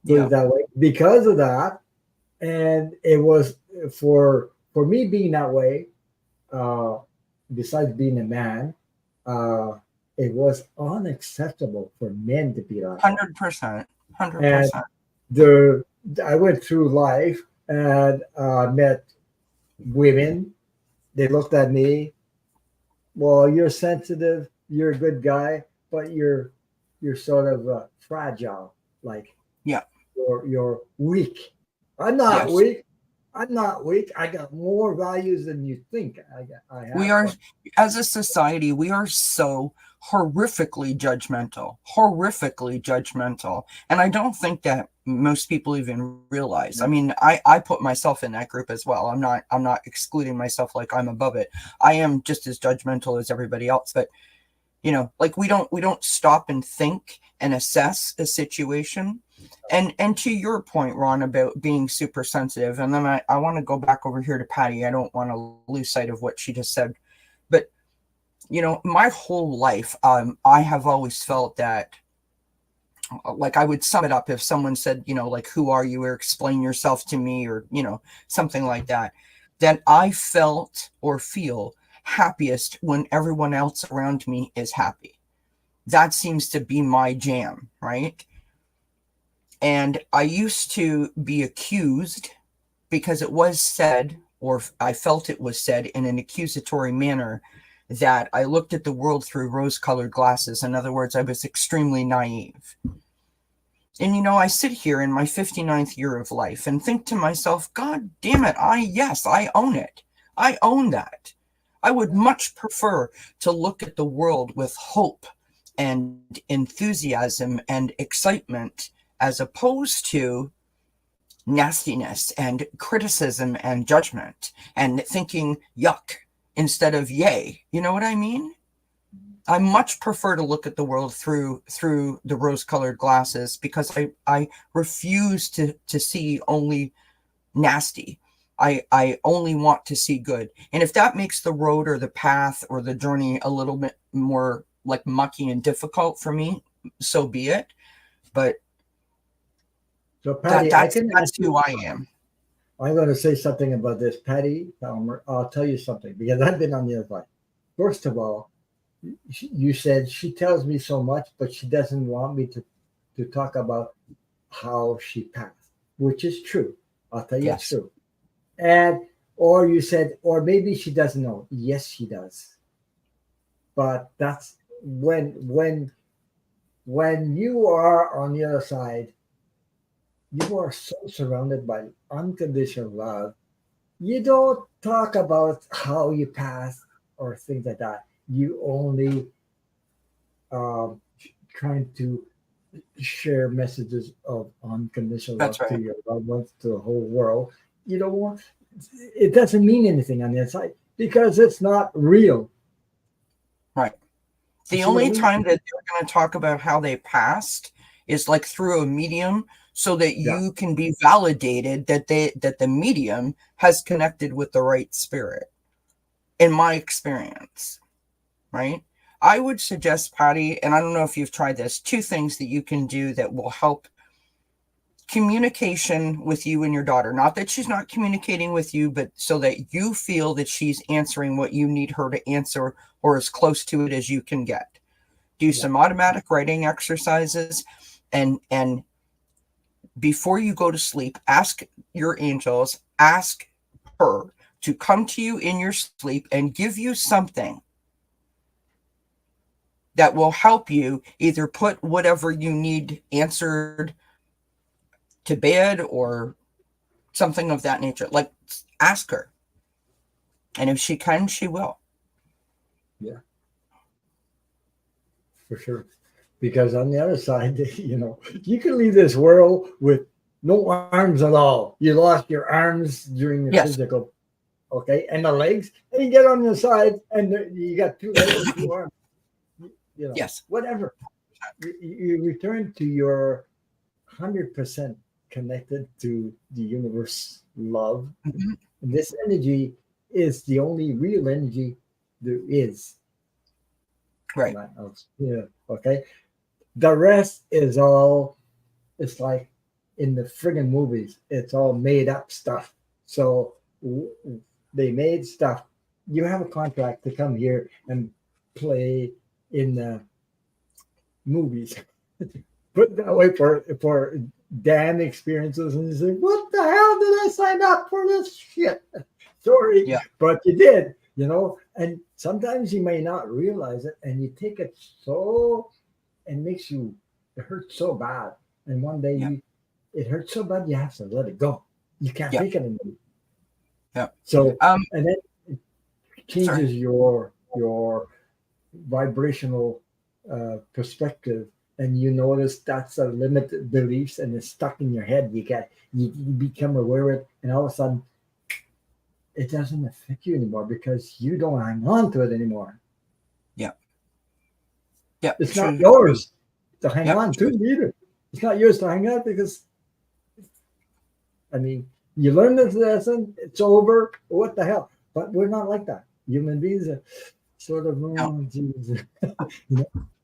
put it that way, because of that. And it was for me being that way. Besides being a man, it was unacceptable for men to be like 100%. 100%. And I went through life and met women. They looked at me. Well, you're sensitive. You're a good guy, but you're sort of fragile. Like you're weak. I'm not weak. I'm not weak. I got more values than you think I have. We are, as a society, we are so horrifically judgmental. And I don't think that most people even realize. I mean, I put myself in that group as well. I'm not excluding myself like I'm above it. I am just as judgmental as everybody else. But, like, we don't stop and think and assess a situation. And to your point, Ron, about being super sensitive, and then I want to go back over here to Patty. I don't want to lose sight of what she just said. But, my whole life, I have always felt that, like, I would sum it up if someone said, like, who are you, or explain yourself to me, or, something like that, that I felt or feel happiest when everyone else around me is happy. That seems to be my jam, right? And I used to be accused, because it was said, or I felt it was said in an accusatory manner, that I looked at the world through rose-colored glasses. In other words, I was extremely naive. And, I sit here in my 59th year of life and think to myself, God damn it, I own it. I own that. I would much prefer to look at the world with hope and enthusiasm and excitement, as opposed to nastiness and criticism and judgment and thinking yuck instead of yay. You know what I mean? I much prefer to look at the world through the rose-colored glasses, because I refuse to see only nasty. I only want to see good. And if that makes the road or the path or the journey a little bit more like mucky and difficult for me, so be it. But so, Patty, that's who I am. I'm going to say something about this, Patty Palmer. I'll tell you something, because I've been on the other side. First of all, you said she tells me so much, but she doesn't want me to talk about how she passed, which is true. I'll tell you it's true. Or you said, or maybe she doesn't know. Yes, she does. But that's when when you are on the other side, you are so surrounded by unconditional love. You don't talk about how you pass or things like that. You only um, trying to share messages of unconditional That's love to right. your loved ones, to the whole world. You don't want it doesn't mean anything on the inside because it's not real. Right. You The see what I only mean? time that they're going to talk about how they passed is like through a medium so that Yeah, you can be validated that the medium has connected with the right spirit, in my experience, right? I would suggest, Patty, and I don't know if you've tried this, two things that you can do that will help communication with you and your daughter. Not that she's not communicating with you, but so that you feel that she's answering what you need her to answer or as close to it as you can get. Do yeah, some automatic writing exercises, and before you go to sleep, ask your angels, ask her to come to you in your sleep and give you something that will help you either put whatever you need answered to bed or something of that nature. Like, ask her. And if she can, she will. yeah, for sure. Because on the other side, you can leave this world with no arms at all. You lost your arms during the Yes. physical, okay, and the legs, and you get on your side, and you got two legs and two arms. Yes. Whatever. You return to your 100% connected to the universe love. Mhm. And this energy is the only real energy there is. Right. Not else. Yeah. Okay. The rest is all. It's like in the friggin' movies. It's all made up stuff. So they made stuff. You have a contract to come here and play in the movies. Put it that way for damn experiences, and you say, "What the hell did I sign up for this shit?" Sorry, Yeah. but you did, And sometimes you may not realize it, and you take it so, and makes you it hurts so bad, and one day Yeah. it hurts so bad you have to let it go. You can't Yeah. take it anymore. Yeah. So, Um, and then it sorry. changes your vibrational perspective, and you notice that's a limited beliefs, and it's stuck in your head. You become aware of it, and all of a sudden it doesn't affect you anymore because you don't hang on to it anymore. Yeah. Yeah. It's not True. yours to hang Yep. on to True. either. It's not yours to hang on because I mean you learn this lesson, it's over. What the hell? But we're not like that. Human beings are sort of No. Jesus.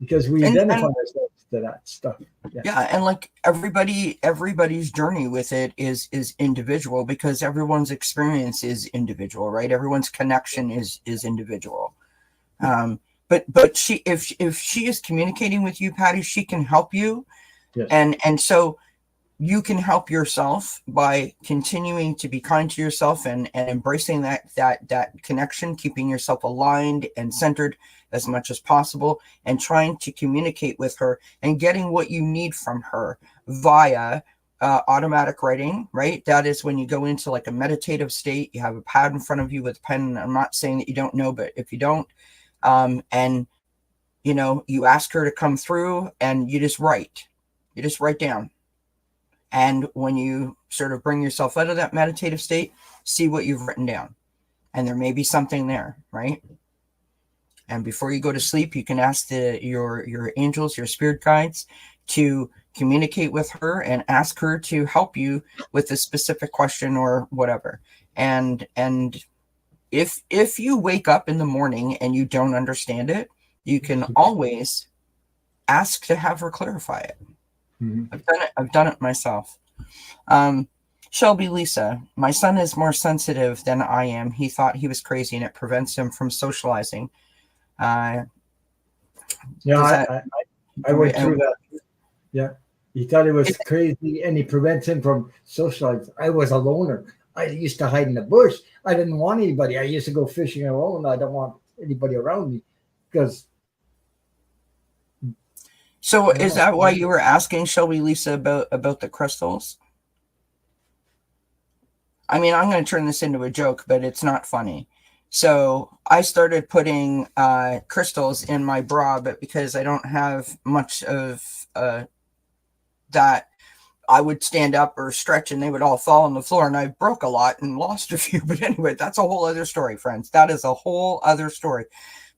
Because we identify And ourselves to that stuff. Yeah. yeah, and like everybody's journey with it is individual because everyone's experience is individual, right? Everyone's connection is individual. But she if she is communicating with you, Patty, she can help you, Yes. and so you can help yourself by continuing to be kind to yourself and embracing that connection, keeping yourself aligned and centered as much as possible, and trying to communicate with her and getting what you need from her via automatic writing, right? That is when you go into like a meditative state, you have a pad in front of you with a pen. I'm not saying that you don't know, but if you don't, and you ask her to come through and you just write down. And when you sort of bring yourself out of that meditative state, see what you've written down. And there may be something there, right? And before you go to sleep, you can ask your angels, your spirit guides, to communicate with her and ask her to help you with a specific question or whatever. And if you wake up in the morning and you don't understand it, you can always ask to have her clarify it. Mhm. I've done it myself. Shelby Lisa, my son is more sensitive than I am. He thought he was crazy and it prevents him from socializing. Yeah, Does that I went through that. Yeah. He thought it was crazy and he prevents him from socializing. I was a loner. I used to hide in the bush. I didn't want anybody. I used to go fishing alone. I don't want anybody around me because So I don't is know. that why you were asking Shelby Lisa about the crystals? I mean, I'm going to turn this into a joke, but it's not funny. So I started putting crystals in my bra, but because I don't have much of that, I would stand up or stretch and they would all fall on the floor, and I broke a lot and lost a few. But anyway, that's a whole other story, friends. That is a whole other story.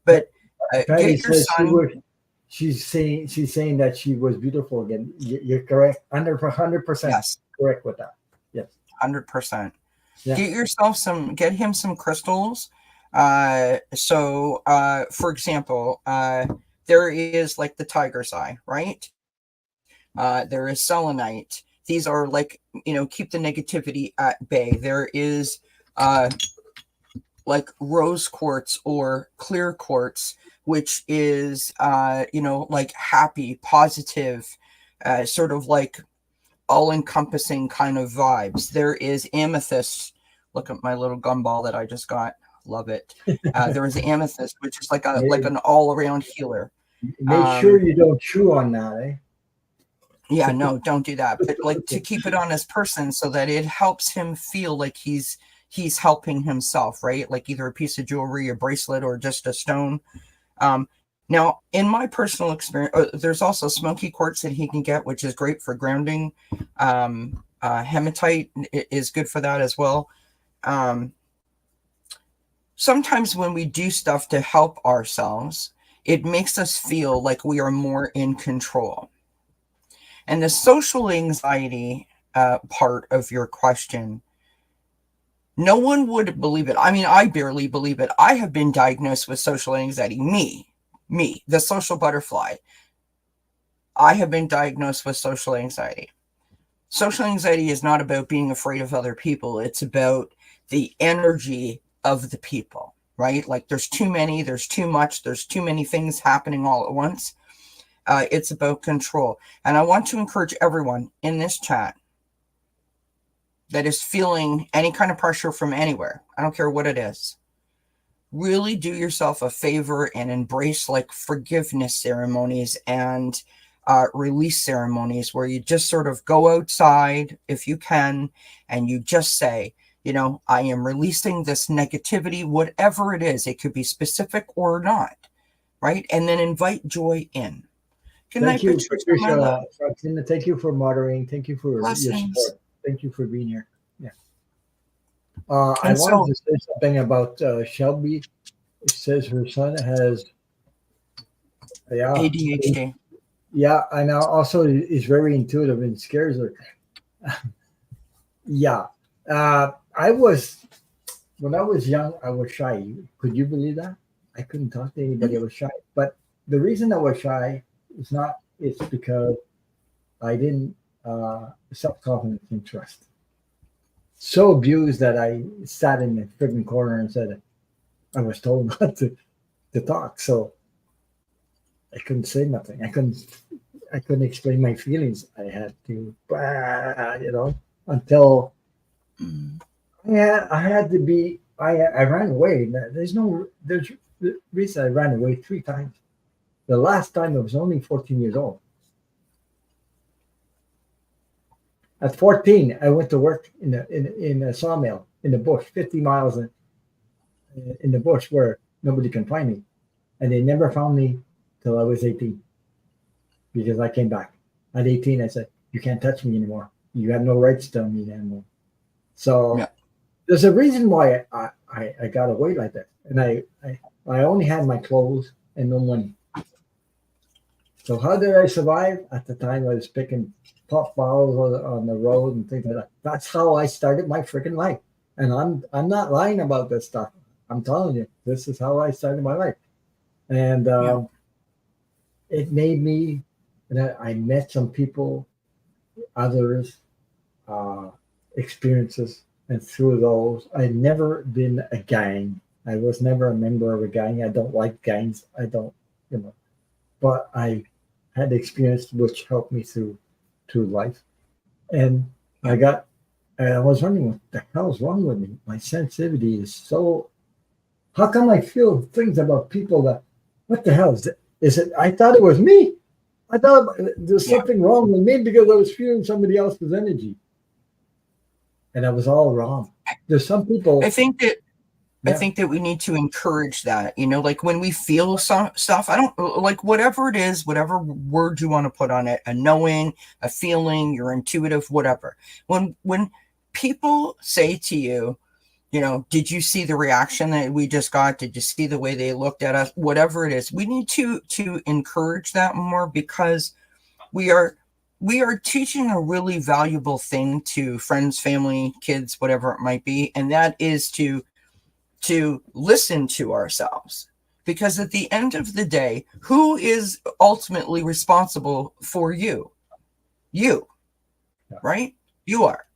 But Patty get your says son. she's saying that she was beautiful again. You're correct. 100% Yes, correct with that. Yes. 100%. Yeah. Get him some crystals. For example, there is like the tiger's eye, right? There is selenite. These are like, keep the negativity at bay. There is like rose quartz or clear quartz, which is, like happy, positive, sort of like all-encompassing kind of vibes. There is amethyst. Look at my little gumball that I just got. Love it. There is amethyst, which is like an all-around healer. Make sure you don't chew on that, eh? Yeah, no, don't do that. But like to keep it on his person so that it helps him feel like he's helping himself, right? Like either a piece of jewelry, a bracelet, or just a stone. Now, in my personal experience, there's also smoky quartz that he can get, which is great for grounding. Hematite is good for that as well. Sometimes when we do stuff to help ourselves, it makes us feel like we are more in control. And the social anxiety part of your question, no one would believe it. I mean, I barely believe it. I have been diagnosed with social anxiety. Me, the social butterfly. I have been diagnosed with social anxiety. Social anxiety is not about being afraid of other people. It's about the energy of the people, right? Like there's too many, there's too much, there's too many things happening all at once. It's about control. And I want to encourage everyone in this chat that is feeling any kind of pressure from anywhere, I don't care what it is, really do yourself a favor and embrace like forgiveness ceremonies and release ceremonies where you just sort of go outside if you can and you just say, I am releasing this negativity, whatever it is. It could be specific or not, right? And then invite joy in. Good night, Thank you, Patricia. Francina. Thank you for moderating. Thank you for your support. Thank you for being here. Yeah. I wanted to say something about Shelby. It says her son has ADHD. Yeah, and also is very intuitive and scares her. Yeah. When I was young, I was shy. Could you believe that? I couldn't talk to anybody. I was shy. But the reason I was shy it's because I didn't self-confidence and trust. So abused that I sat in the freaking corner and said I was told not to talk. So I couldn't say nothing. I couldn't explain my feelings. I had to, until I had to be. I ran away. There's the reason I ran away 3 times. The last time I was only 14 years old. At 14, I went to work in a sawmill in the bush, 50 miles in the bush where nobody can find me, and they never found me till I was 18 because I came back. At 18, I said, "You can't touch me anymore. You have no rights to me anymore." So there's a reason why I got away like that, and I only had my clothes and no money. So how did I survive? At the time, I was picking pop bottles on the road and things like that. That's how I started my freaking life. And I'm not lying about this stuff. I'm telling you, this is how I started my life. And it made me that I met some people, others, experiences, and through those, I'd never been a gang. I was never a member of a gang. I don't like gangs. I don't, but I had experience which helped me through life. And I was wondering what the hell's wrong with me. My sensitivity is so, how come I feel things about people that, what the hell is it? I thought it was me. I thought there's Yeah. something wrong with me because I was feeling somebody else's energy, and I was all wrong. There's some I people, think that I yeah, think that we need to encourage that, like when we feel some stuff, I don't like whatever it is, whatever word you want to put on it, a knowing, a feeling, you're intuitive, whatever. When people say to you, did you see the reaction that we just got? Did you see the way they looked at us? Whatever it is, we need to encourage that more because we are we are teaching a really valuable thing to friends, family, kids, whatever it might be, and that is to listen to ourselves. Because at the end of the day, who is ultimately responsible for you? You, yeah. right? You are.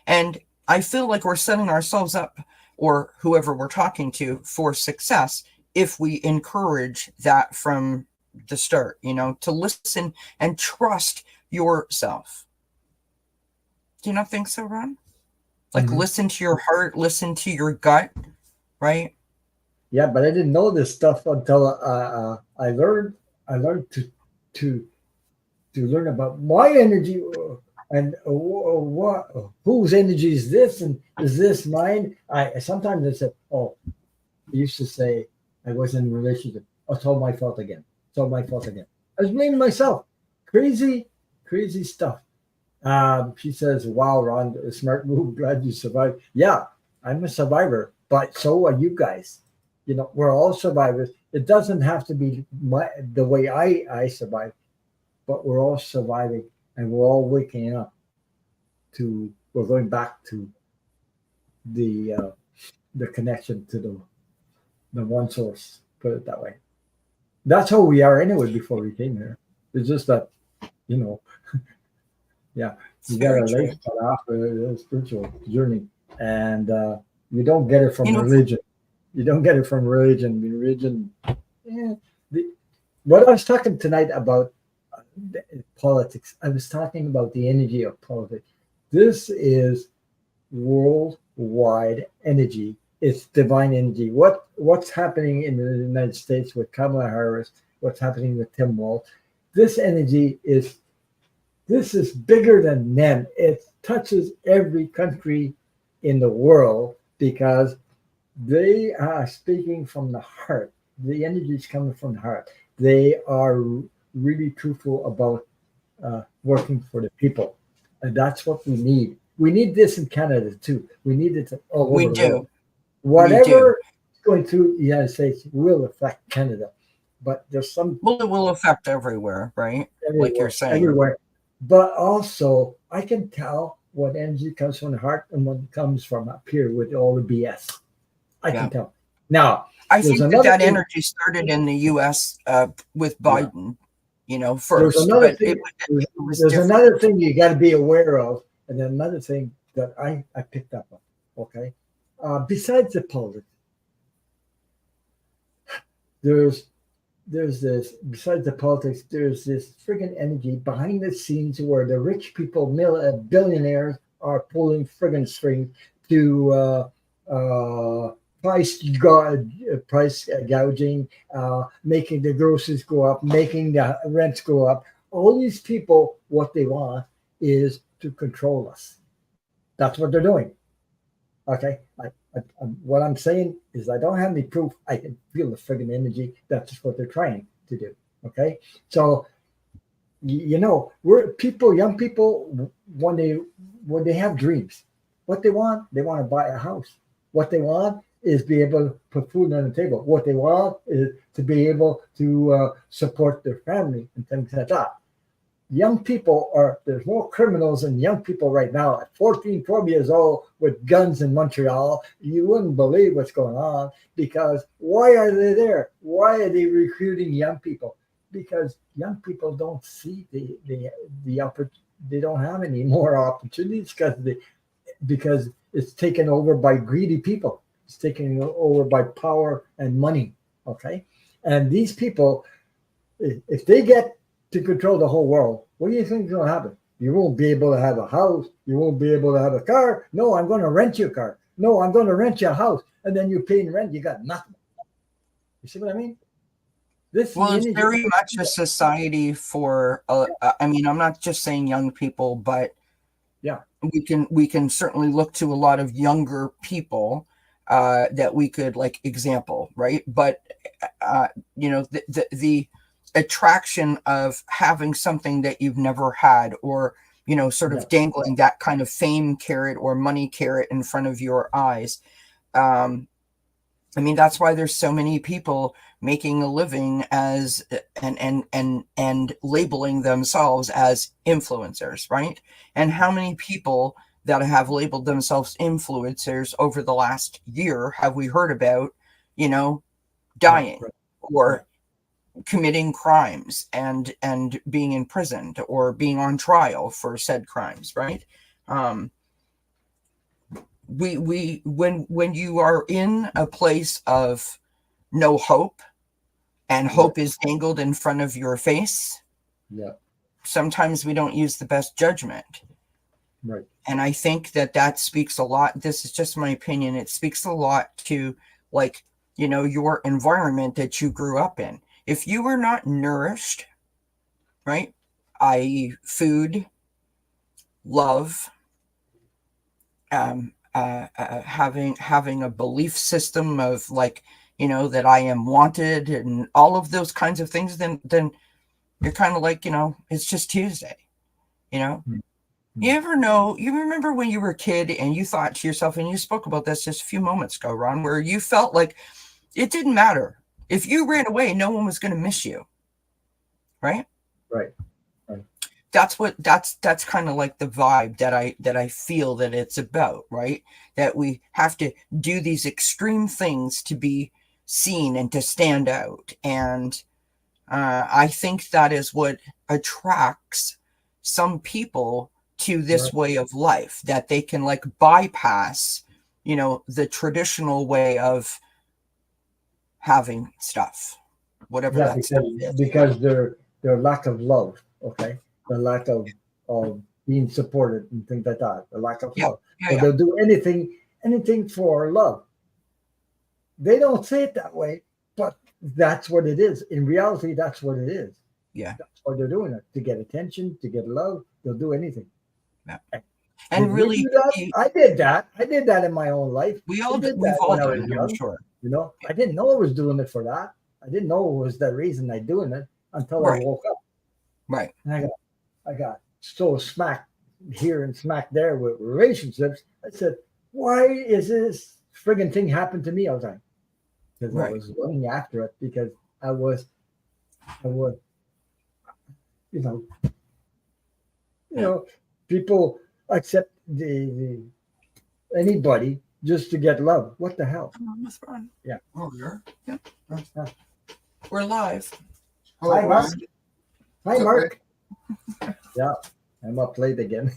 And I feel like we're setting ourselves up, or whoever we're talking to, for success if we encourage that from the start, to listen and trust yourself. Do you not think so, Ron? Like, Mhm. listen to your heart, listen to your gut, right? Yeah, but I didn't know this stuff until I learned to to learn about my energy and what whose energy is this and is this mine. I sometimes I said, oh, I used to say I was in a relationship. Oh, it's all my fault again. It's all my fault again. I was blaming myself. Crazy, crazy stuff. She says, "Wow, Ron, a smart move. Glad you survived." Yeah, I'm a survivor, but so are you guys. We're all survivors. It doesn't have to be the way I survive, but we're all surviving, and we're all waking up to. We're going back to the uh, the connection to the one source. Put it that way. That's how we are anyway. Before we came here, it's just that you know, yeah, It's we got very our legs true. cut off a spiritual journey, and you don't get it from You know, religion. You don't get it from religion. Religion, yeah. The, what I was talking tonight about politics, I was talking about the energy of politics. This is worldwide energy. It's divine energy. What's happening in the United States with Kamala Harris? What's happening with Tim Walz? This energy is this is bigger than men. It touches every country in the world because they are speaking from the heart. The energy is coming from the heart. They are really truthful about working for the people. And that's what we need. We need this in Canada too. We need it all we over the world. do. We do. Whatever is going through the United States will affect Canada. But there's some Well, it will affect everywhere, right? Like you're everywhere, saying. everywhere. But also, I can tell what energy comes from the heart and what comes from up here with all the BS. I can Yeah. tell. Now, I there's think that another that thing. energy started in the U.S. With Yeah, Biden, there's first, another but thing. it was There's different. another thing you got to be aware of, and another thing that I picked up on. Okay, besides the politics, there's there's this besides the politics. There's this friggin' energy behind the scenes where the rich people, billionaires, are pulling friggin' strings to price gouging, making the groceries go up, making the rents go up. All these people, what they want is to control us. That's what they're doing. Okay, what I'm saying is I don't have any proof. I can feel the friggin' energy. That's what they're trying to do. Okay, so we're people, young people, when they have dreams, what they want to buy a house. What they want is be able to put food on the table. What they want is to be able to support their family and things like that. Young people are there's more criminals than young people right now at 14, 12 years old with guns in Montreal. You wouldn't believe what's going on because why are they there? Why are they recruiting young people? Because young people don't see they don't have any more opportunities because it's taken over by greedy people. It's taken over by power and money. Okay, and these people, if they get to control the whole world, what do you think is going to happen? You won't be able to have a house. You won't be able to have a car. No, I'm going to rent you a car. No, I'm going to rent you a house. And then you're paying rent. You got nothing. You see what I mean? This Well, it's mini very much a society for. I mean, I'm not just saying young people, but yeah, we can certainly look to a lot of younger people that we could like example, right? But you know, the attraction of having something that you've never had, or you know, sort yeah, of dangling that kind of fame carrot or money carrot in front of your eyes. I mean, that's why there's so many people making a living as and labeling themselves as influencers, right? And how many people that have labeled themselves influencers over the last year have we heard about, you know, yeah, dying right, right, or committing crimes and being imprisoned or being on trial for said crimes, right? Um, we when you are in a place of no hope and right, hope is dangled in front of your face, yeah, sometimes we don't use the best judgment. right, And I think that that speaks a lot. This is just my opinion. It speaks a lot to, like, you know, your environment that you grew up in. If you were not nourished, right, i.e., food, love, having a belief system of like, you know, that I am wanted and all of those kinds of things, then you're kind of like, you know, it's just Tuesday, you know. mm, You mm, ever know, you remember when you were a kid and you thought to yourself, and you spoke about this just a few moments ago, Ron, where you felt like it didn't matter if you ran away, no one was going to miss you, right? right, right, That's kind of like the vibe that I feel that it's about, right? That we have to do these extreme things to be seen and to stand out. And I think that is what attracts some people to this right. way of life, that they can like bypass, you know, the traditional way of having stuff, whatever Yeah, that stuff is. because their lack of love, okay, the lack of being supported and things like that, the lack of Yeah, love. yeah, So yeah, they'll do anything for love. They don't say it that way, but that's what it is. In reality, that's what it is. yeah, That's why they're doing it, to get attention, to get love. They'll do anything. yeah. Did And you do really, that? I did that. I did that in my own life. I did we've that all when I done was it, I'm young. sure. You know, I didn't know I was doing it for that. I didn't know it was the reason I doing it until I Right, woke up. right, And I got so smacked here and smacked there with relationships. I said, why is this friggin' thing happen to me all the time? Because I right. was running after it because I was, you know, you Yeah. know, people accept anybody just to get love. What the hell? Come on, let's run. Yeah. Oh, you're, yeah. Yeah. We're live. Hi, Hello, Mark. Ron. Hi, Mark. Yeah, I'm up late again.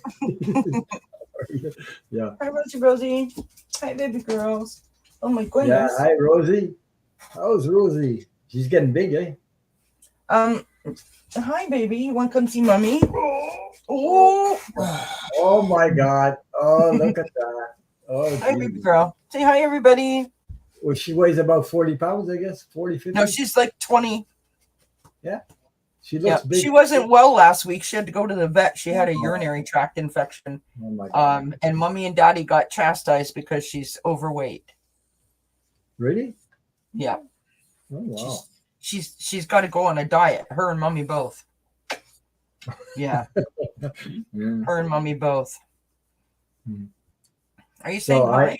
Yeah. Hi, Rosie, Rosie. Hi, baby girls. Oh my Yeah. goodness. Hi, Rosie. How's Rosie? She's getting big, eh? Hi, baby. You want to come see mommy? Oh. Oh my God. Oh, look at that. Oh, Hi, baby Jesus. girl. Say hi, everybody. Well, she weighs about 40 pounds, I guess. 40, 50. No, she's like 20. Yeah. She Yeah, looks big. she wasn't well last week. She had to go to the vet. She had a Oh, urinary tract infection. oh my God. And mommy and daddy got chastised because she's overweight. Really? Yeah. Oh, wow. She's got to go on a diet. Her and mommy both. Yeah, Yeah. her and mommy both. Hmm. Are you saying So hi?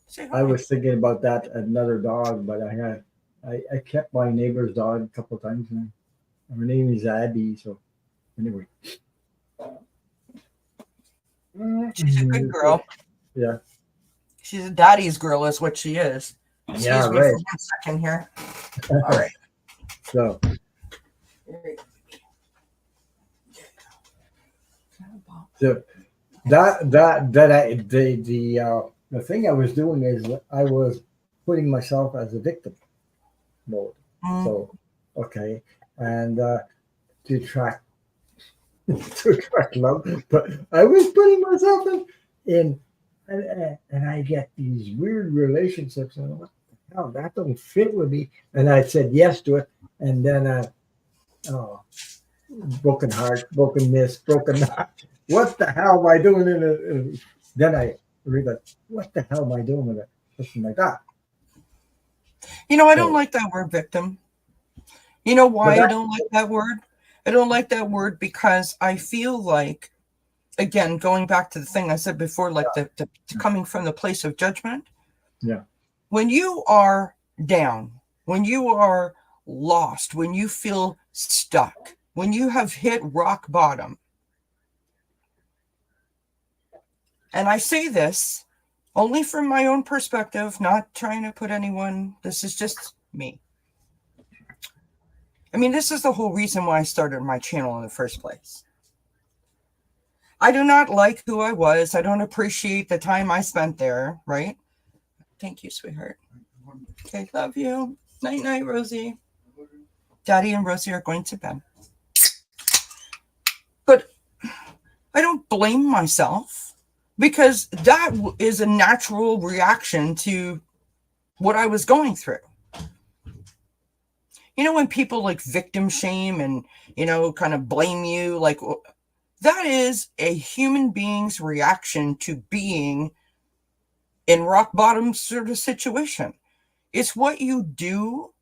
Say hi. I was thinking about that, another dog, but I kept my neighbor's dog a couple of times. And her name is Abby. So anyway. She's a good girl. Yeah. She's a daddy's girl, is what she is. Excuse Yeah, me right. for 1 second here. All right. So So the thing I was doing is I was putting myself as a victim mode. So okay, and to attract to attract love, but I was putting myself in and I get these weird relationships, and I'm like, what the hell, that don't fit with me. And I said yes to it, And then oh, broken heart, broken this, broken that. What the hell am I doing in it? Then I realized, what the hell am I doing with it? Something like that. You know, I don't So, like that word victim. You know but why I that, don't like that word? I don't like that word because I feel like, again, going back to the thing I said before, like the coming from the place of judgment. yeah, When you are down, when you are lost, when you feel stuck, when you have hit rock bottom, and I say this only from my own perspective, not trying to put anyone, this is just me. I mean, this is the whole reason why I started my channel in the first place. I do not like who I was. I don't appreciate the time I spent there, right? Thank you, sweetheart. Okay, love you. Night, night, Rosie. Daddy and Rosie are going to bed. But I don't blame myself because that is a natural reaction to what I was going through. You know, when people like victim shame and, you know, kind of blame you, like that is a human being's reaction to being in rock bottom sort of situation. It's what you do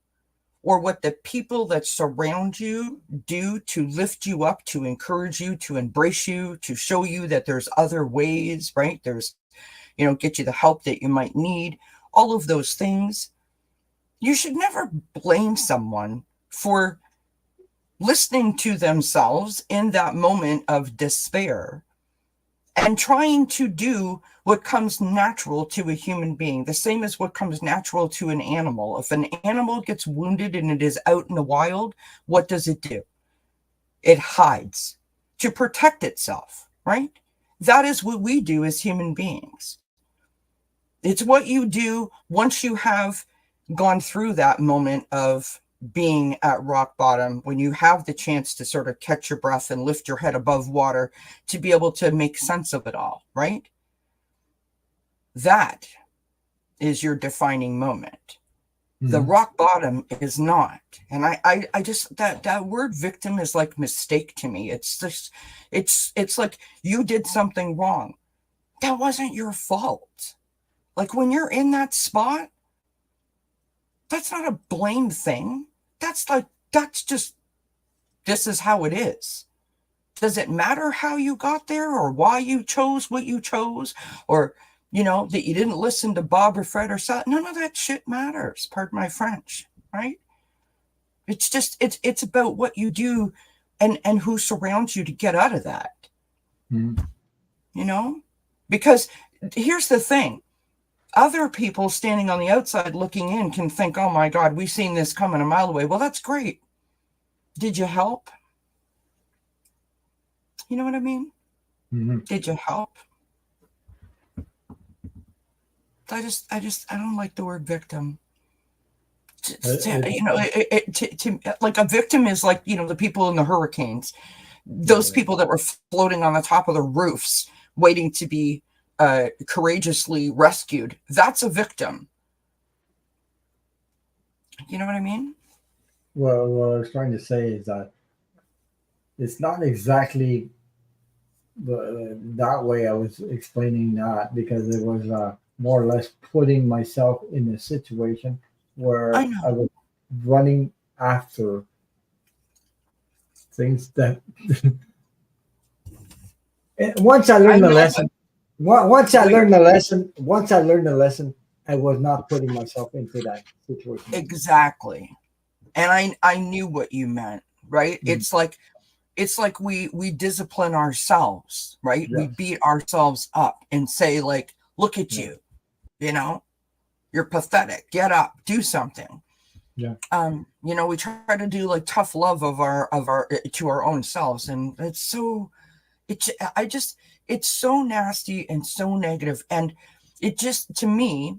or what the people that surround you do to lift you up, to encourage you, to embrace you, to show you that there's other ways, right? There's, you know, get you the help that you might need, all of those things. You should never blame someone for listening to themselves in that moment of despair and trying to do what comes natural to a human being, the same as what comes natural to an animal. If an animal gets wounded and it is out in the wild, what does it do? It hides to protect itself, right? That is what we do as human beings. It's what you do once you have gone through that moment of being at rock bottom, when you have the chance to sort of catch your breath and lift your head above water to be able to make sense of it all, right? That is your defining moment. The rock bottom is not. And I just, that word victim is like mistake to me. It's just, it's like you did something wrong. That wasn't your fault. Like when you're in that spot, that's not a blame thing. That's like, that's just, this is how it is. Does it matter how you got there or why you chose what you chose or, you know, that you didn't listen to Bob or Fred or something? None of that shit matters. Pardon my French, right? It's just, it's about what you do and who surrounds you to get out of that, you know? Because here's the thing. Other people standing on the outside looking in can think, oh my God, we've seen this coming a mile away. Well, that's great. Did you help? You know what I mean? Did you help? I don't like the word victim. You know, like a victim is like, you know, the people in the hurricanes, those people that were floating on the top of the roofs, waiting to be courageously rescued. That's a victim. You know what I mean? well, what I was trying to say is that it's not exactly that way I was explaining that because it was more or less putting myself in a situation where I I know. was running after things that once I I learned the know. lesson, once I learned the lesson, I was not putting myself into that situation. Exactly. And I knew what you meant, right? It's like we discipline ourselves, right? We Yes. beat ourselves up and say like, look at Yeah. you, you know, you're pathetic. Get up, do something. Yeah. You know, we try to do like tough love of our to our own selves, and it's so it's so nasty and so negative, and it just, to me,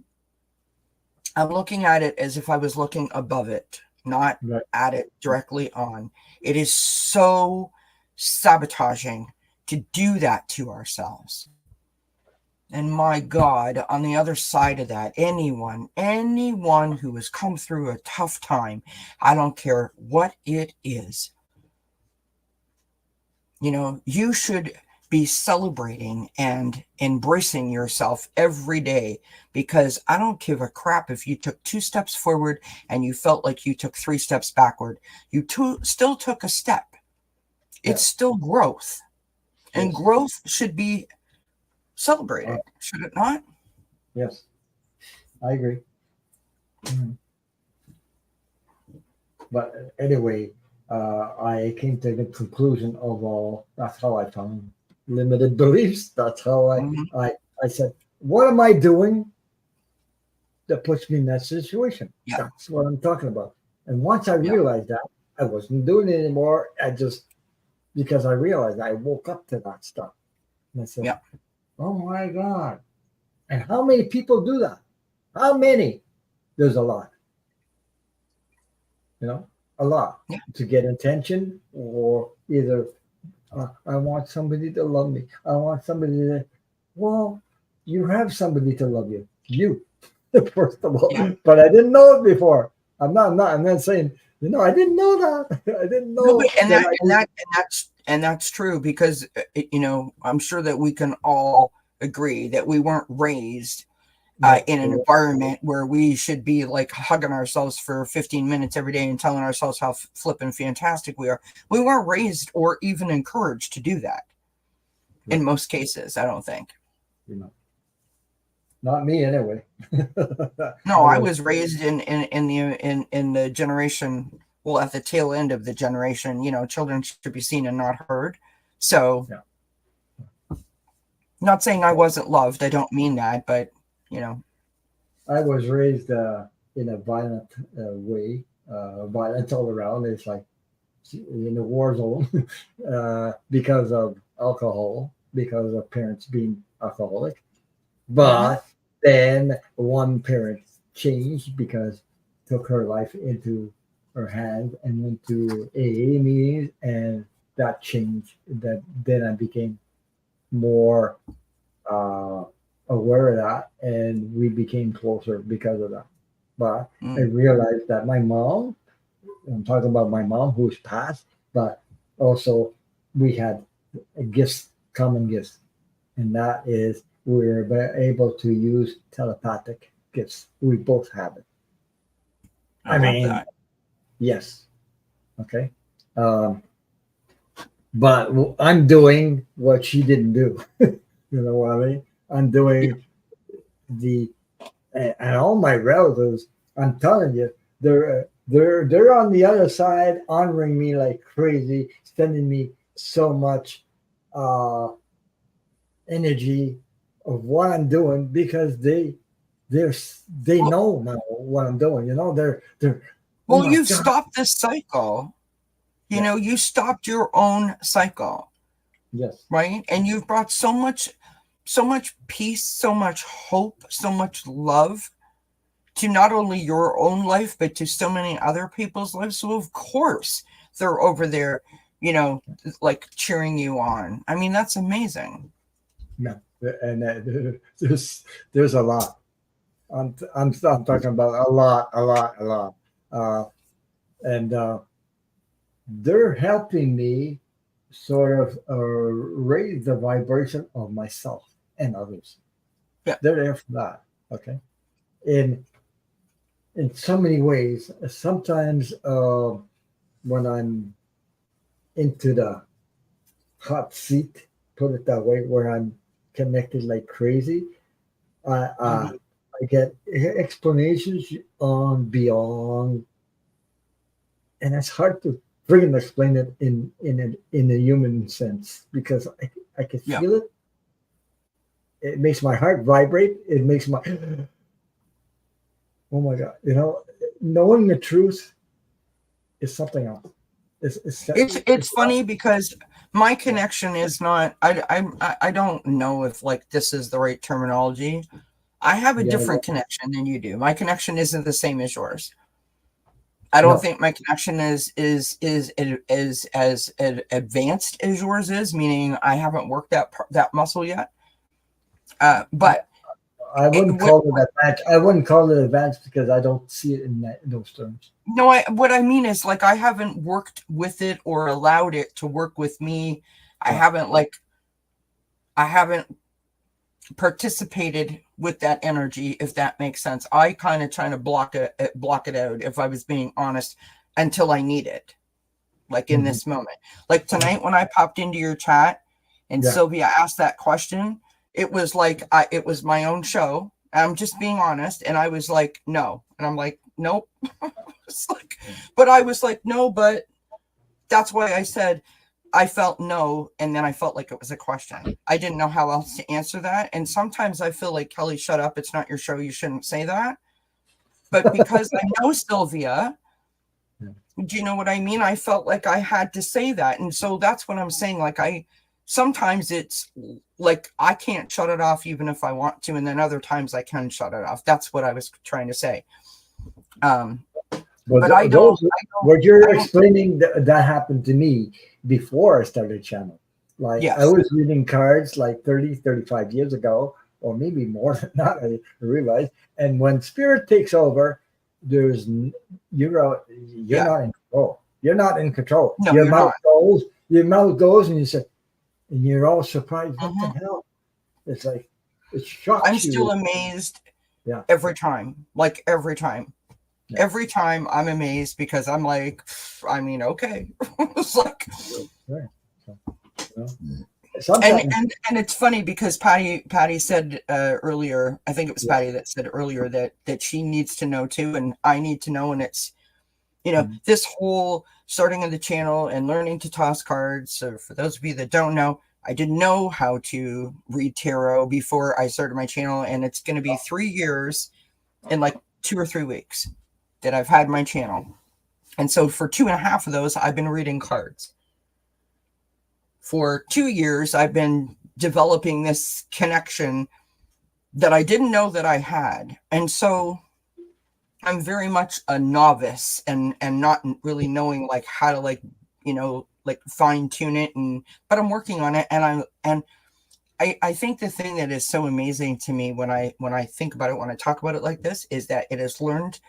I'm looking at it as if I was looking above it, not Right. at it directly on. It is so sabotaging to do that to ourselves. And my God, on the other side of that, anyone who has come through a tough time, I don't care what it is, you should be celebrating and embracing yourself every day, because I don't give a crap if you took 2 steps forward and you felt like you took 3 steps backward. You still took a step. It's still growth, and growth should be celebrated, should it not? Yes, I agree. But anyway, I came to the conclusion of all. That's how I found limited beliefs. That's how I said, what am I doing that puts me in that situation? Yeah. That's what I'm talking about. And once I realized that, I wasn't doing it anymore. Because I realized I woke up to that stuff. And I said, oh my God. And how many people do that? How many? There's a lot. A lot. To get attention, or either I want somebody to love me. I want somebody to, well, you have somebody to love you. You, first of all. But I didn't know it before. I'm not saying, I didn't know that. I didn't know. And that's true, because, I'm sure that we can all agree that we weren't raised in an environment where we should be like hugging ourselves for 15 minutes every day and telling ourselves how flippin' fantastic we are. We weren't raised or even encouraged to do that. In most cases, I don't think. Not me anyway. No, I was raised in the generation, well, at the tail end of the generation, children should be seen and not heard. So not saying I wasn't loved. I don't mean that, but I was raised in a violent way, violence all around. It's like in a war zone because of alcohol, because of parents being alcoholic. But then one parent changed because took her life into her hands and went to AA meetings, and that changed. That then I became more aware of that, and we became closer because of that. But I realized that my mom, I'm talking about my mom who's passed, but also we had gifts, common gifts, and that is we were able to use telepathic gifts. We both have it. I mean, that. Yes. Okay. But I'm doing what she didn't do. You know what I mean? I'm doing and all my relatives, I'm telling you, they're on the other side, honoring me like crazy, sending me so much energy of what I'm doing, because they know now what I'm doing. They're well, you stopped this cycle. You stopped your own cycle. Yes. Right? And you've brought so much peace, so much hope, so much love to not only your own life, but to so many other people's lives. So of course they're over there, like cheering you on. I mean, that's amazing. Yeah. And there's a lot. I'm talking about a lot. And they're helping me sort of raise the vibration of myself and others. Yeah. They're there for that. Okay. In so many ways. Sometimes when I'm into the hot seat, put it that way, where I'm connected like crazy, I get explanations on beyond, and it's hard to freaking explain it in a human sense, because I can feel it. It makes my heart vibrate. It makes my oh my God! Knowing the truth is something else. It's funny because my connection is not. I don't know if like this is the right terminology. I have a different connection than you do. My connection isn't the same as yours. I don't think my connection is as advanced as yours is, meaning I haven't worked that muscle yet. But I wouldn't what call it advanced. I wouldn't call it advanced because I don't see it in those terms. no, what I mean is like I haven't worked with it or allowed it to work with me. I Yeah. haven't participated with that energy, if that makes sense. I kind of trying to block it out, if I was being honest, until I need it. Like in this moment, like tonight when I popped into your chat and Yeah. Sylvia asked that question, it was like it was my own show. I'm just being honest, and I was like, no, and I'm like, nope. It's like, but I was like, no, but that's why I said I felt no, and then I felt like it was a question. I didn't know how else to answer that, and sometimes I feel like, Kelly, shut up. It's not your show. You shouldn't say that. But because I know Sylvia. Do you know what I mean? I felt like I had to say that. And so that's what I'm saying. Like sometimes it's like I can't shut it off even if I want to. And then other times I can shut it off. That's what I was trying to say. But I don't. What you're explaining, that happened to me before I started channel. Like Yes. I was reading cards like 30, 35 years ago, or maybe more than that, I realized. And when spirit takes over, you're not in control. You're not in control. No, your you're mouth not. goes, and you say, and you're all surprised. What the hell? It's like it shocks you. I'm still amazed. Yeah. Every time, like every time. Yeah. Every time I'm amazed because I'm like, I mean, okay. It's like, right. So, and it's funny because Patty said earlier, I think it was Patty that said earlier that she needs to know too, and I need to know. And it's, this whole starting of the channel and learning to toss cards. So for those of you that don't know, I didn't know how to read tarot before I started my channel, and it's going to be 3 years in like 2 or 3 weeks that I've had my channel. And so for 2.5 of those, I've been reading cards. For 2 years, I've been developing this connection that I didn't know that I had. And so I'm very much a novice and not really knowing like how to like fine tune it. But I'm working on it. And I think the thing that is so amazing to me when I think about it, when I talk about it like this, is that it has learned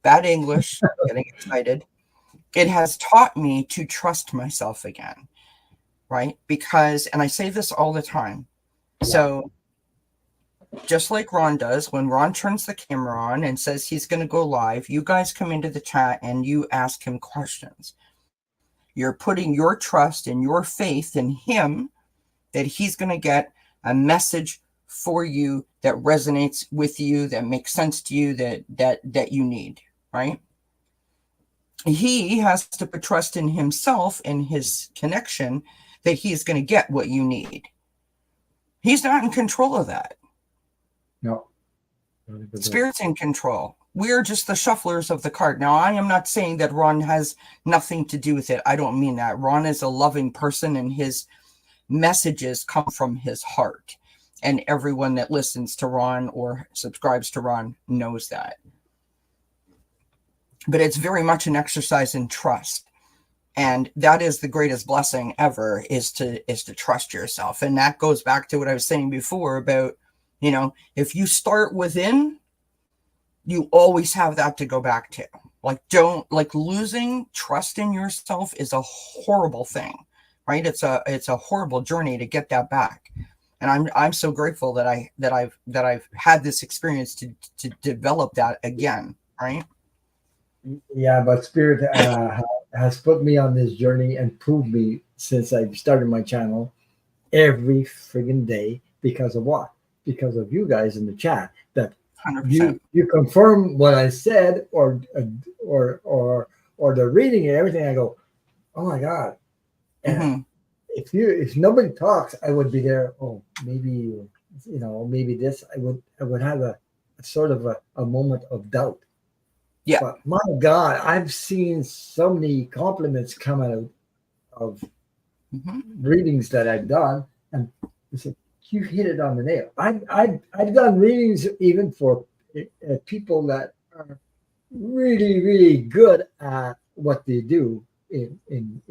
bad English, getting excited. It has taught me to trust myself again, right? Because, and I say this all the time. So just like Ron does, when Ron turns the camera on and says he's going to go live, you guys come into the chat and you ask him questions. You're putting your trust and your faith in him that he's going to get a message for you that resonates with you, that makes sense to you, that you need, right? He has to put trust in himself and his connection that he's going to get what you need. He's not in control of that. No. Spirit's in control. We're just the shufflers of the card. Now, I am not saying that Ron has nothing to do with it. I don't mean that. Ron is a loving person and his messages come from his heart. And everyone that listens to Ron or subscribes to Ron knows that. But it's very much an exercise in trust. And that is the greatest blessing ever, is to trust yourself. And that goes back to what I was saying before about, if you start within, you always have that to go back to. Losing trust in yourself is a horrible thing, right? It's a horrible journey to get that back. And I'm so grateful that I've had this experience to develop that again, right? Yeah, but Spirit has put me on this journey and proved me since I started my channel every friggin' day. Because of what? Because of you guys in the chat. That 100%. you confirm what I said, or the reading and everything. I go, oh my God. And if nobody talks, I would be there. Oh, maybe maybe this. I would have a sort of a moment of doubt. Yeah. But my God, I've seen so many compliments come out of readings that I've done, and I said, you hit it on the nail. I've done readings even for people that are really, really good at what they do in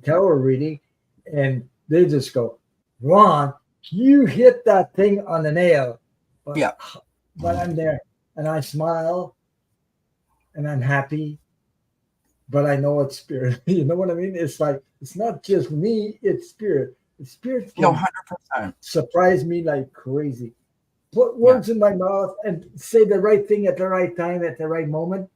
tarot reading, and they just go, Ron, you hit that thing on the nail. But Yeah. I'm there and I smile and I'm happy, but I know it's spirit. You know what I mean? It's like it's not just me, it's spirit. The spirit No, can 100%. surprise me like crazy. Put Yeah. words in my mouth and say the right thing at the right time at the right moment.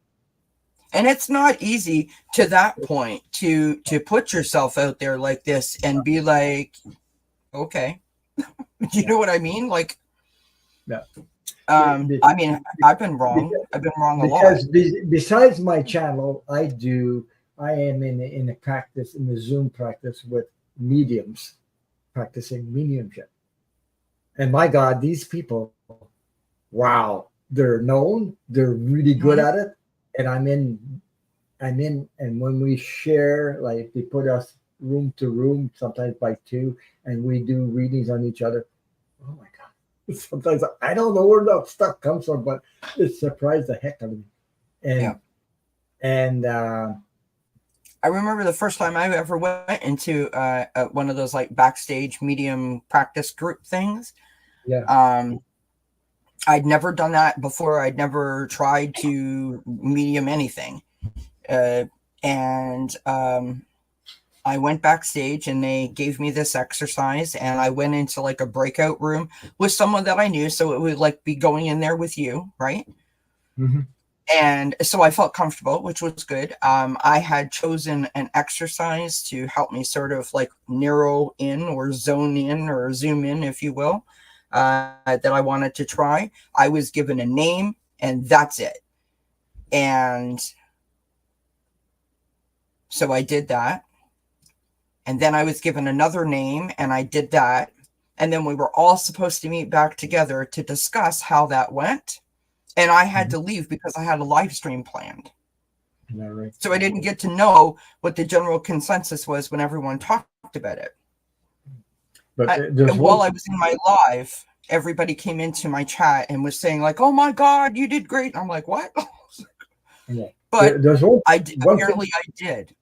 And it's not easy to that point to put yourself out there like this and be like, okay. Do you Yeah, know what I mean? Like, yeah. Be- be- I mean, I've been wrong. Because, I've been wrong a lot. because besides my channel, I am in a practice in the Zoom practice with mediums practicing mediumship. And my God, these people, wow, they're known, they're really good Mhm. at it. And and when we share, like they put us room to room, sometimes by two, and we do readings on each other. Oh my God. Sometimes I don't know where that stuff comes from, but it surprised the heck out of me. Yeah. And, and, I remember the first time I ever went into one of those like backstage medium practice group things. yeah, Um, I'd never done that before. I'd never tried to medium anything. Uh, and I went backstage and they gave me this exercise and I went into like a breakout room with someone that I knew. So it would like be going in there with you, right? hmm And so I felt comfortable, which was good. I had chosen an exercise to help me sort of like narrow in or zone in or zoom in, if you will, that I wanted to try. I was given a name and that's it. And so I did that. And then I was given another name and I did that. And then we were all supposed to meet back together to discuss how that went. And I had hmm to leave because I had a live stream planned. yeah, right. So I didn't get to know what the general consensus was when everyone talked about it. But there's And while one, I was in my live, everybody came into my chat and was saying like, "Oh my God, you did great." And I'm like, "What?" yeah, But there's one thing, apparently I did.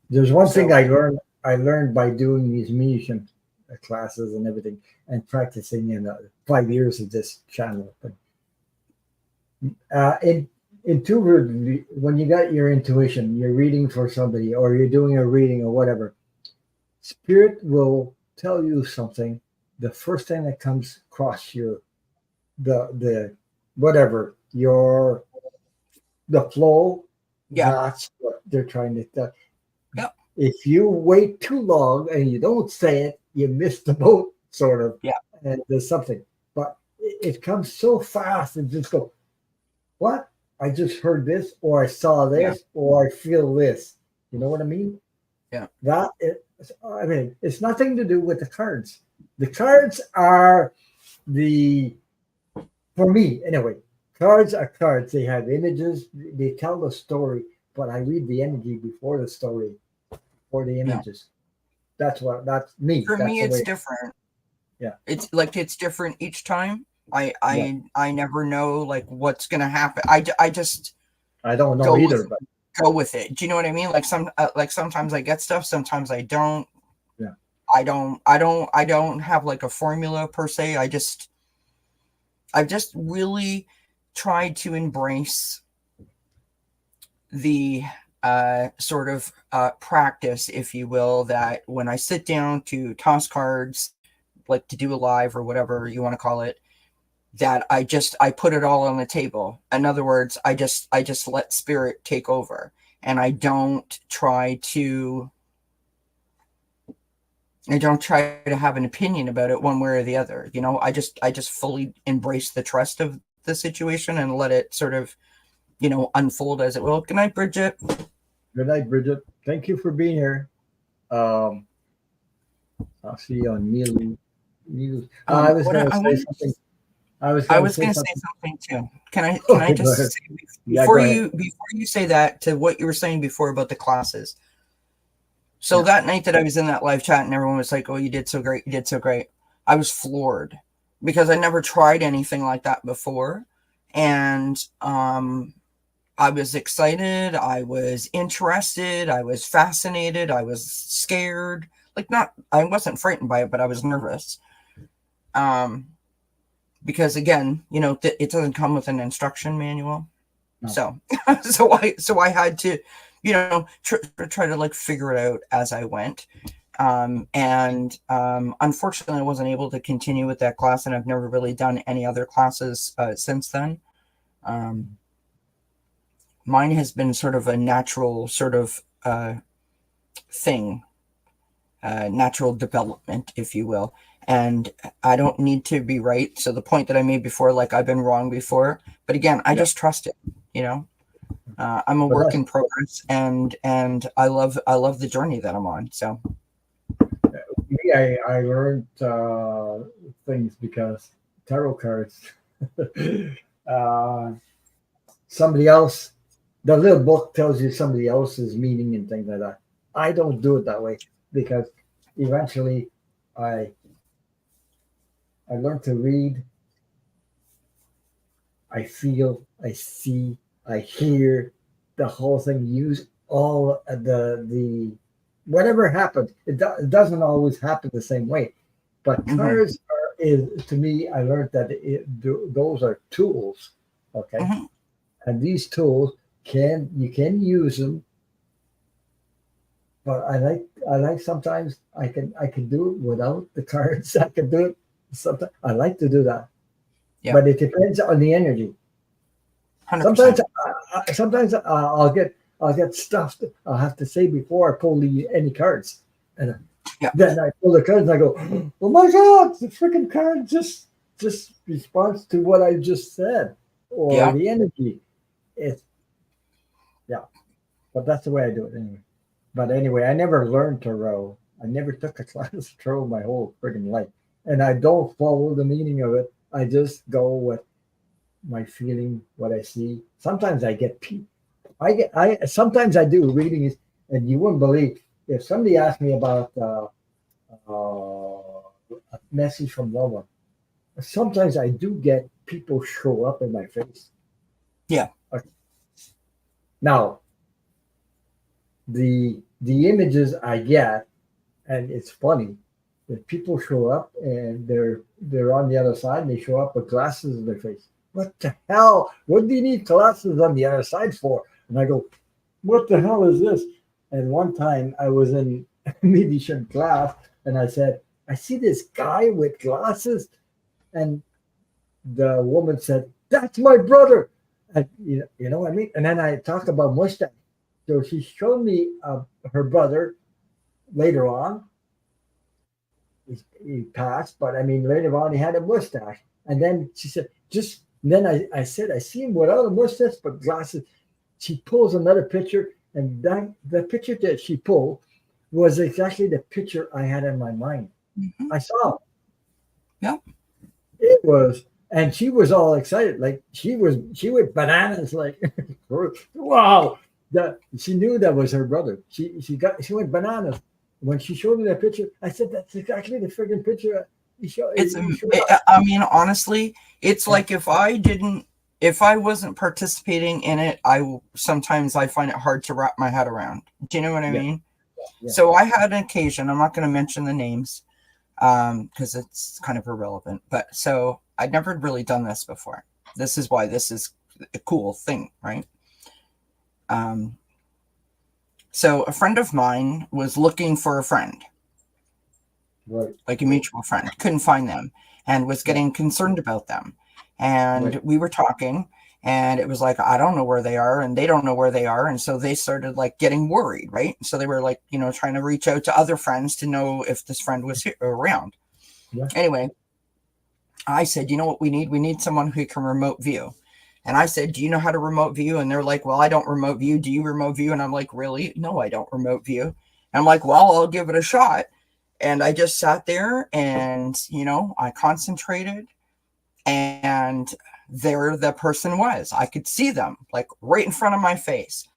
there's one thing So I learned by doing these mediation classes and everything and practicing in 5 years of this channel. But in intuitively, when you got your intuition, you're reading for somebody or you're doing a reading or whatever, spirit will tell you something. The first thing that comes across your the whatever your the flow, yeah, that's what they're trying to tell. yeah, If you wait too long and you don't say it, you miss the boat, sort of. yeah, And there's something, but it comes so fast and just go, what? I just heard this, or I saw yeah, this, or I feel this. You know what I mean? yeah, I mean, it's nothing to do with the cards. The cards are the, for me anyway, cards are cards. They have images, they tell the story, but I read the energy before the story, or the yeah. images. That's me. For That's me, the it's way. different. Yeah. It's like it's different each time. Yeah. I never know like what's gonna happen. I just I don't know go with either, but go with it. Do you know what I mean? Like sometimes I get stuff, sometimes I don't. yeah. I don't have like a formula per se. I've just really tried to embrace the sort of practice, if you will, that when I sit down to toss cards, like to do a live or whatever you want to call it, that I put it all on the table. In other words, I just let spirit take over, and I don't try to have an opinion about it one way or the other. You know, I just fully embrace the trust of the situation and let it sort of, you know, unfold as it will. Good night, Bridget. Good night, Bridget. Thank you for being here. Um, I'll see you on Mealy. I was What going to I say want, something. I was I going to was say going to say something. something too. Can I Okay, go just ahead. say Yeah, go ahead. before you say that to what you were saying before about the classes? So Yeah. that night that I was in that live chat and everyone was like, "Oh, you did so great. You did so great." I was floored because I never tried anything like that before. And I was excited, I was interested, I was fascinated, I was scared. like not, I wasn't frightened by it, but I was nervous. Because again, you know, it doesn't come with an instruction manual. No. So, so I had to, you know, try to like figure it out as I went. Unfortunately, I wasn't able to continue with that class, and I've never really done any other classes since then. Mine has been sort of a natural sort of thing, natural development, if you will. And I don't need to be right. So the point that I made before, like I've been wrong before, but again, I just trust it, you know. I'm a work in progress, and I love the journey that I'm on. So me, I learned things because tarot cards. Somebody else, the little book tells you somebody else's meaning and things like that. I don't do it that way because eventually I learned to read. I feel, I see, I hear the whole thing. Use all the whatever happens. It doesn't always happen the same way, but cards is to me. I learned that those are tools. Okay, and these tools you can use them, but I like sometimes I can do it without the cards. I can do it sometimes. I like to do that. Yeah. But it depends on the energy. 100%. Sometimes I'll get stuffed. I'll have to say before I pull any cards, and then I pull the cards and I go, "Oh my God! The freaking card just responds to what I just said, or the energy." But that's the way I do it anyway. But anyway, I never learned to row. I never took a class to row my whole freaking life, and I don't follow the meaning of it. I just go with my feeling, what I see. Sometimes I get sometimes I do readings, and you wouldn't believe if somebody asked me about a message from loved one. Sometimes I do get people show up in my face. Yeah. Okay. Now, the images I get, and it's funny. That people show up and they're on the other side and they show up with glasses in their face. What the hell? What do you need glasses on the other side for? And I go, what the hell is this? And one time I was in mediation class and I said, I see this guy with glasses. And the woman said, that's my brother. And you know what I mean? And then I talk about mustache. So she showed me her brother later on. He passed, but I mean, later on, he had a mustache. And then she said, then I said, I see him without a mustache, but glasses. She pulls another picture, and the picture that she pulled was exactly the picture I had in my mind. I saw it. Yeah. It was, and she was all excited. Like she went bananas, like, wow. She knew that was her brother. She went bananas. When she showed me that picture, I said, that's exactly the friggin' picture I mean, honestly, it's like if I wasn't participating in it, sometimes I find it hard to wrap my head around. Do you know what I mean? Yeah. So I had an occasion, I'm not going to mention the names because it's kind of irrelevant, but so I'd never really done this before. This is why this is a cool thing, right? So a friend of mine was looking for a friend, right, like a mutual friend, couldn't find them and was getting concerned about them. And we were talking and it was like, I don't know where they are and they don't know where they are. And so they started like getting worried, right? So they were like, trying to reach out to other friends to know if this friend was around. Yeah. Anyway, I said, you know what we need? We need someone who can remote view. And I said, do you know how to remote view? And they're like, well, I don't remote view. Do you remote view? And I'm like, really? No, I don't remote view. And I'm like, well, I'll give it a shot. And I just sat there and, I concentrated and there the person was. I could see them like right in front of my face.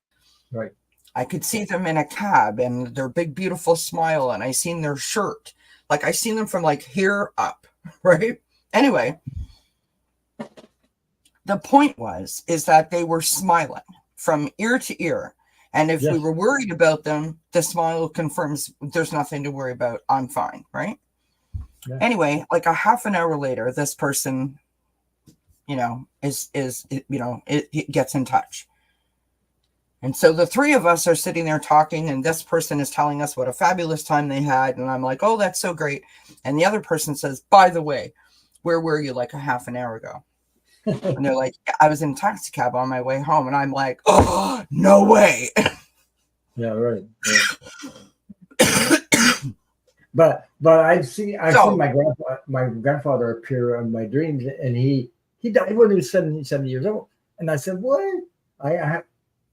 Right. I could see them in a cab and their big, beautiful smile. And I seen their shirt. Like I seen them from like here up. Right. Anyway. The point is that they were smiling from ear to ear. And if we Yes. were worried about them, the smile confirms there's nothing to worry about. I'm fine, right? Yeah. Anyway, like a half an hour later, this person, it gets in touch. And so the three of us are sitting there talking, and this person is telling us what a fabulous time they had. And I'm like, oh, that's so great. And the other person says, by the way, where were you like a half an hour ago? And they're like, I was in a taxi cab on my way home. And I'm like, oh, no way. Yeah, right. But I've seen my grandfather appear in my dreams, and he died when he was 70 years old. And I said, what? I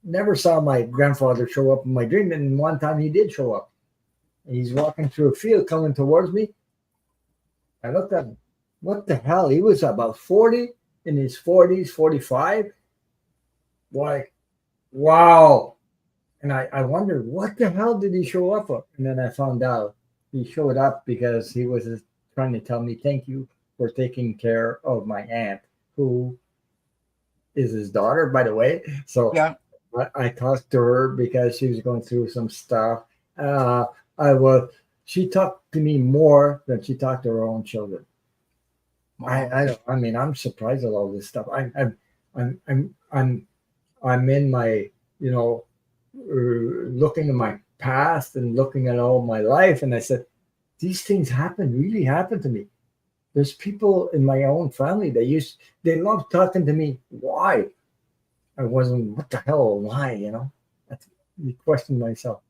never saw my grandfather show up in my dream, and one time he did show up. He's walking through a field coming towards me. I looked at him. What the hell? He was about 40, in his 40s, 45. Like, wow. And I wondered, what the hell did he show up for? And then I found out he showed up because he was trying to tell me, thank you for taking care of my aunt, who is his daughter, by the way. So Yeah. I talked to her because she was going through some stuff. She talked to me more than she talked to her own children. Wow. I mean, I'm surprised at all this stuff. I'm in my, looking at my past and looking at all my life, and I said, these things really happen to me. There's people in my own family they love talking to me. Why? I wasn't, what the hell, why, I questioned myself.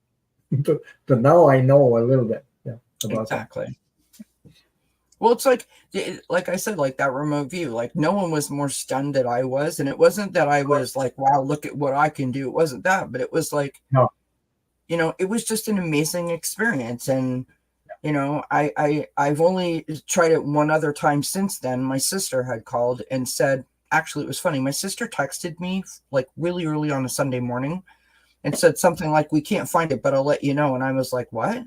but now I know a little bit about exactly. That. Well, it's like I said, like that remote view, like no one was more stunned than I was. And it wasn't that I was like, wow, look at what I can do. It wasn't that, but it was like, no. It was just an amazing experience. And, I've only tried it one other time since then. My sister had called and said, actually, it was funny. My sister texted me like really early on a Sunday morning and said something like, we can't find it, but I'll let you know. And I was like, what?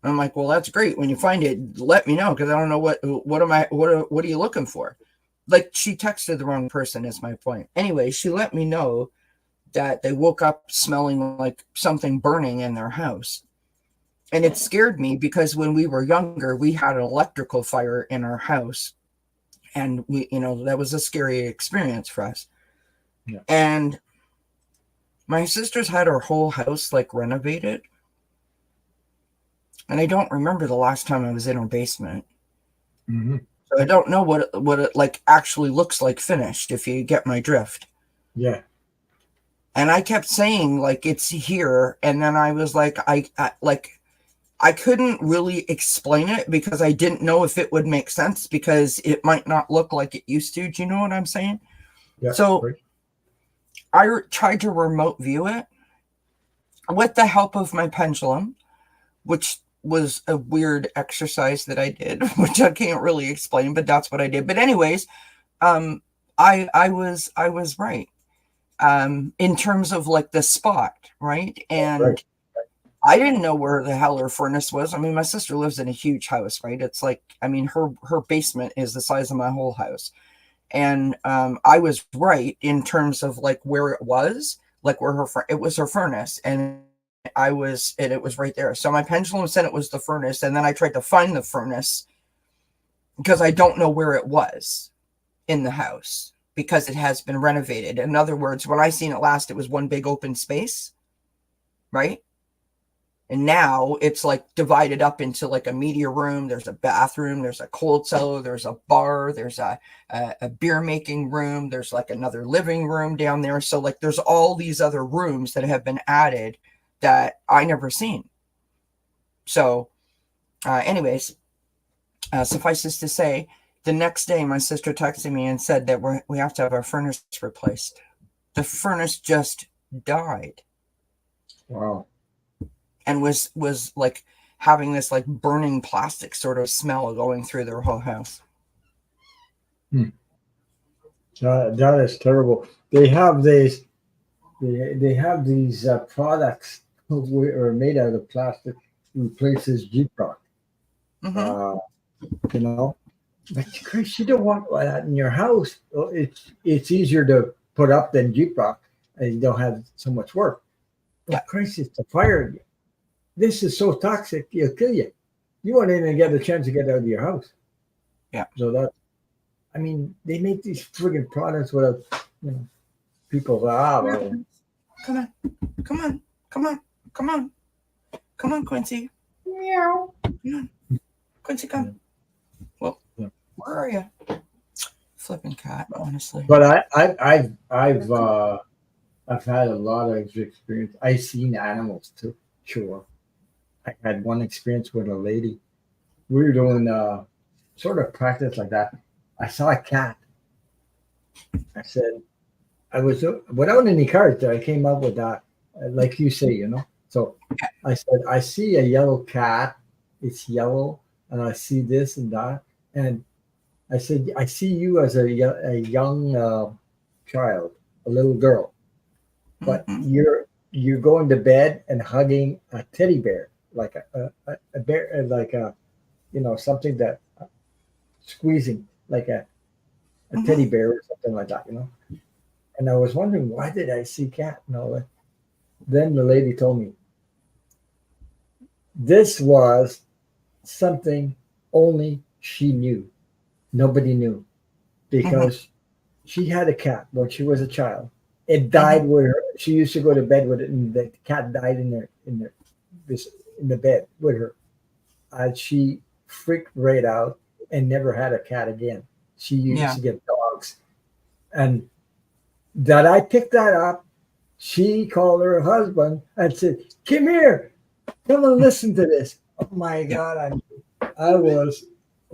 I'm like, well, that's great. When you find it, let me know, because I don't know what are you looking for? Like, she texted the wrong person is my point. Anyway, she let me know that they woke up smelling like something burning in their house. And it scared me because when we were younger, we had an electrical fire in our house. And we, that was a scary experience for us. Yeah. And my sister's had her whole house like renovated. And I don't remember the last time I was in her basement. Mm-hmm. So I don't know what it like actually looks like finished, if you get my drift. Yeah. And I kept saying like, it's here. And then I was like, I couldn't really explain it because I didn't know if it would make sense, because it might not look like it used to. Do you know what I'm saying? Yeah. So right. I tried to remote view it with the help of my pendulum, which was a weird exercise that I did, which I can't really explain, but that's what I did. But anyways, I was right. In terms of like the spot, right? And right. I didn't know where the hell her furnace was. I mean, my sister lives in a huge house, right? It's like, I mean, her basement is the size of my whole house. And I was right in terms of like where it was, like where it was her furnace. And it was right there. So my pendulum said it was the furnace. And then I tried to find the furnace because I don't know where it was in the house because it has been renovated. In other words, when I seen it last, it was one big open space, right? And now it's like divided up into like a media room. There's a bathroom. There's a cold cellar. There's a bar. There's a beer making room. There's like another living room down there. So like there's all these other rooms that have been added that I never seen. So anyways, suffices to say, the next day my sister texted me and said that we have to have our furnace replaced. The furnace just died. Wow. And was like having this like burning plastic sort of smell going through their whole house. That is terrible. They have these products are made out of plastic, replaces Jeeprock. Mm-hmm. But Chris, you don't want that in your house. It's easier to put up than Jeeprock. and you don't have so much work. But Yeah. Christ, it's a fire. This is so toxic, it'll kill you. You won't even get a chance to get out of your house. Yeah. So that, I mean, they make these friggin' products without, people. Well, Come on, come on, come on, come on, come on, Quincy. Meow. Come on, Quincy, come. Well, Yeah. where are you? Flipping cat, honestly. But I've had a lot of experience. I've seen animals too. Sure, I had one experience with a lady. We were doing sort of practice like that. I saw a cat. I said, I was without any cards. I came up with that, like you say, So I said, I see a yellow cat. It's yellow, and I see this and that. And I said, I see you as a young child, a little girl, but you're going to bed and hugging a teddy bear, like a bear, like something that squeezing, like a teddy bear or something like that, And I was wondering, why did I see cat and all that? Then the lady told me this was something only she knew. Nobody knew, because she had a cat when she was a child. It died with her. She used to go to bed with it, and the cat died in the bed with her. She freaked right out and never had a cat again. She used to get dogs, and that I picked that up. She called her husband and said, "Come here, come and listen to this." Oh my God, I was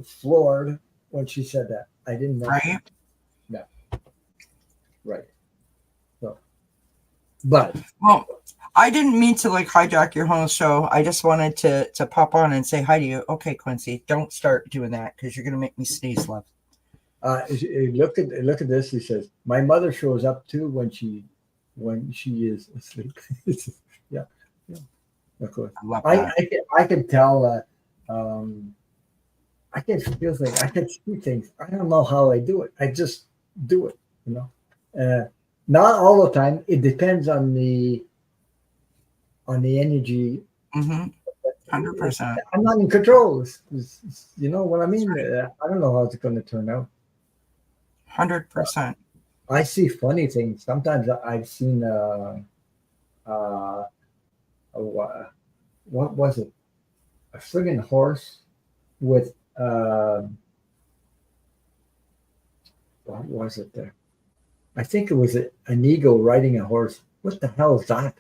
floored when she said that. I didn't know. Right. No. Right. So, but well, I didn't mean to hijack your whole show. I just wanted to pop on and say hi to you. Okay, Quincy, don't start doing that because you're gonna make me sneeze, love. Look at this. He says, "My mother shows up too when she is asleep." yeah. Of course. I can tell. I can feel things. I can see things. I don't know how I do it. I just do it. Not all the time. It depends on the energy. 100%. I'm not in control. You know what I mean? I don't know how it's going to turn out. 100%. I see funny things. Sometimes I've seen what was it? A friggin' horse with what was it there? I think it was an eagle riding a horse. What the hell is that?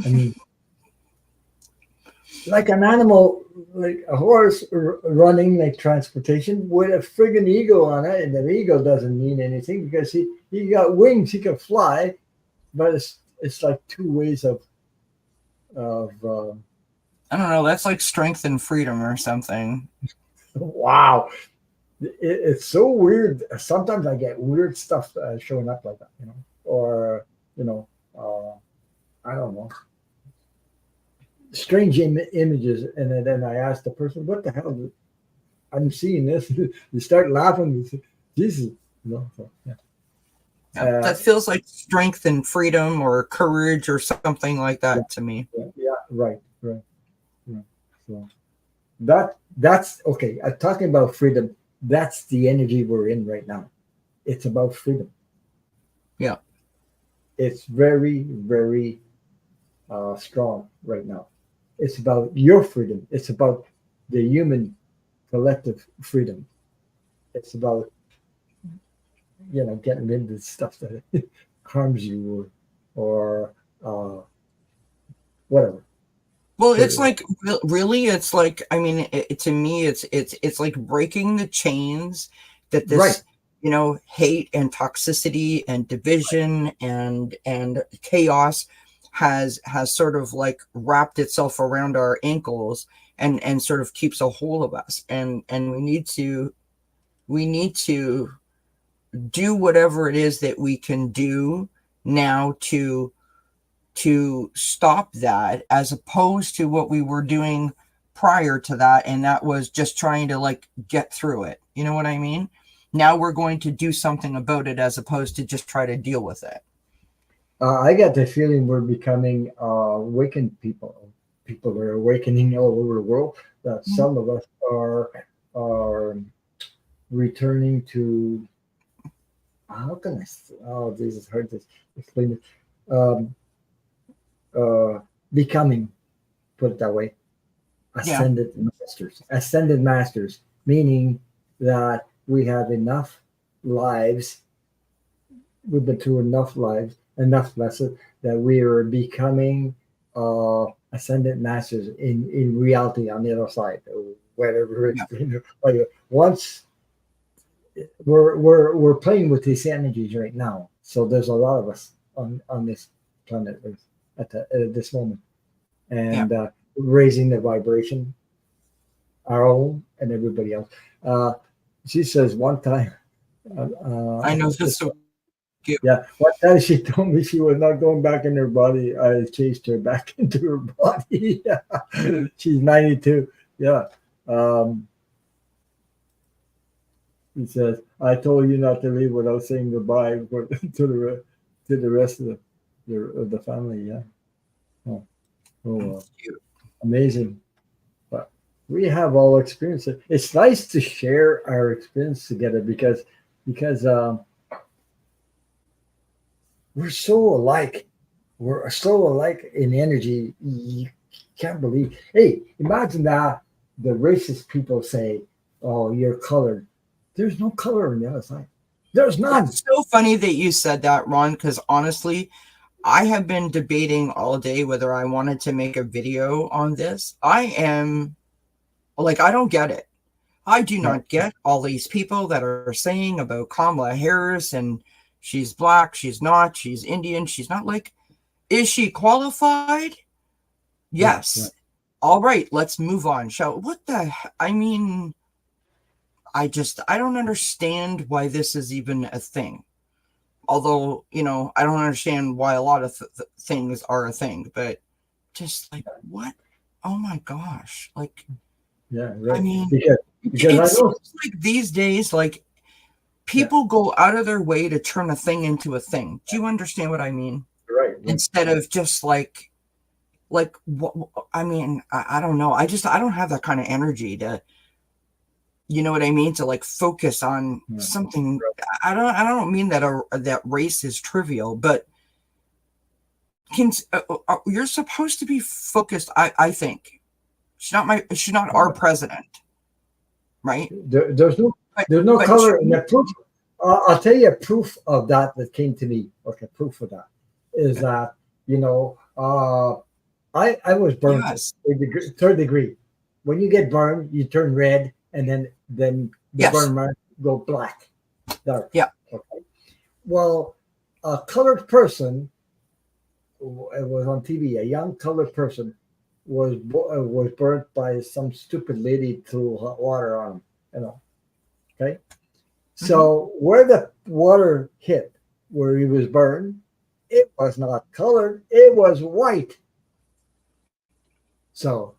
I mean, like an animal, like a horse running like transportation with a friggin' eagle on it, and the eagle doesn't mean anything because he got wings, he can fly, but it's like two ways of I don't know. That's like strength and freedom or something. Wow. It's so weird. Sometimes I get weird stuff showing up like that, or, I don't know, strange images. And then I ask the person, what the hell? I'm seeing this. You start laughing. You say, Jesus, so, yeah. That feels like strength and freedom or courage or something like that to me. Yeah, right. So that's okay. I'm talking about freedom. That's the energy we're in right now. It's about freedom. Yeah. It's very, very strong right now. It's about your freedom. It's about the human collective freedom. It's about, getting rid of the stuff that harms you or whatever. Well, it's like really. It's like, I mean, to me, it's like breaking the chains that this, hate and toxicity and division and chaos has sort of like wrapped itself around our ankles and sort of keeps a hold of us. And we need to do whatever it is that we can do now to stop that, as opposed to what we were doing prior to that, and that was just trying to get through it. You know what I mean? Now we're going to do something about it as opposed to just try to deal with it. I got the feeling we're becoming awakened people. People are awakening all over the world. That Mhm. some of us are returning to, how can oh, this is hard to explain it. Becoming, put it that way, Yeah, ascended masters, meaning that we have enough lives, we've been through enough lives, enough lessons that we are becoming ascended masters in reality on the other side, whatever it's yeah, been. Like once we're playing with these energies right now, so there's a lot of us on this planet Earth at this moment, yeah. and raising the vibration, our own and everybody else. Uh, she says one time, I know this, that's so cute. yeah, one time she told me she was not going back in her body. I chased her back into her body. She's 92. Yeah. Um, he says, I told you not to leave without saying goodbye to the rest of the family. Yeah. Oh, oh It's cute. amazing. But we have all experienced it. It's nice to share our experience together because we're so alike. We're so alike in energy. You can't believe. Hey, imagine that the racist people say, "Oh, you're colored." There's no color on the other side. There's none. It's so funny that you said that, Ron, because honestly, I have been debating all day whether I wanted to make a video on this. I am like, I don't get it. I do No, not get all these people that are saying about Kamala Harris and she's black, she's not, she's Indian, she's not. Like, is she qualified? right, right. Yes. All right, let's move on. Shall what the I mean, I don't understand why this is even a thing. Although, I don't understand why a lot of things are a thing, but just like what? Oh my gosh. Like, Yeah, I right. mean, Because it I know, seems like these days, like, yeah, people go out of their way to turn a thing into a thing. Do you understand what I mean? right, right. Instead of just like what I mean, I don't know. I don't have that kind of energy to, you know what I mean, to like focus on Yeah, something. I don't mean that that race is trivial, but can you're supposed to be focused. I think she's not our right. president, right? There's no But color in the proof. I'll tell you a proof of that came to me. Okay, proof of that is that you know I was burnt yes, third degree. When you get burned, you turn red, and then the yes, burn marks go black, dark. yeah, Okay. Well, a colored person, it was on TV. A young colored person was burnt by some stupid lady threw hot water on him. You know. Okay. hmm, So where the water hit, where he was burned, it was not colored; it was white. So,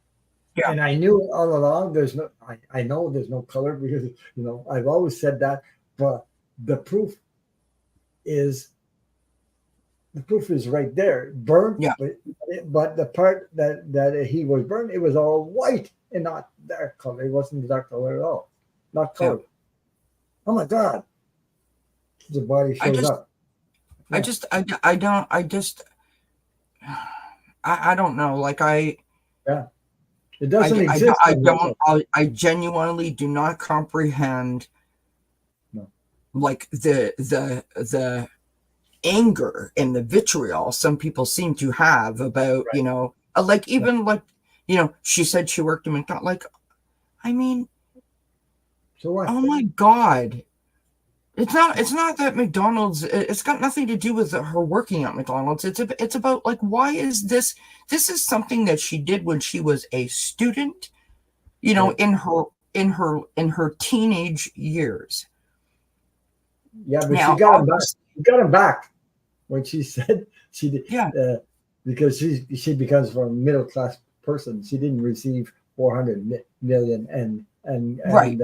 yeah, and I knew all along there's no. I know there's no color because I've always said that, but the proof is the proof is right there, burnt. yeah, But the part that he was burned, it was all white and not dark color. It wasn't dark color at all, not yeah. colored. Oh my God! The body I shows just, up. Yeah, I don't, I don't know. Like yeah. It doesn't exist I on the don't, other. I genuinely do not comprehend No. like the anger and the vitriol some people seem to have about, Right. like Right. even like, she said she worked in McDonald's. Like, I mean, So what? oh my God. It's not that McDonald's, it's got nothing to do with her working at McDonald's. It's about like, why is this is something that she did when she was a student, Right. in her teenage years. Yeah, but she Now, got him back. obviously, She got him back when she said she did yeah, because she becomes from a middle class person. She didn't receive 400 million and right.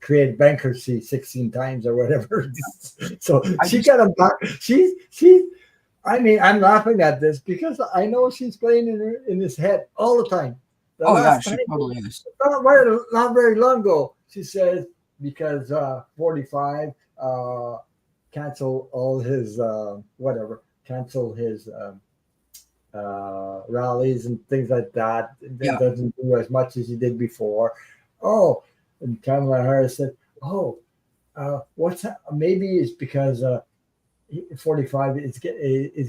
create bankruptcy 16 times or whatever. So I she just got him back. She I mean, I'm laughing at this because I know she's playing in his head all the time. The Oh yeah, last she time, totally is. not very long ago, she says because 45 cancel all his whatever, cancel his rallies and things like that. That Yeah. doesn't do as much as he did before. Oh, and Kamala Harris said, "Oh, what's that? Maybe it's because 45 is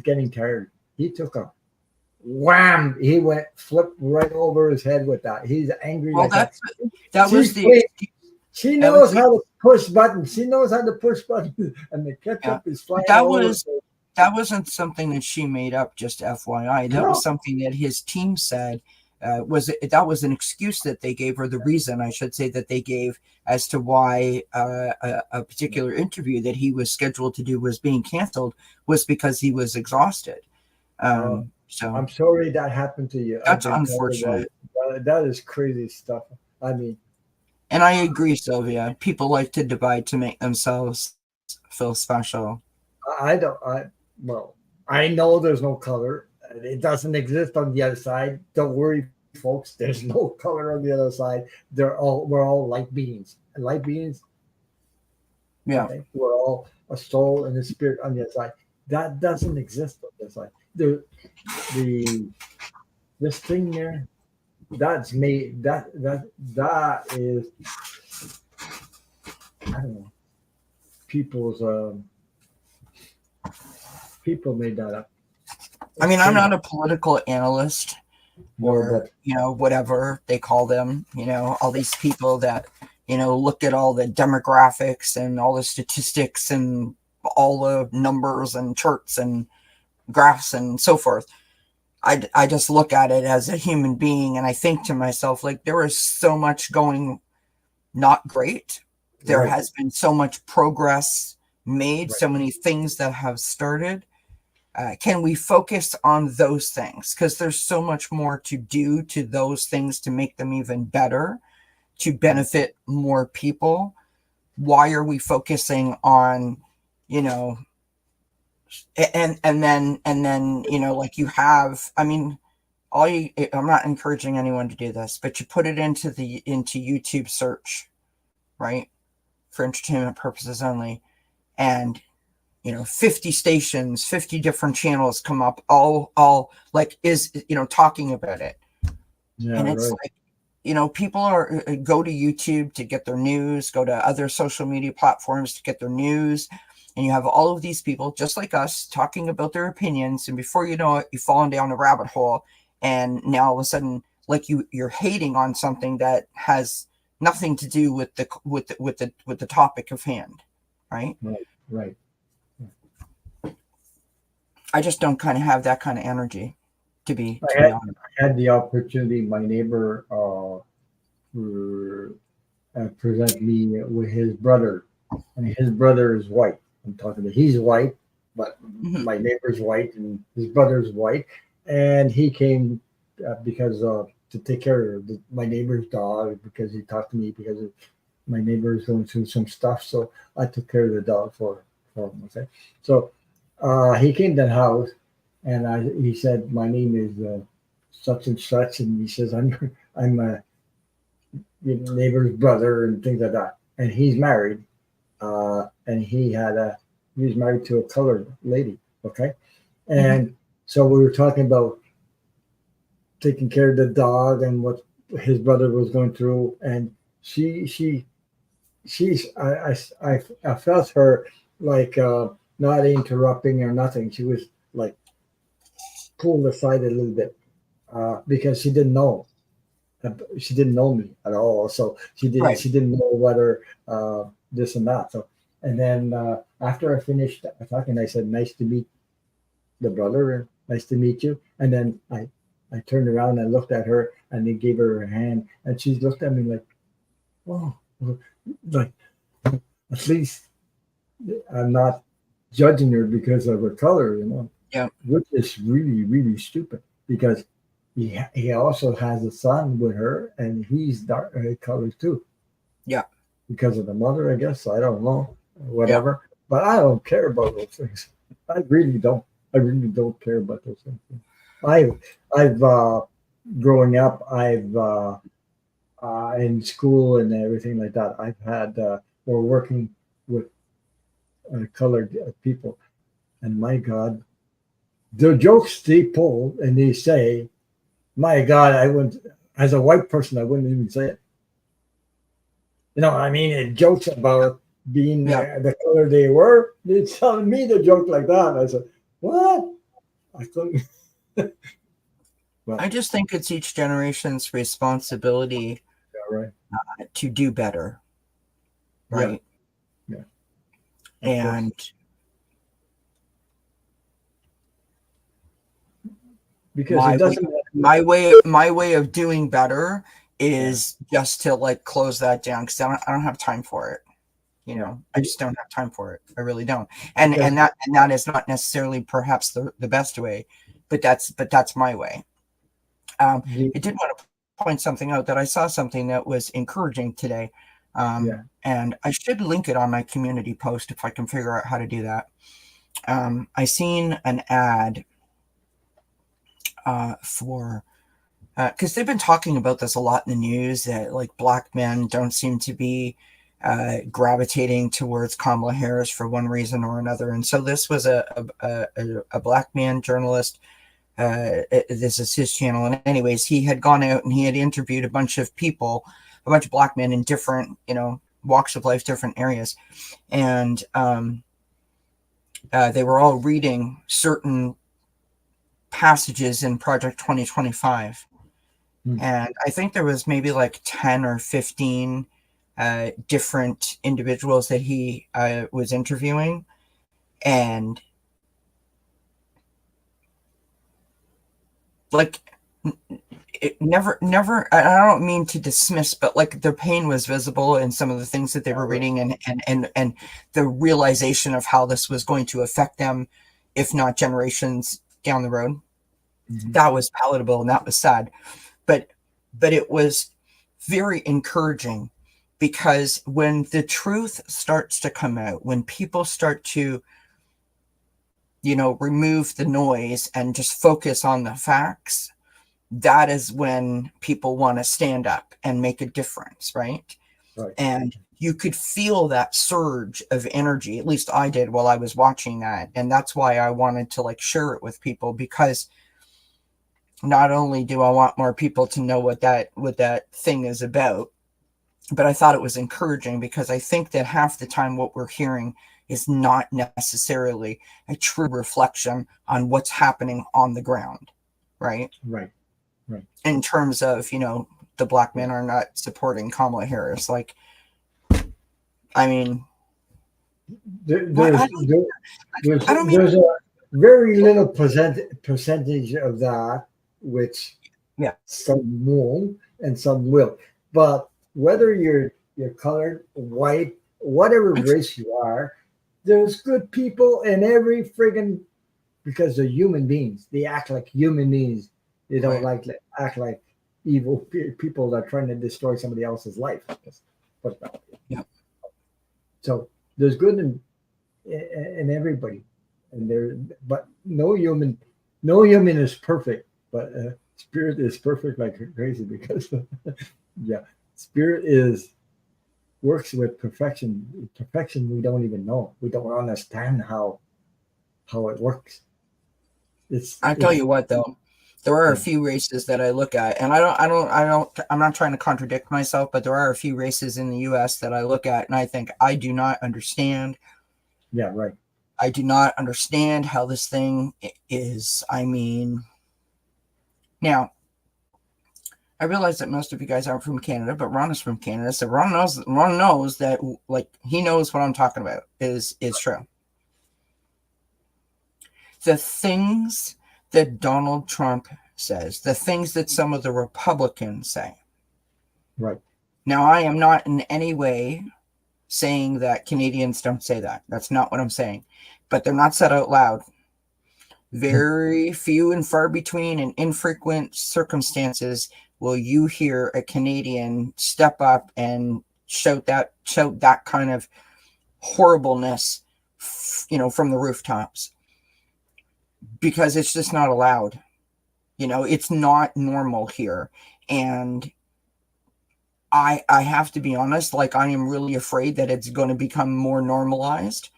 getting tired." He took a wham. He went flipped right over his head with that. He's angry Well, like that. that was She's the playing. excuse. She That was knows the, how to push buttons. She knows how to push buttons, and the yeah. ketchup is flying That all over. was that wasn't something that she made up. Just FYI, that was No, something that his team said. That was an excuse that they gave, or the reason I should say that they gave as to why a particular interview that he was scheduled to do was being canceled was because he was exhausted. uh, So I'm sorry that happened to you. I've that's been told about unfortunate. it. That is crazy stuff. I mean, And I agree, Sylvia. People like to divide to make themselves feel special. I don't. Well, I know there's no color. It doesn't exist on the other side. Don't worry, folks. There's no color on the other side. We're all light beings. And light beings, Yeah. okay. We're all a soul and a spirit on the other side. That doesn't exist on the other side. The this thing there, that's made. That is. I don't know. People's people made that up. I It's mean, I'm crazy. not a political analyst No, or, but whatever they call them, all these people that, look at all the demographics and all the statistics and all the numbers and charts and graphs and so forth. I just look at it as a human being and I think to myself, like, there is so much going not great. There right, has been so much progress made, right. so many things that have started. Can we focus on those things? Because there's so much more to do to those things to make them even better, to benefit more people. Why are we focusing on, you know, and then like you have, I mean, I'm not encouraging anyone to do this, but you put it into YouTube search, right? For entertainment purposes only. And 50 stations, 50 different channels come up, all like is talking about it. Yeah, And it's right. like, people are go to YouTube to get their news, go to other social media platforms to get their news. And you have all of these people just like us talking about their opinions. And before you know it, you've fallen down a rabbit hole. And now all of a sudden, like you're hating on something that has nothing to do with the topic of hand. Right. Right, right. I just don't kind of have that kind of energy to be I had honest. I had the opportunity. My neighbor present me with his brother, and his brother is white. I'm talking about he's white, but Mhm. my neighbor's white, and his brother's white, and he came because to take care of my neighbor's dog because he talked to me because my neighbor is going through some stuff, so I took care of the dog for him. Okay, so he came to the house, and he said, "My name is such and such," and he says, I'm a neighbor's brother," and things like that. And he's married, and he was married to a colored lady. Okay, Mhm. and so we were talking about taking care of the dog and what his brother was going through, and she she's I felt her like not interrupting or nothing. She was like pulled aside a little bit because she didn't know me at all. So Right. she didn't know whether this and that. So and then after I finished talking, I said, "Nice to meet the brother. Nice to meet you." And then I turned around and looked at her and then gave her a hand, and she looked at me like, "Oh, like at least I'm not judging her because of her color, Yeah. which is really, really stupid because he also has a son with her and he's dark colored too Yeah. because of the mother, I guess. I don't know, Yeah. whatever. But I don't care about those things. I really don't. I really don't care about those things. I've growing up, I've in school and everything like that. I've had or working with colored people, and my God, the jokes they pull and they say, my God, I wouldn't, as a white person, I wouldn't even say it. You know, I mean, it jokes about being Yeah. the color they were. They telling me the joke like that. I said, what? I couldn't. I Well, just think it's each generation's responsibility yeah, right. to do better, Yeah, right? yeah, of course. And Because my it way, doesn't matter. my way of doing better Yeah, is just to like close that down because I don't have time for it. You yeah. know, I just don't have time for it. I really don't. And Because and that is not necessarily perhaps the best way, but that's my way. the I did want to point something out that I saw something that was encouraging today. yeah, And I should link it on my community post if I can figure out how to do that. I seen an ad for because they've been talking about this a lot in the news that like black men don't seem to be gravitating towards Kamala Harris for one reason or another. And so this was a black man journalist. This is his channel. And anyways, he had gone out and he had interviewed a bunch of people, a bunch of black men in different, walks of life, different areas. And they were all reading certain passages in Project 2025. And I think there was maybe like 10 or 15 different individuals that he was interviewing. And like, it never, I don't mean to dismiss, but like their pain was visible in some of the things that they were reading and the realization of how this was going to affect them, if not generations down the road. That was palatable and that was sad. But it was very encouraging because when the truth starts to come out, when people start to, remove the noise and just focus on the facts, that is when people want to stand up and make a difference, right? right. And you could feel that surge of energy. At least I did while I was watching that. And that's why I wanted to like share it with people, because not only do I want more people to know what that thing is about, but I thought it was encouraging because I think that half the time what we're hearing is not necessarily a true reflection on what's happening on the ground, right? Right. Right. In terms of, the black men are not supporting Kamala Harris. Like, I mean, There's I don't mean, there's a very little percentage of that which yeah, some won't and some will. But whether you're colored, white, whatever race you are, there's good people in every friggin' because they're human beings. They act like human beings. They don't right. act like evil people that are trying to destroy somebody else's life. Yeah. So there's good in everybody, and but no human is perfect. But spirit is perfect like crazy because yeah, spirit works with perfection. Perfection we don't even know. We don't understand how it works. I tell you what, though, there are a few races that I look at, and I'm not trying to contradict myself, but there are a few races in the U.S. that I look at, and I think I do not understand. Yeah, right. I do not understand how this thing is. I mean, now I realize that most of you guys aren't from Canada, but Ron is from Canada, so Ron knows that, like, he knows what I'm talking about is true. The things that Donald Trump says, the things that some of the Republicans say. Right. Now, I am not in any way saying that Canadians don't say that. That's not what I'm saying. But they're not said out loud. Very few and far between and infrequent circumstances will you hear a Canadian step up and shout that kind of horribleness, from the rooftops. because it's just not allowed. It's not normal here. And I have to be honest, like, I am really afraid that it's going to become more normalized.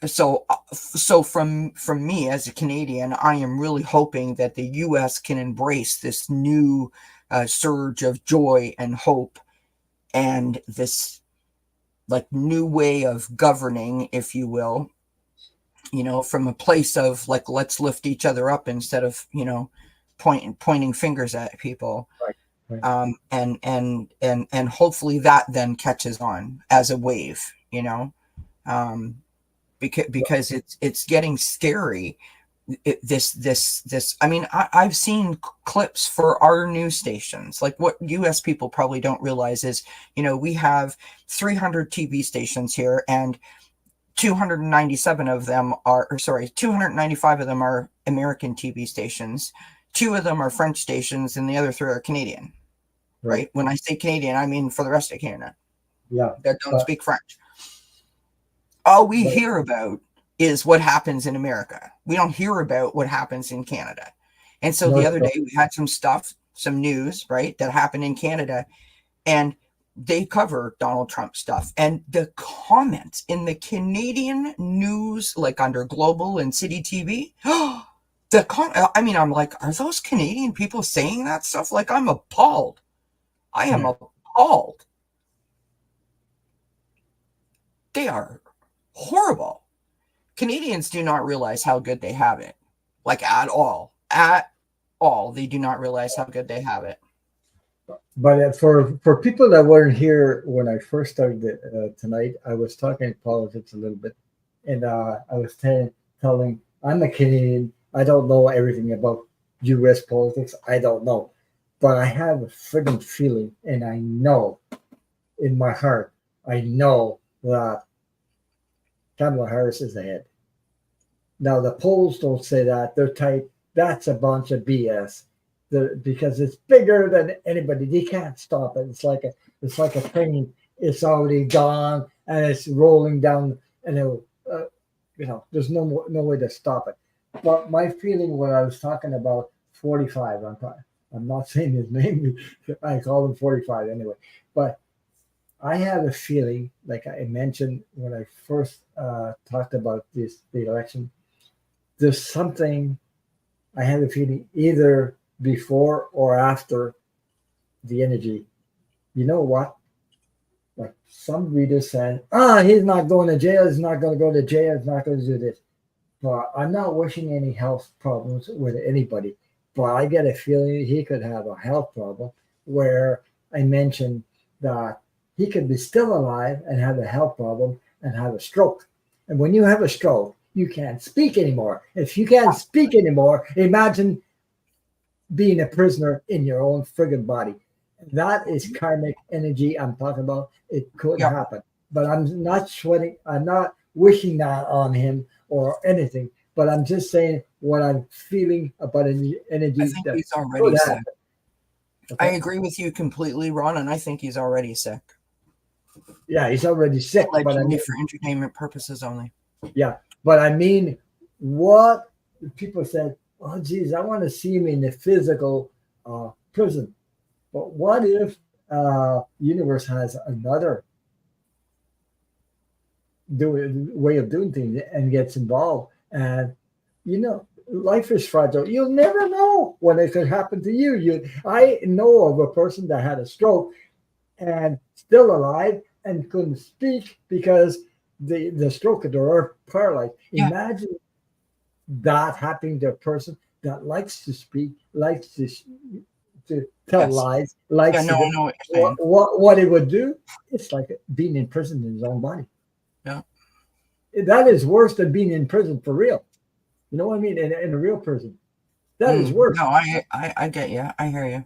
So from me as a Canadian, I am really hoping that the US can embrace this new surge of joy and hope, and this like new way of governing, if you will, from a place of like, let's lift each other up instead of, pointing fingers at people. Right. Right. And hopefully that then catches on as a wave, because it's getting scary. I mean, I've seen clips for our news stations. Like, what US people probably don't realize is, we have 300 TV stations here, and 297 of them are, 295 of them are American TV stations. 2 of them are French stations, and the other 3 are Canadian. Right? When I say Canadian, I mean for the rest of Canada. Yeah. That don't speak French. All we hear about is what happens in America. We don't hear about what happens in Canada. And so the other day we had some news, right, that happened in Canada, and they cover Donald Trump stuff. And the comments in the Canadian news, like under Global and City TV, I'm like, are those Canadian people saying that stuff? Like, I'm appalled. I am appalled. They are horrible. Canadians do not realize how good they have it. Like, at all. At all. They do not realize how good they have it. But for people that weren't here when I first started tonight, I was talking politics a little bit. And I was telling, I'm a Canadian. I don't know everything about U.S. politics. I don't know. But I have a friggin' feeling, and I know in my heart, I know that Kamala Harris is ahead. Now, the polls don't say that. They're tight. That's a bunch of BS. Because it's bigger than anybody. They can't stop it. It's like a train. It's already gone, and it's rolling down, and there's no way to stop it. But my feeling when I was talking about 45, I'm not saying his name. I call him 45 anyway. But I have a feeling, like I mentioned when I first talked about the election, there's something. I have a feeling either before or after the energy. You know what? Like some readers said, he's not going to jail. He's not going to go to jail. He's not going to do this. But I'm not wishing any health problems with anybody. But I get a feeling he could have a health problem where I mentioned that he could be still alive and have a health problem and have a stroke. And when you have a stroke, you can't speak anymore. If you can't speak anymore, imagine being a prisoner in your own friggin' body. That is karmic energy I'm talking about. It could happen. But I'm not sweating. I'm not wishing that on him or anything. But I'm just saying what I'm feeling about energy. I think he's already sick. Okay. I agree with you completely, Ron, and I think he's already sick. Yeah, he's already sick. But for entertainment purposes only. Yeah, but I mean, what people said, oh, geez, I want to see him in the physical prison. But what if universe has another way of doing things and gets involved? And, life is fragile. You'll never know when it could happen to you. I know of a person that had a stroke and still alive and couldn't speak because the stroke of the earth paralyzed. Yeah. Imagine that happening to a person that likes to speak, likes to tell lies, likes what it would do. It's like being in prison in his own body. Yeah, that is worse than being in prison for real. You know what I mean? In a real prison, that is worse. No, I get you. I hear you.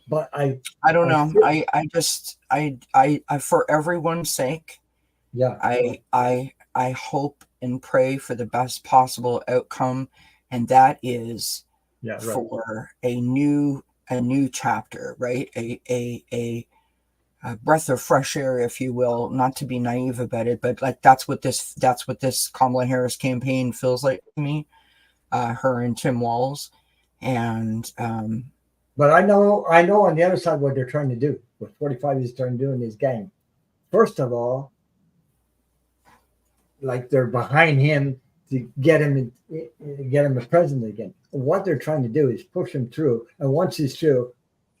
But I don't know. I just for everyone's sake, yeah. I hope and pray for the best possible outcome, and that is for a new chapter, right? A breath of fresh air, if you will, not to be naive about it, but like that's what this Kamala Harris campaign feels like to me. her and Tim Walz, and But I know on the other side what they're trying to do. What 45 is trying to do in his gang. First of all, like they're behind him to get him a president again. What they're trying to do is push him through, and once he's through,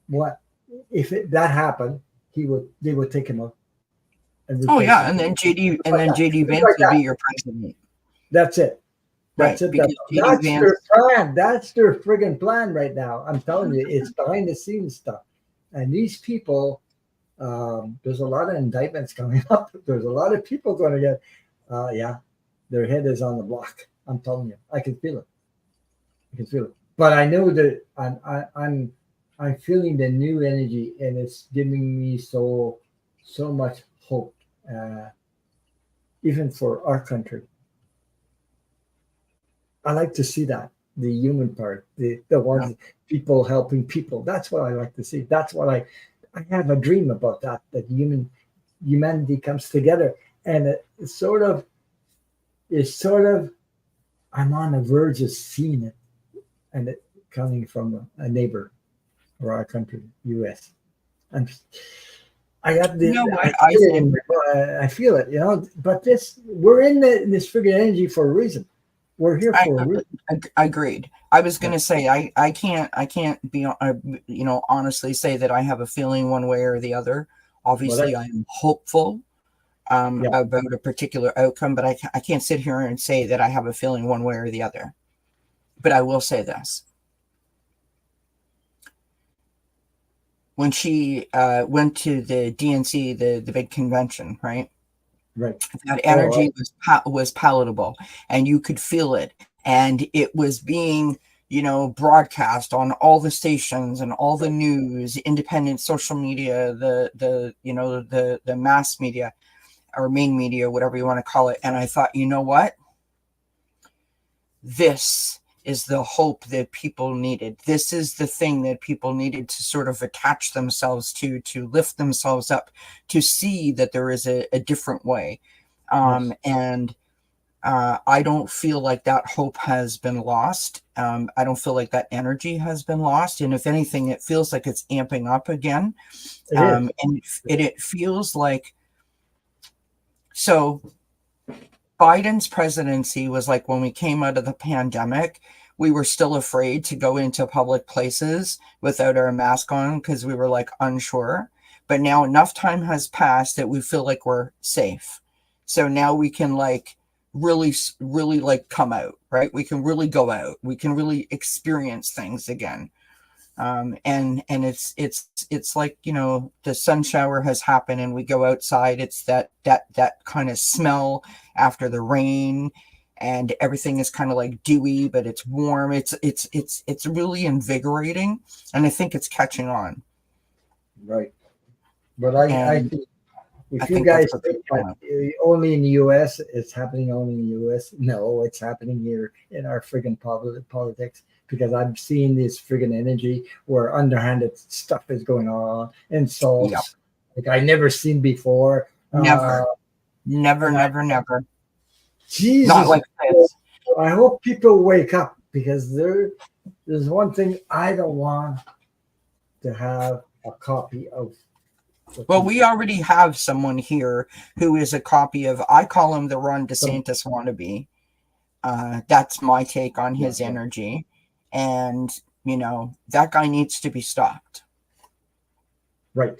what if that happened? They would take him out. Oh yeah, and then JD Vance would be your president. That's it. That's right, it. That's their plan. That's their friggin' plan right now. I'm telling you, it's behind the scenes stuff. And these people, there's a lot of indictments coming up. There's a lot of people going to get, their head is on the block. I'm telling you, I can feel it. I can feel it. But I know that I'm feeling the new energy, and it's giving me so much hope, even for our country. I like to see that, the human part, the ones, people helping people. That's what I like to see. That's what I have a dream about, that humanity comes together, and it's sort of, I'm on the verge of seeing it, and it coming from a neighbor or our country, U.S. And I got the, I feel it, but we're in this friggin' energy for a reason. We're here for a reason. Agreed. I was going to say, I can't be, honestly say that I have a feeling one way or the other. Obviously, I am hopeful about a particular outcome, but I can't sit here and say that I have a feeling one way or the other. But I will say this. When she went to the DNC, the big convention, right? Right. That energy was palatable, and you could feel it, and it was being, broadcast on all the stations and all the news, independent social media, the mass media or main media, whatever you want to call it. And I thought, you know what? This is the hope that people needed. This is the thing that people needed to sort of attach themselves to lift themselves up, to see that there is a different way. And I don't feel like that hope has been lost. I don't feel like that energy has been lost. And if anything, it feels like it's amping up again. And it feels like, so Biden's presidency was like when we came out of the pandemic, we were still afraid to go into public places without our mask on because we were like unsure. But now enough time has passed that we feel like we're safe. So now we can like really like come out, right? We can really go out. We can really experience things again. And it's like, the sun shower has happened and we go outside. It's that kind of smell after the rain, and everything is kind of like dewy, but it's warm. It's really invigorating, and I think it's catching on. Right. But I think if you guys think that only in the U.S., it's happening only in the U.S., no, it's happening here in our friggin' politics. Because I'm seeing this friggin' energy where underhanded stuff is going on, insults like I never seen before. Never. Jesus, not like this. I hope people wake up, because there's one thing I don't want to have a copy of. Well, we already have someone here who is a copy of, I call him the Ron DeSantis wannabe. That's my take on his energy. And, that guy needs to be stopped. Right.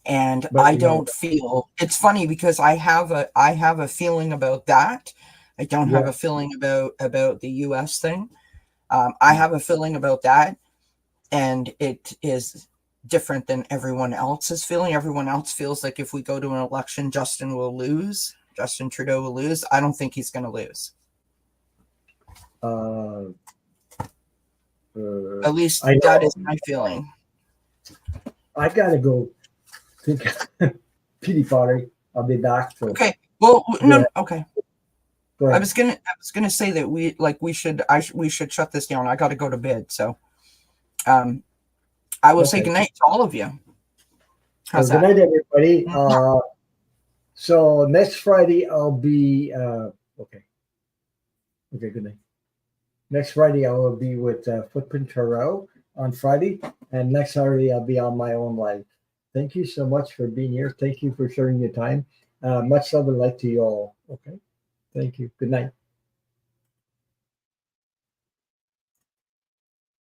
And I don't feel, it's funny because I have a feeling about that. I don't have a feeling about the US thing. I have a feeling about that. And it is different than everyone else's feeling. Everyone else feels like if we go to an election, Justin Trudeau will lose. I don't think he's going to lose. At least that is my feeling. I gotta go. Pity pottery. I'll be back. Okay. Well, no. Okay. I was gonna say that we should shut this down. I got to go to bed. So, I will say goodnight to all of you. How's that? Good night, everybody. So next Friday I'll be okay. Okay. Good night. Next Friday, I will be with Footprint Terrell on Friday. And next Saturday, I'll be on my own live. Thank you so much for being here. Thank you for sharing your time. Much love and light to you all. Okay. Thank you. Good night.